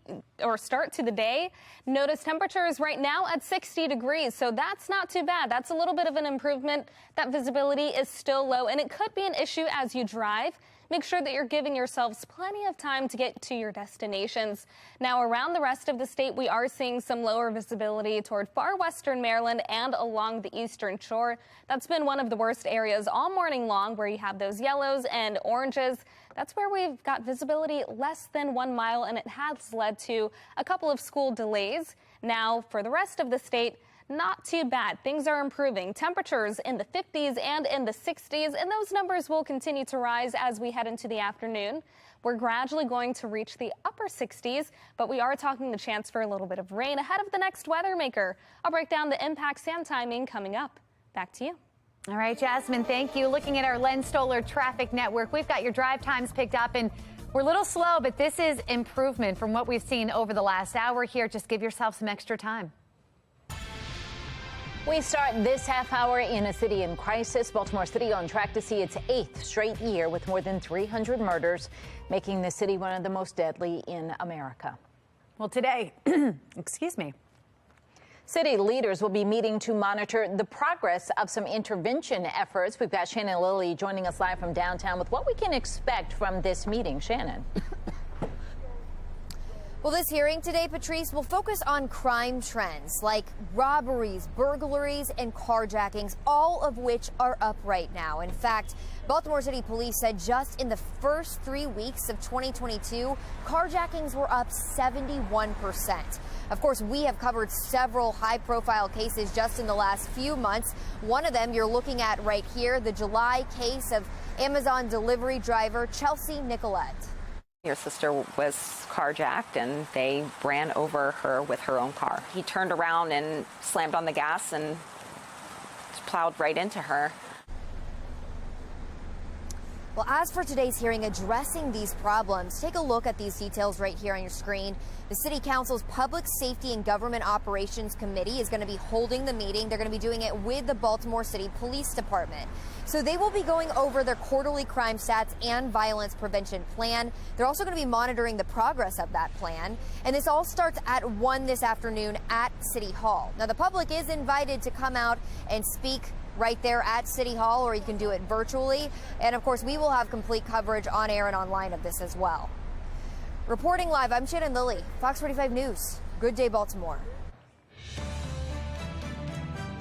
or start to the day. Notice temperatures right now at 60 degrees, so that's not too bad. That's a little bit of an improvement. That visibility is still low, and it could be an issue as you drive. Make sure that you're giving yourselves plenty of time to get to your destinations. Now, around the rest of the state, we are seeing some lower visibility toward far western Maryland and along the eastern shore. That's been one of the worst areas all morning long, where you have those yellows and oranges. That's where we've got visibility less than 1 mile, and it has led to a couple of school delays. Now, for the rest of the state, not too bad. Things are improving. Temperatures in the 50s and in the 60s, and those numbers will continue to rise as we head into the afternoon. We're gradually going to reach the upper 60s, but we are talking the chance for a little bit of rain ahead of the next weather maker. I'll break down the impacts and timing coming up. Back to you. All right, Jasmine, thank you. Looking at our Len Stoller traffic network, we've got your drive times picked up, and we're a little slow, but this is improvement from what we've seen over the last hour here. Just give yourself some extra time. We start this half hour in a city in crisis. Baltimore City on track to see its 8th straight year with more than 300 murders, making the city one of the most deadly in America. Well, today, excuse me. City leaders will be meeting to monitor the progress of some intervention efforts. We've got Shannon Lilly joining us live from downtown with what we can expect from this meeting. Shannon. Well, this hearing today, Patrice, will focus on crime trends like robberies, burglaries, and carjackings, all of which are up right now. In fact, Baltimore City Police said just in the first 3 weeks of 2022, carjackings were up 71%. Of course, we have covered several high-profile cases just in the last few months. One of them you're looking at right here, the July case of Amazon delivery driver Chelsea Nicolette. Your sister was carjacked, and they ran over her with her own car. He turned around and slammed on the gas and plowed right into her. Well, as for today's hearing addressing these problems, take a look at these details right here on your screen. The City Council's Public Safety and Government Operations Committee is going to be holding the meeting. They're going to be doing it with the Baltimore City Police Department. So they will be going over their quarterly crime stats and violence prevention plan. They're also going to be monitoring the progress of that plan. And this all starts at 1 this afternoon at City Hall. Now, the public is invited to come out and speak right there at City Hall, or you can do it virtually. And of course, we will have complete coverage on air and online of this as well. Reporting live, I'm Shannon Lilly, Fox 45 News. Good day, Baltimore.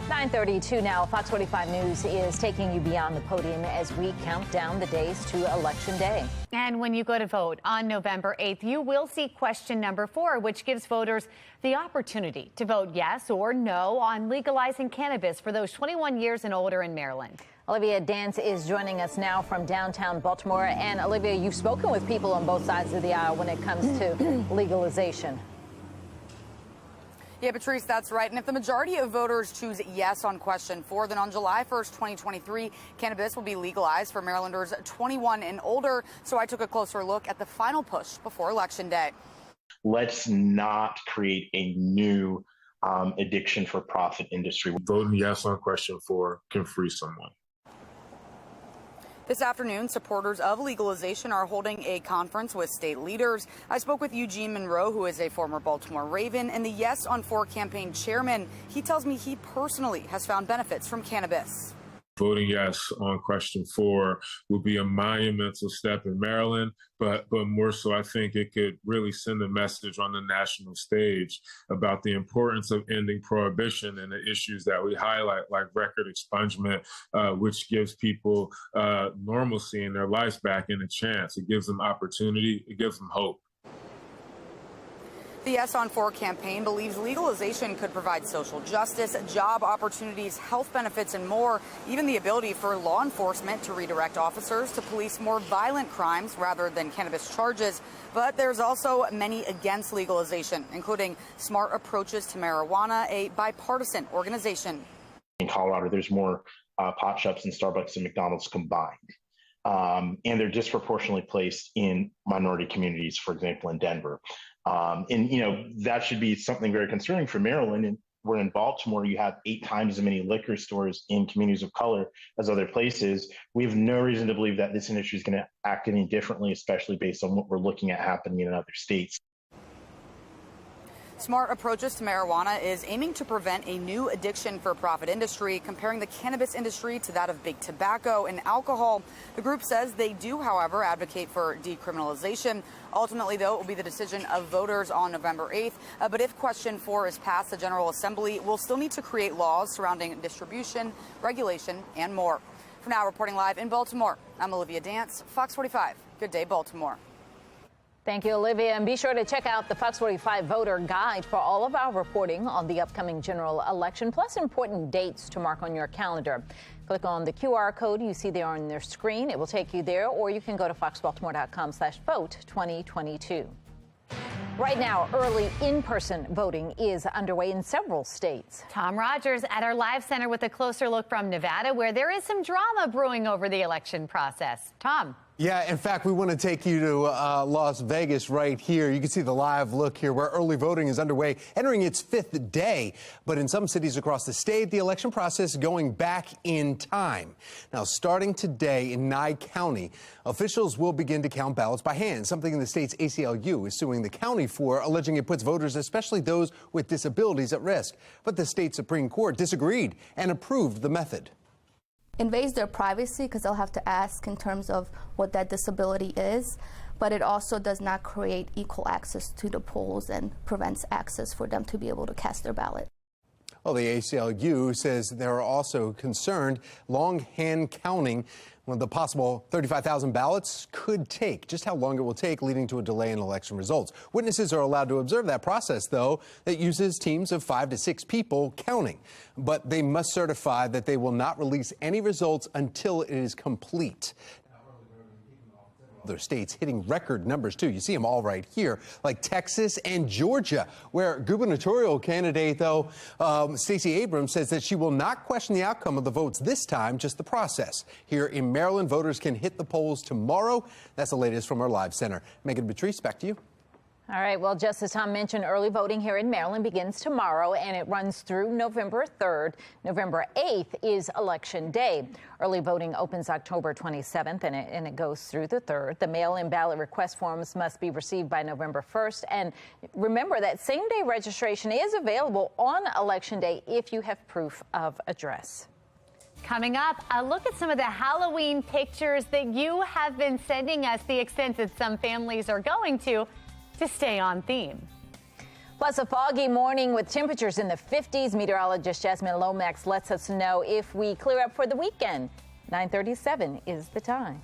9:32 now. Fox 45 News is taking you beyond the podium as we count down the days to Election Day. And when you go to vote on November 8th, you will see question number 4, which gives voters the opportunity to vote yes or no on legalizing cannabis for those 21 years and older in Maryland. Olivia Dance is joining us now from downtown Baltimore. And Olivia, you've spoken with people on both sides of the aisle when it comes to legalization. Yeah, Patrice, that's right. And if the majority of voters choose yes on question 4, then on July 1st, 2023, cannabis will be legalized for Marylanders 21 and older. So I took a closer look at the final push before Election Day. Let's not create a new addiction for profit industry. Voting yes on question 4 can free someone. This afternoon, supporters of legalization are holding a conference with state leaders. I spoke with Eugene Monroe, who is a former Baltimore Raven and the Yes on 4 campaign chairman. He tells me he personally has found benefits from cannabis. Voting yes on question 4 will be a monumental step in Maryland, but more so, I think it could really send a message on the national stage about the importance of ending prohibition and the issues that we highlight, like record expungement, which gives people normalcy in their lives back and a chance. It gives them opportunity. It gives them hope. The Yes on 4 campaign believes legalization could provide social justice, job opportunities, health benefits, and more, even the ability for law enforcement to redirect officers to police more violent crimes rather than cannabis charges. But there's also many against legalization, including Smart Approaches to Marijuana, a bipartisan organization. In Colorado, there's more pot shops and Starbucks and McDonald's combined. And they're disproportionately placed in minority communities, for example, in Denver. And, you know, that should be something very concerning for Maryland. And where in Baltimore, you have 8 times as many liquor stores in communities of color as other places. We have no reason to believe that this industry is going to act any differently, especially based on what we're looking at happening in other states. Smart approaches to marijuana is aiming to prevent a new addiction for profit industry, comparing the cannabis industry to that of big tobacco and alcohol. The group says they do, however, advocate for decriminalization. Ultimately, though, it will be the decision of voters on November 8th. But if Question 4 is passed, the General Assembly will still need to create laws surrounding distribution, regulation, and more. For now, reporting live in Baltimore, I'm Olivia Dance, Fox 45. Good day, Baltimore. Thank you, Olivia. And be sure to check out the Fox 45 voter guide for all of our reporting on the upcoming general election, plus important dates to mark on your calendar. Click on the QR code you see there on their screen. It will take you there, or you can go to foxbaltimore.com/vote2022. Right now, early in-person voting is underway in several states. Tom Rogers at our live center with a closer look from Nevada, where there is some drama brewing over the election process. Tom. Yeah, in fact, we want to take you to Las Vegas right here. You can see the live look here where early voting is underway, entering its 5th day. But in some cities across the state, the election process is going back in time. Now, starting today in Nye County, officials will begin to count ballots by hand, something the state's ACLU is suing the county for, alleging it puts voters, especially those with disabilities, at risk. But the state Supreme Court disagreed and approved the method. Invades their privacy because they'll have to ask in terms of what that disability is, but it also does not create equal access to the polls and prevents access for them to be able to cast their ballot. Well, the ACLU says they're also concerned long hand counting when the possible 35,000 ballots could take. Just how long it will take, leading to a delay in election results. Witnesses are allowed to observe that process, though, that uses teams of 5 to 6 people counting. But they must certify that they will not release any results until it is complete. Other states hitting record numbers, too. You see them all right here, like Texas and Georgia, where gubernatorial candidate, though, Stacey Abrams says that she will not question the outcome of the votes this time, just the process. Here in Maryland, voters can hit the polls tomorrow. That's the latest from our live center. Megan Patrice, back to you. All right. Well, just as Tom mentioned, early voting here in Maryland begins tomorrow, and it runs through November 3rd. November 8th is Election Day. Early voting opens October 27th, and it goes through the 3rd. The mail-in ballot request forms must be received by November 1st. And remember that same-day registration is available on Election Day if you have proof of address. Coming up, a look at some of the Halloween pictures that you have been sending us, the extent that some families are going to stay on theme. Plus, a foggy morning with temperatures in the 50s. Meteorologist Jasmine Lomax lets us know if we clear up for the weekend. 9:37 is the time.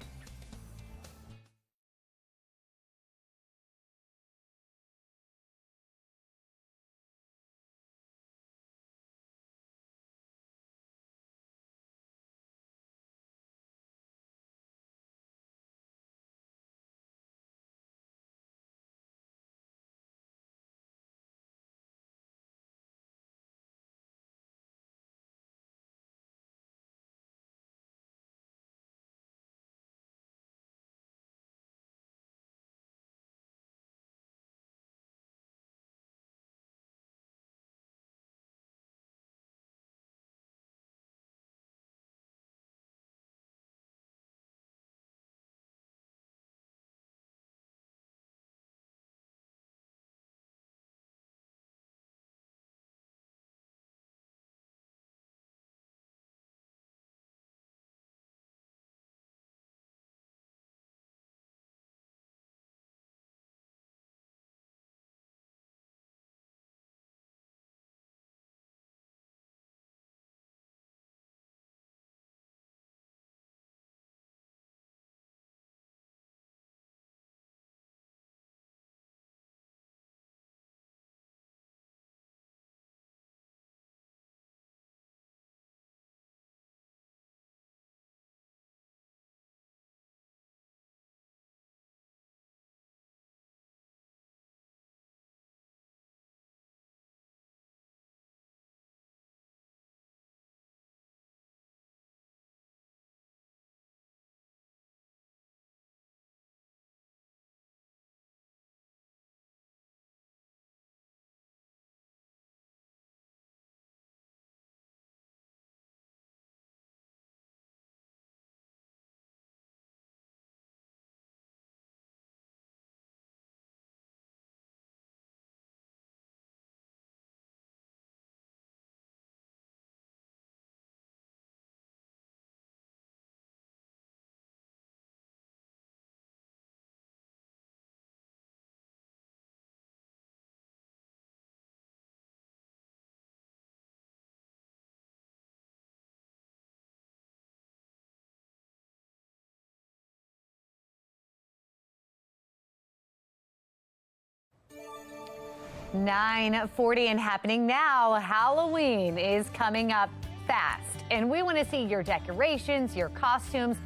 9:40 and happening now. Halloween is coming up fast, and we want to see your decorations, your costumes.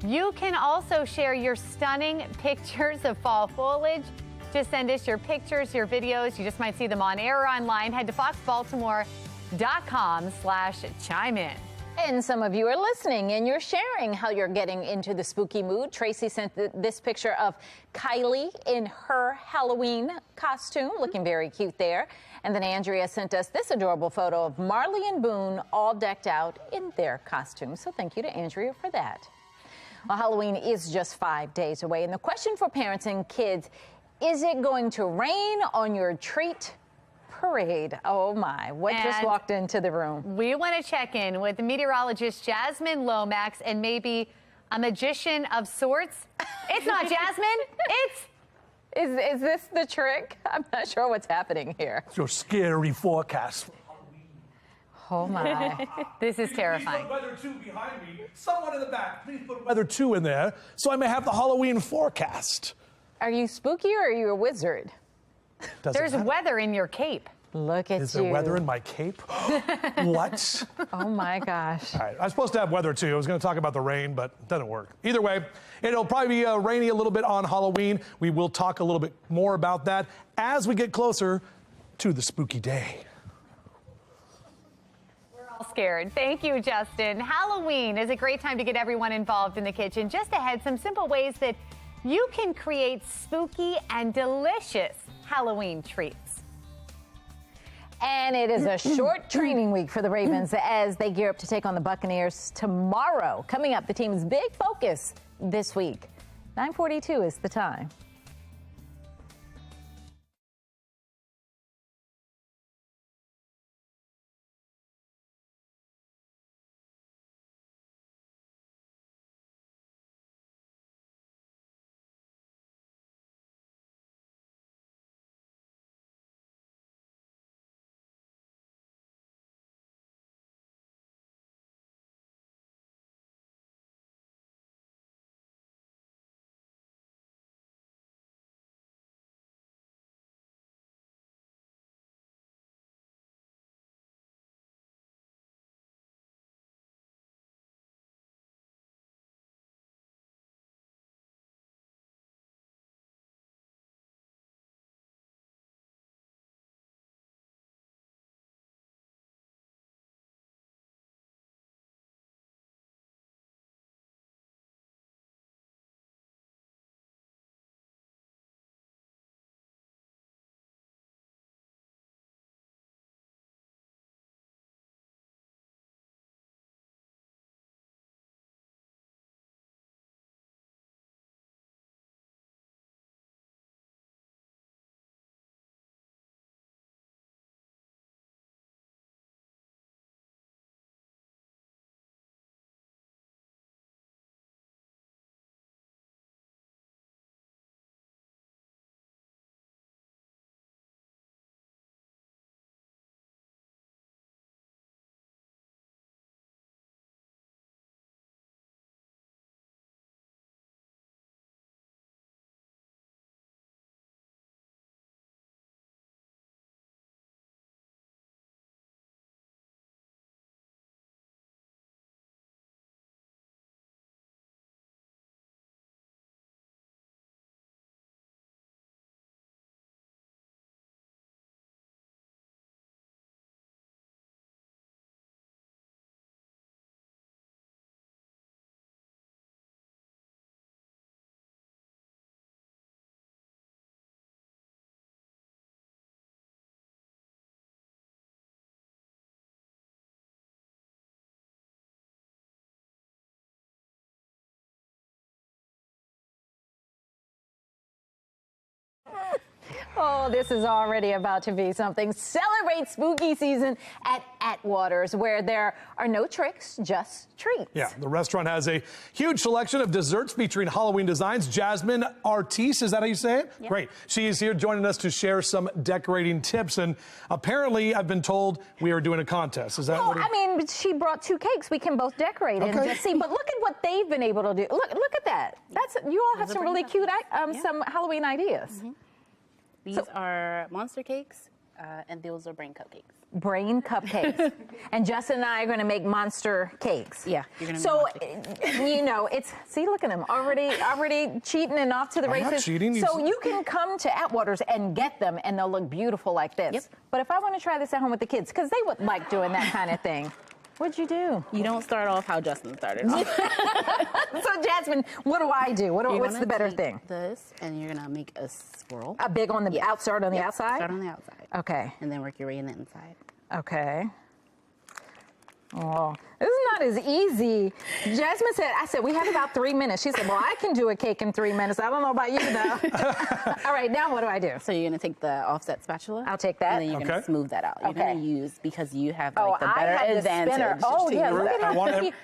You can also share your stunning pictures of fall foliage. Just send us your pictures, your videos. You just might see them on air or online. Head to foxbaltimore.com/chime-in. And some of you are listening and you're sharing how you're getting into the spooky mood. Tracy sent this picture of Kylie in her Halloween costume, looking very cute there. And then Andrea sent us this adorable photo of Marley and Boone all decked out in their costumes. So thank you to Andrea for that. Well, Halloween is just 5 days away. And the question for parents and kids, is it going to rain on your treat parade? Oh my, what just walked into the room? We want to check in with the meteorologist Jasmine Lomax and maybe a magician of sorts. It's not Jasmine, Is this the trick? I'm not sure what's happening here. It's your scary forecast. Oh my. This is terrifying. Please put weather 2 behind me. Someone in the back, please put weather 2 in there so I may have the Halloween forecast. Are you spooky or are you a wizard? There's weather in your cape. Look at you. Is there weather in my cape? What? Oh my gosh. All right, I was supposed to have weather too. I was going to talk about the rain, but it doesn't work. Either way, it'll probably be rainy a little bit on Halloween. We will talk a little bit more about that as we get closer to the spooky day. We're all scared. Thank you, Justin. Halloween is a great time to get everyone involved in the kitchen. Just ahead, some simple ways that you can create spooky and delicious Halloween treats. And it is a short training week for the Ravens as they gear up to take on the Buccaneers tomorrow. Coming up, the team's big focus this week. 9:42 is the time. Oh, this is already about to be something. Celebrate spooky season at Atwater's, where there are no tricks, just treats. Yeah, the restaurant has a huge selection of desserts featuring Halloween designs. Jasmine Artis, is that how you say it? Yeah. Great. She is here joining us to share some decorating tips. And apparently, I've been told we are doing a contest. Is that what? I mean, she brought 2 cakes. We can both decorate and just see. But look at what they've been able to do. Look at that. You all have some really cute some Halloween ideas. These are monster cakes, and those are brain cupcakes. Brain cupcakes. And Justin and I are going to make monster cakes. Yeah, you're going to So, you know, it's, see, look at him, already cheating and off to the I'm races. not cheating. So you can come to Atwater's and get them, and they'll look beautiful like this. Yep. But if I want to try this at home with the kids, because they would like doing that kind of thing, what'd you do? You don't start off how Justin started off. So, Jasmine, what do I do? What's the better thing? This, and you're going to make a swirl. A big on the outside, on the outside? Start on the outside. Okay. And then work your way in the inside. Okay. Oh, this is not as easy. Jasmine said, I said, we have about 3 minutes. She said, well, I can do a cake in 3 minutes. I don't know about you, though. All right, now what do I do? So you're going to take the offset spatula. I'll take that. And then you're going to smooth that out. You're going to use, because you have like the I better have the advantage. spinner. Oh, yeah, look at how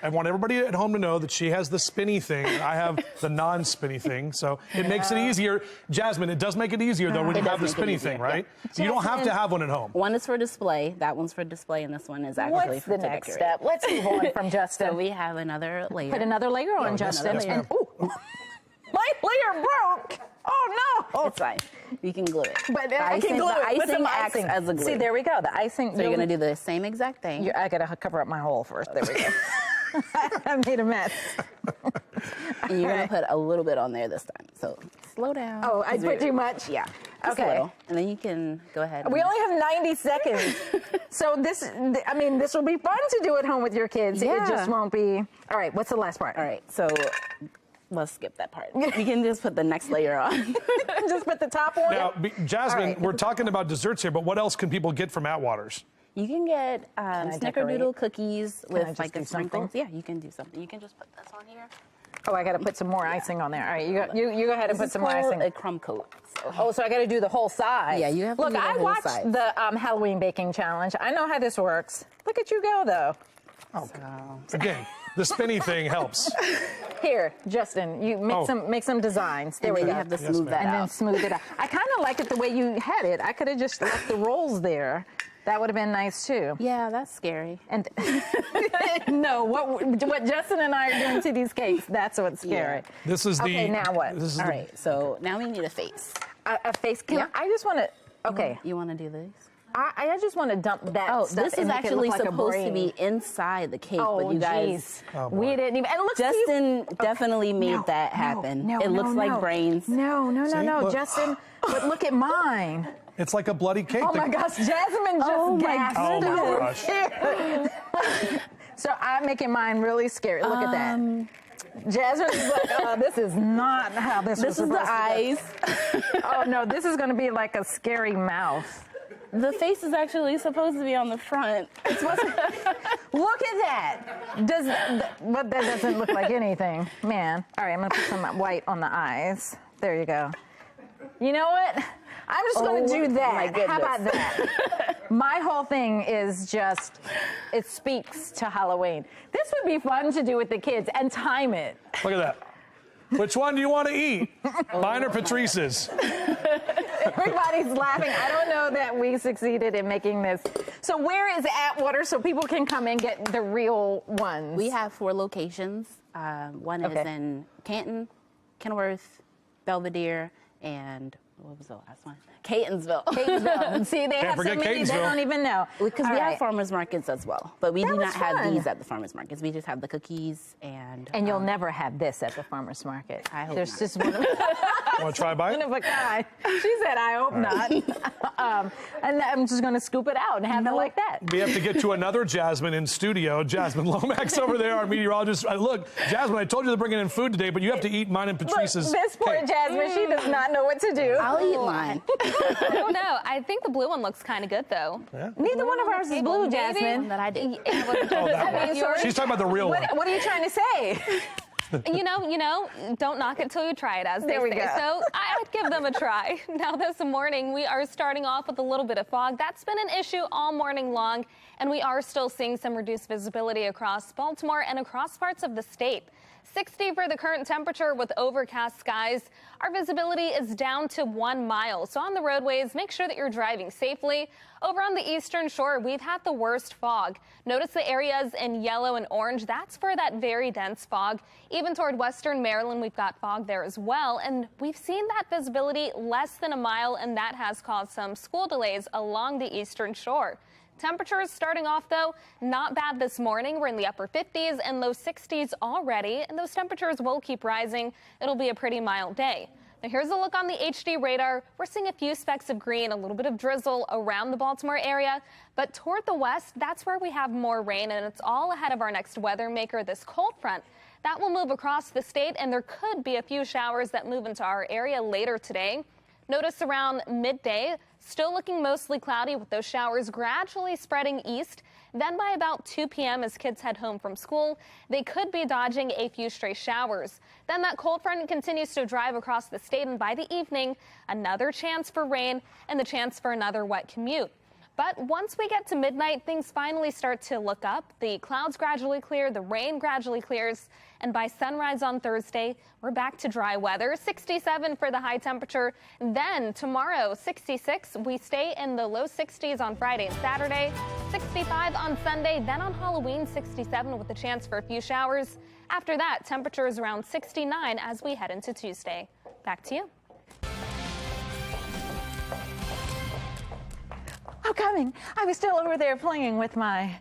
I want everybody at home to know that she has the spinny thing. I have the non-spinny thing, so it makes it easier. Jasmine, it does make it easier, though, when you have the spinny thing, right? You don't have to have one at home. One is for display. That one's for display, and this one is actually for the next step? Let's move on from Justin. So we have another layer. Put another layer on, Justin. And, ooh, my layer broke. Oh, no. It's fine. You can glue it. But I can glue it with some acts icing. as a glue. See, there we go. The icing. So you're going to do the same exact thing. I got to cover up my hole first. There we go. I made a mess. And you're going to put a little bit on there this time. So slow down. Oh, I put too much? Yeah. Just a little. And then you can go ahead. We only have 90 seconds. So this will be fun to do at home with your kids. Yeah. It just won't be. All right, what's the last part? All right, so let's skip that part. You can just put the next layer on. Just put the top on? Now, Jasmine, we're talking about desserts here, but what else can people get from Atwater's? You can get snickerdoodle cookies with like a sprinkles. Yeah, you can do something. You can just put this on here. Oh, I got to put some more icing on there. All right, you go ahead and put some more icing. A crumb coat. So I got to do the whole side. Yeah, you have to do the whole Look, I side. watched the Halloween baking challenge. I know how this works. Look at you go, though. Oh, again, the spinny thing helps. Here, Justin, you make some designs. There we go. You have to smooth that out. And then smooth it out. I kind of like it the way you had it. I could have just left the rolls there. That would have been nice too. Yeah, that's scary. And no, what Justin and I are doing to these cakes, that's what's scary. Yeah. This is okay, now what? All right, so now we need a face. A face? I just want to, okay. You want to do this? I just want to dump that stuff. This is and make it actually look like supposed to be inside the cake, but you guys, we didn't even. And look, Justin definitely made that happen. It looks like brains. No, Look. Justin. But look at mine. It's like a bloody cake. Oh my gosh, Jasmine just gasped. Oh my gosh. So I'm making mine really scary. Look at that. Jasmine's like, this is not how this was supposed to the eyes. Oh no, this is going to be like a scary mouth. The face is actually supposed to be on the front. It's supposed to, look at that. But that doesn't look like anything, man. All right, I'm going to put some white on the eyes. There you go. You know what? I'm just going to do that. How about that? My whole thing is just, it speaks to Halloween. This would be fun to do with the kids and time it. Look at that. Which one do you want to eat? Mine or Patrice's? Everybody's laughing. I don't know that we succeeded in making this. So where is Atwater so people can come and get the real ones? We have 4 locations. One is in Canton, Kenworth, Belvedere, and what was the last one? Catonsville. Catonsville. See, they have so many they don't even know. Because we have farmers markets as well, but we do not have fun. these at the farmers markets. We just have the cookies and. And you'll never have this at the farmers market. I hope There's not. just one Want to try by? of a kind. She said, "I hope not." And I'm just going to scoop it out and have it like that. We have to get to another Jasmine in studio. Jasmine Lomax over there, our meteorologist. Look, Jasmine, I told you to bring in food today, but you have to eat mine and Patrice's. Look, this poor Jasmine, she does not know what to do. I'll eat mine. I don't know. I think the blue one looks kind of good, though. Yeah. Neither one of ours is blue, Jasmine. That I did. She's talking about the real one. What are you trying to say? You know, don't knock it till you try it, as they say. So I would give them a try. Now this morning, we are starting off with a little bit of fog. That's been an issue all morning long, and we are still seeing some reduced visibility across Baltimore and across parts of the state. 60 for the current temperature with overcast skies. Our visibility is down to 1 mile. So on the roadways, make sure that you're driving safely. Over on the eastern shore, we've had the worst fog. Notice the areas in yellow and orange. That's for that very dense fog. Even toward western Maryland, we've got fog there as well. And we've seen that visibility less than a mile, and that has caused some school delays along the eastern shore. Temperatures starting off, though, not bad this morning. We're in the upper 50s and low 60s already, and those temperatures will keep rising. It'll be a pretty mild day. Now, here's a look on the HD radar. We're seeing a few specks of green, a little bit of drizzle around the Baltimore area, but toward the west, that's where we have more rain, and it's all ahead of our next weather maker, this cold front. That will move across the state, and there could be a few showers that move into our area later today. Notice around midday, still looking mostly cloudy with those showers gradually spreading east. Then by about 2 p.m. as kids head home from school, they could be dodging a few stray showers. Then that cold front continues to drive across the state, and by the evening, another chance for rain and the chance for another wet commute. But once we get to midnight, things finally start to look up. The clouds gradually clear, the rain gradually clears, and by sunrise on Thursday, we're back to dry weather. 67 for the high temperature. Then tomorrow, 66. We stay in the low 60s on Friday and Saturday, 65 on Sunday. Then on Halloween, 67 with a chance for a few showers. After that, temperatures around 69 as we head into Tuesday. Back to you. I'm coming. I was still over there playing with my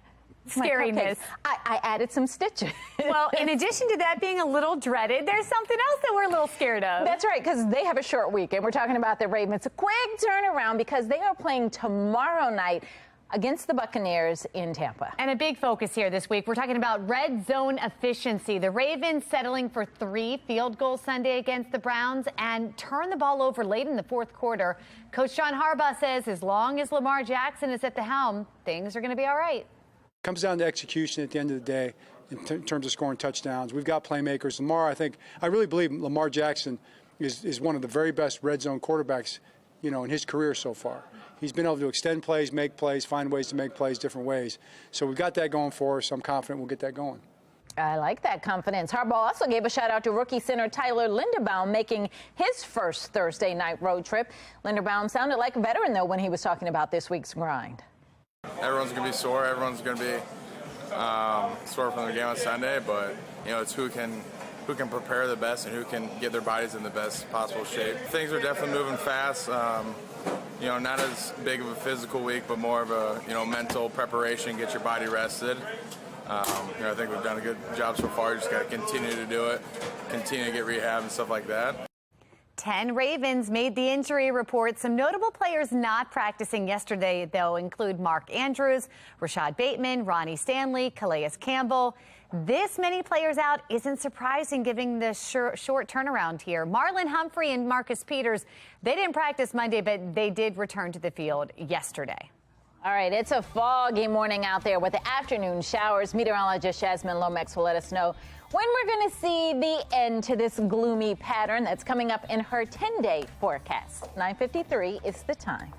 Scariness. I added some stitches. Well, in addition to that being a little dreaded, there's something else that we're a little scared of. That's right, because they have a short week, and we're talking about the Ravens. A quick turnaround because they are playing tomorrow night against the Buccaneers in Tampa. And a big focus here this week, we're talking about red zone efficiency. The Ravens settling for 3 field goals Sunday against the Browns and turn the ball over late in the fourth quarter. Coach John Harbaugh says as long as Lamar Jackson is at the helm, things are going to be all right. Comes down to execution at the end of the day in terms of scoring touchdowns. We've got playmakers. Lamar, I really believe Lamar Jackson is one of the very best red zone quarterbacks, in his career so far. He's been able to extend plays, make plays, find ways to make plays different ways. So we've got that going for us. I'm confident we'll get that going. I like that confidence. Harbaugh also gave a shout out to rookie center Tyler Linderbaum making his first Thursday night road trip. Linderbaum sounded like a veteran, though, when he was talking about this week's grind. Everyone's going to be sore. Everyone's going to be sore from the game on Sunday, but it's who can prepare the best and who can get their bodies in the best possible shape. Things are definitely moving fast. Not as big of a physical week, but more of a mental preparation, get your body rested. I think we've done a good job so far. Just got to continue to do it, continue to get rehab and stuff like that. 10 Ravens made the injury report. Some notable players not practicing yesterday, though, include Mark Andrews, Rashad Bateman, Ronnie Stanley, Calais Campbell. This many players out isn't surprising given the short turnaround here. Marlon Humphrey and Marcus Peters, they didn't practice Monday, but they did return to the field yesterday. All right, it's a foggy morning out there with the afternoon showers. Meteorologist Jasmine Lomax will let us know when we're going to see the end to this gloomy pattern that's coming up in her 10-day forecast. 9:53 is the time.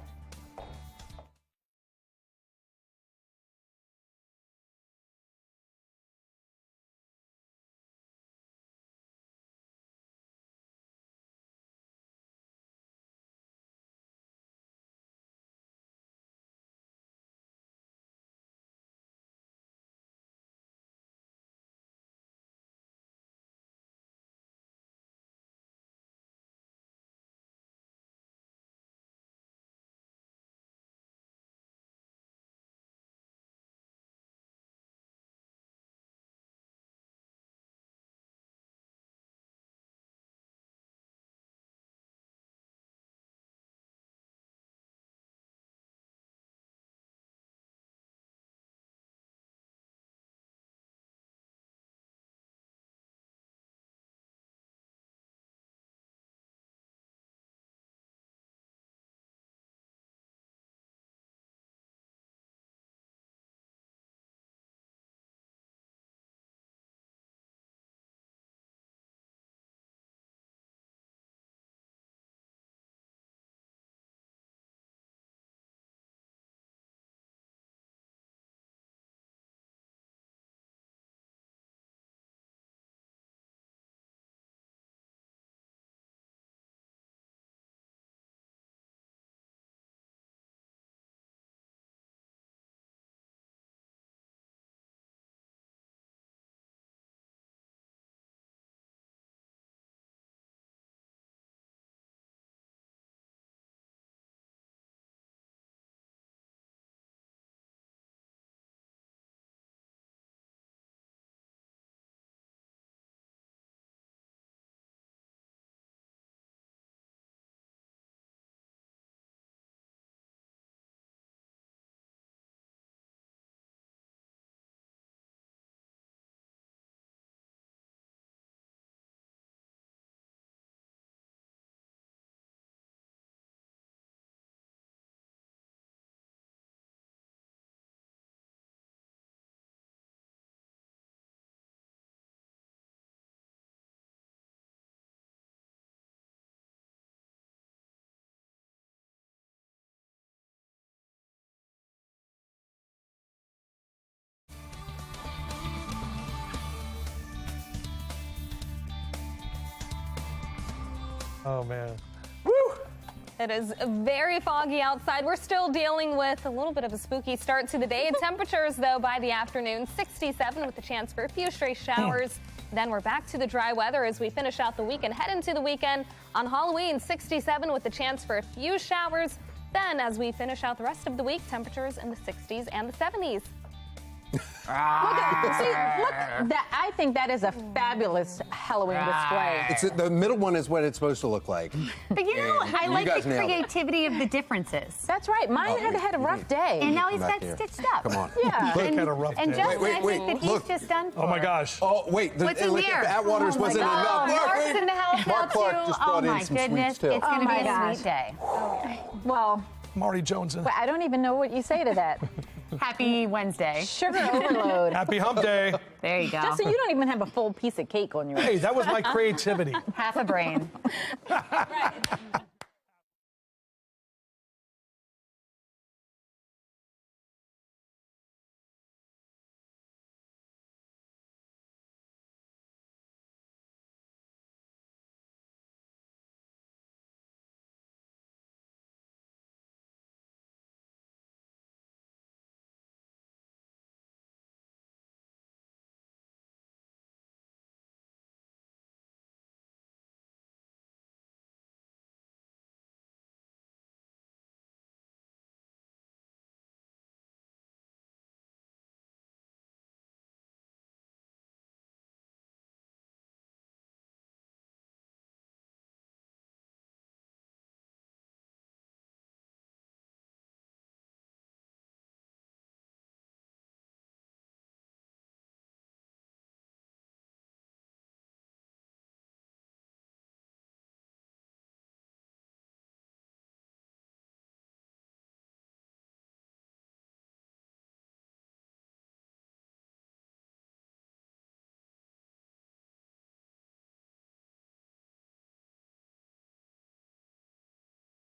Oh, man. It is very foggy outside. We're still dealing with a little bit of a spooky start to the day. Temperatures, though, by the afternoon, 67 with a chance for a few stray showers. Then we're back to the dry weather as we finish out the week and head into the weekend. On Halloween, 67 with a chance for a few showers. Then, as we finish out the rest of the week, temperatures in the 60s and the 70s. I think that is a fabulous Halloween display. The middle one is what it's supposed to look like. But you know, I like the nailed it. creativity of the differences. That's right. Mine had a rough day. And now he's Come got back here. stitched up. Come on. Yeah. Look at a rough And day. Justin, Wait, I think that he's look. just done for. Oh, my gosh. Oh, wait. What's in here? Atwater's wasn't enough. Mark's in the house Mark now, Clark too. just Oh, brought in my some goodness. sweets, too. It's going to Oh, be my a gosh. sweet day. Well, Marty Jones. I don't even know what you say to that. Happy Wednesday. Sugar overload. Happy hump day. There you go. Justin, you don't even have a full piece of cake on your Hey, that was my creativity. Half a brain. Right.